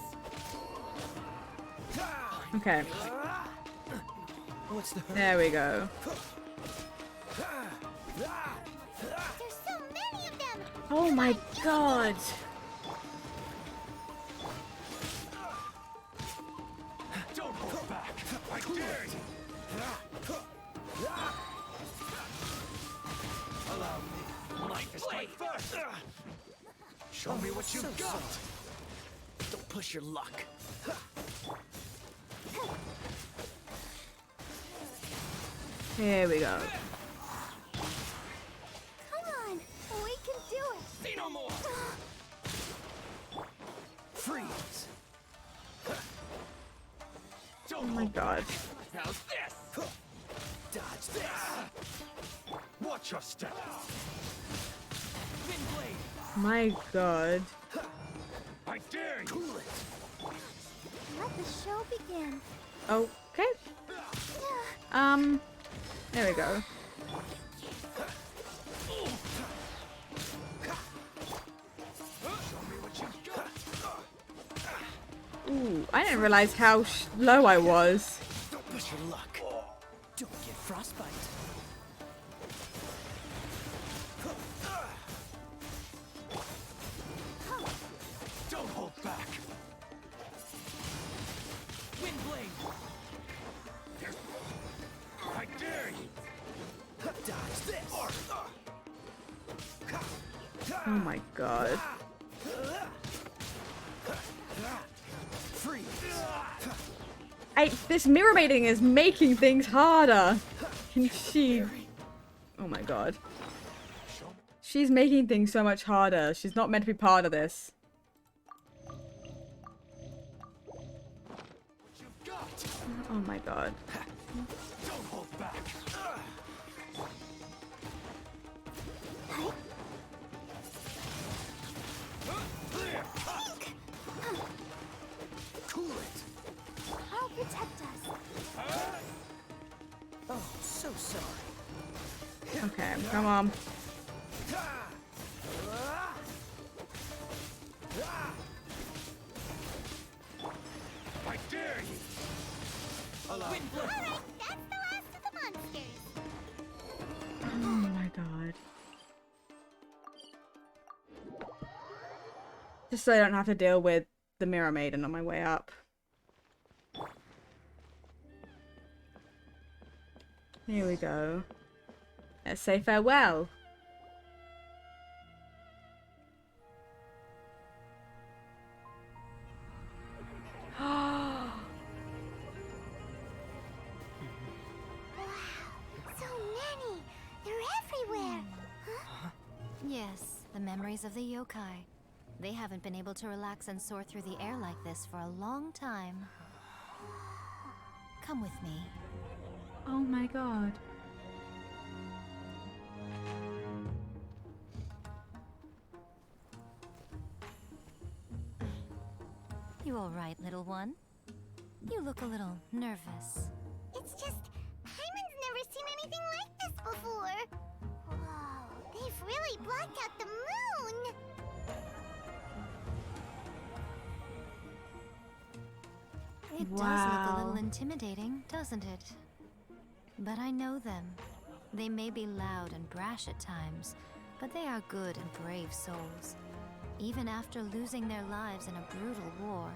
Okay. What's the hurry? There we go. There's so many of them. Oh my god. Don't hold back. I dare you. Allow me. Life is my first. Show me what you've got. Don't push your luck. Here we go. Come on. We can do it. See no more. Freeze. Oh my god. How's this? Dodge this. Watch your step. Wind blade. My god. I dare you. Cool it. Let the show begin. Okay. There we go. Ooh, I didn't realize how low I was. Don't push your luck. Don't get frostbite. Don't hold back. Wind blade. I dare you. Dodge this. Oh my god. Freeze. This mirror mating is making things harder. Can she? Oh my god. She's making things so much harder. She's not meant to be part of this. Oh my god. Don't hold back. Cool it. I'll protect us. Oh, so sorry. Okay, come on. I dare you. Wind blade. Alright, that's the last of the monsters. Oh my god. Just so I don't have to deal with the Mirror Maiden on my way up. Here we go. Let's say farewell. So many. They're everywhere. Huh? Yes, the memories of the yokai. They haven't been able to relax and soar through the air like this for a long time. Come with me. Oh my god. You all right, little one? You look a little nervous. It's just, Hyman's never seen anything like this before. Whoa, they've really blocked out the moon. It does look a little intimidating, doesn't it? But I know them. They may be loud and brash at times, but they are good and brave souls. Even after losing their lives in a brutal war,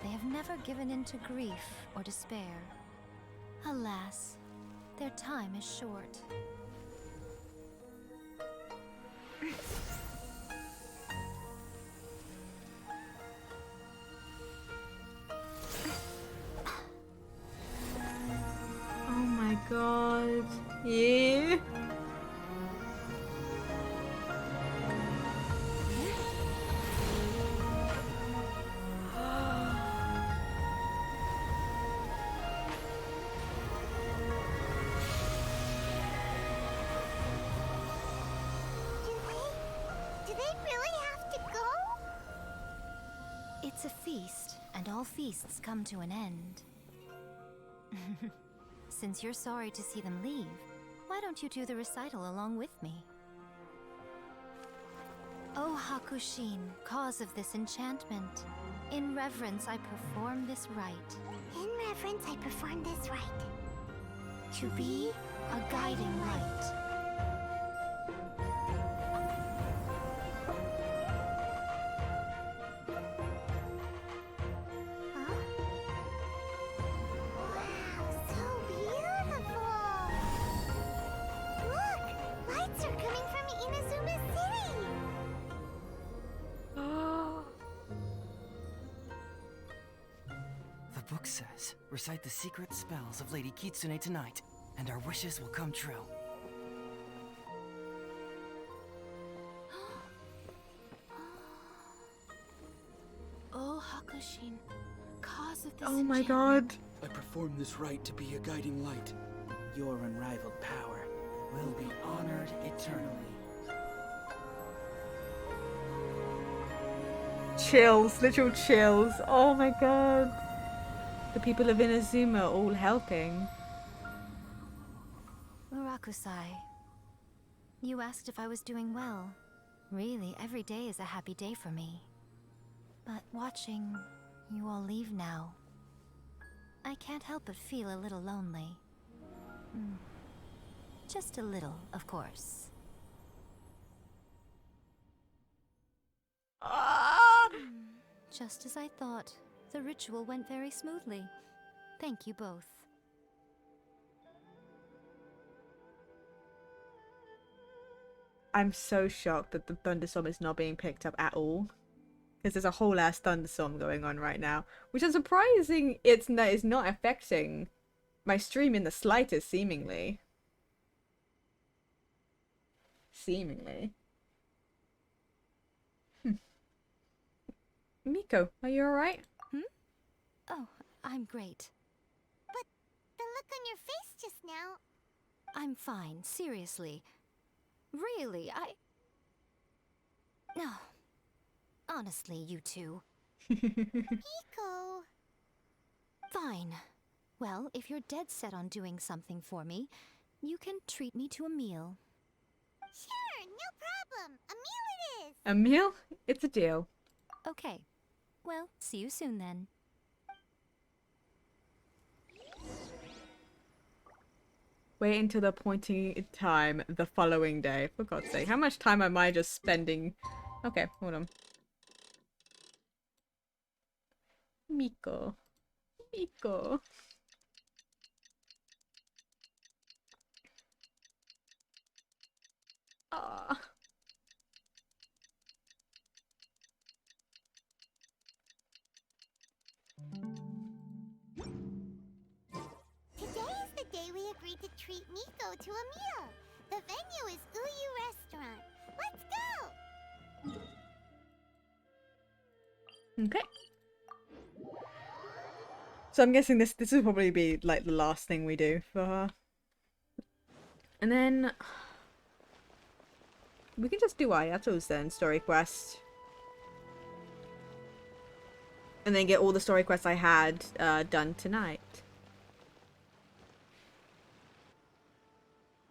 they have never given in to grief or despair. Alas, their time is short. Oh my god. Yeah. Do they really have to go? It's a feast, and all feasts come to an end. Since you're sorry to see them leave, why don't you do the recital along with me? O Hakushin, cause of this enchantment, in reverence I perform this rite. In reverence, I perform this rite. To be a guiding light. So beautiful! Look! Lights are coming from Inazuma City! The book says, recite the secret spells of Lady Kitsune tonight, and our wishes will come true. Oh, Hakushin, cause of this Oh my god. I perform this rite to be a guiding light. Your unrivaled power will be honored eternally. Chills, literal chills. Oh my god. The people of Inazuma all helping. Murakusai, you asked if I was doing well. Really, every day is a happy day for me. But watching you all leave now, I can't help but feel a little lonely. Just a little, of course. Just as I thought, the ritual went very smoothly. Thank you both. I'm so shocked that the thunderstorm is not being picked up at all. Because there's a whole ass thunderstorm going on right now. Which is surprising it's not affecting my stream in the slightest, seemingly. Seemingly. Miko, are you alright? Oh, I'm great. But the look on your face just now... I'm fine, seriously. Really, No. Honestly, you two. Miko... Fine. Well, if you're dead set on doing something for me, you can treat me to a meal. Sure, no problem. A meal it is. A meal? It's a deal. Okay. Well, see you soon then. Wait until the appointed time the following day. For God's sake, how much time am I just spending? Okay, hold on. Miko. Miko. Ah. Today is the day we agreed to treat Miko to a meal. The venue is Uyu Restaurant. Let's go! Okay. So I'm guessing this will probably be like the last thing we do for her. And then we can just do Ayato's then, story quest. And then get all the story quests I had done tonight.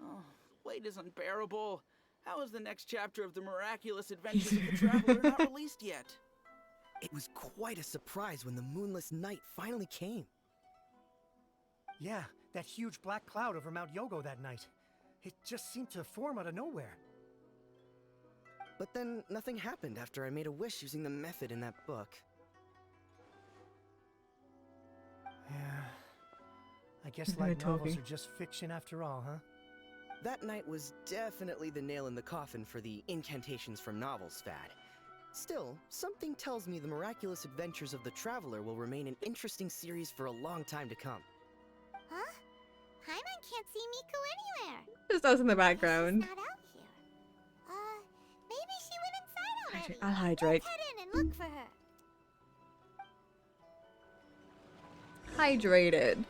Oh, wait is unbearable. How is the next chapter of the miraculous adventures of the Traveler not released yet? It was quite a surprise when the moonless night finally came. Yeah, that huge black cloud over Mount Yogo that night. It just seemed to form out of nowhere. But then nothing happened after I made a wish using the method in that book. Yeah. I guess light novels are just fiction after all, huh? That night was definitely the nail in the coffin for the incantations from novels fad. Still, something tells me the miraculous adventures of the Traveler will remain an interesting series for a long time to come. Huh? Paimon can't see Miko anywhere. Just us in the background. Not out here. Maybe she went inside already. I'll hydrate. Let's head in and look for her. Hydrated.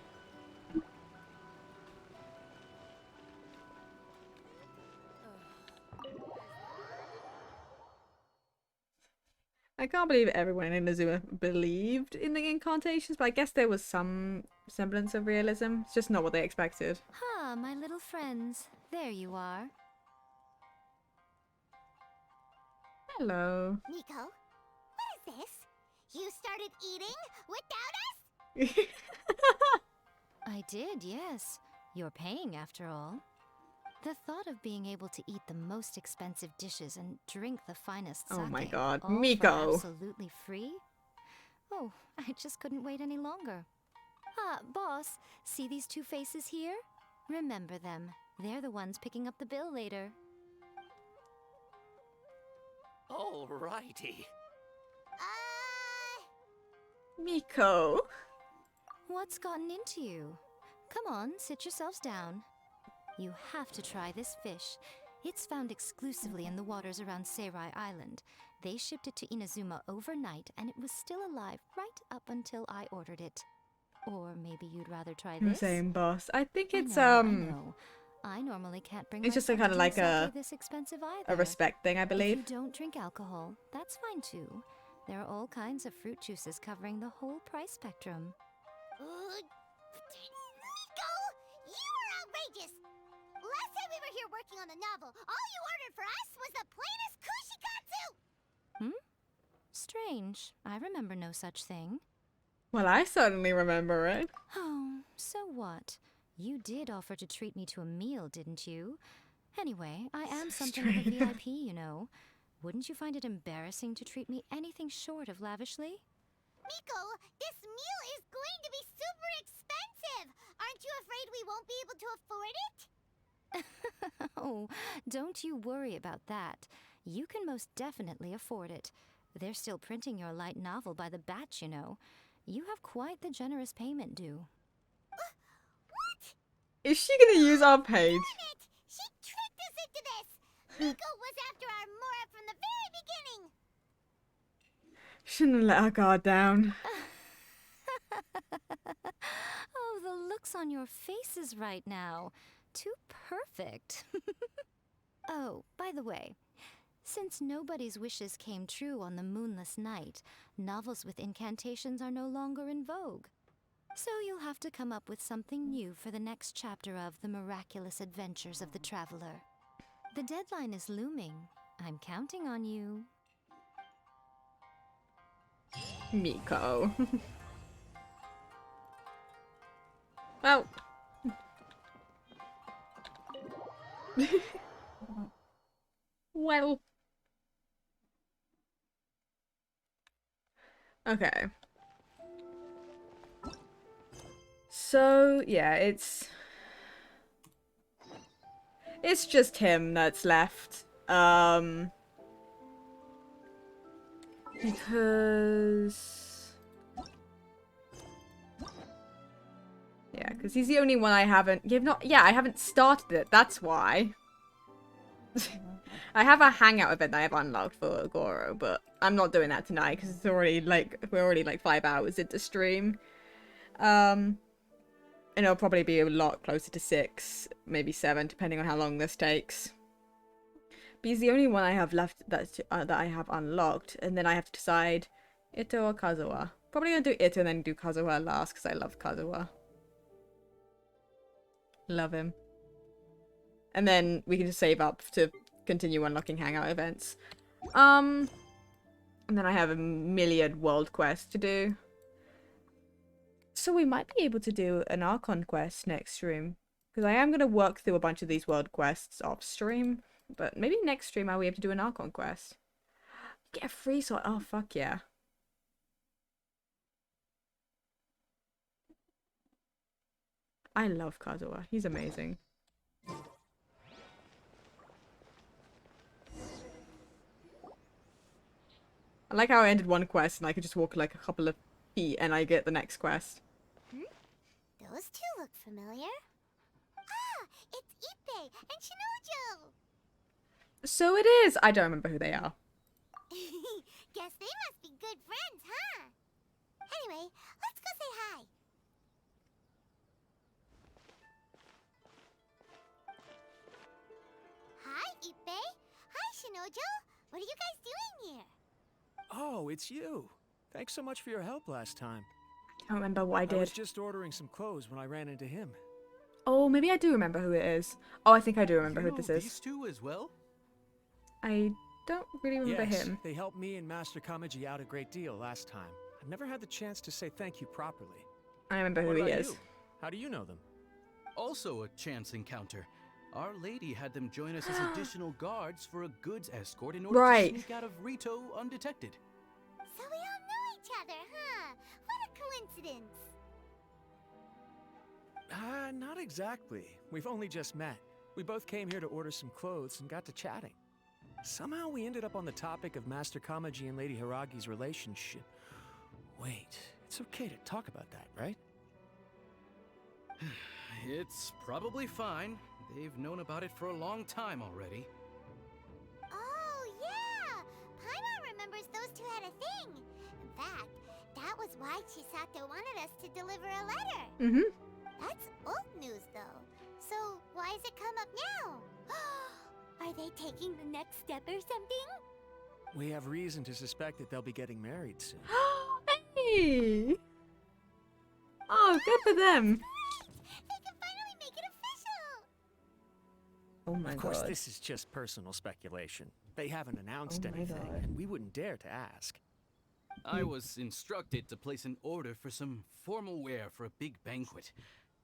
I can't believe everyone in Inazuma believed in the incantations, but I guess there was some semblance of realism. It's just not what they expected. Ah, my little friends. There you are. Hello. Miko, what is this? You started eating without us? I did, yes. You're paying after all. The thought of being able to eat the most expensive dishes and drink the finest sake, Oh my god, all Miko! for absolutely free? Oh, I just couldn't wait any longer. Ah, boss, see these two faces here? Remember them. They're the ones picking up the bill later. Alrighty. Miko! What's gotten into you? Come on, sit yourselves down. You have to try this fish. It's found exclusively in the waters around Seirai Island. They shipped it to Inazuma overnight, and it was still alive right up until I ordered it. Or maybe you'd rather try this? Same boss. I think it's I know. I normally can't bring it's just a myself kind of to like drink sake this expensive a either. respect thing, I believe. If you don't drink alcohol, that's fine too. There are all kinds of fruit juices covering the whole price spectrum. Miko, you are outrageous. Last time we were here working on the novel, all you ordered for us was the plainest kushikatsu! Strange. I remember no such thing. Well, I certainly remember it. Oh, so what? You did offer to treat me to a meal, didn't you? Anyway, I am something of a VIP, you know. Wouldn't you find it embarrassing to treat me anything short of lavishly? Miko, this meal is going to be super expensive! Aren't you afraid we won't be able to afford it? Oh, don't you worry about that. You can most definitely afford it. They're still printing your light novel by the batch, you know. You have quite the generous payment due. What? Is she gonna use our page? Damn it! She tricked us into this! Miko was after our Mora from the very beginning! Shouldn't have let her guard down. Oh, the looks on your faces right now. Too perfect. Oh, by the way, since nobody's wishes came true on the moonless night, novels with incantations are no longer in vogue. So you'll have to come up with something new for the next chapter of The Miraculous Adventures of the Traveler. The deadline is looming. I'm counting on you. Miko. Well. Well. Okay. So, yeah, it's just him that's left. Because he's the only one I haven't I haven't started it, that's why. I have a hangout event that I have unlocked for Goro, but I'm not doing that tonight because it's already we're already 5 hours into stream. And it'll probably be a lot closer to 6, maybe 7, depending on how long this takes. But he's the only one I have left that I have unlocked, and then I have to decide Ito or Kazuha. Probably gonna do it and then do Kazuha last because I love Kazuha. Love him. And then we can just save up to continue unlocking hangout events. And then I have a million world quests to do. So we might be able to do an Archon quest next stream. Because I am going to work through a bunch of these world quests off stream. But maybe next stream I'll be able to do an Archon quest. Get a free sword. Oh, fuck yeah. I love Kazuha. He's amazing. I like how I ended one quest and I could just walk like a couple of feet and I get the next quest. Those two look familiar. Ah, it's Ippei and Shinojo! So it is! I don't remember who they are. Guess they must be good friends, huh? Anyway, let's go say hi. Hi, Ippei. Hi, Shinojo. What are you guys doing here? Oh, it's you. Thanks so much for your help last time. I don't remember what I did. I was just ordering some clothes when I ran into him. Oh, maybe I do remember who it is. Oh, I think I do remember who this is. These two as well? I don't really remember Yes, him. they helped me and Master Kamaji out a great deal last time. I've never had the chance to say thank you properly. I remember who What he about is. you? How do you know them? Also a chance encounter. Our lady had them join us as additional guards for a goods escort in order Right. to sneak out of Rito undetected. So we all know each other, huh? What a coincidence. Not exactly. We've only just met. We both came here to order some clothes and got to chatting. Somehow we ended up on the topic of Master Kamaji and Lady Hiragi's relationship. Wait, it's okay to talk about that, right? It's probably fine. They've known about it for a long time already. Oh, yeah! Paimon remembers those two had a thing. In fact, that was why Chisato wanted us to deliver a letter. Mm-hmm. That's old news, though. So why has it come up now? Are they taking the next step or something? We have reason to suspect that they'll be getting married soon. Hey! Oh, good for them. They can finally make it official! Oh my Of course, god. this is just personal speculation. They haven't announced Oh my anything, God. and we wouldn't dare to ask. I was instructed to place an order for some formal wear for a big banquet.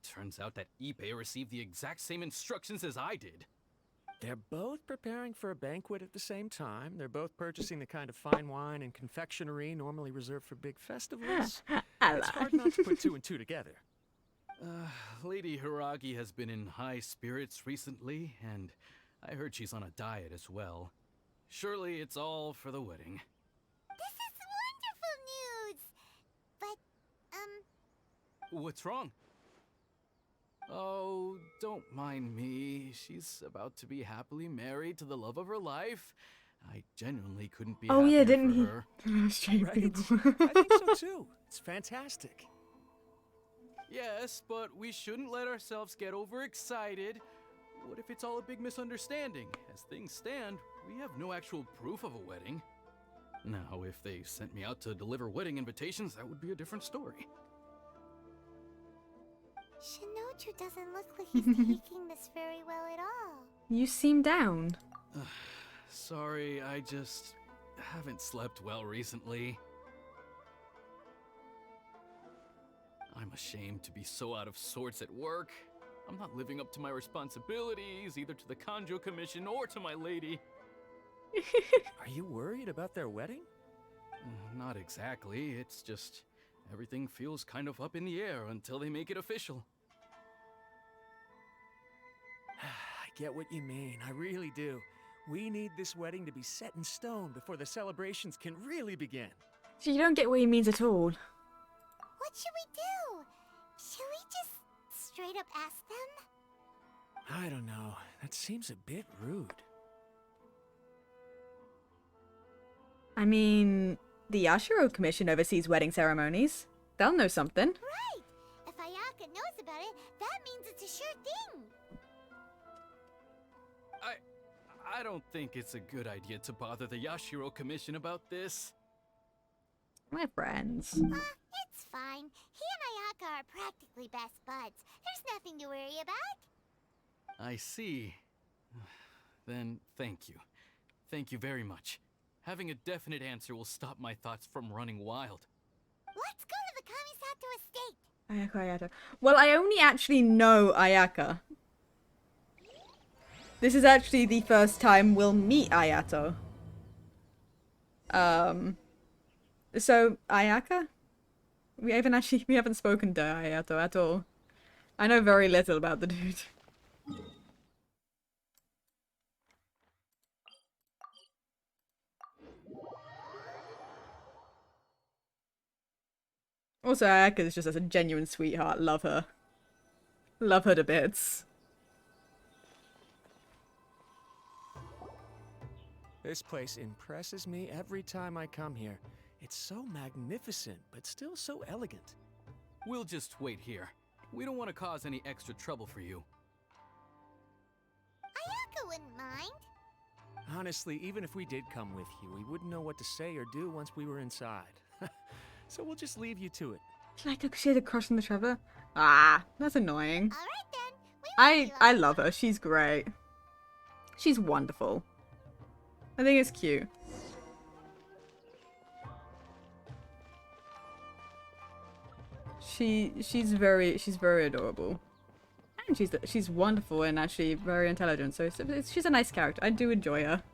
Turns out that Ippei received the exact same instructions as I did. They're both preparing for a banquet at the same time. They're both purchasing the kind of fine wine and confectionery normally reserved for big festivals. It's hard not to put two and two together. Lady Hiragi has been in high spirits recently, and I heard she's on a diet as well. Surely it's all for the wedding. This is wonderful news! But, What's wrong? Oh, don't mind me. She's about to be happily married to the love of her life. I genuinely couldn't be Oh yeah, happier didn't for he? her. Straight Right? people. I think so too. It's fantastic. Yes, but we shouldn't let ourselves get overexcited. What if it's all a big misunderstanding? As things stand, we have no actual proof of a wedding. Now, if they sent me out to deliver wedding invitations, that would be a different story. Shinoju doesn't look like he's taking this very well at all. You seem down. Sorry, I just haven't slept well recently. I'm ashamed to be so out of sorts at work. I'm not living up to my responsibilities, either to the Kanjo Commission or to my lady. Are you worried about their wedding? Not exactly, it's just everything feels kind of up in the air until they make it official. I get what you mean, I really do. We need this wedding to be set in stone before the celebrations can really begin. So you don't get what he means at all. What should we do? Should we just straight up ask them? I don't know. That seems a bit rude. I mean, the Yashiro Commission oversees wedding ceremonies. They'll know something. Right! If Ayaka knows about it, that means it's a sure thing. I don't think it's a good idea to bother the Yashiro Commission about this. We're friends. It's fine. He and Ayaka are practically best buds. There's nothing to worry about. I see. Then thank you. Thank you very much. Having a definite answer will stop my thoughts from running wild. Let's go to the Kamisato estate. Ayaka, Ayato. Well, I only actually know Ayaka. This is actually the first time we'll meet Ayato. So Ayaka? We haven't spoken to Ayato at all. I know very little about the dude. Also, Ayaka is just a genuine sweetheart. Love her. Love her to bits. This place impresses me every time I come here. It's so magnificent, but still so elegant. We'll just wait here. We don't want to cause any extra trouble for you. Ayaka wouldn't mind. Honestly, even if we did come with you, we wouldn't know what to say or do once we were inside. So we'll just leave you to it. Like she had a crush on the Trevor? Ah, that's annoying. Alright then. I love her. She's great. She's wonderful. I think it's cute. She's very adorable. And she's wonderful and actually very intelligent. So she's a nice character. I do enjoy her.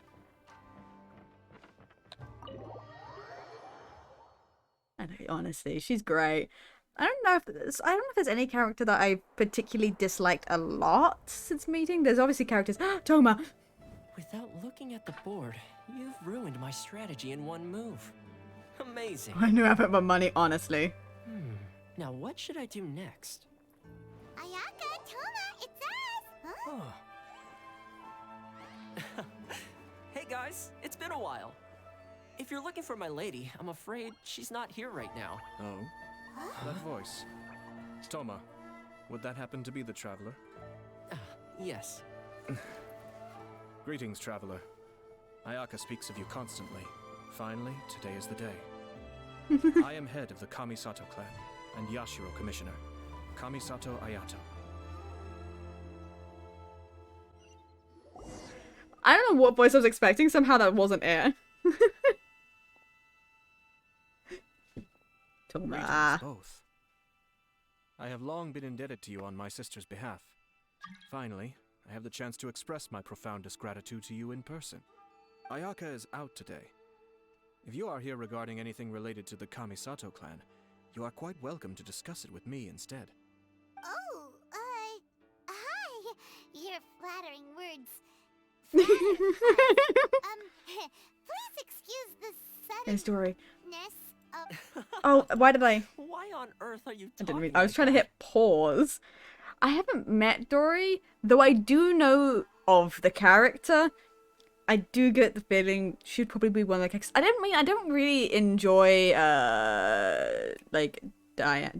And honestly, she's great. I don't know if there's any character that I particularly disliked a lot since meeting. There's obviously characters. Toma. Without looking at the board, you've ruined my strategy in one move. Amazing. I knew I put my money, honestly. Now what should I do next? Ayaka, Toma, it's us! Huh? Hey guys, it's been a while. If you're looking for my lady, I'm afraid she's not here right now. Oh? That voice. Toma, would that happen to be the traveler? Yes. Greetings, traveler. Ayaka speaks of you constantly. Finally, today is the day. I am head of the Kamisato clan and Yashiro commissioner, Kamisato Ayato. I don't know what voice I was expecting. Somehow that wasn't it. Greetings, both. I have long been indebted to you on my sister's behalf. Finally, I have the chance to express my profoundest gratitude to you in person. Ayaka is out today. If you are here regarding anything related to the Kamisato clan, you are quite welcome to discuss it with me instead. Oh, hi. Your flattering words. Please excuse the Hey, story. suddenness of... Oh, why did I? Why on earth are you I didn't talking mean. I was like trying to that? hit pause. I haven't met Dory, though I do know of the character. I do get the feeling she'd probably be one of the characters. I don't really enjoy like Diana.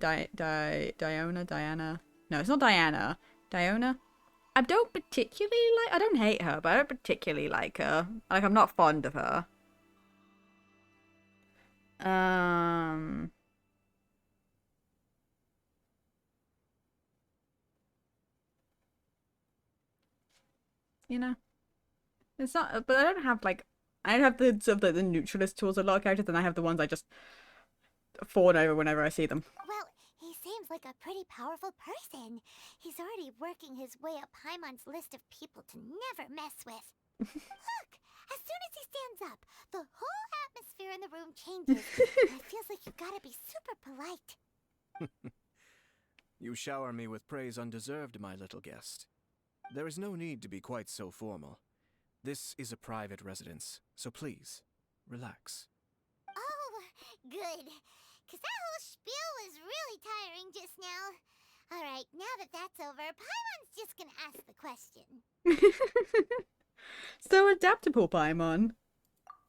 No, it's not Diana. Diona. I don't hate her, but I don't particularly like her. Like, I'm not fond of her. You know, it's not. But I don't have like, I have the sort of like the neutralist towards a lot of characters, and I have the ones I just fawn over whenever I see them. Well, he seems like a pretty powerful person. He's already working his way up Paimon's list of people to never mess with. Look! As soon as he stands up, the whole atmosphere in the room changes, and it feels like you gotta be super polite. You shower me with praise undeserved, my little guest. There is no need to be quite so formal. This is a private residence, so please, relax. Oh, good. Because that whole spiel was really tiring just now. Alright, now that that's over, Paimon's just gonna ask the question. So adaptable, Paimon.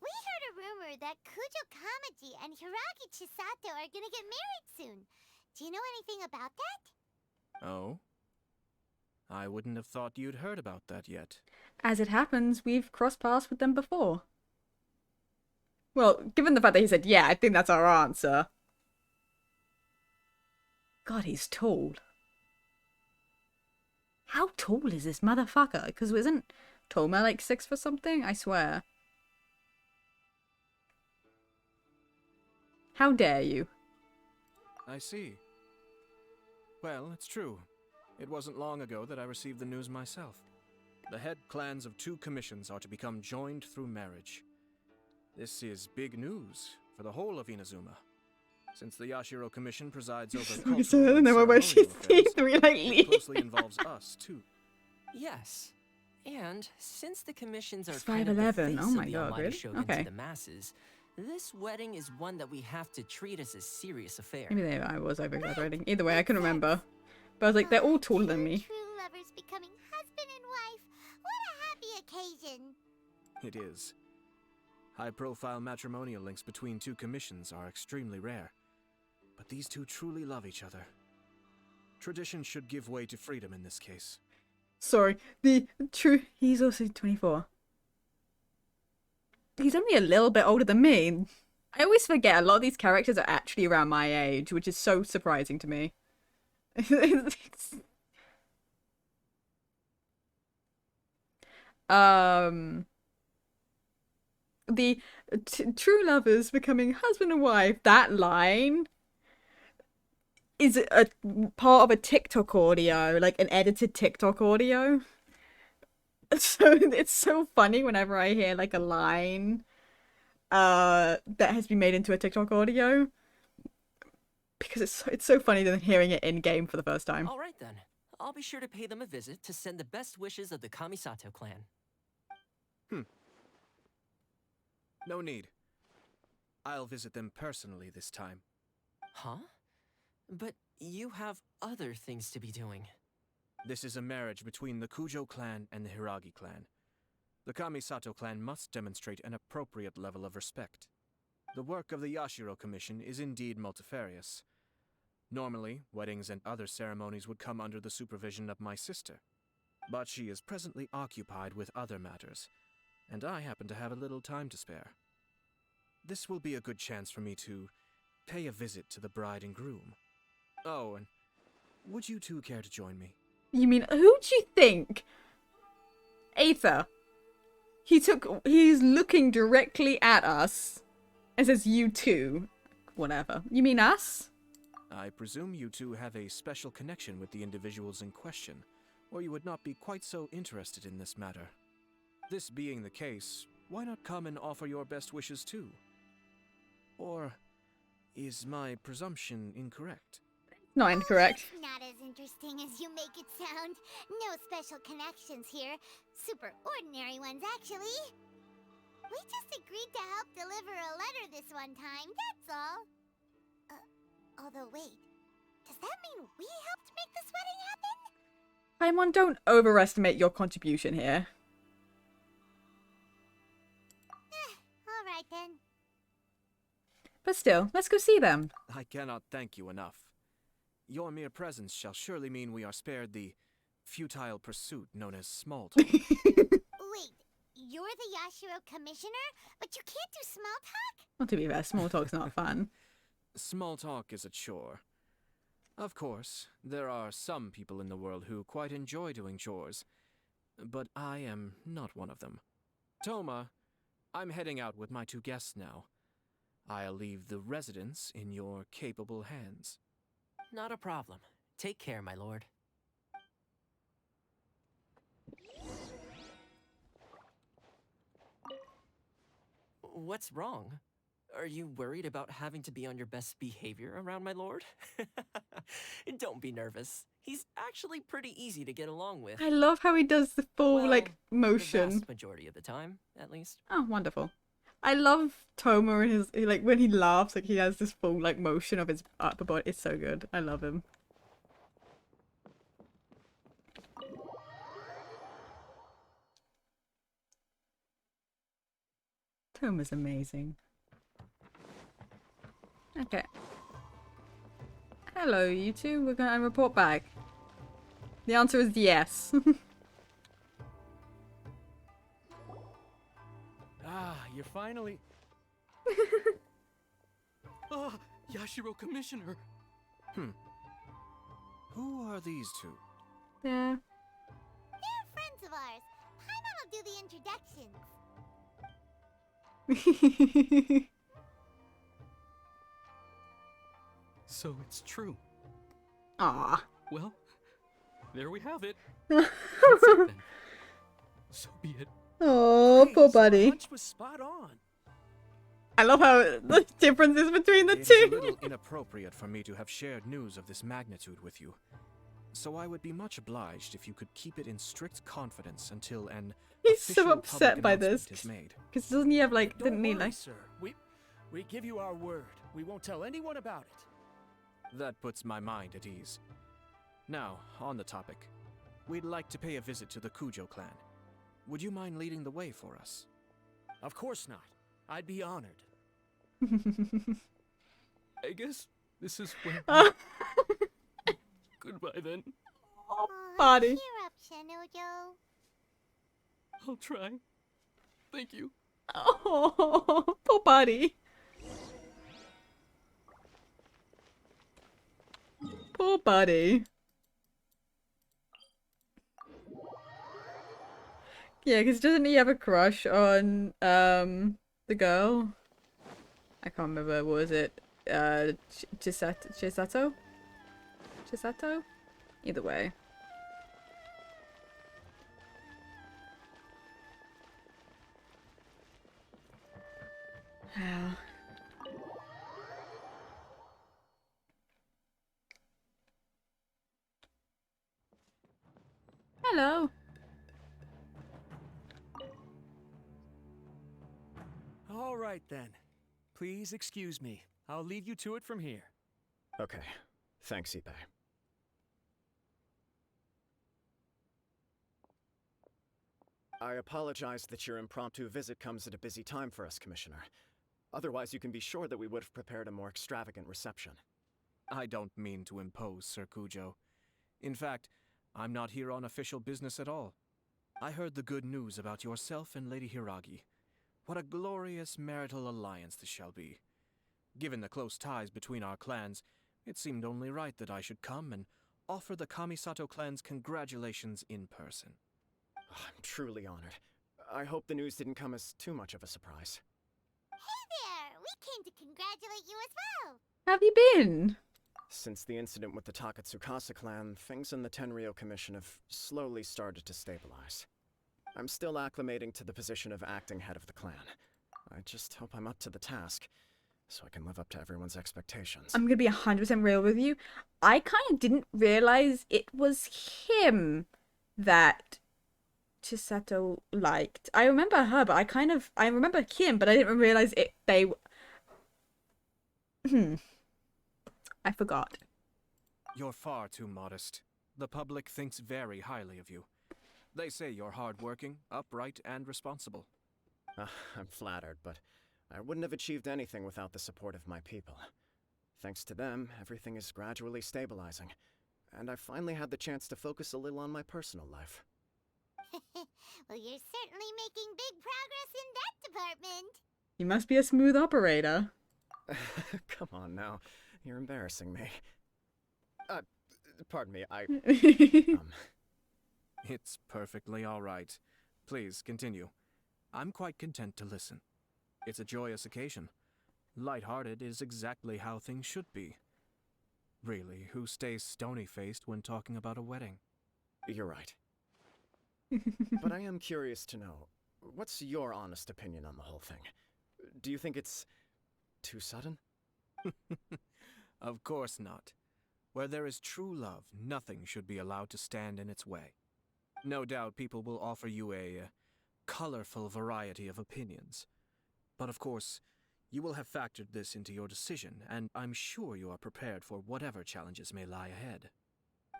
We heard a rumor that Kujo Kamaji and Hiragi Chisato are gonna get married soon. Do you know anything about that? Oh? I wouldn't have thought you'd heard about that yet. As it happens, we've crossed paths with them before. Well, given the fact that he said yeah, I think that's our answer. God, he's tall. How tall is this motherfucker? Because isn't Toma like 6 for something? I swear. How dare you? I see. Well, it's true. It wasn't long ago that I received the news myself. The head clans of 2 commissions are to become joined through marriage. This is big news for the whole of Inazuma. Since the Yashiro Commission presides over cultural and ceremonial affairs, it closely involves us, too. Yes. And since the commissions are He's kind of the 5'11". face Oh of my the god, Almighty really? Shogun Okay. to the masses, this wedding is one that we have to treat as a serious affair. Maybe I was over-exaggerating. Either way, I couldn't remember. But I was like, they're all taller than me. True lovers becoming husband and wife. What a happy occasion. It is. High-profile matrimonial links between 2 commissions are extremely rare. But these 2 truly love each other. Tradition should give way to freedom in this case. Sorry, he's also 24. He's only a little bit older than me. I always forget a lot of these characters are actually around my age, which is so surprising to me. The true lovers becoming husband and wife, that line is a part of a TikTok audio, like an edited TikTok audio. So it's so funny whenever I hear like a line that has been made into a TikTok audio, because it's so funny than hearing it in game for the first time. All right then. I'll be sure to pay them a visit to send the best wishes of the Kamisato clan. No need. I'll visit them personally this time. Huh? But you have other things to be doing. This is a marriage between the Kujo clan and the Hiragi clan. The Kamisato clan must demonstrate an appropriate level of respect. The work of the Yashiro Commission is indeed multifarious. Normally, weddings and other ceremonies would come under the supervision of my sister. But she is presently occupied with other matters, and I happen to have a little time to spare. This will be a good chance for me to pay a visit to the bride and groom. Oh, and would you 2 care to join me? You mean, who do you think? Aether. He's looking directly at us and says, you too. Whatever. You mean us? I presume you 2 have a special connection with the individuals in question, or you would not be quite so interested in this matter. This being the case, why not come and offer your best wishes too? Or is my presumption incorrect? Not incorrect. It's not as interesting as you make it sound. No special connections here. Super ordinary ones, actually. We just agreed to help deliver a letter this one time, that's all. Although wait, does that mean we helped make this wedding happen? Paimon, don't overestimate your contribution here. Alright then. But still, let's go see them. I cannot thank you enough. Your mere presence shall surely mean we are spared the futile pursuit known as small talk. Wait, you're the Yashiro Commissioner, but you can't do small talk? Well, to be fair, small talk's not fun. Small talk is a chore. Of course, there are some people in the world who quite enjoy doing chores, but I am not one of them. Toma, I'm heading out with my 2 guests now. I'll leave the residence in your capable hands. Not a problem. Take care, my lord. What's wrong? Are you worried about having to be on your best behavior around my lord? Don't be nervous. He's actually pretty easy to get along with. I love how he does the full, like, motion. The vast majority of the time, at least. Oh, wonderful. I love Toma and his, like, when he laughs, like, he has this full, like, motion of his upper body. It's so good. I love him. Toma's amazing. Okay. Hello, you 2. We're gonna report back. The answer is yes. Ah, you're finally... Ah, Yashiro Commissioner. Who are these two? Yeah. They're friends of ours. Paimon will do the introductions. So it's true. Aw. Well, there we have it. Oh, That's it then. So be it. poor buddy. Hunch was spot on. I love how the differences between the It is two. a little inappropriate for me to have shared news of this magnitude with you. So I would be much obliged if you could keep it in strict confidence until an He's official so upset public by this. announcement is made. Because doesn't he have like, Don't didn't he worry, like... sir. We give you our word. We won't tell anyone about it. That puts my mind at ease. Now, on the topic. We'd like to pay a visit to the Kujo clan. Would you mind leading the way for us? Of course not. I'd be honored. I guess this is where... Goodbye then. Oh, buddy. Cheer up, Shenojo. I'll try. Thank you. Oh, poor buddy. Poor buddy. Yeah, because doesn't he have a crush on the girl? I can't remember. What was it? Chisato? Chisato? Either way. Hello. All right then. Please excuse me. I'll leave you to it from here. Okay. Thanks, Ippei. I apologize that your impromptu visit comes at a busy time for us, Commissioner. Otherwise, you can be sure that we would have prepared a more extravagant reception. I don't mean to impose, Sir Kujo. In fact, I'm not here on official business at all. I heard the good news about yourself and Lady Hiragi. What a glorious marital alliance this shall be. Given the close ties between our clans, it seemed only right that I should come and offer the Kamisato clans congratulations in person. I'm truly honored. I hope the news didn't come as too much of a surprise. Hey there! We came to congratulate you as well! Have you been? Since the incident with the Takatsukasa clan, things in the Tenryou Commission have slowly started to stabilize. I'm still acclimating to the position of acting head of the clan. I just hope I'm up to the task, so I can live up to everyone's expectations. I'm gonna be 100% real with you. I kind of didn't realize it was him that Chisato liked. I remember her, but I remember him, but I didn't realize they... I forgot. You're far too modest. The public thinks very highly of you. They say you're hardworking, upright, and responsible. I'm flattered, but I wouldn't have achieved anything without the support of my people. Thanks to them, everything is gradually stabilizing, and I finally had the chance to focus a little on my personal life. Well, you're certainly making big progress in that department. You must be a smooth operator. Come on now, you're embarrassing me. Pardon me, It's perfectly all right. Please, continue. I'm quite content to listen. It's a joyous occasion. Light-hearted is exactly how things should be. Really, who stays stony-faced when talking about a wedding? You're right. But I am curious to know, what's your honest opinion on the whole thing? Do you think it's too sudden? Of course not. Where there is true love, nothing should be allowed to stand in its way. No doubt people will offer you a colorful variety of opinions. But of course, you will have factored this into your decision, and I'm sure you are prepared for whatever challenges may lie ahead.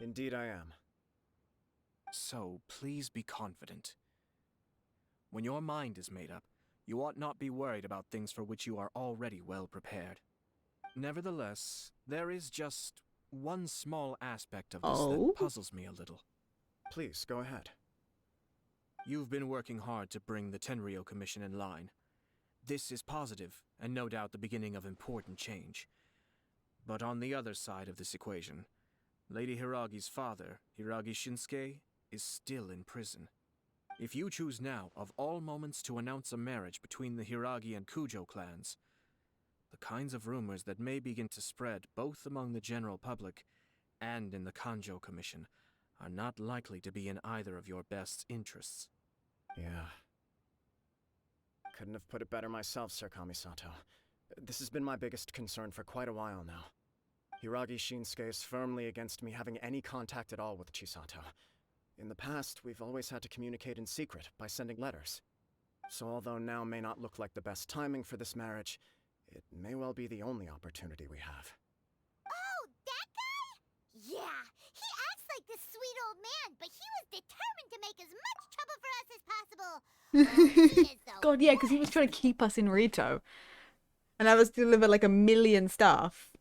Indeed I am. So, please be confident. When your mind is made up, you ought not be worried about things for which you are already well prepared. Nevertheless, there is just one small aspect of this that puzzles me a little. Please, go ahead. You've been working hard to bring the Tenryou Commission in line. This is positive, and no doubt the beginning of important change. But on the other side of this equation, Lady Hiragi's father, Hiragi Shinsuke, is still in prison. If you choose now, of all moments, to announce a marriage between the Hiragi and Kujo clans, the kinds of rumors that may begin to spread both among the general public and in the Kanjo Commission are not likely to be in either of your best interests. Yeah. Couldn't have put it better myself, Sir Kamisato. This has been my biggest concern for quite a while now. Hiragi Shinsuke is firmly against me having any contact at all with Chisato. In the past, we've always had to communicate in secret by sending letters. So although now may not look like the best timing for this marriage, it may well be the only opportunity we have. Oh, that guy? Yeah, he acts like this sweet old man, but he was determined to make as much trouble for us as possible. Oh, he is the God, yeah, because he was trying to keep us in Rito. And I was deliver like 1,000,000 stuff.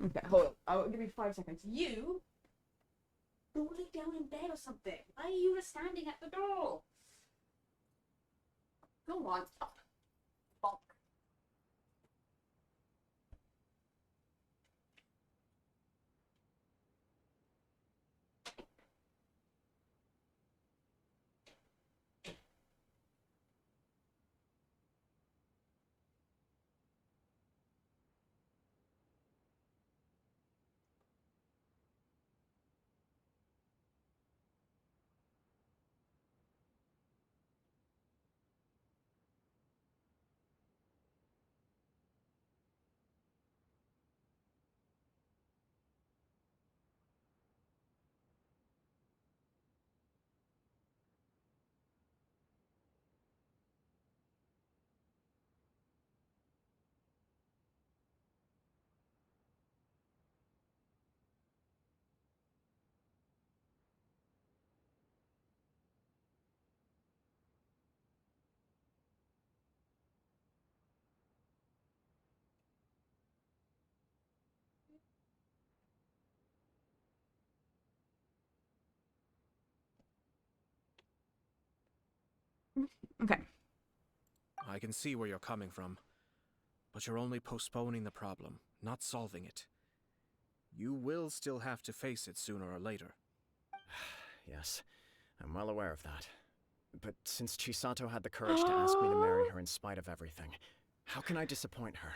Okay, hold on. I'll give you 5 seconds. You go lay down in bed or something. Why are you just standing at the door? Go on. Stop. Bonk. Okay. I can see where you're coming from, but you're only postponing the problem, not solving it. You will still have to face it sooner or later. Yes, I'm well aware of that. But since Chisato had the courage to ask me to marry her in spite of everything, how can I disappoint her?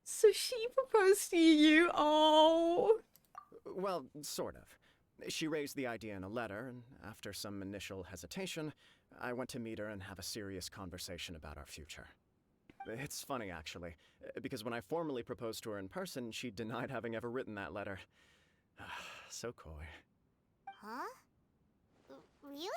So she proposed to you? Oh. Well, sort of. She raised the idea in a letter, and after some initial hesitation, I went to meet her and have a serious conversation about our future. It's funny, actually, because when I formally proposed to her in person, she denied having ever written that letter. So coy. Huh? Really?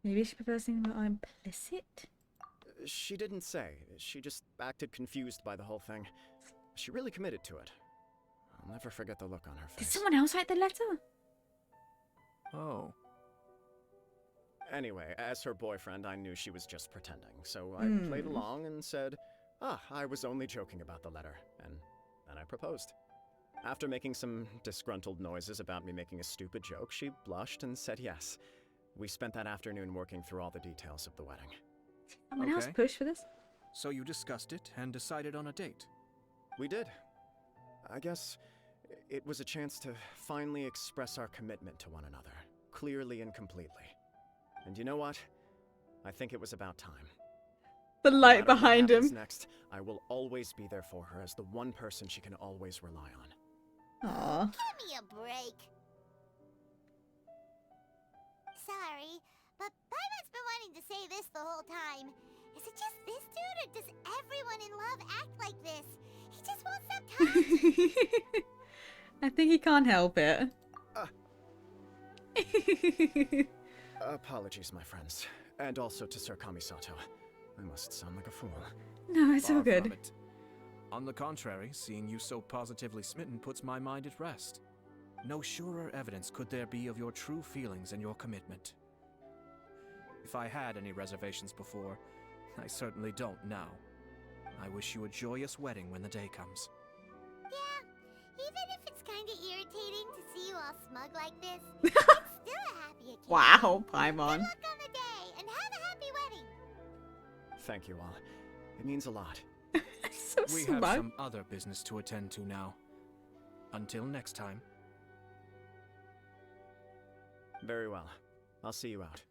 Maybe she prefers things that are implicit? She didn't say. She just acted confused by the whole thing. She really committed to it. I'll never forget the look on her face. Did someone else write the letter? Oh. Anyway, as her boyfriend, I knew she was just pretending, so I Hmm. played along and said, I was only joking about the letter, and then I proposed. After making some disgruntled noises about me making a stupid joke, she blushed and said yes. We spent that afternoon working through all the details of the wedding. Someone else pushed for this? So you discussed it and decided on a date? We did. I guess it was a chance to finally express our commitment to one another, clearly and completely. And you know what? I think it was about time. The No light matter what behind happens him. next, I will always be there for her as the one person she can always rely on. Aww. Give me a break. Sorry, but Paimon's been wanting to say this the whole time. Is it just this dude, or does everyone in love act like this? He just won't stop talking. I think he can't help it. Apologies, my friends. And also to Sir Kamisato. I must sound like a fool. No, it's all Far from good. it. On the contrary, seeing you so positively smitten puts my mind at rest. No surer evidence could there be of your true feelings and your commitment. If I had any reservations before, I certainly don't now. I wish you a joyous wedding when the day comes. Yeah, Even if it's kind of irritating to see you all smug like this, it's still a happy occasion. Wow, Paimon. Good luck on the day, and have a happy wedding. Thank you all. It means a lot. So We smug. have some other business to attend to now. Until next time. Very well. I'll see you out.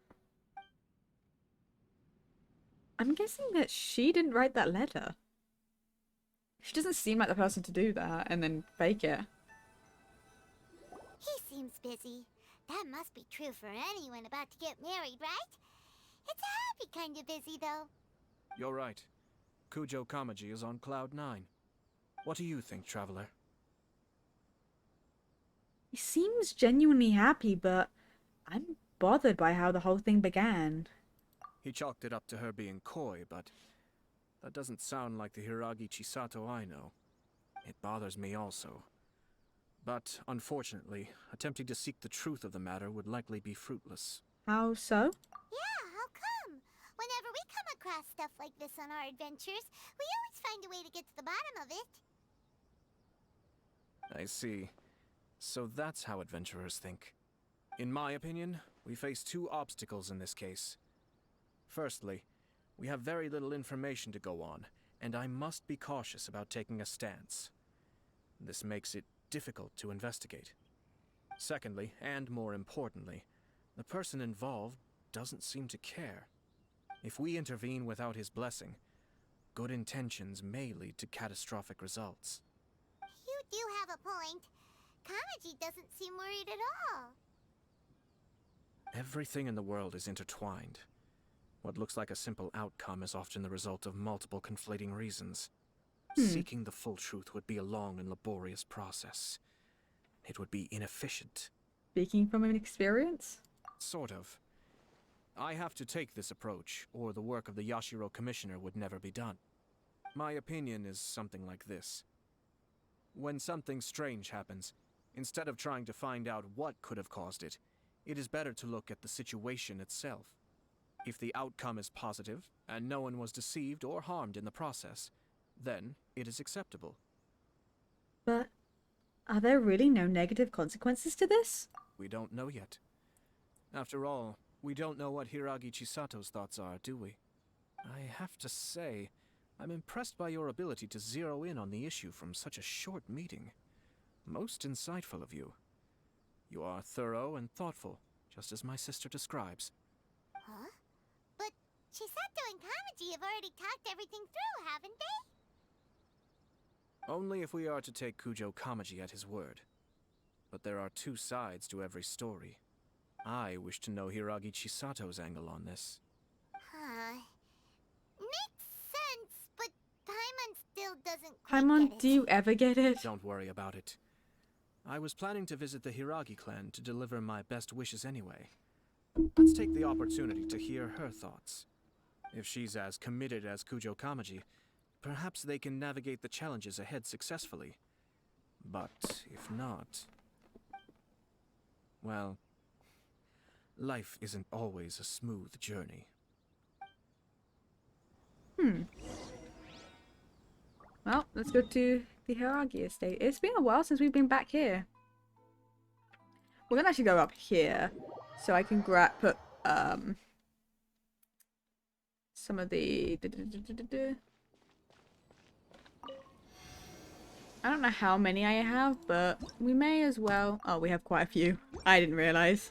I'm guessing that she didn't write that letter. She doesn't seem like the person to do that and then fake it. He seems busy. That must be true for anyone about to get married, right? It's a happy kind of busy, though. You're right. Kujo Kamaji is on Cloud 9. What do you think, Traveler? He seems genuinely happy, but I'm bothered by how the whole thing began. He chalked it up to her being coy, but that doesn't sound like the Hiragi Chisato I know. It bothers me also. But, unfortunately, attempting to seek the truth of the matter would likely be fruitless. How so? Yeah, how come? Whenever we come across stuff like this on our adventures, we always find a way to get to the bottom of it. I see. So that's how adventurers think. In my opinion, we face two obstacles in this case. Firstly, we have very little information to go on, and I must be cautious about taking a stance. This makes it difficult to investigate. Secondly, and more importantly, the person involved doesn't seem to care. If we intervene without his blessing, good intentions may lead to catastrophic results. You do have a point. Kamaji doesn't seem worried at all. Everything in the world is intertwined. What looks like a simple outcome is often the result of multiple conflating reasons. Seeking the full truth would be a long and laborious process. It would be inefficient. Speaking from an experience? Sort of. I have to take this approach, or the work of the Yashiro Commissioner would never be done. My opinion is something like this. When something strange happens, instead of trying to find out what could have caused it, it is better to look at the situation itself. If the outcome is positive, and no one was deceived or harmed in the process, then it is acceptable. But are there really no negative consequences to this? We don't know yet. After all, we don't know what Hiragi Chisato's thoughts are, do we? I have to say, I'm impressed by your ability to zero in on the issue from such a short meeting. Most insightful of you. You are thorough and thoughtful, just as my sister describes. Huh? But Chisato and Kamaji have already talked everything through, haven't they? Only if we are to take Kujo Kamaji at his word. But there are two sides to every story. I wish to know Hiragi Chisato's angle on this. Huh. Makes sense, but Paimon still doesn't quite Paimon, get it. do you ever get it? Don't worry about it. I was planning to visit the Hiragi clan to deliver my best wishes anyway. Let's take the opportunity to hear her thoughts. If she's as committed as Kujo Kamaji, perhaps they can navigate the challenges ahead successfully. But if not... well, life isn't always a smooth journey. Well, let's go to the Hiragi estate. It's been a while since we've been back here. We're gonna actually go up here, so I can put some of the. I don't know how many I have, but we may as well. Oh, we have quite a few. I didn't realize.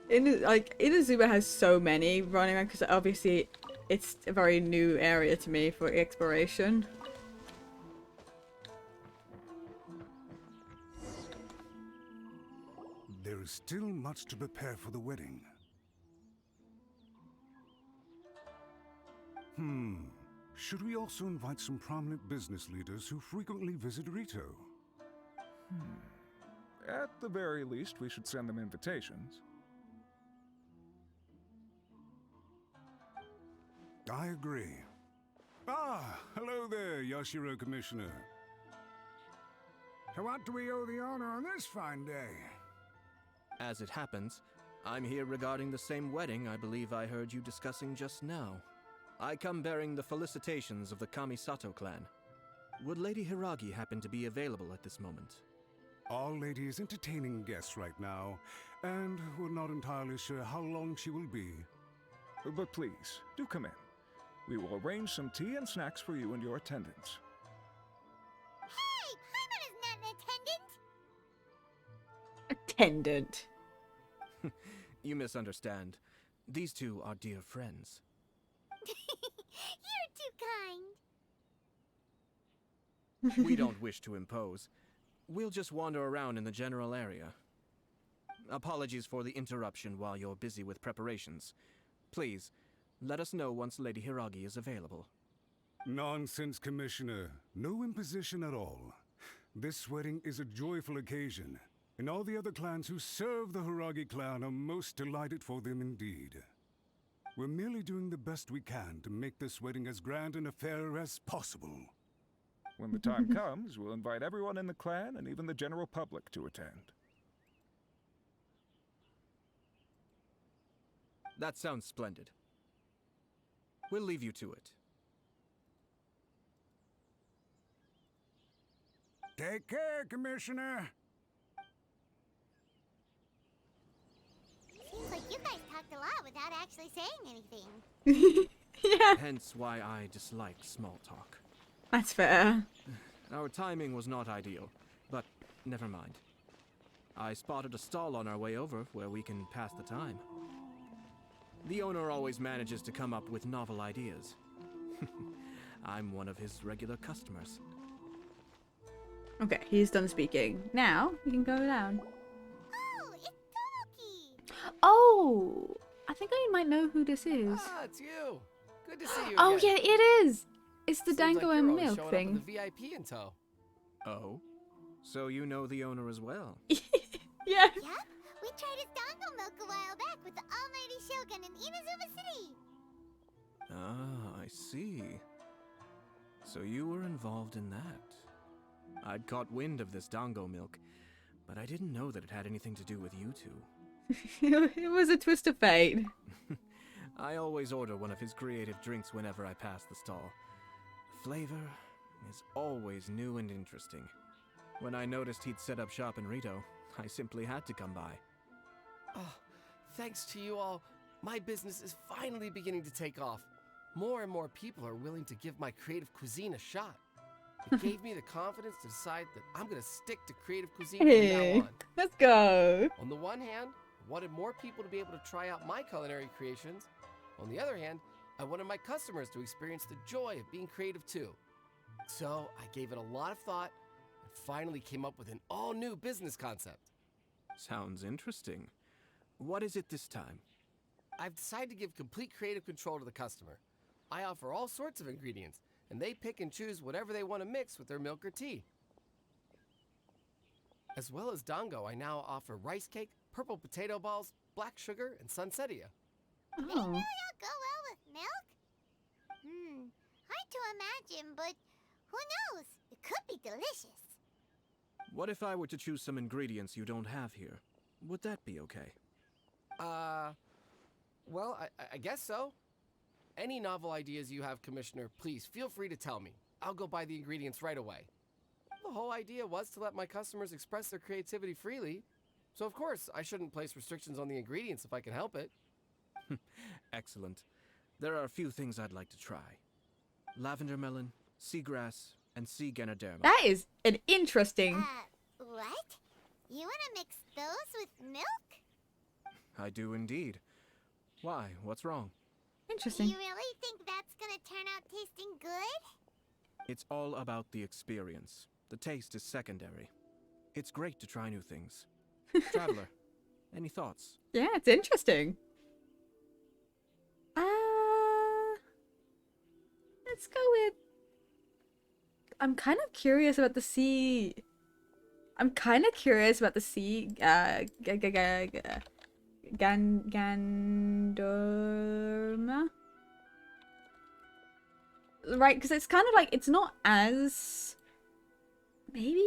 Inazuma has so many running around because obviously it's a very new area to me for exploration. There is still much to prepare for the wedding. Should we also invite some prominent business leaders who frequently visit Rito? At the very least, we should send them invitations. I agree. Ah, hello there, Yashiro Commissioner. To what do we owe the honor on this fine day? As it happens, I'm here regarding the same wedding I believe I heard you discussing just now. I come bearing the felicitations of the Kamisato clan. Would Lady Hiragi happen to be available at this moment? Our lady is entertaining guests right now, and we're not entirely sure how long she will be. But please, do come in. We will arrange some tea and snacks for you and your attendants. Hey, Paimon is not an attendant! Attendant. You misunderstand. These two are dear friends. You're too kind. We don't wish to impose. We'll just wander around in the general area. Apologies for the interruption while you're busy with preparations. Please, let us know once Lady Hiragi is available. Nonsense, Commissioner. No imposition at all. This wedding is a joyful occasion, and all the other clans who serve the Hiragi clan are most delighted for them indeed. We're merely doing the best we can to make this wedding as grand an affair as possible. When the time comes, we'll invite everyone in the clan and even the general public to attend. That sounds splendid. We'll leave you to it. Take care, Commissioner. Seems like you guys talked a lot without actually saying anything. Yeah. Hence why I dislike small talk. That's fair. Our timing was not ideal, but never mind. I spotted a stall on our way over where we can pass the time. The owner always manages to come up with novel ideas. I'm one of his regular customers. Okay, he's done speaking. Now, we can go down. Oh, it's Tomoki! Oh! I think I might know who this is. Ah, it's you. Good to see you Oh, again. yeah, it is! It's the Seems Dango like and you're always Milk showing up thing. with the VIP in tow. Oh? So you know the owner as well? Yeah. Yep, we tried his dango milk a while back with the almighty Shogun in Inazuma City. Ah, I see. So you were involved in that. I'd caught wind of this dango milk, but I didn't know that it had anything to do with you two. It was a twist of fate. I always order one of his creative drinks whenever I pass the stall. The flavor is always new and interesting. When I noticed he'd set up shop in Rito, I simply had to come by. Oh, thanks to you all, my business is finally beginning to take off. More and more people are willing to give my creative cuisine a shot. It gave me the confidence to decide that I'm going to stick to creative cuisine from Hey, now on. let's go. On the one hand, I wanted more people to be able to try out my culinary creations. On the other hand, I wanted my customers to experience the joy of being creative too. So I gave it a lot of thought and finally came up with an all-new business concept. Sounds interesting. What is it this time? I've decided to give complete creative control to the customer. I offer all sorts of ingredients, and they pick and choose whatever they want to mix with their milk or tea. As well as dango, I now offer rice cake, purple potato balls, black sugar, and sunsettia. They really all go well with milk? Hard to imagine, but who knows? It could be delicious. What if I were to choose some ingredients you don't have here? Would that be okay? Well, I guess so. Any novel ideas you have, Commissioner, please feel free to tell me. I'll go buy the ingredients right away. The whole idea was to let my customers express their creativity freely. So of course, I shouldn't place restrictions on the ingredients if I can help it. Excellent. There are a few things I'd like to try. Lavender melon, seagrass, and sea ganoderma. That is an interesting... What? You want to mix those with milk? I do indeed. Why? What's wrong? Interesting. You really think that's gonna turn out tasting good? It's all about the experience. The taste is secondary. It's great to try new things. Traveler, any thoughts? Yeah, it's interesting. Let's go with... I'm kind of curious about the sea... Gandorma? Right, because it's kind of like, it's not as... Maybe?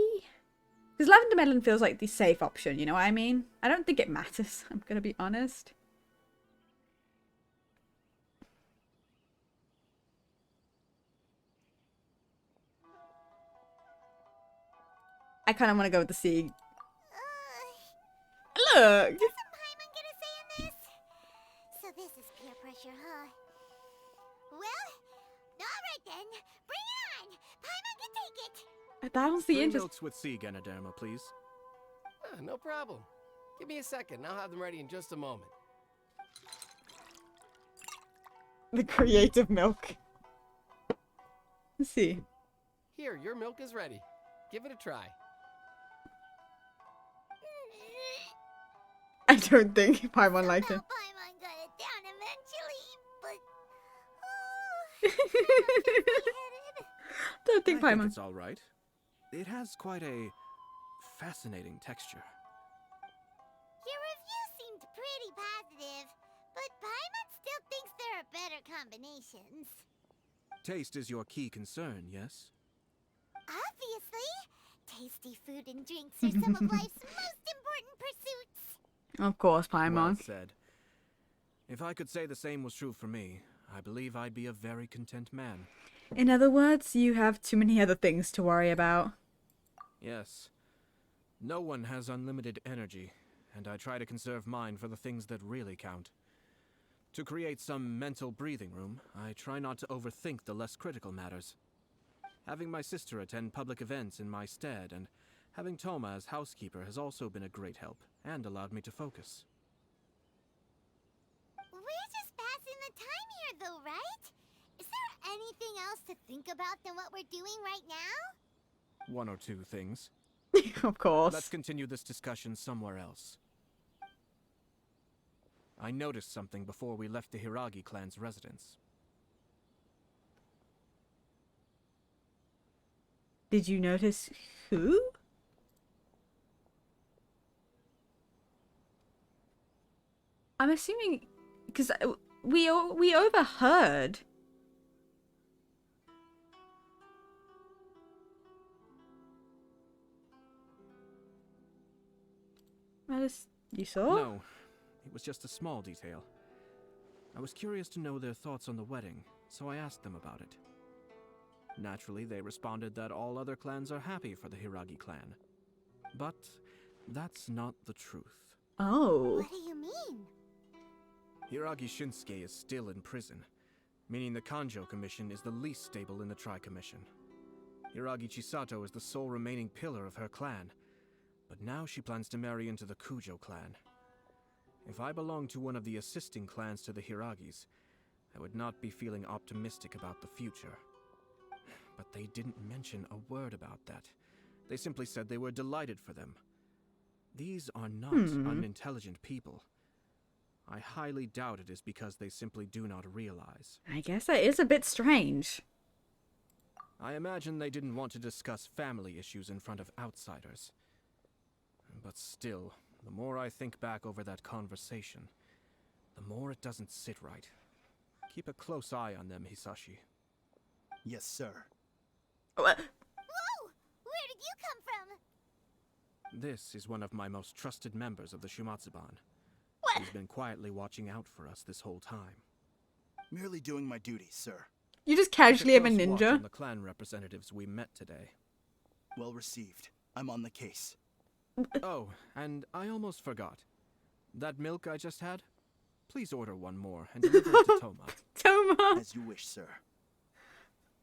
Because lavender melon feels like the safe option, you know what I mean? I don't think it matters, I'm gonna be honest. I kind of want to go with the C. Look. Doesn't Paimon get a say in this? So this is peer pressure, huh? Well, alright then. Bring it on! Paimon can take it! That was the 3 interest. milks with sea, Genoderma, please. No problem. Give me a second. I'll have them ready in just a moment. The creative milk. Let's see. Here, your milk is ready. Give it a try. I don't think Paimon liked it. Paimon got it down eventually, but... Don't think I Paimon. it's all right. It has quite a fascinating texture. Your review seemed pretty positive, but Paimon still thinks there are better combinations. Taste is your key concern, yes? Obviously! Tasty food and drinks are some of life's most important pursuits. Of course, Paimon. Well said. If I could say the same was true for me, I believe I'd be a very content man. In other words, you have too many other things to worry about. Yes. No one has unlimited energy, and I try to conserve mine for the things that really count. To create some mental breathing room, I try not to overthink the less critical matters. Having my sister attend public events in my stead, and having Toma as housekeeper has also been a great help, and allowed me to focus. We're just passing the time here though, right? Is there anything else to think about than what we're doing right now? 1 or 2 things. Of course. Let's continue this discussion somewhere else. I noticed something before we left the Hiragi clan's residence. Did you notice who? I'm assuming because we overheard. You saw? No, it was just a small detail. I was curious to know their thoughts on the wedding, so I asked them about it. Naturally, they responded that all other clans are happy for the Hiragi clan. But that's not the truth. Oh. What do you mean? Hiragi Shinsuke is still in prison, meaning the Kanjo Commission is the least stable in the Tri-Commission. Hiragi Chisato is the sole remaining pillar of her clan, but now she plans to marry into the Kujo clan. If I belonged to one of the assisting clans to the Hiragis, I would not be feeling optimistic about the future. But they didn't mention a word about that. They simply said they were delighted for them. These are not unintelligent people. I highly doubt it is because they simply do not realize. I guess that is a bit strange. I imagine they didn't want to discuss family issues in front of outsiders. But still, the more I think back over that conversation, the more it doesn't sit right. Keep a close eye on them, Hisashi. Yes, sir. Whoa! Where did you come from? This is one of my most trusted members of the Shumatsuban. What? He's been quietly watching out for us this whole time. Merely doing my duty, sir. You just casually have a Keep close watch ninja. on the clan representatives we met today. Well received. I'm on the case. Oh, and I almost forgot. That milk I just had? Please order one more and deliver it to Toma. Toma! As you wish, sir.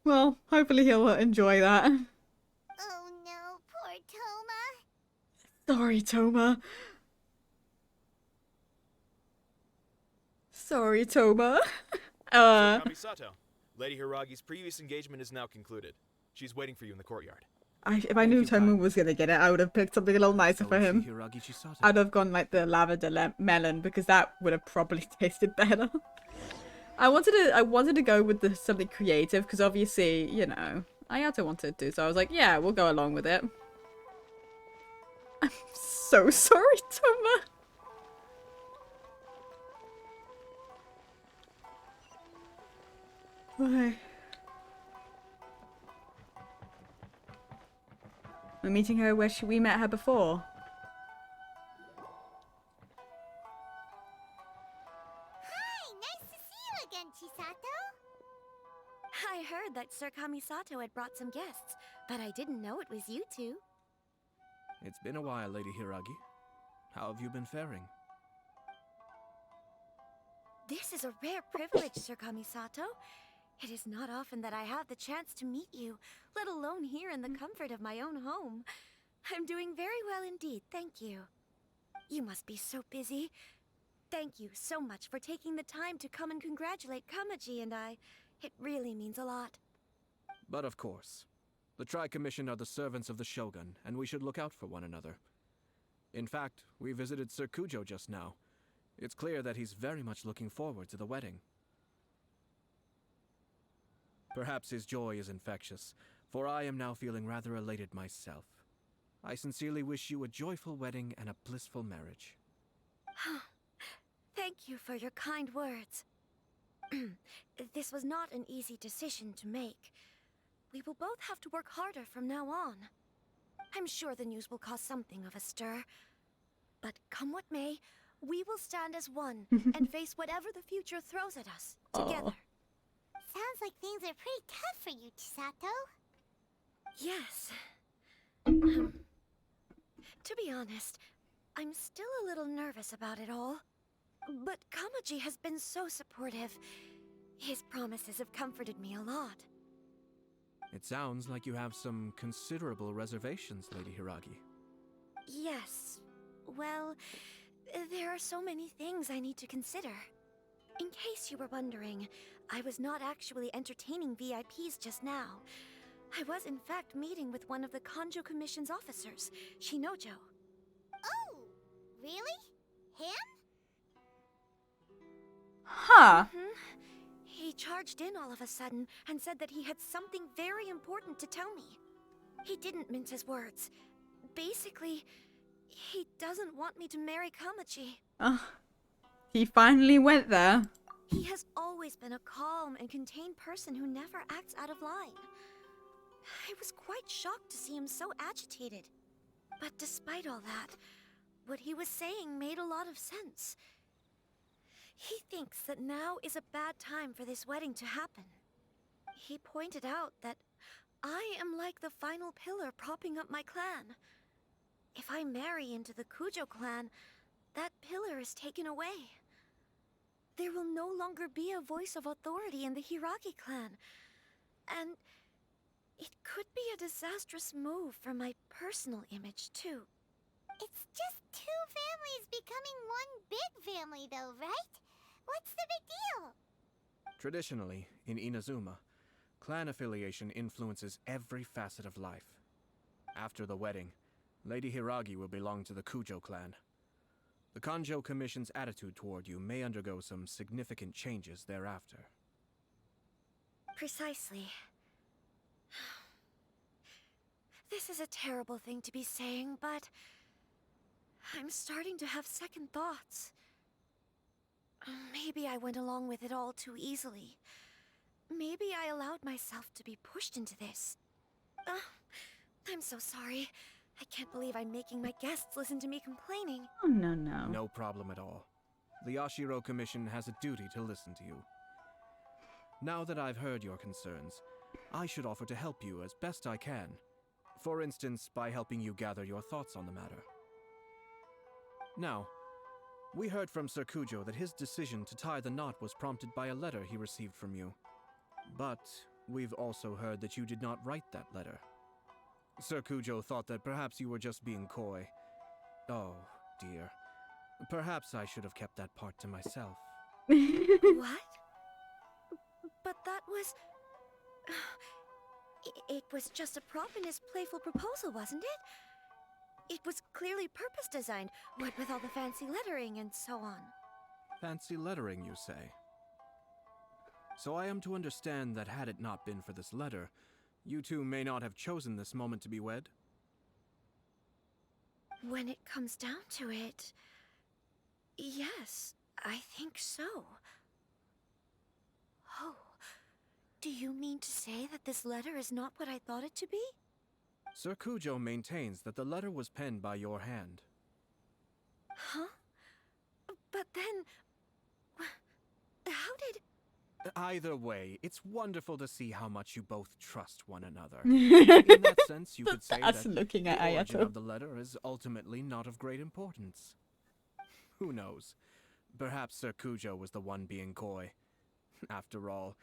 Well, hopefully he'll enjoy that. Oh no, poor Toma. Sorry, Toma. Sorry, Toma. Kamisato, Lady Hiragi's previous engagement is now concluded. She's waiting for you in the courtyard. If I knew Toma was gonna get it, I would have picked something a little nicer for him. Hiragi Chisato. I'd have gone like the lavender melon because that would have probably tasted better. I wanted to go with something creative because obviously, you know, Ayato wanted to, so I was like, yeah, we'll go along with it. I'm so sorry, Toma. Why? We're meeting her where we met her before. Hi, nice to see you again, Chisato. I heard that Sir Kamisato had brought some guests, but I didn't know it was you two. It's been a while, Lady Hiragi. How have you been faring? This is a rare privilege, Sir Kamisato. It is not often that I have the chance to meet you, let alone here in the comfort of my own home. I'm doing very well indeed, thank you. You must be so busy. Thank you so much for taking the time to come and congratulate Kamaji and I. It really means a lot. But of course. The Tri-Commission are the servants of the Shogun, and we should look out for one another. In fact, we visited Sir Kujo just now. It's clear that he's very much looking forward to the wedding. Perhaps his joy is infectious, for I am now feeling rather elated myself. I sincerely wish you a joyful wedding and a blissful marriage. Thank you for your kind words. This was not an easy decision to make. We will both have to work harder from now on. I'm sure the news will cause something of a stir. But come what may, we will stand as one and face whatever the future throws at us, together. Sounds like things are pretty tough for you, Chisato. Yes. To be honest, I'm still a little nervous about it all. But Kamaji has been so supportive. His promises have comforted me a lot. It sounds like you have some considerable reservations, Lady Hiragi. Yes. Well, there are so many things I need to consider. In case you were wondering, I was not actually entertaining VIPs just now. I was in fact meeting with one of the Kanjo Commission's officers, Shinojo. Oh, really? Him? Huh. He charged in all of a sudden and said that he had something very important to tell me. He didn't mince his words. Basically, he doesn't want me to marry Kamaji. He finally went there. He has always been a calm and contained person who never acts out of line. I was quite shocked to see him so agitated. But despite all that, what he was saying made a lot of sense. He thinks that now is a bad time for this wedding to happen. He pointed out that I am like the final pillar propping up my clan. If I marry into the Kujo clan, that pillar is taken away. There will no longer be a voice of authority in the Hiragi clan. And it could be a disastrous move for my personal image, too. It's just two families becoming one big family, though, right? What's the big deal? Traditionally, in Inazuma, clan affiliation influences every facet of life. After the wedding, Lady Hiragi will belong to the Kujo clan. The Kanjo Commission's attitude toward you may undergo some significant changes thereafter. Precisely. This is a terrible thing to be saying, but I'm starting to have second thoughts. Maybe I went along with it all too easily. Maybe I allowed myself to be pushed into this. I'm so sorry. I can't believe I'm making my guests listen to me complaining. Oh, no. No problem at all. The Yashiro Commission has a duty to listen to you. Now that I've heard your concerns, I should offer to help you as best I can. For instance, by helping you gather your thoughts on the matter. Now, we heard from Sir Kujo that his decision to tie the knot was prompted by a letter he received from you. But we've also heard that you did not write that letter. Sir Kujo thought that perhaps you were just being coy. Oh, dear. Perhaps I should have kept that part to myself. What? But that was... It was just a prop in his playful proposal, wasn't it? It was clearly purpose-designed, what with all the fancy lettering and so on. Fancy lettering, you say? So I am to understand that had it not been for this letter, you two may not have chosen this moment to be wed? When it comes down to it... yes, I think so. Oh, do you mean to say that this letter is not what I thought it to be? Sir Kujo maintains that the letter was penned by your hand. Huh? But then... how did... Either way, it's wonderful to see how much you both trust one another. In In that sense, you could say Us that looking the at origin Ayato. of the letter is ultimately not of great importance. Who knows? Perhaps Sir Kujo was the one being coy. After all,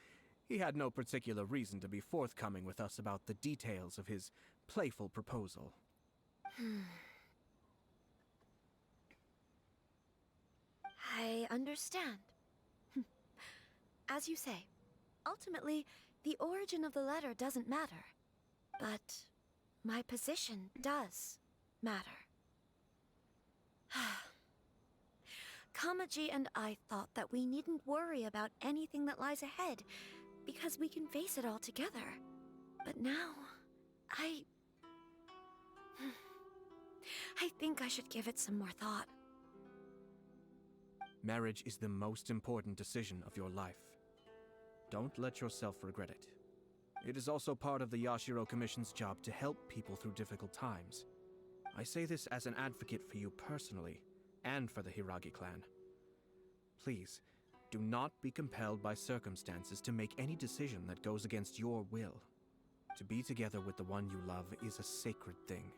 he had no particular reason to be forthcoming with us about the details of his playful proposal. I understand. As you say, ultimately, the origin of the letter doesn't matter. But my position does matter. Kamaji and I thought that we needn't worry about anything that lies ahead, because we can face it all together. But now, I think I should give it some more thought. Marriage is the most important decision of your life. Don't let yourself regret it. It is also part of the Yashiro Commission's job to help people through difficult times. I say this as an advocate for you personally, and for the Hiragi clan. Please, do not be compelled by circumstances to make any decision that goes against your will. To be together with the one you love is a sacred thing.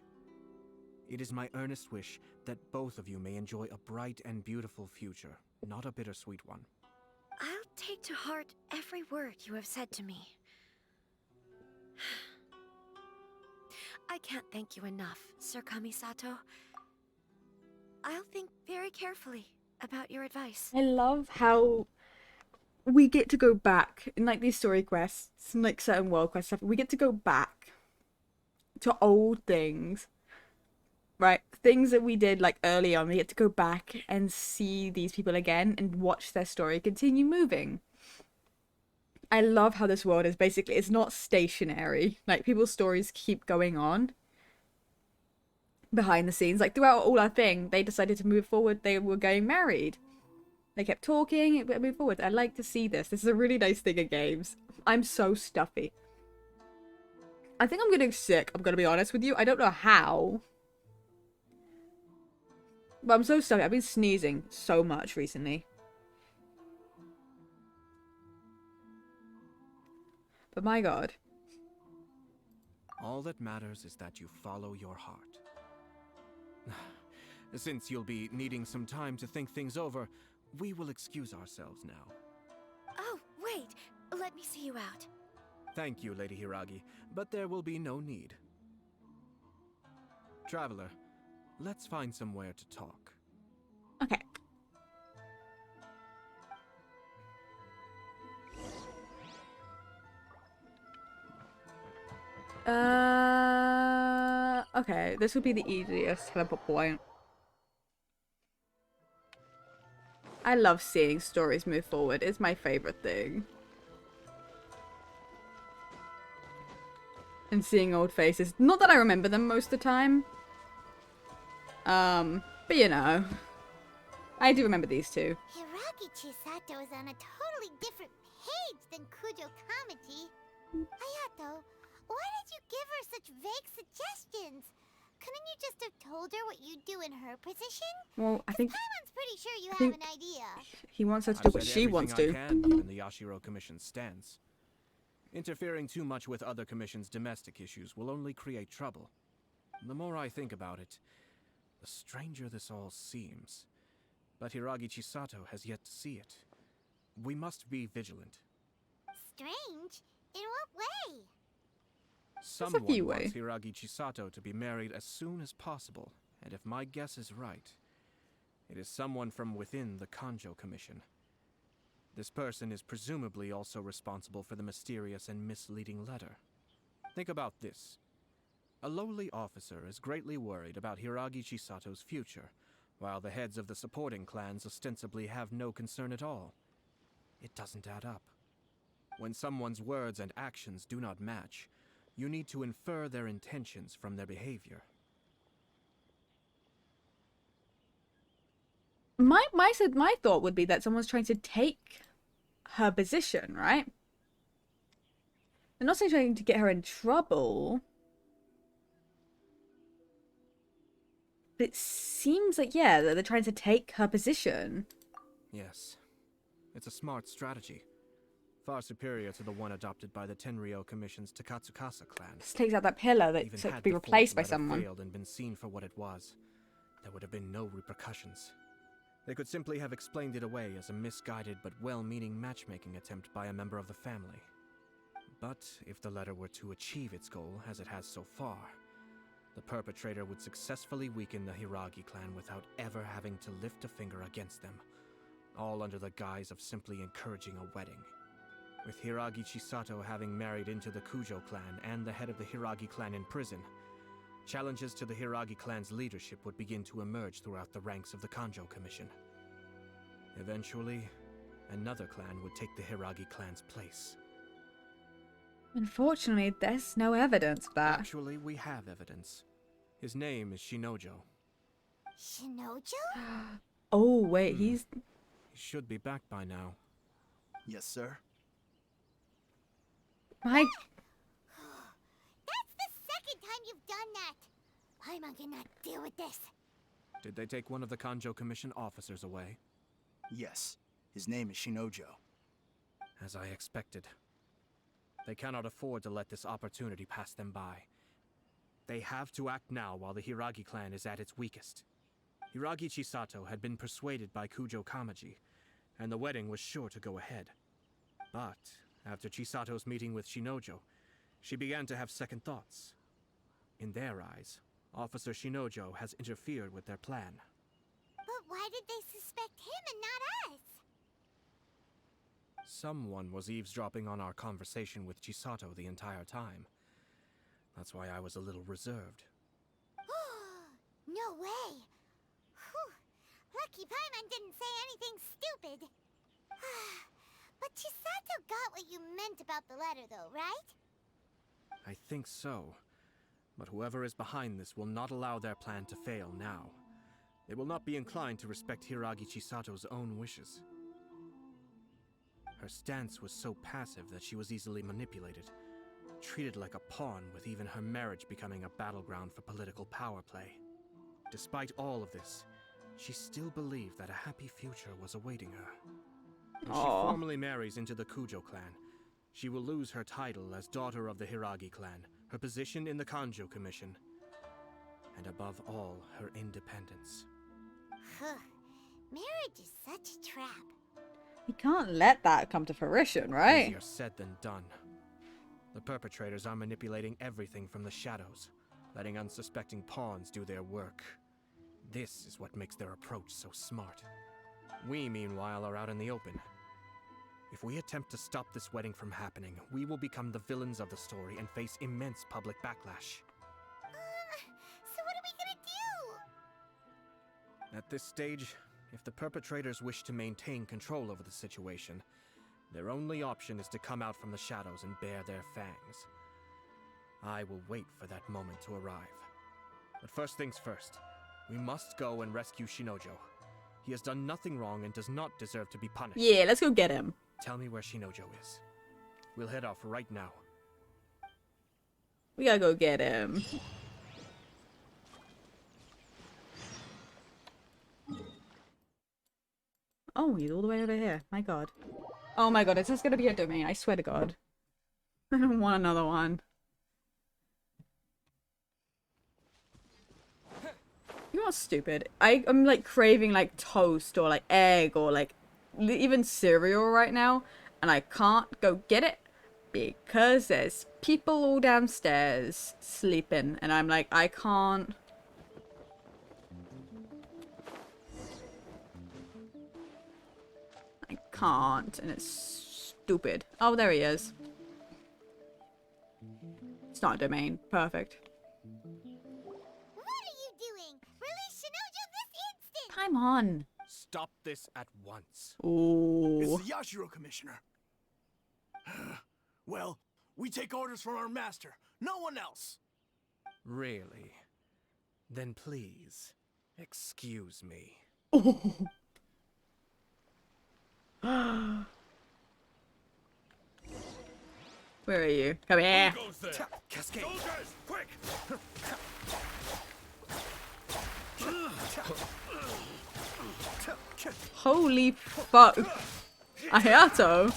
It is my earnest wish that both of you may enjoy a bright and beautiful future, not a bittersweet one. I'll take to heart every word you have said to me. I can't thank you enough, Sir Kamisato. I'll think very carefully about your advice. I love how we get to go back in like these story quests and like certain world quest stuff. We get to go back to old things, right? Things that we did like early on. We get to go back and see these people again and watch their story continue moving. I love how this world is basically, it's not stationary. Like people's stories keep going on behind the scenes. Like throughout all our thing, they decided to move forward. They were getting married. They kept talking, it moved forward. I like to see this. This is a really nice thing in games. I'm so stuffy. I think I'm getting sick, I'm gonna be honest with you. I don't know how. But I'm so stuffy. I've been sneezing so much recently. But my god. All that matters is that you follow your heart. Since you'll be needing some time to think things over, we will excuse ourselves now. Oh, wait! Let me see you out. Thank you, Lady Hiragi, but there will be no need. Traveler, let's find somewhere to talk. Okay. Okay, this would be the easiest teleport point. I love seeing stories move forward. It's my favorite thing. And seeing old faces. Not that I remember them most of the time. But you know. I do remember these two. Hiragi Chisato is on a totally different page than Kujo Kamaji. Ayato, why did you give her such vague suggestions? Couldn't you just have told her what you'd do in her position? Well, I think Paimon's pretty sure you I have think an idea. he wants her to do I've what said she wants to. everything I can, given the Yashiro Commission's stance. Interfering too much with other commission's domestic issues will only create trouble. The more I think about it, the stranger this all seems. But Hiragi Chisato has yet to see it. We must be vigilant. Strange? In what way? Someone few wants way. Hiragi Chisato to be married as soon as possible, and if my guess is right, it is someone from within the Kanjo Commission. This person is presumably also responsible for the mysterious and misleading letter. Think about this. A lowly officer is greatly worried about Hiragi Chisato's future, while the heads of the supporting clans ostensibly have no concern at all. It doesn't add up. When someone's words and actions do not match, you need to infer their intentions from their behavior. My thought would be that someone's trying to take her position, right? They're not saying trying to get her in trouble. But it seems like, yeah, that they're trying to take her position. Yes. It's a smart strategy. far superior to the one adopted by the Tenryou Commission's Takatsukasa clan. This takes out that pillar that Even could had be the replaced by forged letter someone. failed and been seen for what it was, there would have been no repercussions. They could simply have explained it away as a misguided but well-meaning matchmaking attempt by a member of the family. But if the letter were to achieve its goal, as it has so far, the perpetrator would successfully weaken the Hiragi clan without ever having to lift a finger against them, all under the guise of simply encouraging a wedding. With Hiragi Chisato having married into the Kujo clan and the head of the Hiragi clan in prison, challenges to the Hiragi clan's leadership would begin to emerge throughout the ranks of the Kanjo Commission. Eventually, another clan would take the Hiragi clan's place. Unfortunately, there's no evidence of that. Actually, we have evidence. His name is Shinojo. Shinojo? Oh, wait, he's... He should be back by now. Yes, sir. My... That's the second time you've done that! Paimon cannot deal with this. Did they take one of the Kanjo Commission officers away? Yes. His name is Shinojo. As I expected. They cannot afford to let this opportunity pass them by. They have to act now while the Hiragi clan is at its weakest. Hiragi Chisato had been persuaded by Kujo Kamaji, and the wedding was sure to go ahead. But after Chisato's meeting with Shinojo, she began to have second thoughts. In their eyes, Officer Shinojo has interfered with their plan. But why did they suspect him and not us? Someone was eavesdropping on our conversation with Chisato the entire time. That's why I was a little reserved. No way! Whew. Lucky Paimon didn't say anything stupid. But Chisato got what you meant about the letter though, right? I think so. But whoever is behind this will not allow their plan to fail now. They will not be inclined to respect Hiragi Chisato's own wishes. Her stance was so passive that she was easily manipulated, treated like a pawn, with even her marriage becoming a battleground for political power play. Despite all of this, she still believed that a happy future was awaiting her. When she formally marries into the Kujo clan, she will lose her title as daughter of the Hiragi clan, her position in the Kanjo Commission, and above all, her independence. Marriage is such a trap. You can't let that come to fruition, right? Easier said than done. The perpetrators are manipulating everything from the shadows, letting unsuspecting pawns do their work. This is what makes their approach so smart. We, meanwhile, are out in the open. If we attempt to stop this wedding from happening, we will become the villains of the story and face immense public backlash. So what are we gonna do? At this stage, if the perpetrators wish to maintain control over the situation, their only option is to come out from the shadows and bare their fangs. I will wait for that moment to arrive. But first things first, we must go and rescue Shinojo. He has done nothing wrong and does not deserve to be punished. Yeah, let's go get him. Tell me where Shinojo is. We'll head off right now. We gotta go get him. Oh, he's all the way over here. My god. Oh my god, is this gonna be a domain? I swear to god. I don't want another one. You are stupid. I'm like craving like toast or like egg or like even cereal right now, and I can't go get it because there's people all downstairs sleeping, and I'm like, I can't. I can't, and it's stupid. Oh, there he is. It's not a domain. Perfect. What are you doing? Release Shinojo this instant! Time on. Stop this at once. Ooh. It's the Yashiro Commissioner. Well, we take orders from our master. No one else. Really? Then please, excuse me. Where are you? Come here. Who goes there? Cascade. Soldiers, quick! Holy fuck. Ayato.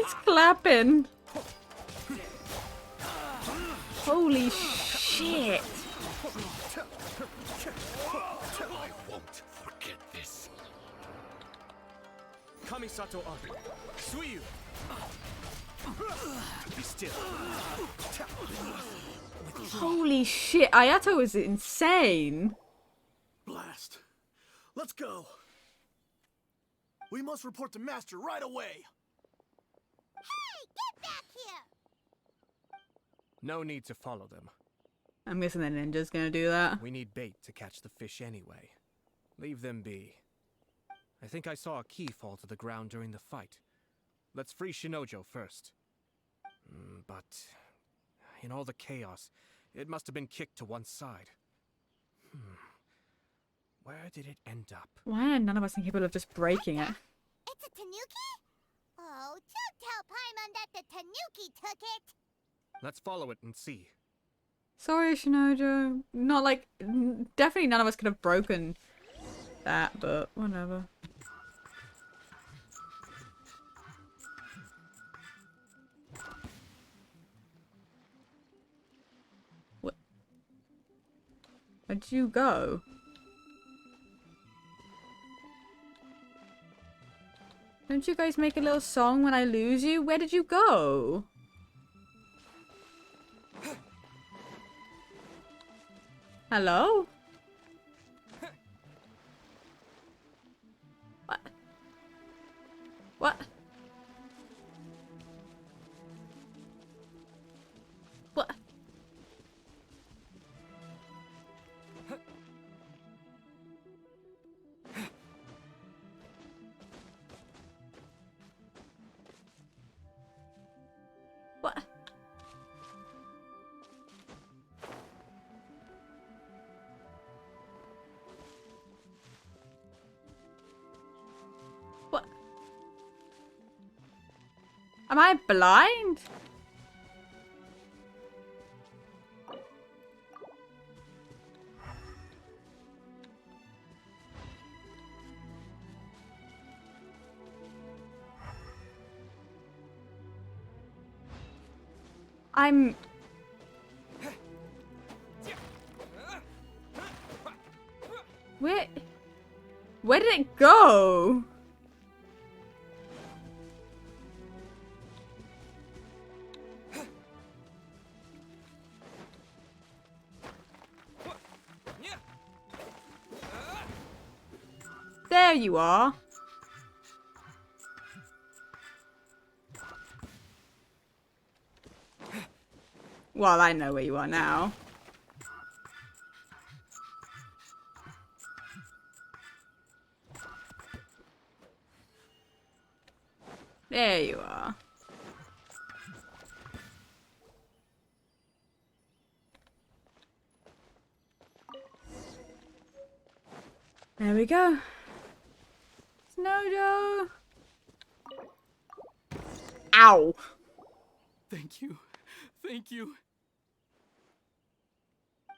He's clapping. Holy shit. I won't forget this. Kamisato on. Suiyu. Be still. Holy shit. Ayato is insane. Blast. Let's go. We must report to Master right away. Hey, get back here! No need to follow them. I'm guessing the ninja's gonna do that. We need bait to catch the fish anyway. Leave them be. I think I saw a key fall to the ground during the fight. Let's free Shinojo first. But in all the chaos, it must have been kicked to one side. Where did it end up? Why are none of us capable of just breaking it? It's a tanuki? Oh, don't tell Paimon that the tanuki took it! Let's follow it and see. Sorry, Shinojo. Not like... Definitely none of us could have broken that, but whatever. What? Where'd you go? Don't you guys make a little song when I lose you? Where did you go? Hello? What? What? What? What? What? Am I blind? I'm... Where did it go? There you are. Well, I know where you are now. There you are. There we go. Snowdo. Ow. Thank you. Thank you.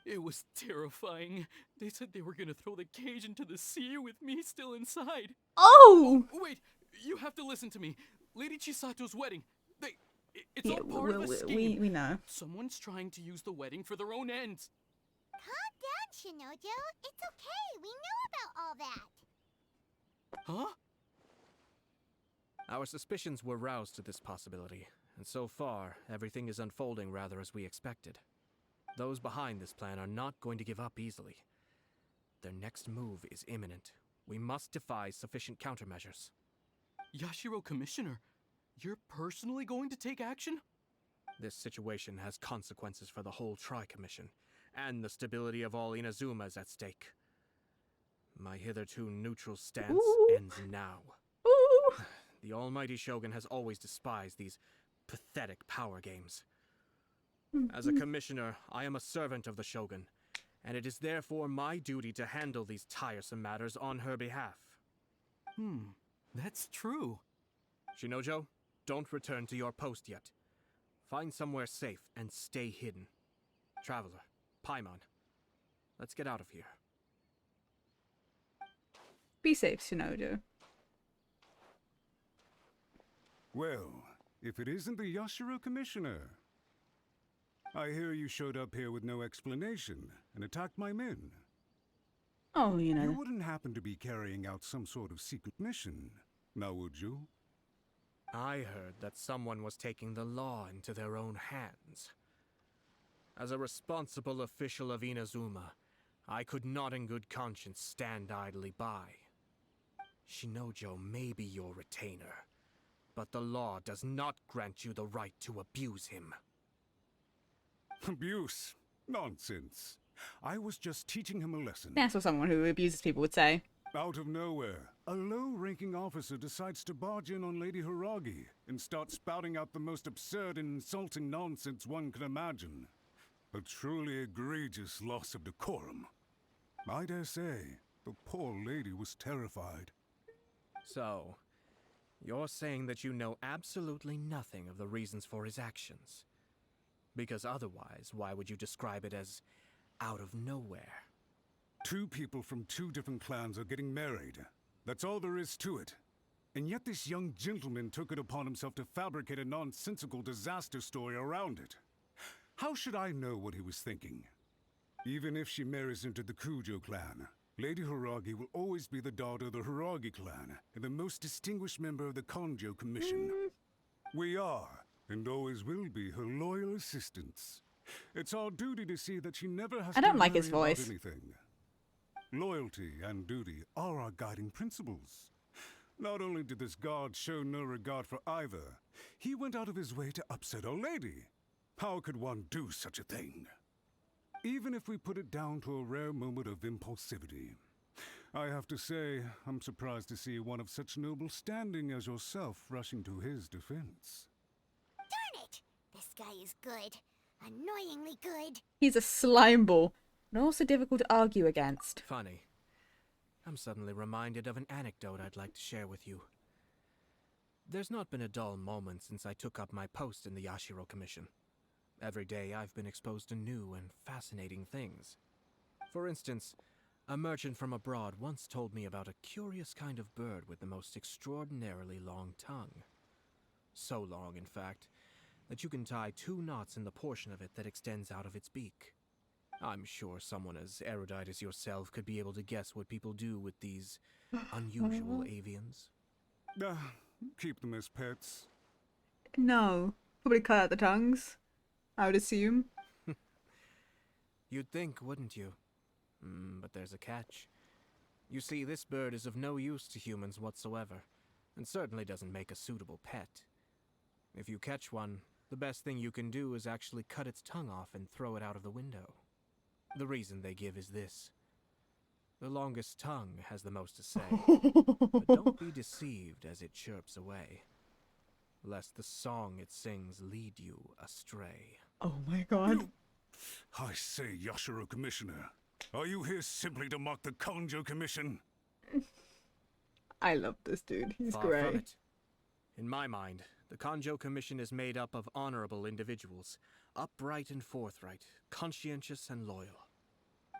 It was terrifying. They said they were gonna throw the cage into the sea with me still inside. Oh! Wait, you have to listen to me. Lady Chisato's wedding. It's all part of a scheme. We know. Someone's trying to use the wedding for their own ends. Calm down, Shinojo. It's okay. We know about all that. Huh? Our suspicions were roused to this possibility, and so far, everything is unfolding rather as we expected. Those behind this plan are not going to give up easily. Their next move is imminent. We must devise sufficient countermeasures. Yashiro Commissioner, you're personally going to take action? This situation has consequences for the whole Tri-Commission, and the stability of all Inazuma at stake. My hitherto neutral stance ends now. The almighty Shogun has always despised these pathetic power games. As a commissioner, I am a servant of the Shogun, and it is therefore my duty to handle these tiresome matters on her behalf. That's true. Shinojo, don't return to your post yet. Find somewhere safe and stay hidden. Traveler, Paimon, let's get out of here. Be safe, Shinojo. Well, if it isn't the Yashiro Commissioner. I hear you showed up here with no explanation and attacked my men. Oh, you know. You wouldn't happen to be carrying out some sort of secret mission, now would you? I heard that someone was taking the law into their own hands. As a responsible official of Inazuma, I could not in good conscience stand idly by. Shinojo may be your retainer, but the law does not grant you the right to abuse him. Abuse? Nonsense. I was just teaching him a lesson. That's what someone who abuses people would say. Out of nowhere, a low-ranking officer decides to barge in on Lady Hiragi and start spouting out the most absurd and insulting nonsense one can imagine. A truly egregious loss of decorum. I dare say, the poor lady was terrified. So, you're saying that you know absolutely nothing of the reasons for his actions? Because otherwise, why would you describe it as out of nowhere? Two people from two different clans are getting married. That's all there is to it. And yet this young gentleman took it upon himself to fabricate a nonsensical disaster story around it. How should I know what he was thinking? Even if she marries into the Kujo clan, Lady Hiragi will always be the daughter of the Hiragi clan and the most distinguished member of the Kanjo Commission. We are, and always will be, her loyal assistants. It's our duty to see that she never has I don't to like his worry about voice. anything. Loyalty and duty are our guiding principles. Not only did this guard show no regard for either, he went out of his way to upset our lady. How could one do such a thing? Even if we put it down to a rare moment of impulsivity. I have to say, I'm surprised to see one of such noble standing as yourself rushing to his defense. Darn it! This guy is good. Annoyingly good. He's a slime ball, and also difficult to argue against. Funny. I'm suddenly reminded of an anecdote I'd like to share with you. There's not been a dull moment since I took up my post in the Yashiro Commission. Every day I've been exposed to new and fascinating things. For instance, a merchant from abroad once told me about a curious kind of bird with the most extraordinarily long tongue. So long, in fact, that you can tie 2 knots in the portion of it that extends out of its beak. I'm sure someone as erudite as yourself could be able to guess what people do with these unusual avians. Keep them as pets. No. Probably cut out the tongues, I would assume. You'd think, wouldn't you? But there's a catch. You see, this bird is of no use to humans whatsoever, and certainly doesn't make a suitable pet. If you catch one, the best thing you can do is actually cut its tongue off and throw it out of the window. The reason they give is this. The longest tongue has the most to say. But don't be deceived as it chirps away, lest the song it sings lead you astray. Oh my god. I say, Yashiro Commissioner, are you here simply to mock the Kanjo Commission? I love this dude. He's Far great. from it. In my mind, the Kanjo Commission is made up of honorable individuals, upright and forthright, conscientious and loyal.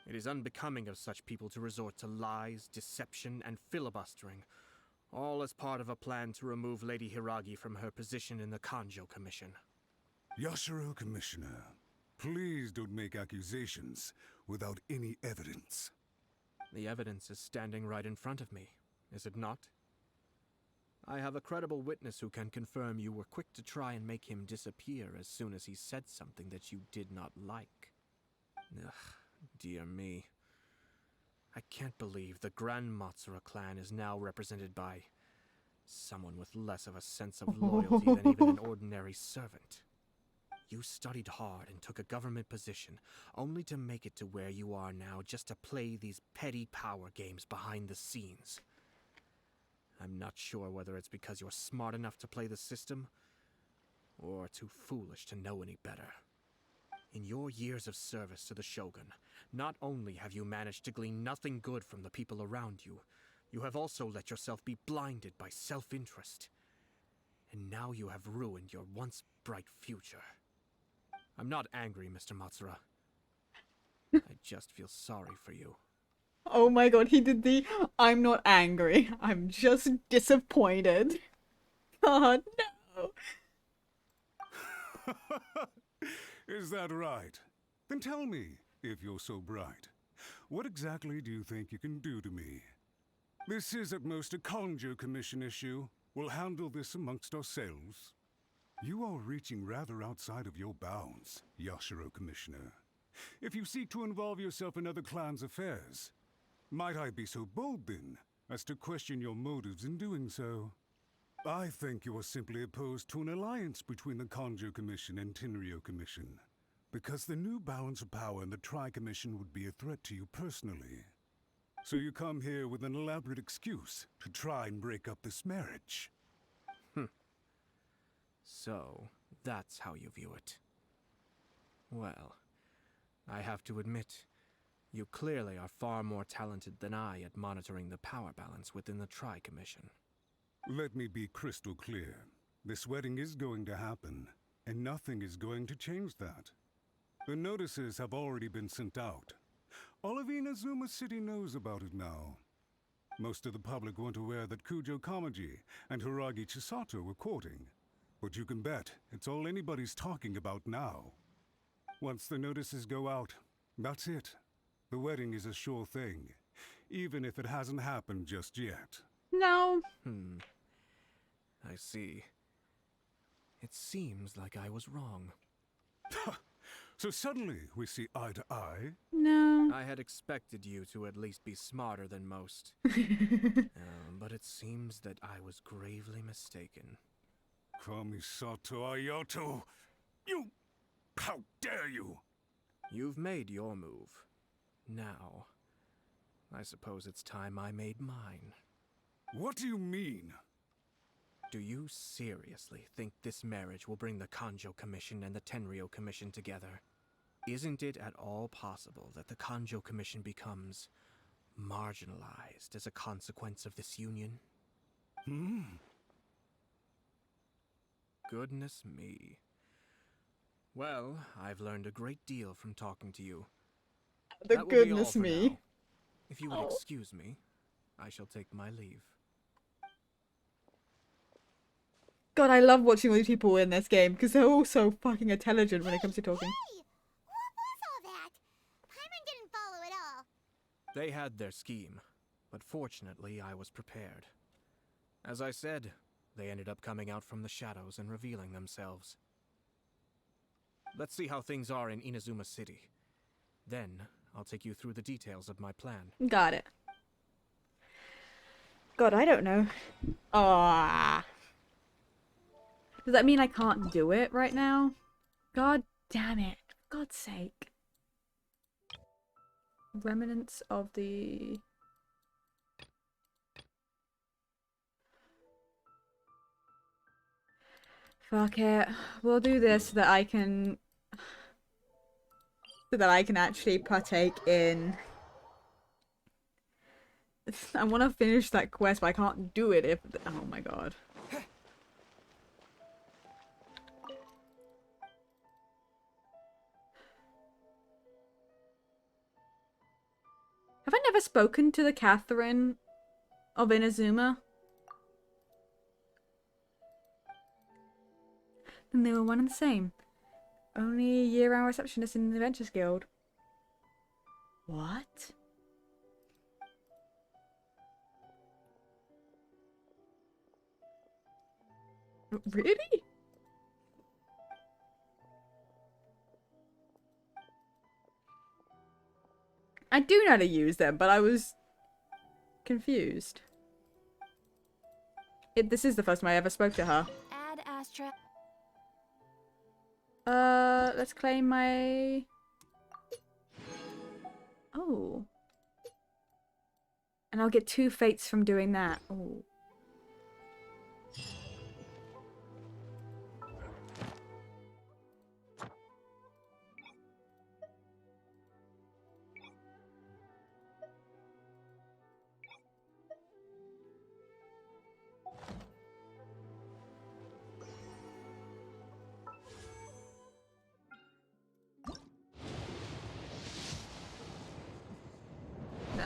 It is unbecoming of such people to resort to lies, deception, and filibustering, all as part of a plan to remove Lady Hiragi from her position in the Kanjo Commission. Yashiro Commissioner, please don't make accusations without any evidence. The evidence is standing right in front of me, is it not? I have a credible witness who can confirm you were quick to try and make him disappear as soon as he said something that you did not like. Ugh, dear me. I can't believe the Grand Matsura clan is now represented by someone with less of a sense of loyalty than even an ordinary servant. You studied hard and took a government position, only to make it to where you are now just to play these petty power games behind the scenes. I'm not sure whether it's because you're smart enough to play the system, or too foolish to know any better. In your years of service to the Shogun, not only have you managed to glean nothing good from the people around you, you have also let yourself be blinded by self-interest. And now you have ruined your once bright future. I'm not angry, Mr. Matsura. I just feel sorry for you. Oh my god, he did the I'm not angry, I'm just disappointed. God, no. Is that right? Then tell me, if you're so bright, what exactly do you think you can do to me? This is at most a Conjo Commission issue. We'll handle this amongst ourselves. You are reaching rather outside of your bounds, Yashiro Commissioner. If you seek to involve yourself in other clans' affairs, might I be so bold then, as to question your motives in doing so? I think you are simply opposed to an alliance between the Conjo Commission and Tenryo Commission, because the new balance of power in the Tri-Commission would be a threat to you personally. So you come here with an elaborate excuse to try and break up this marriage. So, that's how you view it. Well, I have to admit, you clearly are far more talented than I at monitoring the power balance within the Tri-Commission. Let me be crystal clear. This wedding is going to happen, and nothing is going to change that. The notices have already been sent out. All of Inazuma City knows about it now. Most of the public weren't aware that Kujo Kamaji and Hiragi Chisato were courting. But you can bet it's all anybody's talking about now. Once the notices go out, that's it. The wedding is a sure thing, even if it hasn't happened just yet. No. I see. It seems like I was wrong. So suddenly we see eye to eye? No. I had expected you to at least be smarter than most. But it seems that I was gravely mistaken. Kamisato Ayato! You... How dare you! You've made your move. Now, I suppose it's time I made mine. What do you mean? Do you seriously think this marriage will bring the Conjo Commission and the Tenryo Commission together? Isn't it at all possible that the Conjo Commission becomes marginalized as a consequence of this union? Goodness me. Well, I've learned a great deal from talking to you. The That will be all goodness for me. now. If you would excuse me, I shall take my leave. God, I love watching all these people in this game because they're all so fucking intelligent when it comes to talking. What was all that? Paimon didn't follow at all. They had their scheme, but fortunately I was prepared. As I said, they ended up coming out from the shadows and revealing themselves. Let's see how things are in Inazuma City. Then, I'll take you through the details of my plan. Got it. God, I don't know. Ah. Does that mean I can't do it right now? God damn it. For God's sake. Remnants of the... Fuck it. We'll do this so that I can... So that I can actually partake in... I want to finish that quest, but I can't do it if... Oh my god. Have I never spoken to the Catherine of Inazuma? Then they were one and the same. Only a year-round receptionist in the Adventures Guild. What? Really? I do know how to use them, but I was confused. This is the first time I ever spoke to her. Add Astra. Let's claim my... Oh. And I'll get 2 fates from doing that. Oh.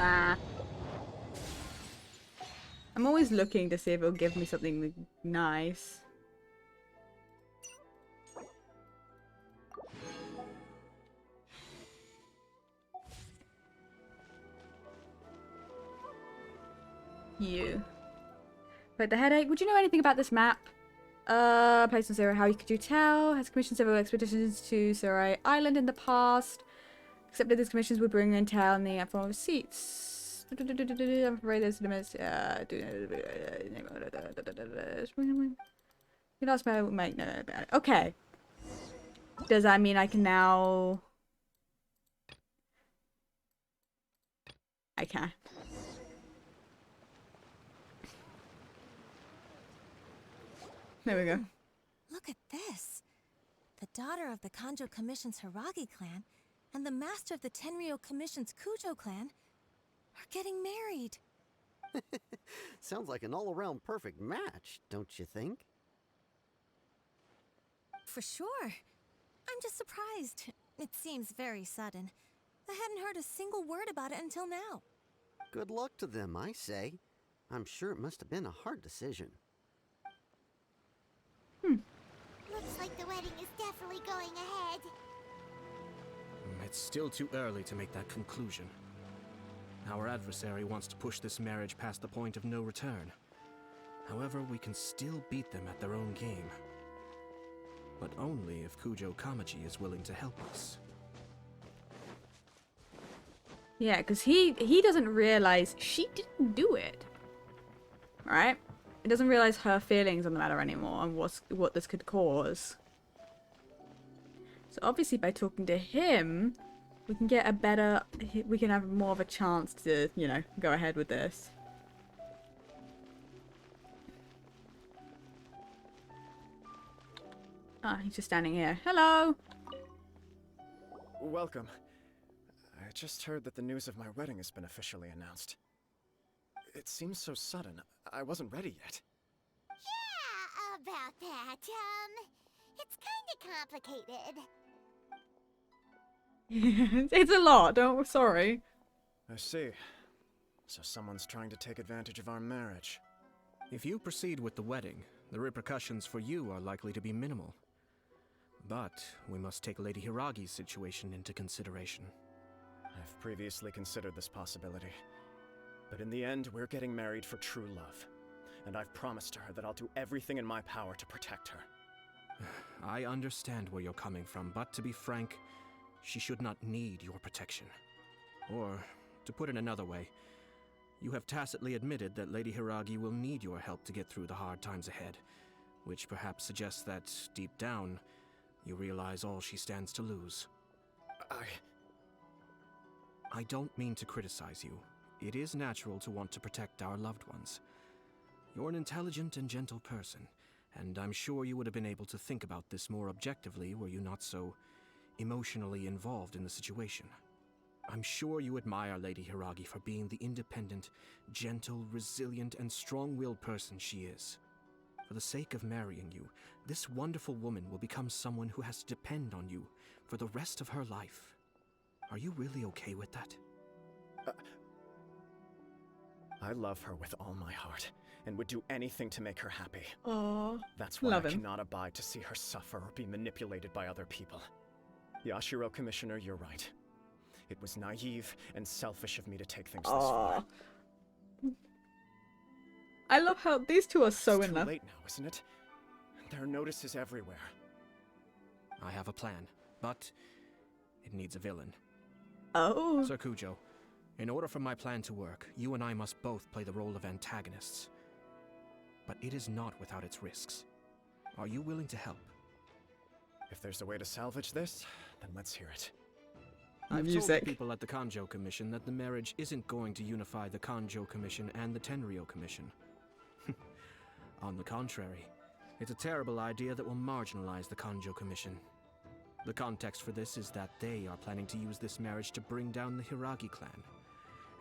Ah. I'm always looking to see if it'll give me something nice. you. But the headache. Would you know anything about this map? Placed on Zero. How could you tell? Has commissioned several expeditions to Sarai Island in the past. Except that these commissions would bring intel in the form of receipts. I'm afraid there's limits. You lost my make no about it. Okay. Does that mean I can now? I can. There we go. Look at this. The daughter of the Kanjo Commission's Hiragi clan and the master of the Tenryou Commission's Kujo clan are getting married. Sounds like an all-around perfect match, don't you think? For sure. I'm just surprised. It seems very sudden. I hadn't heard a single word about it until now. Good luck to them, I say. I'm sure it must have been a hard decision. Looks like the wedding is definitely going ahead. It's still too early to make that conclusion. Our adversary wants to push this marriage past the point of no return. However, we can still beat them at their own game. But only if Kujo Kamaji is willing to help us. Yeah, because he doesn't realize she didn't do it. Right? He doesn't realize her feelings on the matter anymore and what this could cause. So obviously by talking to him, we can get a better, we can have more of a chance to, you know, go ahead with this. Ah, he's just standing here. Hello! Welcome. I just heard that the news of my wedding has been officially announced. It seems so sudden. I wasn't ready yet. Yeah, about that. It's kinda complicated. It's a lot, sorry. I see. So someone's trying to take advantage of our marriage. If you proceed with the wedding, the repercussions for you are likely to be minimal. But we must take Lady Hiragi's situation into consideration. I've previously considered this possibility. But in the end, we're getting married for true love. And I've promised her that I'll do everything in my power to protect her. I understand where you're coming from, but to be frank, she should not need your protection. Or, to put it another way, you have tacitly admitted that Lady Hiragi will need your help to get through the hard times ahead, which perhaps suggests that, deep down, you realize all she stands to lose. I don't mean to criticize you. It is natural to want to protect our loved ones. You're an intelligent and gentle person, and I'm sure you would have been able to think about this more objectively were you not so emotionally involved in the situation. I'm sure you admire Lady Hiragi for being the independent, gentle, resilient, and strong-willed person she is. For the sake of marrying you, this wonderful woman will become someone who has to depend on you for the rest of her life. Are you really okay with that? I love her with all my heart, and would do anything to make her happy. Aww. That's why Love I him. cannot abide to see her suffer or be manipulated by other people. Yashiro Commissioner, you're right. It was naive and selfish of me to take things this far. I love how these two are so It's in too love. late now, isn't it? There are notices everywhere. I have a plan, but it needs a villain. Oh. Sir Kujo, in order for my plan to work, you and I must both play the role of antagonists. But it is not without its risks. Are you willing to help? If there's a way to salvage this, then let's hear it. I've told Music. the people at the Kanjo Commission that the marriage isn't going to unify the Kanjo Commission and the Tenryou Commission. On the contrary, it's a terrible idea that will marginalize the Kanjo Commission. The context for this is that they are planning to use this marriage to bring down the Hiragi clan.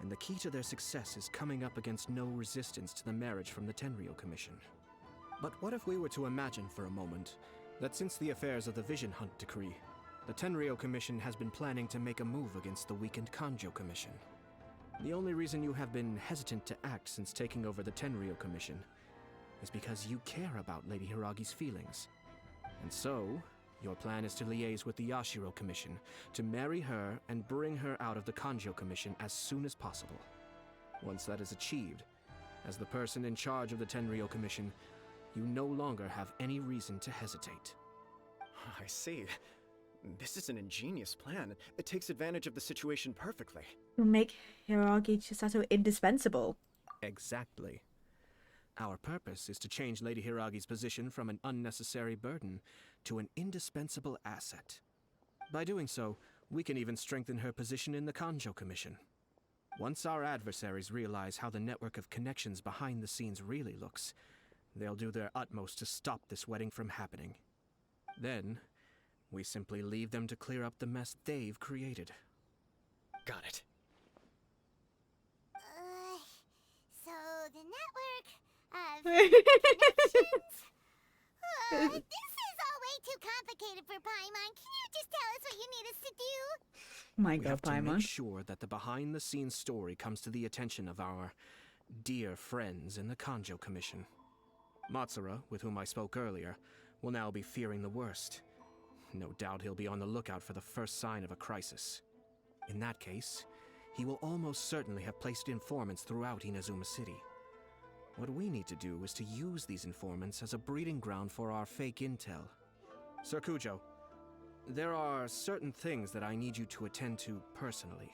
And the key to their success is coming up against no resistance to the marriage from the Tenryou Commission. But what if we were to imagine for a moment that since the affairs of the Vision Hunt Decree, the Tenryou Commission has been planning to make a move against the weakened Kanjo Commission? The only reason you have been hesitant to act since taking over the Tenryou Commission is because you care about Lady Hiragi's feelings. And so, your plan is to liaise with the Yashiro Commission to marry her and bring her out of the Kanjo Commission as soon as possible. Once that is achieved, As the person in charge of the Tenryou Commission, you no longer have any reason to hesitate. I see. This is an ingenious plan. It takes advantage of the situation perfectly. You'll make Hiragi Chisato indispensable. Exactly. Our purpose is to change Lady Hiragi's position from an unnecessary burden to an indispensable asset. By doing so, we can even strengthen her position in the Kanjo Commission. Once our adversaries realize how the network of connections behind the scenes really looks, they'll do their utmost to stop this wedding from happening. Then, we simply leave them to clear up the mess they've created. Got it. So the network of connections? This is all way too complicated for Paimon. Can you just tell us what you need us to do? My We God, have to Paimon. make sure that the behind-the-scenes story comes to the attention of our dear friends in the Kanjo Commission. Matsura, with whom I spoke earlier, will now be fearing the worst. No doubt he'll be on the lookout for the first sign of a crisis. In that case, he will almost certainly have placed informants throughout Inazuma City. What we need to do is to use these informants as a breeding ground for our fake intel. Sir Kujo, there are certain things that I need you to attend to personally.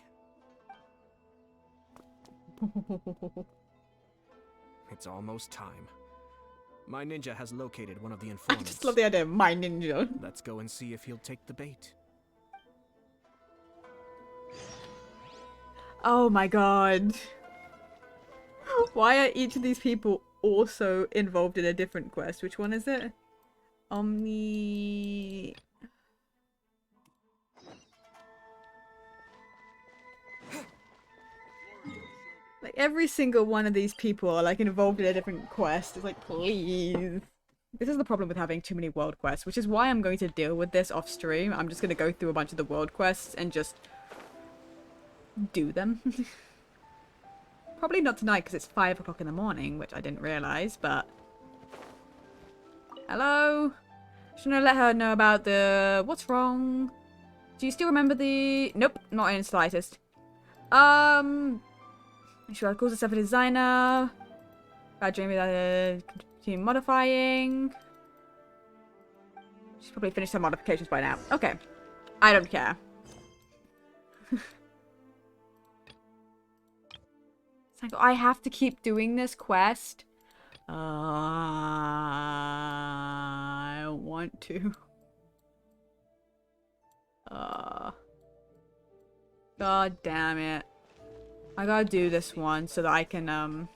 It's almost time. My ninja has located one of the I informants. just love the idea of my ninja. Let's go and see if he'll take the bait. Oh my God. Why are each of these people also involved in a different quest? Which one is it? Omni... Like, every single one of these people are, like, involved in a different quest. It's like, please. This is the problem with having too many world quests, which is why I'm going to deal with this off stream. I'm just going to go through a bunch of the world quests and just do them. Probably not tonight because it's 5 o'clock in the morning, which I didn't realize, but... Hello? Shouldn't I let her know about the... What's wrong? Do you still remember the... Nope, not in the slightest. Should I call herself a designer? Bad dream without continue modifying. She's probably finished her modifications by now. Okay. I don't care. It's like, I have to keep doing this quest. I don't want to. God damn it. I gotta do this one so that I can, I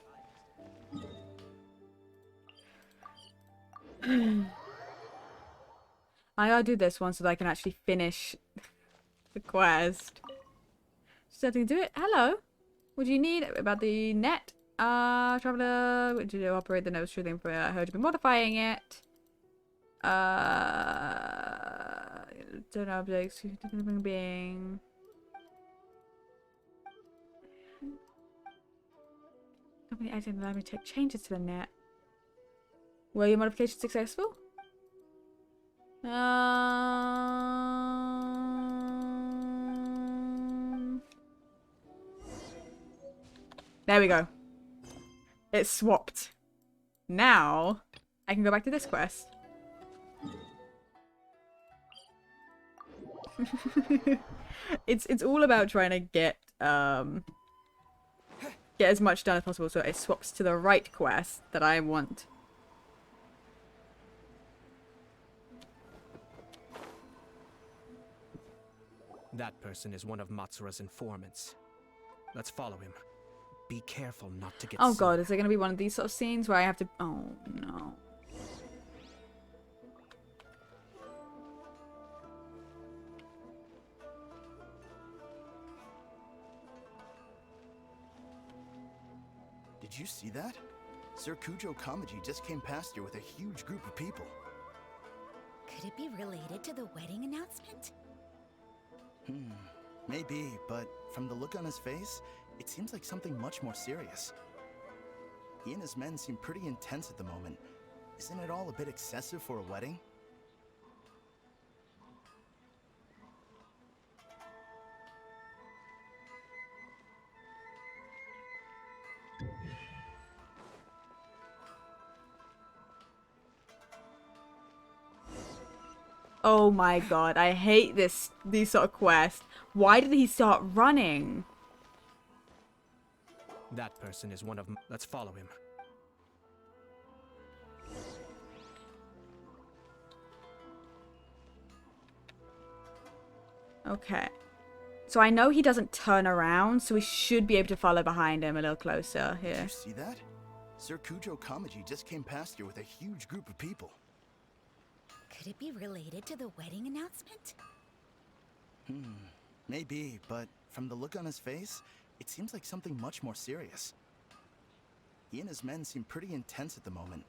gotta do this one so that I can actually finish the quest. Starting to do it. Hello. What do you need about the net? Traveler, what do you do? Operate the nose thing for her to be modifying it. Don't objects, being. Company item allow me to take changes to the net. Were your modifications successful? There we go. It's swapped. Now, I can go back to this quest. It's all about trying to get as much done as possible so it swaps to the right quest that I want. That person is one of Matsura's informants. Let's follow him. Be careful not to get Oh seen. god, is there gonna be one of these sort of scenes where I have to... Oh no. Did you see that? Sir Kujo Kamaji just came past here with a huge group of people. Could it be related to the wedding announcement? Maybe, but from the look on his face, it seems like something much more serious. He and his men seem pretty intense at the moment. Isn't it all a bit excessive for a wedding? Oh my god, I hate these sort of quests. Why did he start running? That person is one of. Let's follow him. Okay. So I know he doesn't turn around, so we should be able to follow behind him a little closer here. Did you see that? Sir Kujo Kamaji just came past here with a huge group of people. Could it be related to the wedding announcement? Maybe, but from the look on his face, it seems like something much more serious. He and his men seem pretty intense at the moment.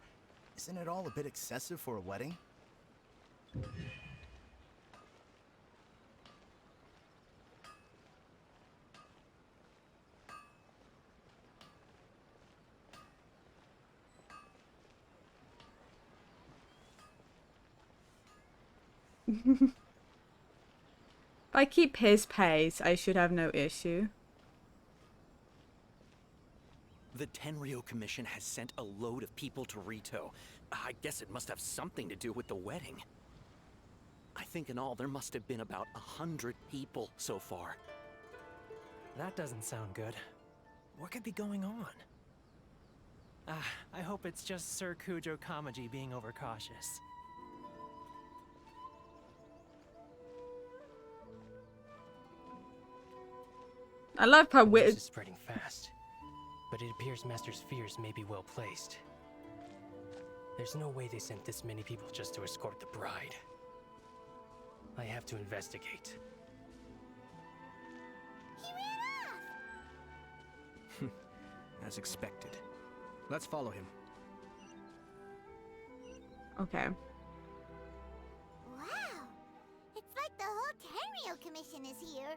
Isn't it all a bit excessive for a wedding? If I keep his pace, I should have no issue. The Tenryo Commission has sent a load of people to Rito. I guess it must have something to do with the wedding. I think in all there must have been about 100 people so far. That doesn't sound good. What could be going on? I hope it's just Sir Kujo Kamaji being overcautious. I love how The weird. news is spreading fast, but it appears Master's fears may be well placed. There's no way they sent this many people just to escort the bride. I have to investigate. As expected. Let's follow him. Okay. Wow! It's like the whole Tenryo Commission is here.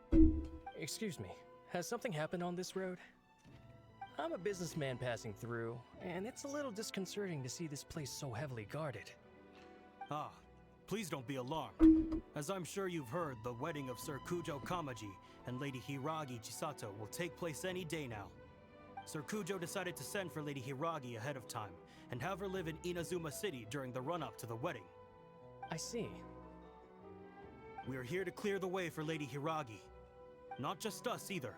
Excuse me, has something happened on this road? I'm a businessman passing through, and it's a little disconcerting to see this place so heavily guarded. Ah, please don't be alarmed. As I'm sure you've heard, the wedding of Sir Kujo Kamaji and Lady Hiragi Chisato will take place any day now. Sir Kujo decided to send for Lady Hiragi ahead of time and have her live in Inazuma City during the run-up to the wedding. I see. We are here to clear the way for Lady Hiragi. Not just us either.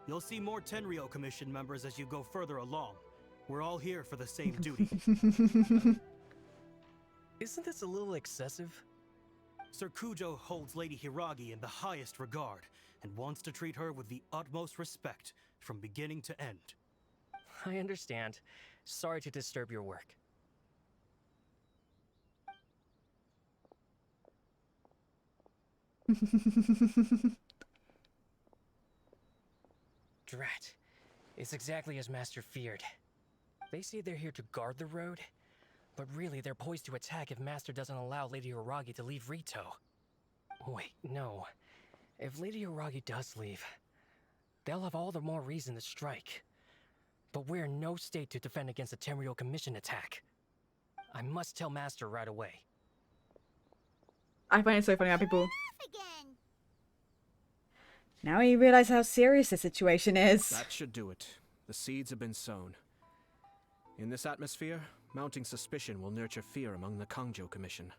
You'll see more Tenryo Commission members as you go further along. We're all here for the same duty. Isn't this a little excessive? Sir Kujo holds Lady Hiragi in the highest regard and wants to treat her with the utmost respect from beginning to end. I understand. Sorry to disturb your work. Drat. It's exactly as Master feared. They say they're here to guard the road, but really they're poised to attack if Master doesn't allow Lady Hiragi to leave Rito. Wait, no. If Lady Hiragi does leave, they'll have all the more reason to strike. But we're in no state to defend against a Tenryo Commission attack. I must tell Master right away. I find it so funny how people. Now you realize how serious the situation is. That should do it. The seeds have been sown. In this atmosphere, mounting suspicion will nurture fear among the Kangjo Commission.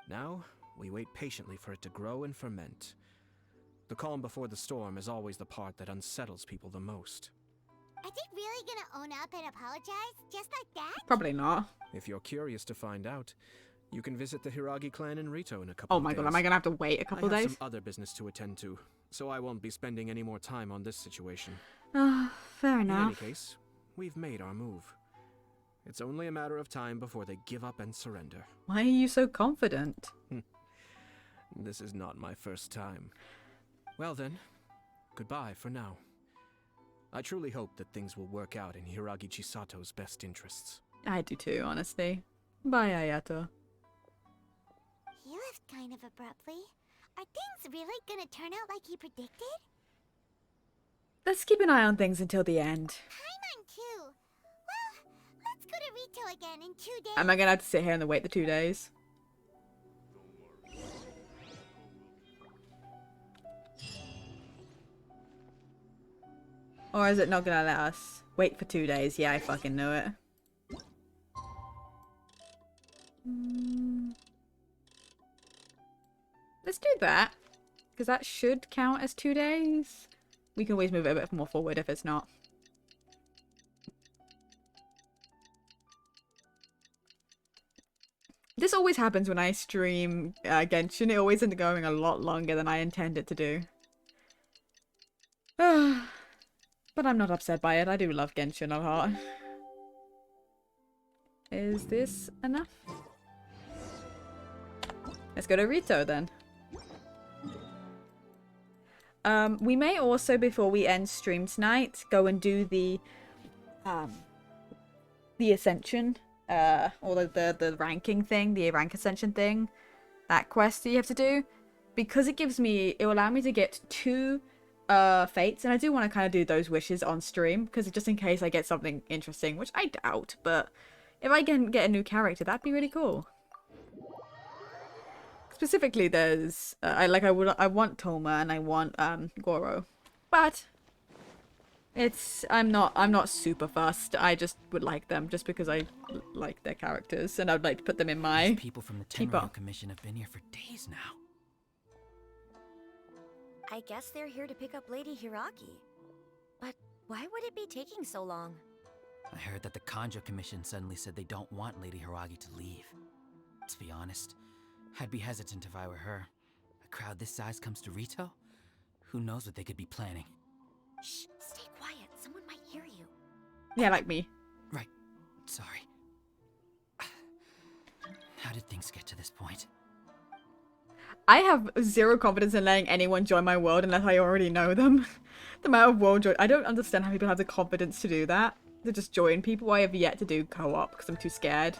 Now, we wait patiently for it to grow and ferment. The calm before the storm is always the part that unsettles people the most. Are they really gonna own up and apologize? Just like that? Probably not. If you're curious to find out, you can visit the Hiragi clan in Rito in a couple Oh of my days. god, am I gonna have to wait a couple I have days? some other business to attend to, so I won't be spending any more time on this situation. Fair In any enough. case, we've made our move. It's only a matter of time before they give up and surrender. Why are you so confident? This is not my first time. Well then, goodbye for now. I truly hope that things will work out in Hiragi Chisato's best interests. I do too, honestly. Bye, Ayato. He left kind of abruptly. Are things really gonna turn out like he predicted? Let's keep an eye on things until the end. Paimon too. Well, let's go to Rito again in 2 days. Am I gonna have to sit here and wait the 2 days? Or is it not gonna let us wait for 2 days? Yeah, I fucking knew it. that, because that should count as 2 days. We can always move it a bit more forward if it's not. This always happens when I stream Genshin. It always ends up going a lot longer than I intend it to do. But I'm not upset by it. I do love Genshin a lot. Is this enough? Let's go to Rito then. We may also, before we end stream tonight, go and do the Ascension, or the ranking thing, the rank Ascension thing, that quest that you have to do, because it will allow me to get 2 fates, and I do want to kind of do those wishes on stream, because just in case I get something interesting, which I doubt, but if I can get a new character, that'd be really cool. Specifically, there's I want Toma and I want Goro, but I'm not super fussed. I just would like them just because I like their characters, and I'd like to put them in my These people from the Tenryou Commission have been here for days now. I guess they're here to pick up Lady Hiragi. But why would it be taking so long? I heard that the Kanjo Commission suddenly said they don't want Lady Hiragi to leave. To be honest, I'd be hesitant if I were her. A crowd this size comes to Rito? Who knows what they could be planning? Shh, stay quiet. Someone might hear you. Yeah, like me. Right. Sorry. How did things get to this point? I have zero confidence in letting anyone join my world unless I already know them. The amount of world join. I don't understand how people have the confidence to do that. To just join people. I have yet to do co-op because I'm too scared.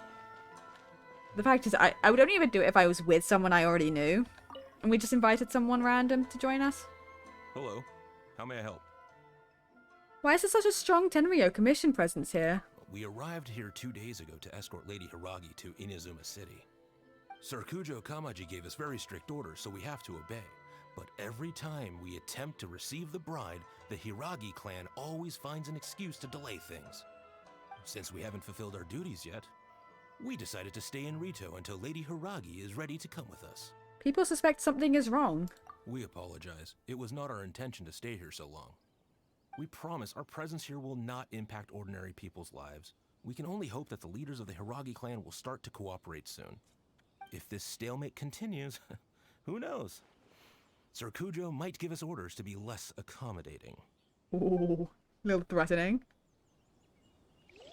The fact is, I would only ever do it if I was with someone I already knew. And we just invited someone random to join us. Hello. How may I help? Why is there such a strong Tenryou Commission presence here? We arrived here 2 days ago to escort Lady Hiragi to Inazuma City. Sir Kujo Kamaji gave us very strict orders, so we have to obey. But every time we attempt to receive the bride, the Hiragi clan always finds an excuse to delay things. Since we haven't fulfilled our duties yet, we decided to stay in Rito until Lady Hiragi is ready to come with us. People suspect something is wrong. We apologize. It was not our intention to stay here so long. We promise our presence here will not impact ordinary people's lives. We can only hope that the leaders of the Hiragi clan will start to cooperate soon. If this stalemate continues, who knows? Sir Kujo might give us orders to be less accommodating. Ooh, a little threatening.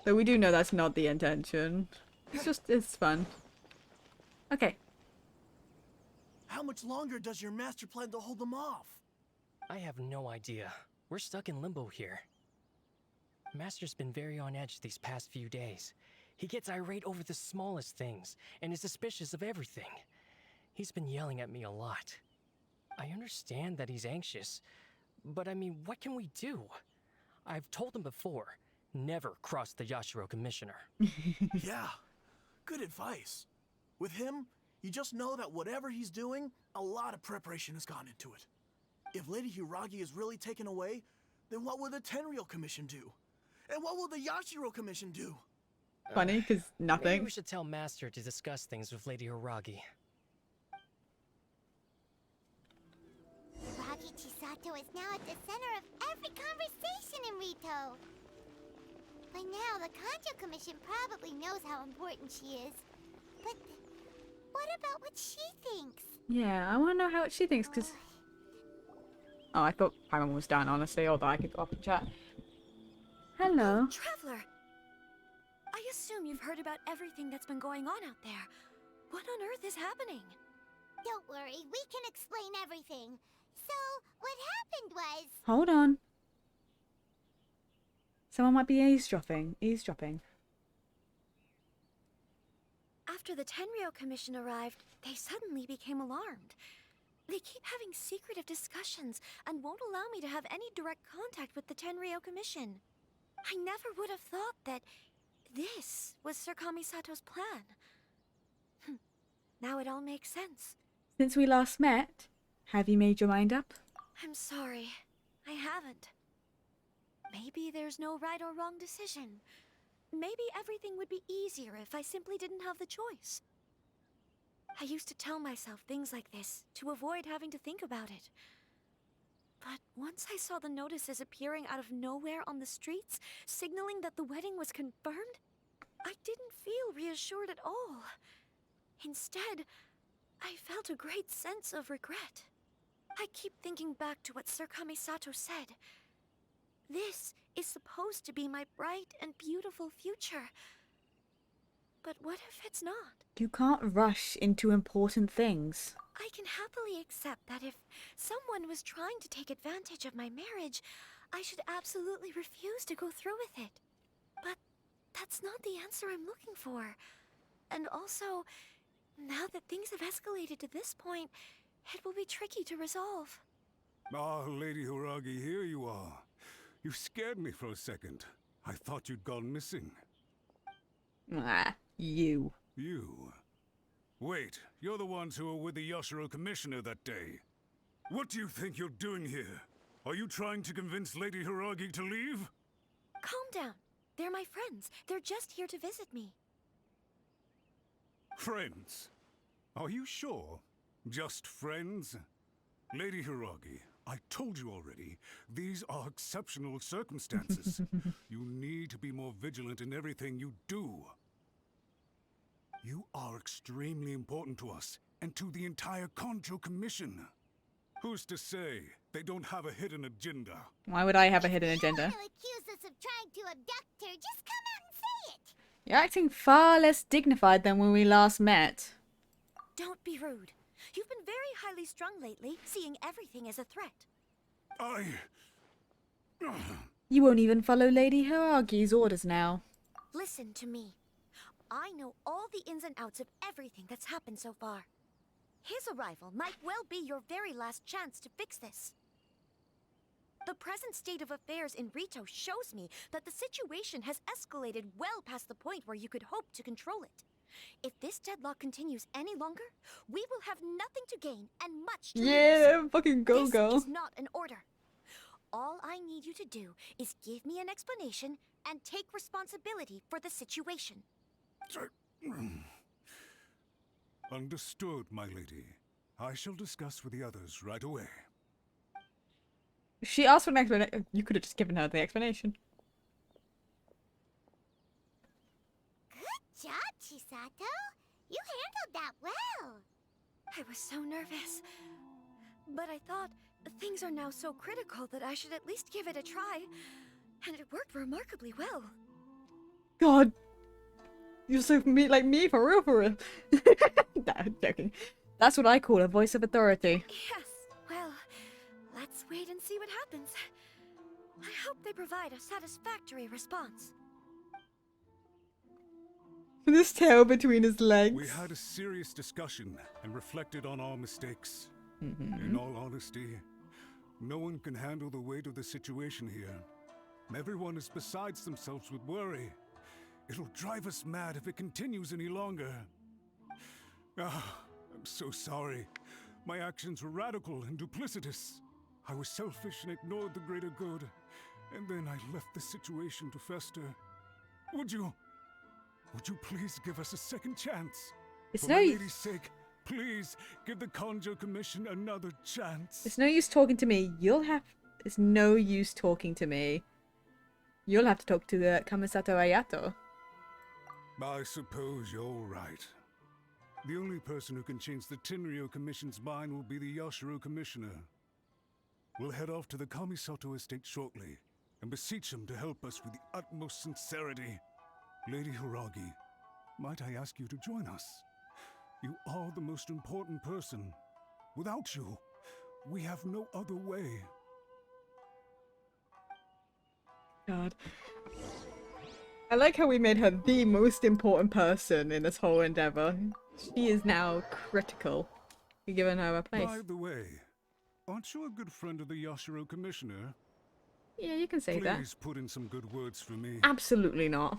Though we do know that's not the intention. It's fun. Okay. How much longer does your master plan to hold them off? I have no idea. We're stuck in limbo here. Master's been very on edge these past few days. He gets irate over the smallest things, and is suspicious of everything. He's been yelling at me a lot. I understand that he's anxious, but I mean, what can we do? I've told him before, never cross the Yashiro Commissioner. Yeah, good advice. With him, you just know that whatever he's doing, a lot of preparation has gone into it. If Lady Hiragi is really taken away, then what will the Tenryou Commission do? And what will the Yashiro Commission do? Funny, because nothing. Maybe we should tell Master to discuss things with Lady Hiragi. Hiragi Chisato is now at the center of every conversation in Rito. By now, the Kanjo Commission probably knows how important she is. But what about what she thinks? Yeah, I want to know how she thinks, because... Oh, I thought Paimon was done, honestly, although I could go up and chat. Hello. Traveler! I assume you've heard about everything that's been going on out there. What on earth is happening? Don't worry, we can explain everything. So, what happened was... Hold on. Someone might be eavesdropping. After the Tenryou Commission arrived, they suddenly became alarmed. They keep having secretive discussions and won't allow me to have any direct contact with the Tenryou Commission. I never would have thought that this was Sir Kamisato's plan. Now it all makes sense. Since we last met, have you made your mind up? I'm sorry, I haven't. Maybe there's no right or wrong decision. Maybe everything would be easier if I simply didn't have the choice. I used to tell myself things like this to avoid having to think about it. But once I saw the notices appearing out of nowhere on the streets, signaling that the wedding was confirmed, I didn't feel reassured at all. Instead, I felt a great sense of regret. I keep thinking back to what Sir Kamisato said. This is supposed to be my bright and beautiful future. But what if it's not? You can't rush into important things. I can happily accept that if someone was trying to take advantage of my marriage, I should absolutely refuse to go through with it. But that's not the answer I'm looking for. And also, now that things have escalated to this point, it will be tricky to resolve. Ah, Lady Hiragi, here you are. You scared me for a second. I thought you'd gone missing. Ah, you. You? Wait, you're the ones who were with the Yoshiro Commissioner that day. What do you think you're doing here? Are you trying to convince Lady Hiragi to leave? Calm down. They're my friends. They're just here to visit me. Friends? Are you sure? Just friends? Lady Hiragi, I told you already, these are exceptional circumstances. You need to be more vigilant in everything you do. You are extremely important to us, and to the entire Kanjo Commission. Who's to say they don't have a hidden agenda? Why would I have a hidden agenda? You accuse us of trying to abduct her. Just come out and say it. You're acting far less dignified than when we last met. Don't be rude. You've been very highly strung lately, seeing everything as a threat. You won't even follow Lady Hiragi's orders now. Listen to me. I know all the ins and outs of everything that's happened so far. His arrival might well be your very last chance to fix this. The present state of affairs in Rito shows me that the situation has escalated well past the point where you could hope to control it. If this deadlock continues any longer, we will have nothing to gain and much to lose. Yeah, fucking go, girl. This is not an order. All I need you to do is give me an explanation and take responsibility for the situation. Understood, my lady. I shall discuss with the others right away. She asked for an explanation. You could have just given her the explanation. Good job, Chisato. You handled that well. I was so nervous. But I thought things are now so critical that I should at least give it a try. And it worked remarkably well. God. You're so like me, for real, for real. Nah, I'm joking. That's what I call a voice of authority. Yes, well, let's wait and see what happens. I hope they provide a satisfactory response. This tail between his legs. We had a serious discussion and reflected on our mistakes. In all honesty, no one can handle the weight of the situation here. Everyone is besides themselves with worry. It'll drive us mad if it continues any longer. I'm so sorry. My actions were radical and duplicitous. I was selfish and ignored the greater good. And then I left the situation to fester. Would you please give us a second chance? It's For no my use. lady's sake, please give the Kanjo Commission another chance. It's no use talking to me. It's no use talking to me. You'll have to talk to the Kamisato Ayato. I suppose you're right. The only person who can change the Tenryo Commission's mind will be the Yoshiro Commissioner. We'll head off to the Kamisato estate shortly and beseech him to help us with the utmost sincerity. Lady Hiragi, might I ask you to join us? You are the most important person. Without you, we have no other way. God. I like how we made her the most important person in this whole endeavor. She is now critical. You're giving her a place. By the way, aren't you a good friend of the Yoshiro Commissioner? Yeah, you can say that. Please put in some good words for me. Absolutely not.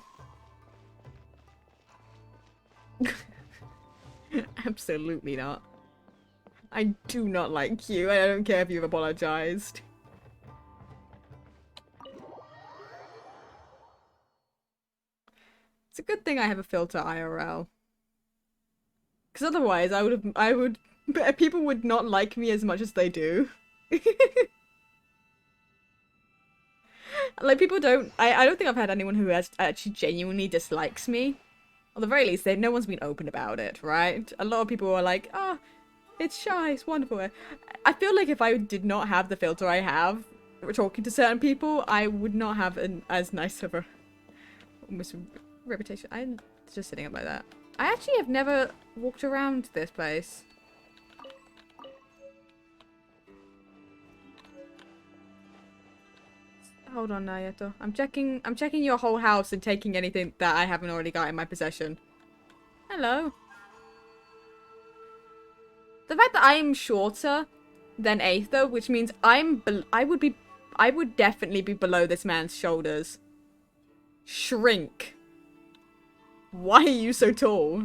Absolutely not. I do not like you. I don't care if you've apologized. It's a good thing I have a filter IRL. Because otherwise, people would not like me as much as they do. Like, people don't, I don't think I've had anyone who has actually genuinely dislikes me. At the very least, no one's been open about it, right? A lot of people are like, ah, oh, it's shy, it's wonderful. I feel like if I did not have the filter I have, talking to certain people, I would not have as nice of a reputation. I'm just sitting up like that. I actually have never walked around this place. Hold on, Nayeto. I'm checking your whole house and taking anything that I haven't already got in my possession. Hello. The fact that I am shorter than Aether, which means I would definitely be below this man's shoulders. Shrink. Why are you so tall?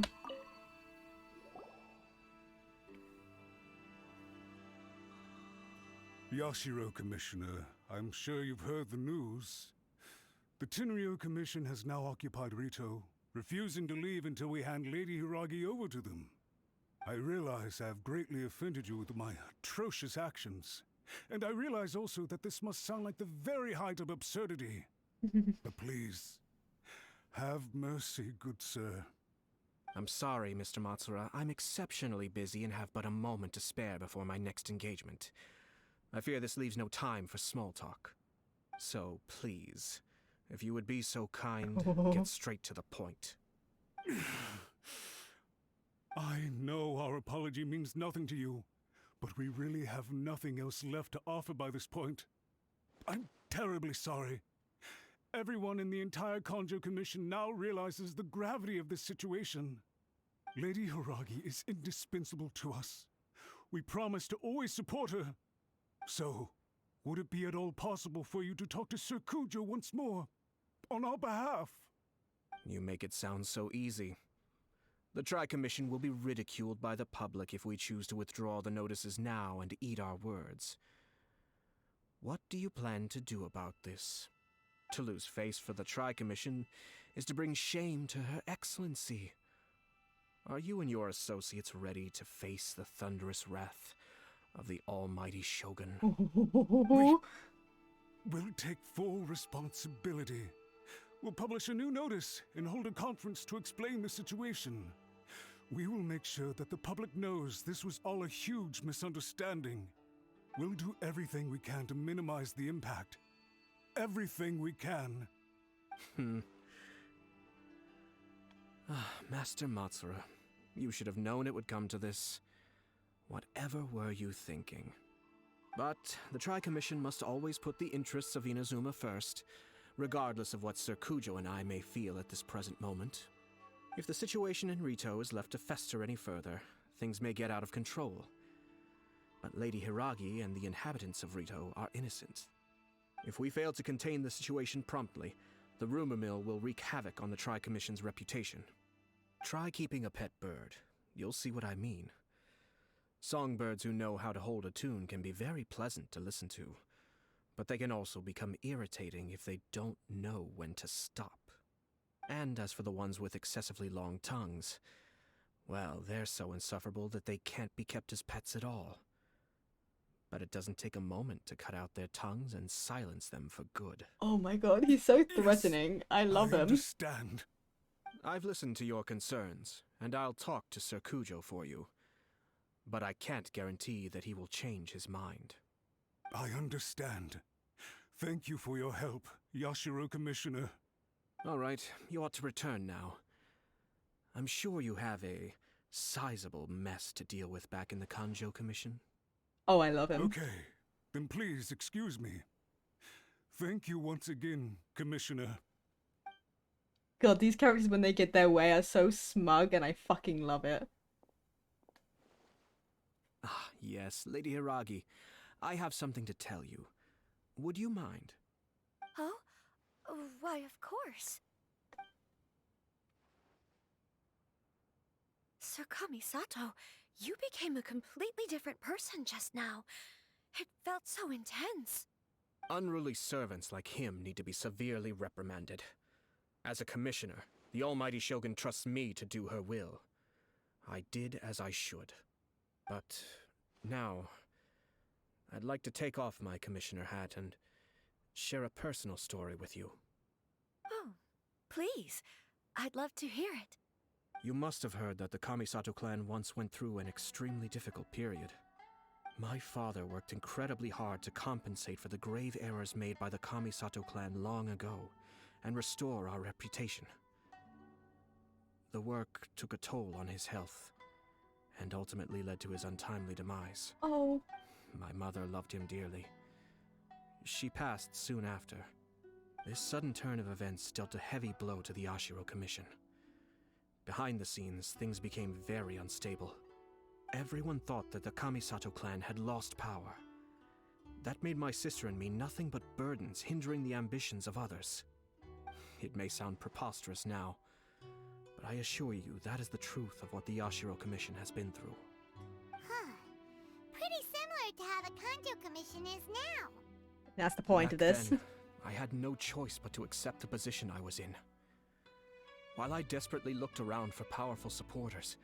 Yashiro, Commissioner, I'm sure you've heard the news. The Tenryo Commission has now occupied Rito, refusing to leave until we hand Lady Hiragi over to them. I realize I have greatly offended you with my atrocious actions, and I realize also that this must sound like the very height of absurdity. But please, have mercy, good sir. I'm sorry, Mr. Matsura. I'm exceptionally busy and have but a moment to spare before my next engagement. I fear this leaves no time for small talk. So, please, if you would be so kind, get straight to the point. I know our apology means nothing to you, but we really have nothing else left to offer by this point. I'm terribly sorry. Everyone in the entire Kanjo Commission now realizes the gravity of this situation. Lady Hiragi is indispensable to us. We promise to always support her. So, would it be at all possible for you to talk to Sir Kujo once more, on our behalf? You make it sound so easy. The Tri-Commission will be ridiculed by the public if we choose to withdraw the notices now and eat our words. What do you plan to do about this? To lose face for the Tri-Commission is to bring shame to Her Excellency. Are you and your associates ready to face the thunderous wrath of the almighty Shogun? We'll take full responsibility. We'll publish a new notice and hold a conference to explain the situation. We will make sure that the public knows this was all a huge misunderstanding. We'll do everything we can to minimize the impact. Everything we can. Master Matsura, you should have known it would come to this. Whatever were you thinking? But the Tri-Commission must always put the interests of Inazuma first, regardless of what Sir Kujo and I may feel at this present moment. If the situation in Rito is left to fester any further, things may get out of control. But Lady Hiragi and the inhabitants of Rito are innocent. If we fail to contain the situation promptly, the rumor mill will wreak havoc on the Tri-Commission's reputation. Try keeping a pet bird. You'll see what I mean. Songbirds who know how to hold a tune can be very pleasant to listen to, but they can also become irritating if they don't know when to stop. And as for the ones with excessively long tongues, well, they're so insufferable that they can't be kept as pets at all. But it doesn't take a moment to cut out their tongues and silence them for good. Oh my god, he's so threatening. I love him. Understand. I've listened to your concerns, and I'll talk to Sir Kujo for you. But I can't guarantee that he will change his mind. I understand. Thank you for your help, Yashiro Commissioner. All right, you ought to return now. I'm sure you have a sizable mess to deal with back in the Kanjo Commission. Oh, I love him. Okay, then please excuse me. Thank you once again, Commissioner. God, these characters, when they get their way, are so smug, and I fucking love it. Ah, yes, Lady Hiragi. I have something to tell you. Would you mind? Oh? Why, of course. Sir Kamisato, you became a completely different person just now. It felt so intense. Unruly servants like him need to be severely reprimanded. As a commissioner, the almighty Shogun trusts me to do her will. I did as I should. But now, I'd like to take off my commissioner hat and share a personal story with you. Oh, please. I'd love to hear it. You must have heard that the Kamisato clan once went through an extremely difficult period. My father worked incredibly hard to compensate for the grave errors made by the Kamisato clan long ago and restore our reputation. The work took a toll on his health and ultimately led to his untimely demise. Oh. My mother loved him dearly. She passed soon after. This sudden turn of events dealt a heavy blow to the Ashiro Commission. Behind the scenes, things became very unstable. Everyone thought that the Kamisato clan had lost power. That made my sister and me nothing but burdens, hindering the ambitions of others. It may sound preposterous now, but I assure you that is the truth of what the Ashiro Commission has been through. Huh. Pretty similar to how the Kanjo Commission is now. That's the point of this. Then, I had no choice but to accept the position I was in. While I desperately looked around for powerful supporters,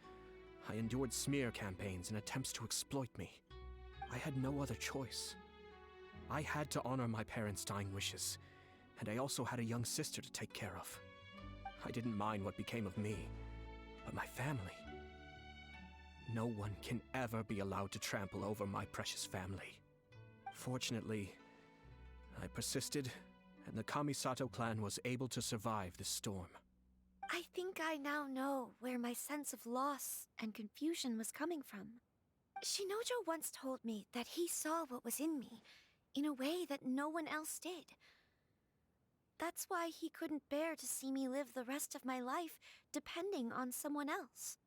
I endured smear campaigns and attempts to exploit me. I had no other choice. I had to honor my parents' dying wishes, and I also had a young sister to take care of. I didn't mind what became of me, but my family. No one can ever be allowed to trample over my precious family. Fortunately, I persisted, and the Kamisato clan was able to survive this storm. I think I now know where my sense of loss and confusion was coming from. Shinojo once told me that he saw what was in me in a way that no one else did. That's why he couldn't bear to see me live the rest of my life depending on someone else.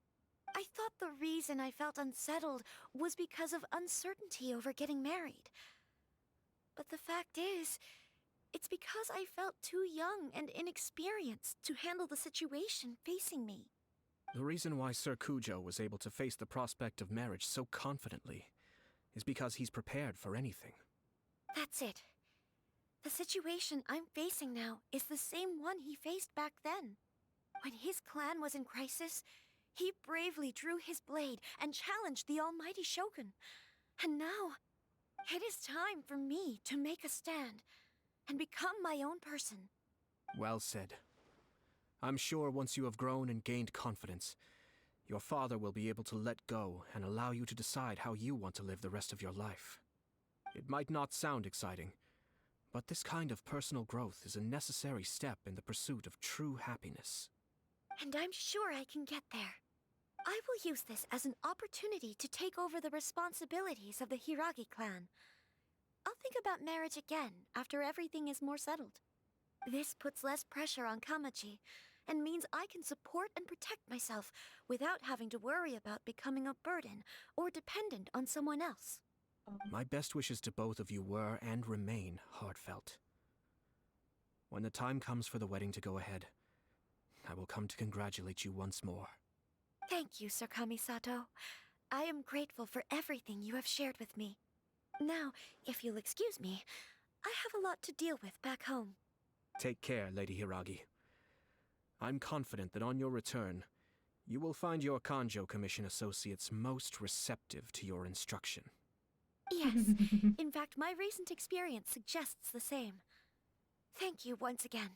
I thought the reason I felt unsettled was because of uncertainty over getting married. But the fact is, it's because I felt too young and inexperienced to handle the situation facing me. The reason why Sir Kujo was able to face the prospect of marriage so confidently is because he's prepared for anything. That's it. The situation I'm facing now is the same one he faced back then. When his clan was in crisis, he bravely drew his blade and challenged the almighty Shogun. And now, it is time for me to make a stand and become my own person. Well said. I'm sure once you have grown and gained confidence, your father will be able to let go and allow you to decide how you want to live the rest of your life. It might not sound exciting, but this kind of personal growth is a necessary step in the pursuit of true happiness. And I'm sure I can get there. I will use this as an opportunity to take over the responsibilities of the Hiragi clan. I'll think about marriage again after everything is more settled. This puts less pressure on Kamaji, and means I can support and protect myself without having to worry about becoming a burden or dependent on someone else. My best wishes to both of you were and remain heartfelt. When the time comes for the wedding to go ahead, I will come to congratulate you once more. Thank you, Sir Kamisato. I am grateful for everything you have shared with me. Now, if you'll excuse me, I have a lot to deal with back home. Take care, Lady Hiragi. I'm confident that on your return, you will find your Kanjo Commission associates most receptive to your instruction. Yes, in fact, my recent experience suggests the same. Thank you once again.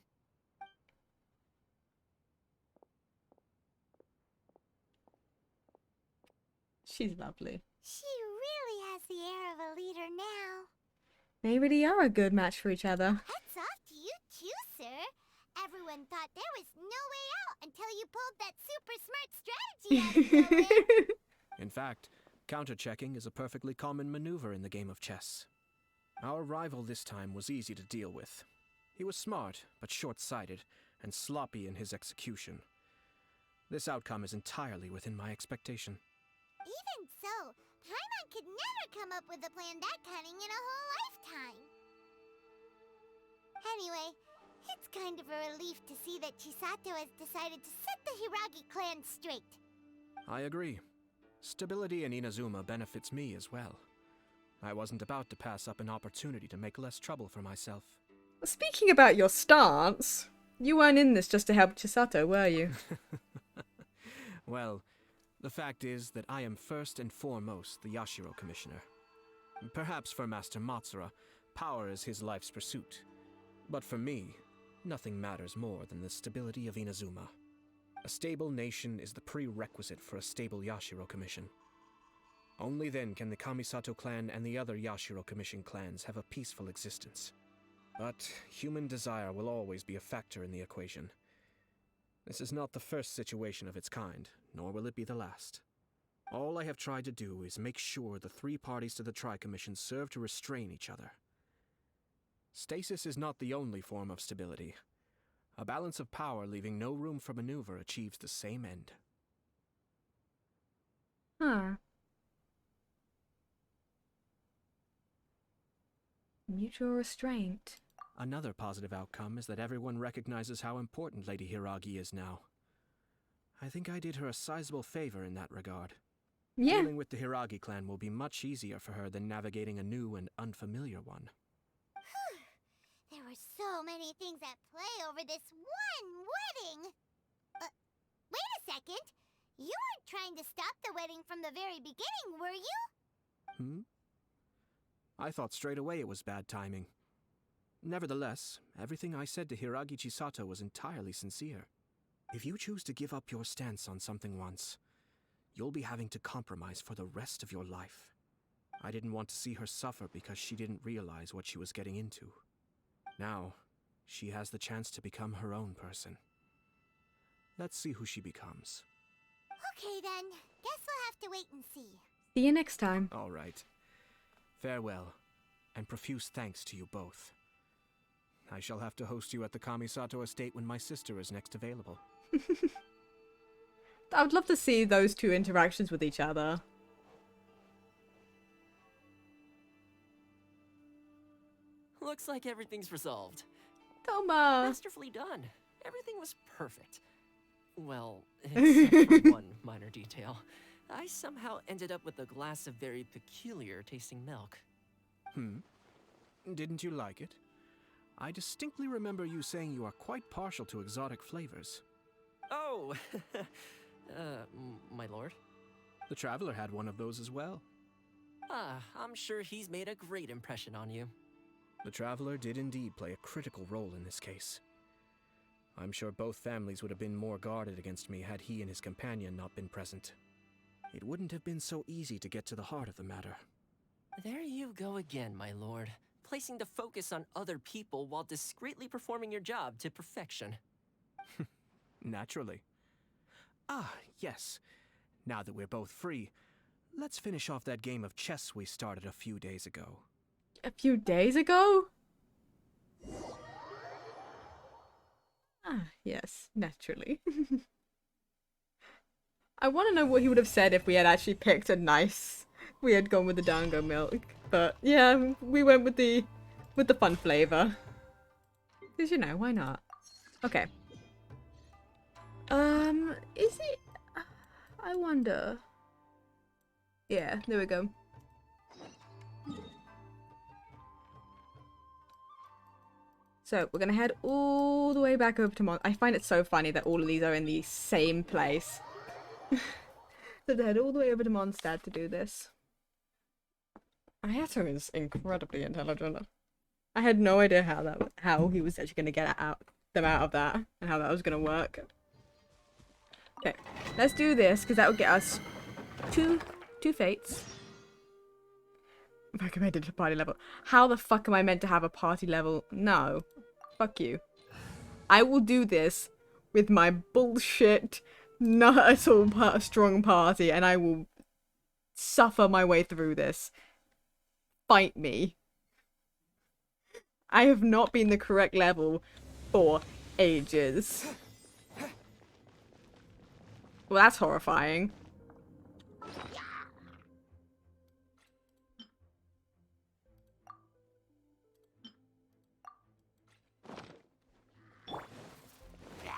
She's lovely. She really has the air of a leader now. They really are a good match for each other. Hats off to you too, sir. Everyone thought there was no way out until you pulled that super smart strategy out of nowhere. In fact, counter-checking is a perfectly common maneuver in the game of chess. Our rival this time was easy to deal with. He was smart, but short-sighted, and sloppy in his execution. This outcome is entirely within my expectation. Even so, Paimon could never come up with a plan that cunning in a whole lifetime. Anyway, it's kind of a relief to see that Chisato has decided to set the Hiragi clan straight. I agree. Stability in Inazuma benefits me as well. I wasn't about to pass up an opportunity to make less trouble for myself. Speaking about your stance, you weren't in this just to help Chisato, were you? Well, The fact is that I am first and foremost the Yashiro Commissioner. Perhaps for Master Matsura, power is his life's pursuit. But for me, nothing matters more than the stability of Inazuma. A stable nation is the prerequisite for a stable Yashiro Commission. Only then can the Kamisato clan and the other Yashiro Commission clans have a peaceful existence. But human desire will always be a factor in the equation. This is not the first situation of its kind, nor will it be the last. All I have tried to do is make sure the three parties to the Tri-Commission serve to restrain each other. Stasis is not the only form of stability. A balance of power leaving no room for maneuver achieves the same end. Huh. Mutual restraint. Another positive outcome is that everyone recognizes how important Lady Hiragi is now. I think I did her a sizable favor in that regard. Yeah. Dealing with the Hiragi clan will be much easier for her than navigating a new and unfamiliar one. There were so many things at play over this one wedding. Wait a second. You weren't trying to stop the wedding from the very beginning, were you? I thought straight away it was bad timing. Nevertheless, everything I said to Hiragi Chisato was entirely sincere. If you choose to give up your stance on something once, you'll be having to compromise for the rest of your life. I didn't want to see her suffer because she didn't realize what she was getting into. Now, she has the chance to become her own person. Let's see who she becomes. Okay then, guess we'll have to wait and see. See you next time. All right. Farewell, and profuse thanks to you both. I shall have to host you at the Kamisato estate when my sister is next available. I would love to see those two interactions with each other. Looks like everything's resolved. Toma! Masterfully done. Everything was perfect. Well, except for one minor detail. I somehow ended up with a glass of very peculiar tasting milk. Didn't you like it? I distinctly remember you saying you are quite partial to exotic flavors. Oh, my lord? The Traveler had one of those as well. I'm sure he's made a great impression on you. The Traveler did indeed play a critical role in this case. I'm sure both families would have been more guarded against me had he and his companion not been present. It wouldn't have been so easy to get to the heart of the matter. There you go again, my lord. Placing the focus on other people while discreetly performing your job to perfection. Naturally. Yes. Now that we're both free, let's finish off that game of chess we started a few days ago. A few days ago? Yes, naturally. I want to know what he would have said if we had actually picked a nice... We had gone with the dango milk. But yeah, we went with the fun flavor. Because, you know, why not? Okay. Is it... I wonder... Yeah, there we go. So, we're gonna head all the way back over to Mon... I find it so funny that all of these are in the same place. So, to head all the way over to Mondstadt to do this. Ayato is incredibly intelligent. I had no idea how he was actually gonna get them out of that, and how that was gonna work. Okay, let's do this, because that would get us two fates. Recommended to party level. How the fuck am I meant to have a party level? No. Fuck you. I will do this with my bullshit, not at all strong party, and I will suffer my way through this. Fight me. I have not been the correct level for ages. Well, that's horrifying.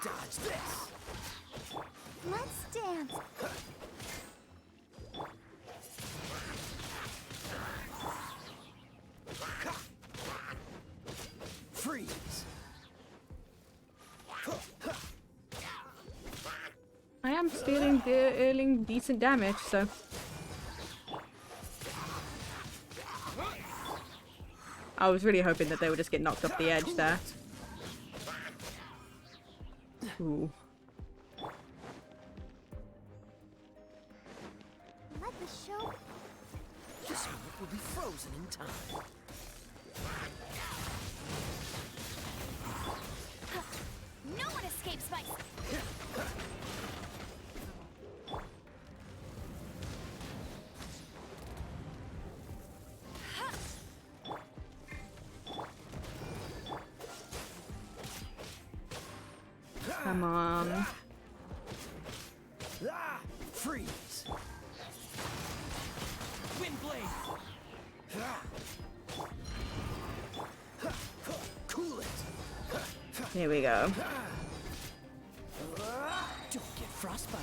Dodge this. Let's dance. I am still dealing decent damage, so. I was really hoping that they would just get knocked off the edge there. Ooh. Let the show. This moment will be frozen in time. No one escapes my. Come on. Freeze. Windblade. Cool it. Here we go. Don't get frostbite.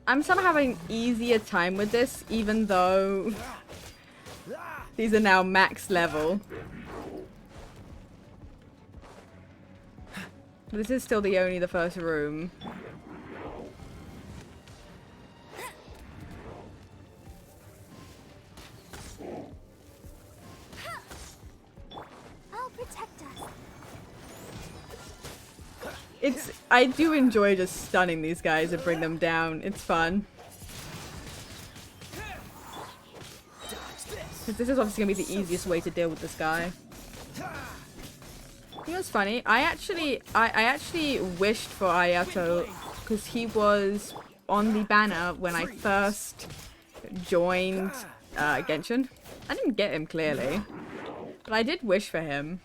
I'm somehow having easier time with this, even though these are now max level. This is still only the first room. I'll protect us. I do enjoy just stunning these guys and bring them down. It's fun. This is obviously gonna be the easiest way to deal with this guy. You know what's funny? I actually wished for Ayato because he was on the banner when I first joined Genshin. I didn't get him clearly, but I did wish for him.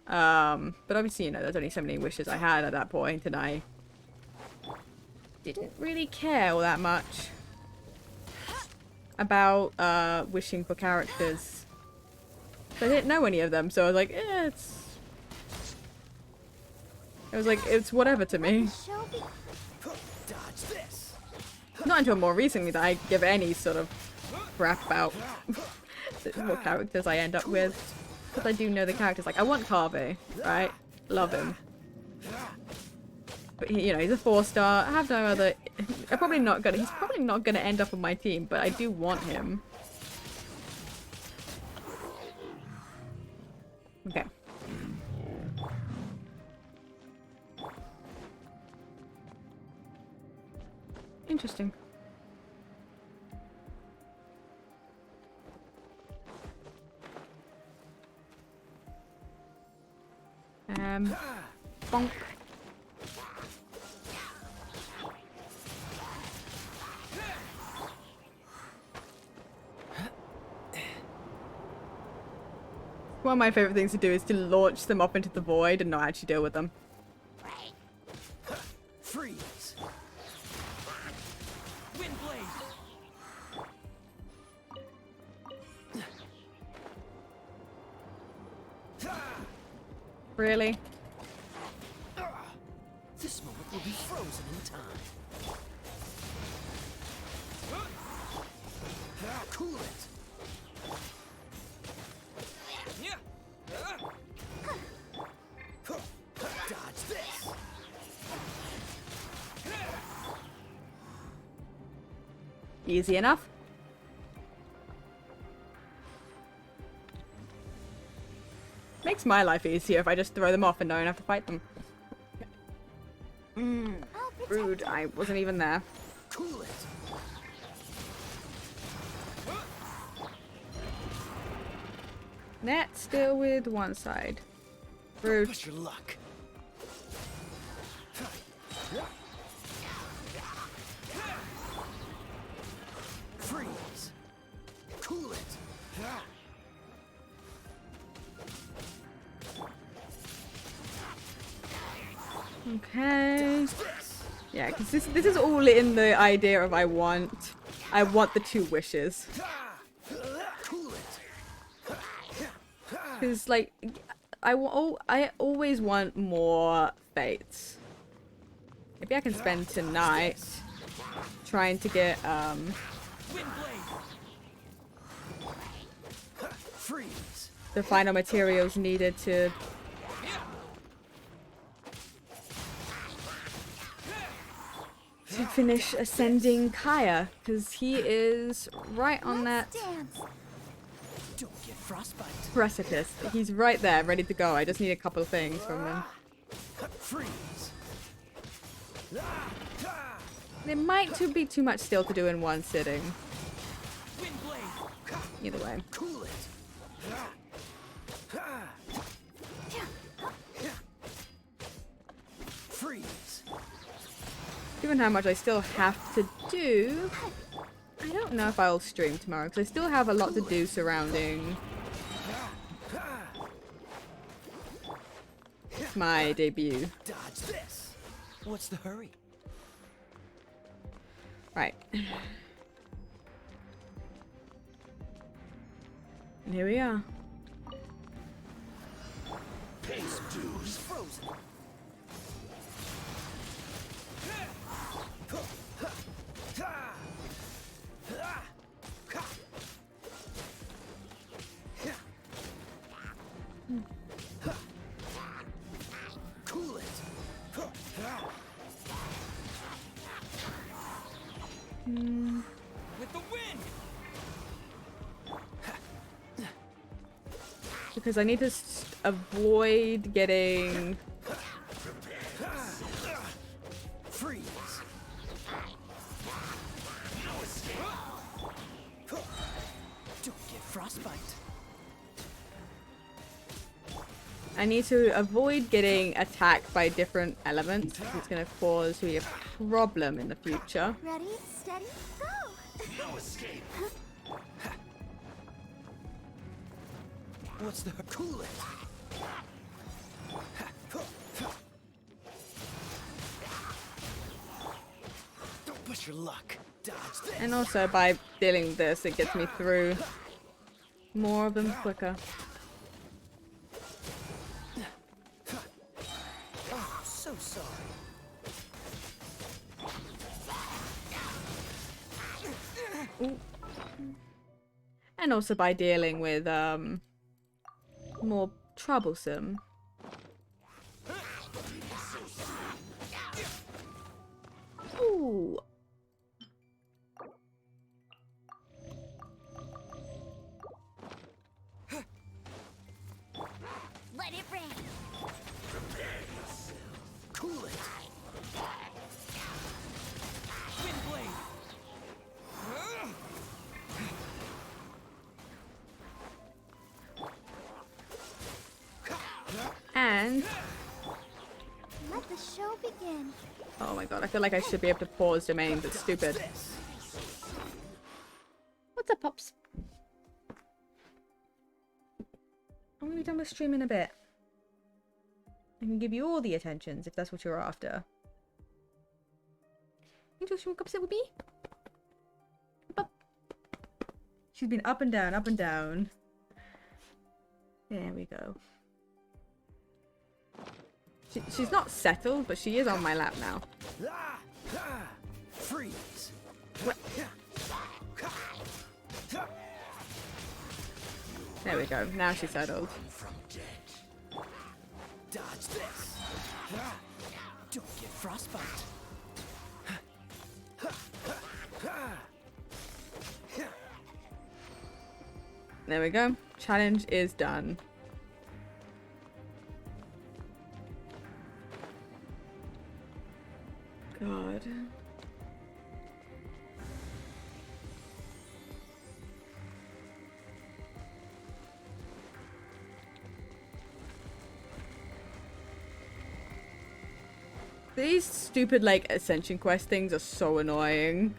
But obviously, you know, there's only so many wishes I had at that point, and I didn't really care all that much about wishing for characters. I didn't know any of them, so I was like, it's whatever to me. Not until more recently that I give any sort of crap about what characters I end up with. Because I do know the characters. Like, I want Carve, right? Love him. But he, you know, he's a 4-star. I have no other. He's probably not gonna end up on my team, but I do want him. Okay. Interesting. Bonk. One of my favorite things to do is to launch them up into the void and not actually deal with them. Freeze. Windblade. Really? This moment will be frozen in time. Cool it. Dodge this. Easy enough. Makes my life easier if I just throw them off and don't have to fight them. Rude. I wasn't even there. Cool it. Net still with one side. Rude. Push your luck. Freeze. Cool it. Okay. Yeah, because this is all in the idea of I want the 2 wishes. Because like I always want more fates. Maybe I can spend tonight trying to get Freeze. the final materials needed to to finish ascending Kaya, because he is right on that Don't get frostbite. precipice. He's right there, ready to go. I just need a couple of things from him. Freeze. There might be too much still to do in one sitting. Wind blade. Either way. Cool it. Freeze. Given how much I still have to do, I don't know if I'll stream tomorrow, because I still have a lot to do surrounding my debut. Dodge this. What's the hurry? Right. And here we are. Pace dues frozen. Cool it. With the wind. Because I need to avoid getting... Freeze. Don't get frostbite. I need to avoid getting attacked by different elements. It's going to cause me a problem in the future. Ready, steady, go! No escape. What's the cool it? Don't push your luck. Dodge this. And also by dealing with this, it gets me through more of them quicker. Oh, so sorry. Ooh. And also by dealing with more troublesome. Ooh. Let it rain. Cool it. Wind blade. And Let the show begin. oh my god, I feel like I should be able to pause domain, but stupid. What's up, Pops? I'm gonna be done with streaming a bit. I can give you all the attentions if that's what you're after. Angel, you want to come sit with me? Up. She's been up and down, up and down. There we go. She's not settled, but she is on my lap now. Freeze. What? There we go. Now she's settled. Dodge this. Don't get frostbite. There we go. Challenge is done. God. These stupid, like, Ascension Quest things are so annoying.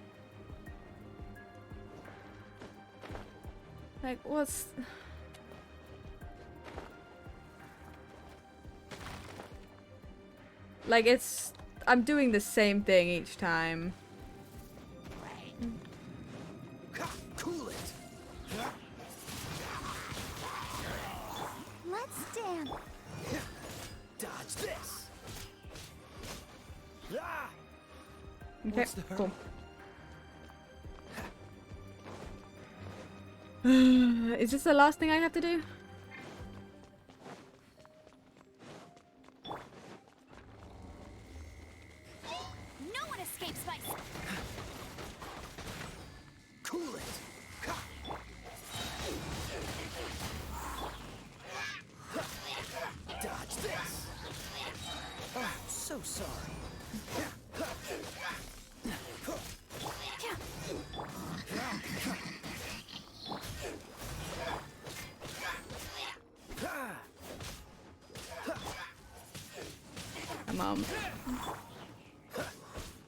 Like, what's... Like, it's... I'm doing the same thing each time. Cool it. Let's dance. Dodge this. Okay, cool. Is this the last thing I have to do? No one escapes my pump.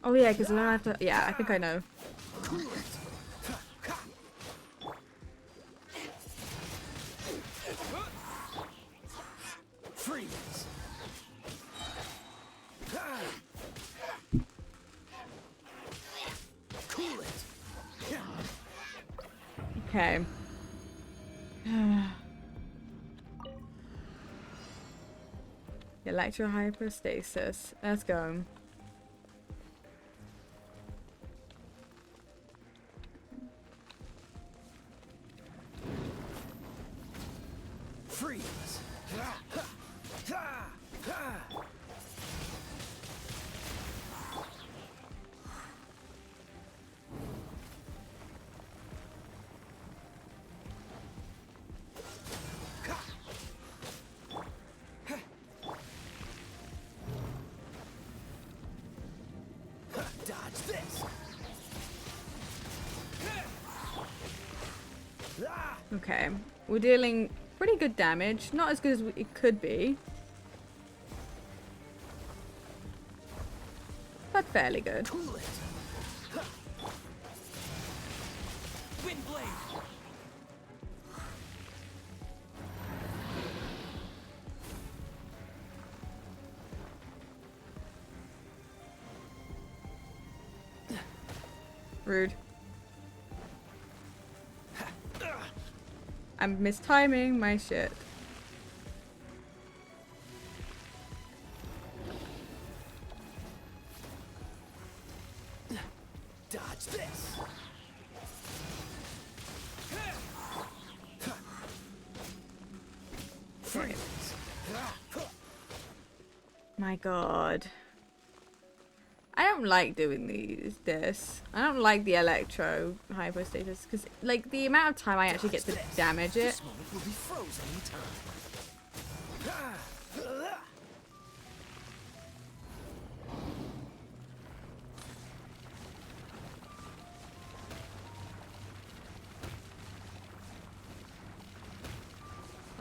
Oh yeah, because then I have to. Yeah, I think I know. Freeze. Cool it. Okay. Electrohypostasis. Let's go. Freeze. Dodge this. Okay. We're dealing pretty good damage. Not as good as it could be. But fairly good. Cool it. Wind blade. Rude. I'm mistiming my shit. Dodge this. Freeze. My god. I don't like doing this. I don't like the electro hypostasis because, like, the amount of time I actually get to damage it. This moment will be frozen in time.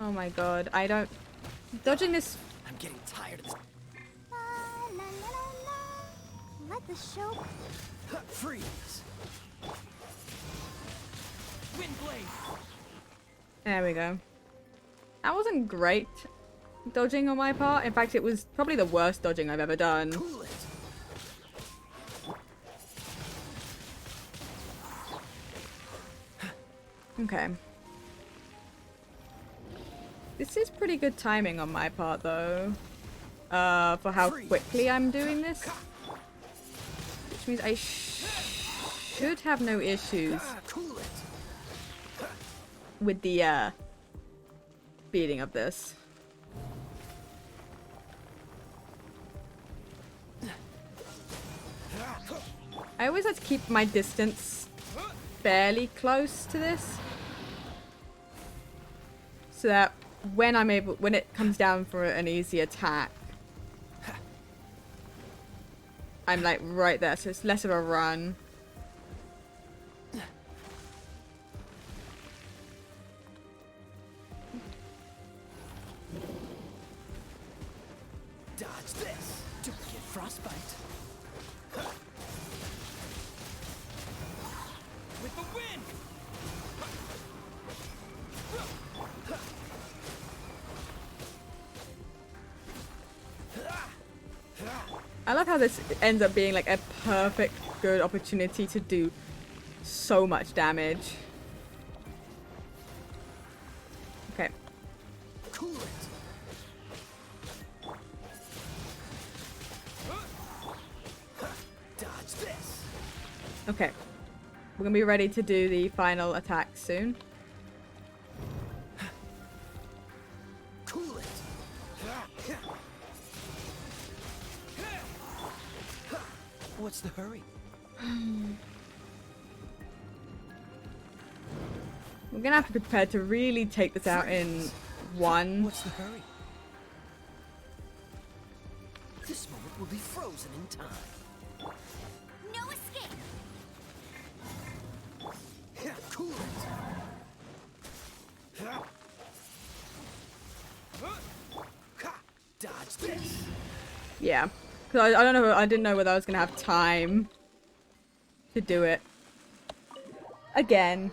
Oh my god, I don't. Dodging this. I'm getting tired of this. Let the show. Freeze. Wind blade. There we go. That wasn't great dodging on my part. In fact, it was probably the worst dodging I've ever done. Cool it. Okay. This is pretty good timing on my part, though. For how quickly I'm doing this. Which means I should have no issues with the, beating of this. I always like to keep my distance fairly close to this. So that when it comes down for an easy attack, I'm like right there, so it's less of a run. Dodge this. Don't get frostbite. With the wind. I love how this ends up being like a perfect good opportunity to do so much damage. Okay. Cool it. Dodge this. Okay. We're gonna be ready to do the final attack soon. Cool it. What's the hurry? We're gonna have to be prepared to really take this out in one. What's the hurry? This moment will be frozen in time. No escape. Cool it. Dodge this. Yeah. I don't know. I didn't know whether I was gonna have time to do it again,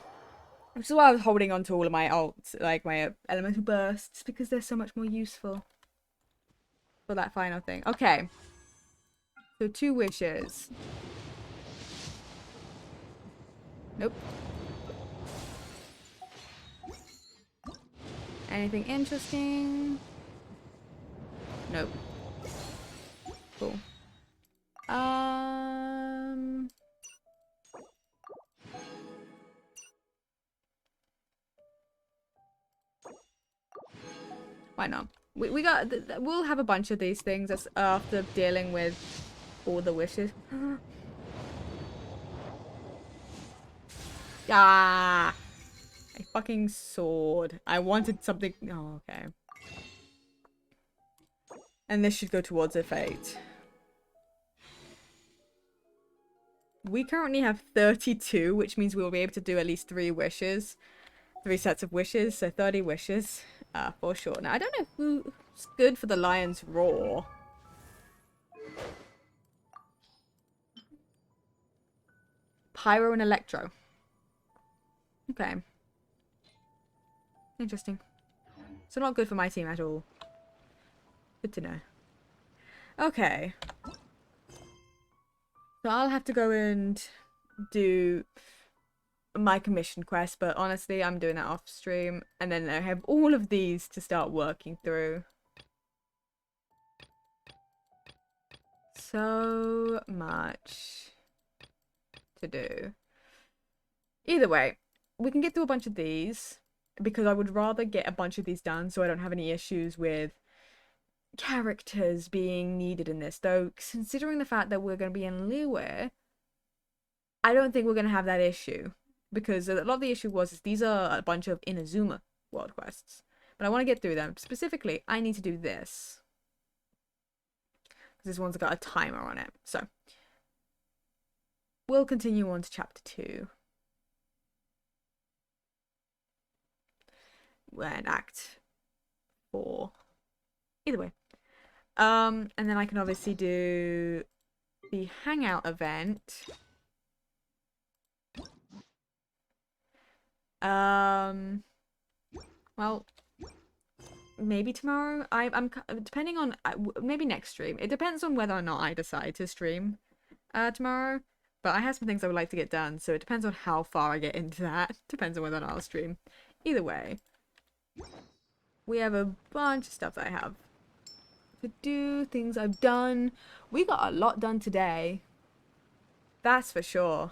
which is why I was holding on to all of my alts, like my elemental bursts, because they're so much more useful for that final thing. Okay, so 2 wishes. Nope. Anything interesting? Nope. Cool. Why not? We got we'll have a bunch of these things as after dealing with all the wishes. Ah, a fucking sword. I wanted something. Oh, okay. And this should go towards a fate. We currently have 32, which means we'll be able to do at least 3 wishes. 3 sets of wishes, so 30 wishes. For sure. Now, I don't know who's good for the Lion's Roar. Pyro and Electro. Okay. Interesting. So not good for my team at all. Good to know. Okay. So I'll have to go and do my commission quest, but honestly, I'm doing that off stream. And then I have all of these to start working through. So much to do. Either way, we can get through a bunch of these because I would rather get a bunch of these done so I don't have any issues with characters being needed in this. Though, considering the fact that we're going to be in Liyue, I don't think we're going to have that issue because a lot of the issue was these are a bunch of Inazuma world quests. But I want to get through them. Specifically, I need to do this. This one's got a timer on it. So, we'll continue on to chapter 2. And act 4. Either way. And then I can obviously do the hangout event. Well, maybe tomorrow. I'm depending on maybe next stream. It depends on whether or not I decide to stream tomorrow. But I have some things I would like to get done, so it depends on how far I get into that. Depends on whether or not I'll stream. Either way, we have a bunch of stuff that I have to do, things I've done. We got a lot done today. That's for sure.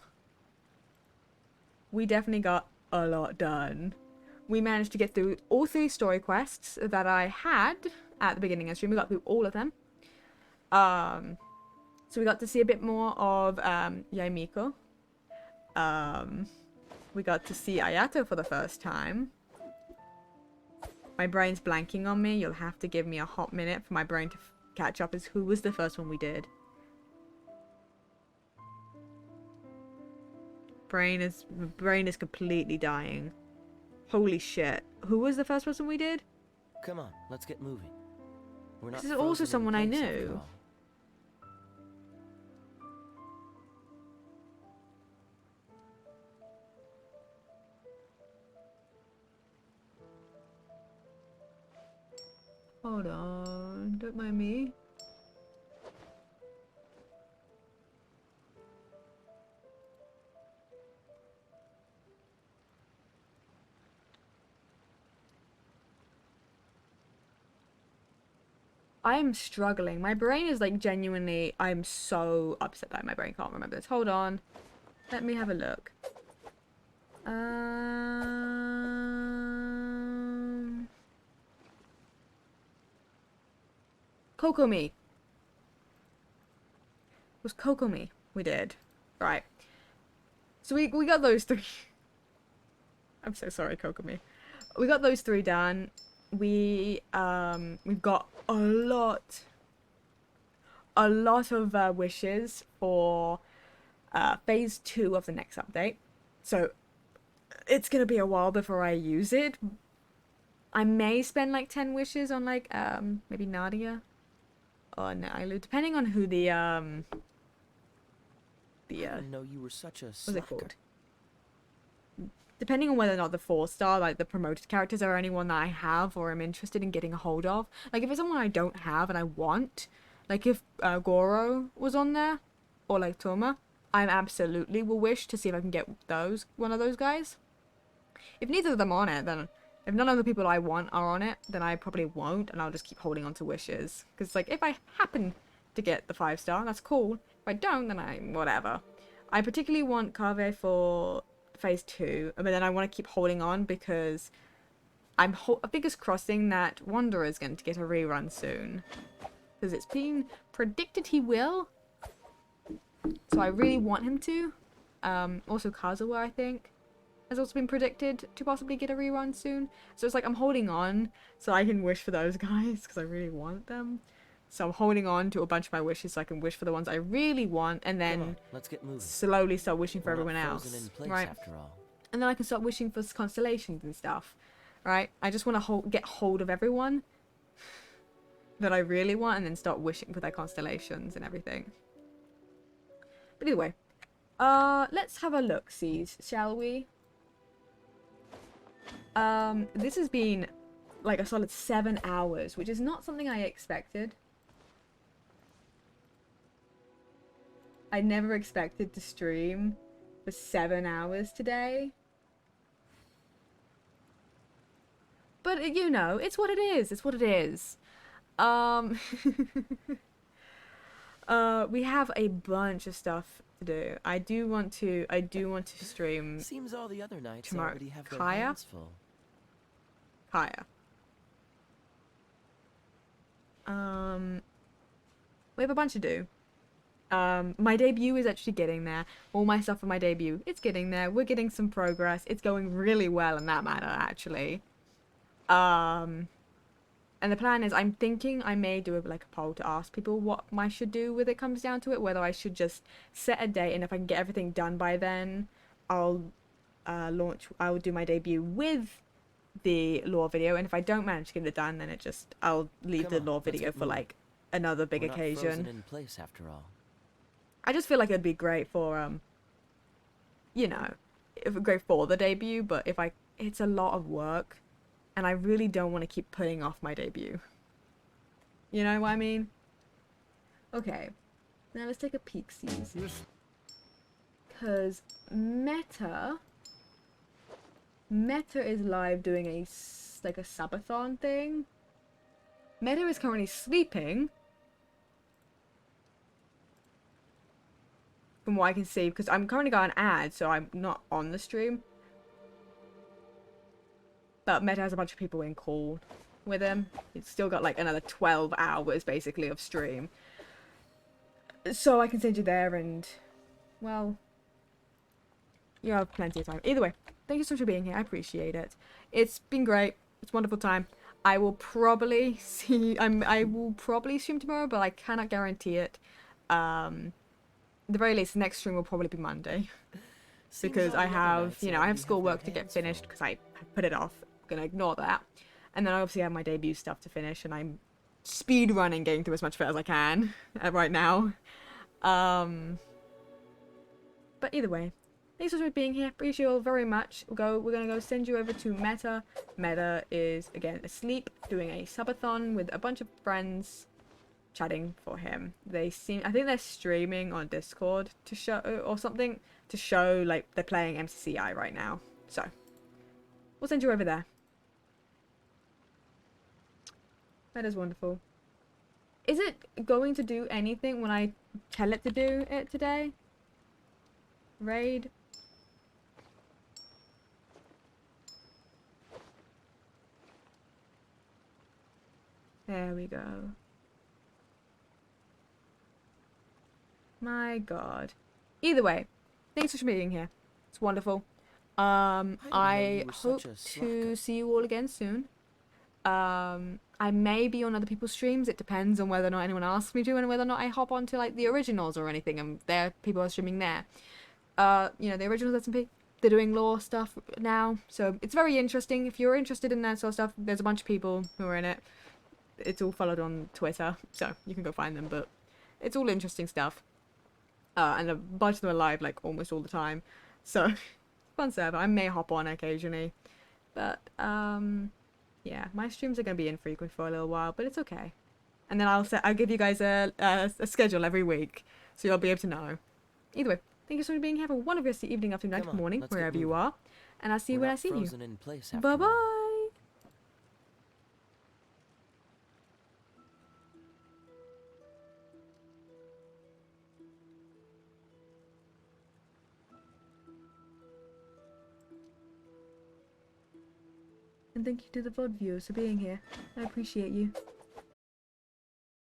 We definitely got a lot done. We managed to get through all 3 story quests that I had at the beginning of the stream. We got through all of them. So we got to see a bit more of Yaimiko. We got to see Ayato for the first time. My brain's blanking on me. You'll have to give me a hot minute for my brain to catch up as who was the first one we did. Brain is completely dying. Holy shit. Who was the first person we did? Come on, let's get moving. We're not This is also frozen in someone I place after knew. all. Hold on. Don't mind me. I am struggling. My brain is like genuinely, I'm so upset that my brain can't remember this. Hold on. Let me have a look. Kokomi. It was Kokomi we did. Right. So we got those 3. I'm so sorry, Kokomi. We got those 3 done. We've got a lot of wishes for phase 2 of the next update. So it's gonna be a while before I use it. I may spend like 10 wishes on like maybe Nadia. on depending on who the I didn't know you were such a what's slacker. it called? Depending on whether or not the 4-star, like the promoted characters, are anyone that I have or am interested in getting a hold of. Like if it's someone I don't have and I want, like if Goro was on there, or like Toma, I absolutely will wish to see if I can get one of those guys. If neither of them are on it, then if none of the people I want are on it, then I probably won't, and I'll just keep holding on to wishes. Because like if I happen to get the 5-star, that's cool. If I don't, then whatever. I particularly want Kave for phase 2, but then I want to keep holding on because I'm fingers crossing that Wanderer is going to get a rerun soon, because it's been predicted he will, so I really want him to. Also Kazuha, I think, has also been predicted to possibly get a rerun soon, so it's like I'm holding on so I can wish for those guys because I really want them. So I'm holding on to a bunch of my wishes so I can wish for the ones I really want, and then Let's get moving. slowly start wishing for We're not everyone frozen else, in place right? after all. And then I can start wishing for constellations and stuff, right? I just want to get hold of everyone that I really want, and then start wishing for their constellations and everything. But either way, let's have a look-see, shall we? This has been like a solid 7 hours, which is not something I expected. I never expected to stream for 7 hours today. But, you know, it's what it is. It's what it is. We have a bunch of stuff to do. I do want to stream Seems all the other knights tomorrow. already have their Kaya? hands full. Kaya. We have a bunch to do. My debut is actually getting there. All my stuff for my debut, it's getting there. We're getting some progress. It's going really well in that matter, actually. And the plan is, I'm thinking I may do like a poll to ask people what I should do when it comes down to it. Whether I should just set a date, and if I can get everything done by then, I'll I will do my debut with the lore video. And if I don't manage to get it done, then I'll leave the lore video for like another big occasion. We're not frozen in place after all. I just feel like it'd be great for you know, great for the debut, but it's a lot of work, and I really don't want to keep putting off my debut. You know what I mean? Okay, now let's take a peek-sees. Because Meta is live doing a subathon thing. Meta is currently sleeping, from what I can see, because I'm currently got an ad, so I'm not on the stream. But Meta has a bunch of people in call with him. It's still got like another 12 hours basically of stream. So I can send you there, and well, you have plenty of time. Either way, thank you so much for being here. I appreciate it. It's been great. It's a wonderful time. I will probably I will probably stream tomorrow, but I cannot guarantee it. The very least, the next stream will probably be Monday. Because I have, you know, I have schoolwork to get finished because I put it off. I'm gonna ignore that. And then I obviously have my debut stuff to finish, and I'm speed running, getting through as much of it as I can right now. But either way, thanks so much for being here. Appreciate you all very much. We're gonna go send you over to Meta. Meta is again asleep, doing a subathon with a bunch of friends, chatting for him. I think they're streaming on Discord to show or something to show like they're playing MCCI right now. So we'll send you over there. That is wonderful. Is it going to do anything when I tell it to do it today? Raid? There we go. My god. Either way, thanks for being here. It's wonderful. I hope to see you all again soon. I may be on other people's streams. It depends on whether or not anyone asks me to, and whether or not I hop onto like the originals or anything, and people are streaming there. You know, the originals SMP, they're doing lore stuff now, so it's very interesting. If you're interested in that sort of stuff, there's a bunch of people who are in it. it's all followed on Twitter, so you can go find them. But it's all interesting stuff, and a bunch of them are live like almost all the time. So fun server. I may hop on occasionally, but yeah, my streams are gonna be infrequent for a little while, but it's okay. And then I'll give you guys a schedule every week, so you'll be able to know. Either way, thank you so much for being here. Have a wonderful rest of the evening, afternoon, night, morning, wherever you are. And I'll see you when I see you. Bye bye. And thank you to the VOD viewers for being here. I appreciate you.